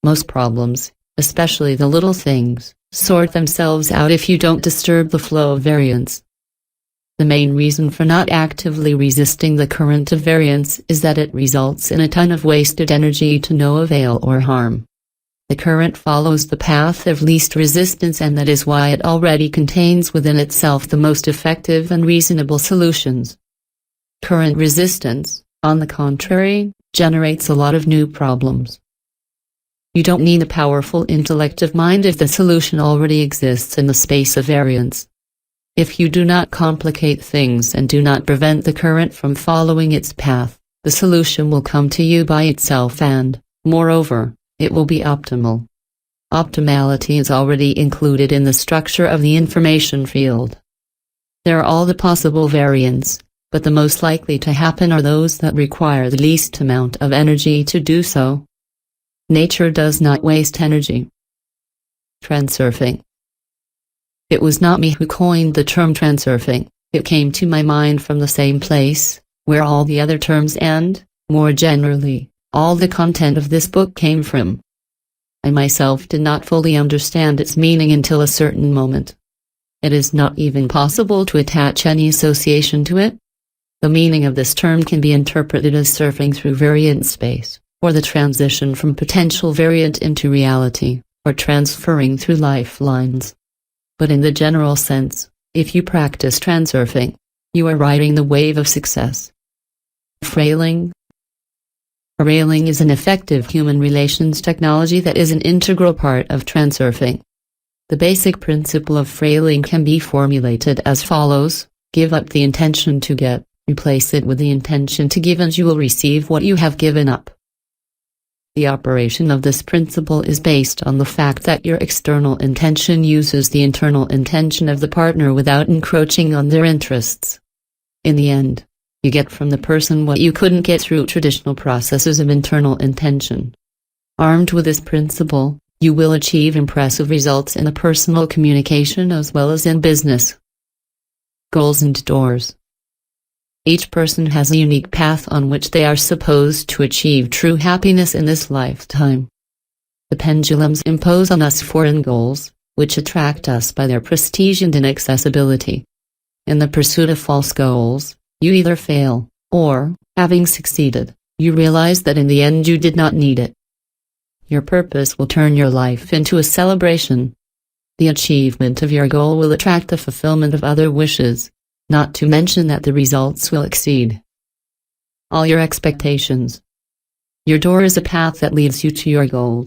Speaker 1: Most problems, especially the little things, sort themselves out if you don't disturb the flow of variance. The main reason for not actively resisting the current of variance is that it results in a ton of wasted energy to no avail or harm. The current follows the path of least resistance, and that is why it already contains within itself the most effective and reasonable solutions. Current resistance, on the contrary, generates a lot of new problems. You don't need a powerful intellective mind if the solution already exists in the space of variance. If you do not complicate things and do not prevent the current from following its path, the solution will come to you by itself and, moreover, it will be optimal. Optimality is already included in the structure of the information field. There are all the possible variants, but the most likely to happen are those that require the least amount of energy to do so. Nature does not waste energy. Transurfing. It was not me who coined the term transurfing, it came to my mind from the same place, where all the other terms and, more generally, all the content of this book came from. I myself did not fully understand its meaning until a certain moment. It is not even possible to attach any association to it. The meaning of this term can be interpreted as surfing through variant space, or the transition from potential variant into reality, or transferring through lifelines. But in the general sense, if you practice transurfing, you are riding the wave of success. Frailing. Railing is an effective human relations technology that is an integral part of transurfing. The basic principle of frailing can be formulated as follows: give up the intention to get, replace it with the intention to give, and you will receive what you have given up. The operation of this principle is based on the fact that your external intention uses the internal intention of the partner without encroaching on their interests. In the end, you get from the person what you couldn't get through traditional processes of internal intention. Armed with this principle, you will achieve impressive results in the personal communication as well as in business. Goals and doors. Each person has a unique path on which they are supposed to achieve true happiness in this lifetime. The pendulums impose on us foreign goals, which attract us by their prestige and inaccessibility. In the pursuit of false goals, you either fail, or, having succeeded, you realize that in the end you did not need it. Your purpose will turn your life into a celebration. The achievement of your goal will attract the fulfillment of other wishes, not to mention that the results will exceed all your expectations. Your door is a path that leads you to your goal.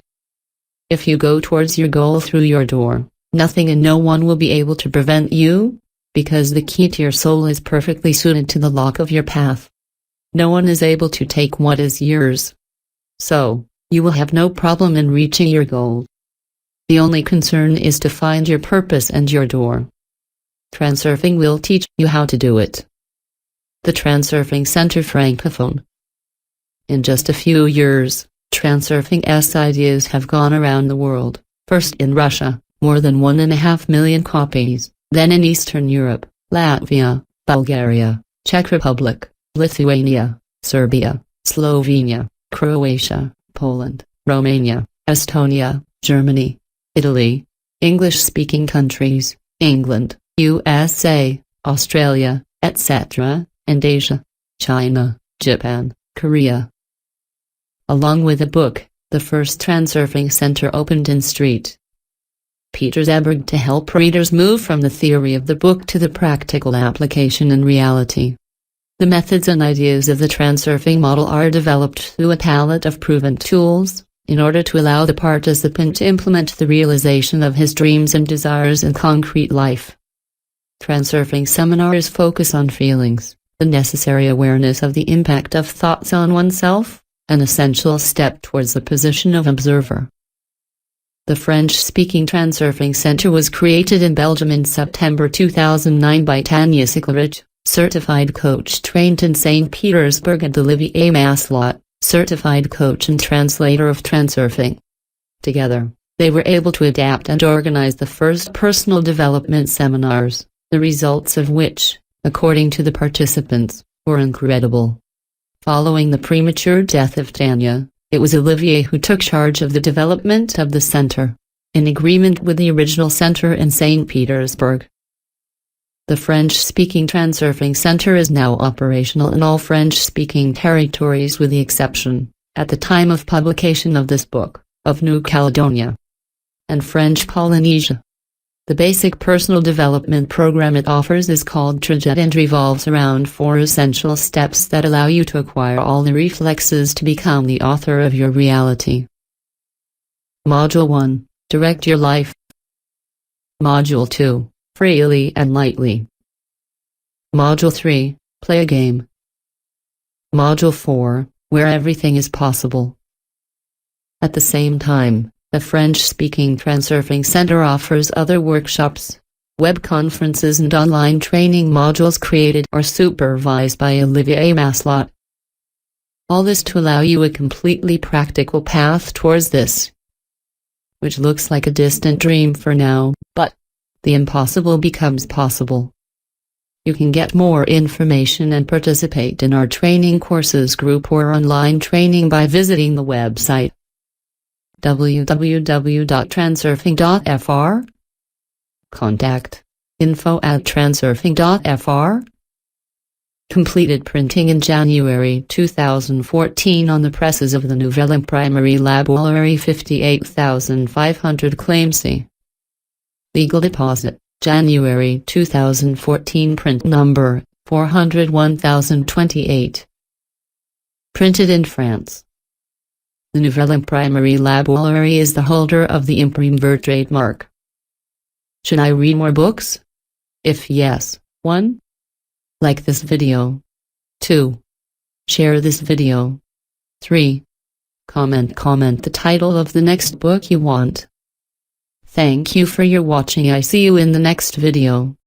Speaker 1: If you go towards your goal through your door, nothing and no one will be able to prevent you, because the key to your soul is perfectly suited to the lock of your path. No one is able to take what is yours. So, you will have no problem in reaching your goal. The only concern is to find your purpose and your door. Transurfing will teach you how to do it. The Transurfing Center Francophone. In just a few years, Transurfing's ideas have gone around the world, first in Russia, more than 1.5 million copies, then in Eastern Europe, Latvia, Bulgaria, Czech Republic, Lithuania, Serbia, Slovenia, Croatia, Poland, Romania, Estonia, Germany, Italy, English-speaking countries, England, USA, Australia, etc., and Asia, China, Japan, Korea. Along with a book, the first Transurfing Center opened in St. Petersburg to help readers move from the theory of the book to the practical application in reality. The methods and ideas of the Transurfing model are developed through a palette of proven tools, in order to allow the participant to implement the realization of his dreams and desires in concrete life. Transurfing seminars focus on feelings, the necessary awareness of the impact of thoughts on oneself, an essential step towards the position of observer. The French-speaking Transurfing Center was created in Belgium in September 2009 by Tanya Siklerich, certified coach trained in St. Petersburg, and Olivier Maslot, certified coach and translator of Transurfing. Together, they were able to adapt and organize the first personal development seminars, the results of which, according to the participants, were incredible. Following the premature death of Tanya, it was Olivier who took charge of the development of the center, in agreement with the original center in St. Petersburg. The French-speaking Transurfing Center is now operational in all French-speaking territories with the exception, at the time of publication of this book, of New Caledonia and French Polynesia. The basic personal development program it offers is called Trajet and revolves around 4 essential steps that allow you to acquire all the reflexes to become the author of your reality. Module 1. Direct your life. Module 2. Freely and lightly. Module 3. Play a game. Module 4. Where everything is possible. At the same time, the French-speaking Transurfing Center offers other workshops, web conferences and online training modules created or supervised by Olivier Maslot. All this to allow you a completely practical path towards this, which looks like a distant dream for now, but the impossible becomes possible. You can get more information and participate in our training courses group or online training by visiting the website www.transurfing.fr. Contact info@transurfing.fr. Completed printing in January 2014 on the presses of the Nouvelle Imprimerie Laboratoire 58500 Claimsy. Legal deposit, January 2014. Print number 401028. Printed in France. The Nouvelle Imprimerie Laboratoire is the holder of the Imprimerie trademark. Should I read more books? If yes, 1. Like this video. 2. Share this video. 3. Comment the title of the next book you want. Thank you for your watching. I see you in the next video.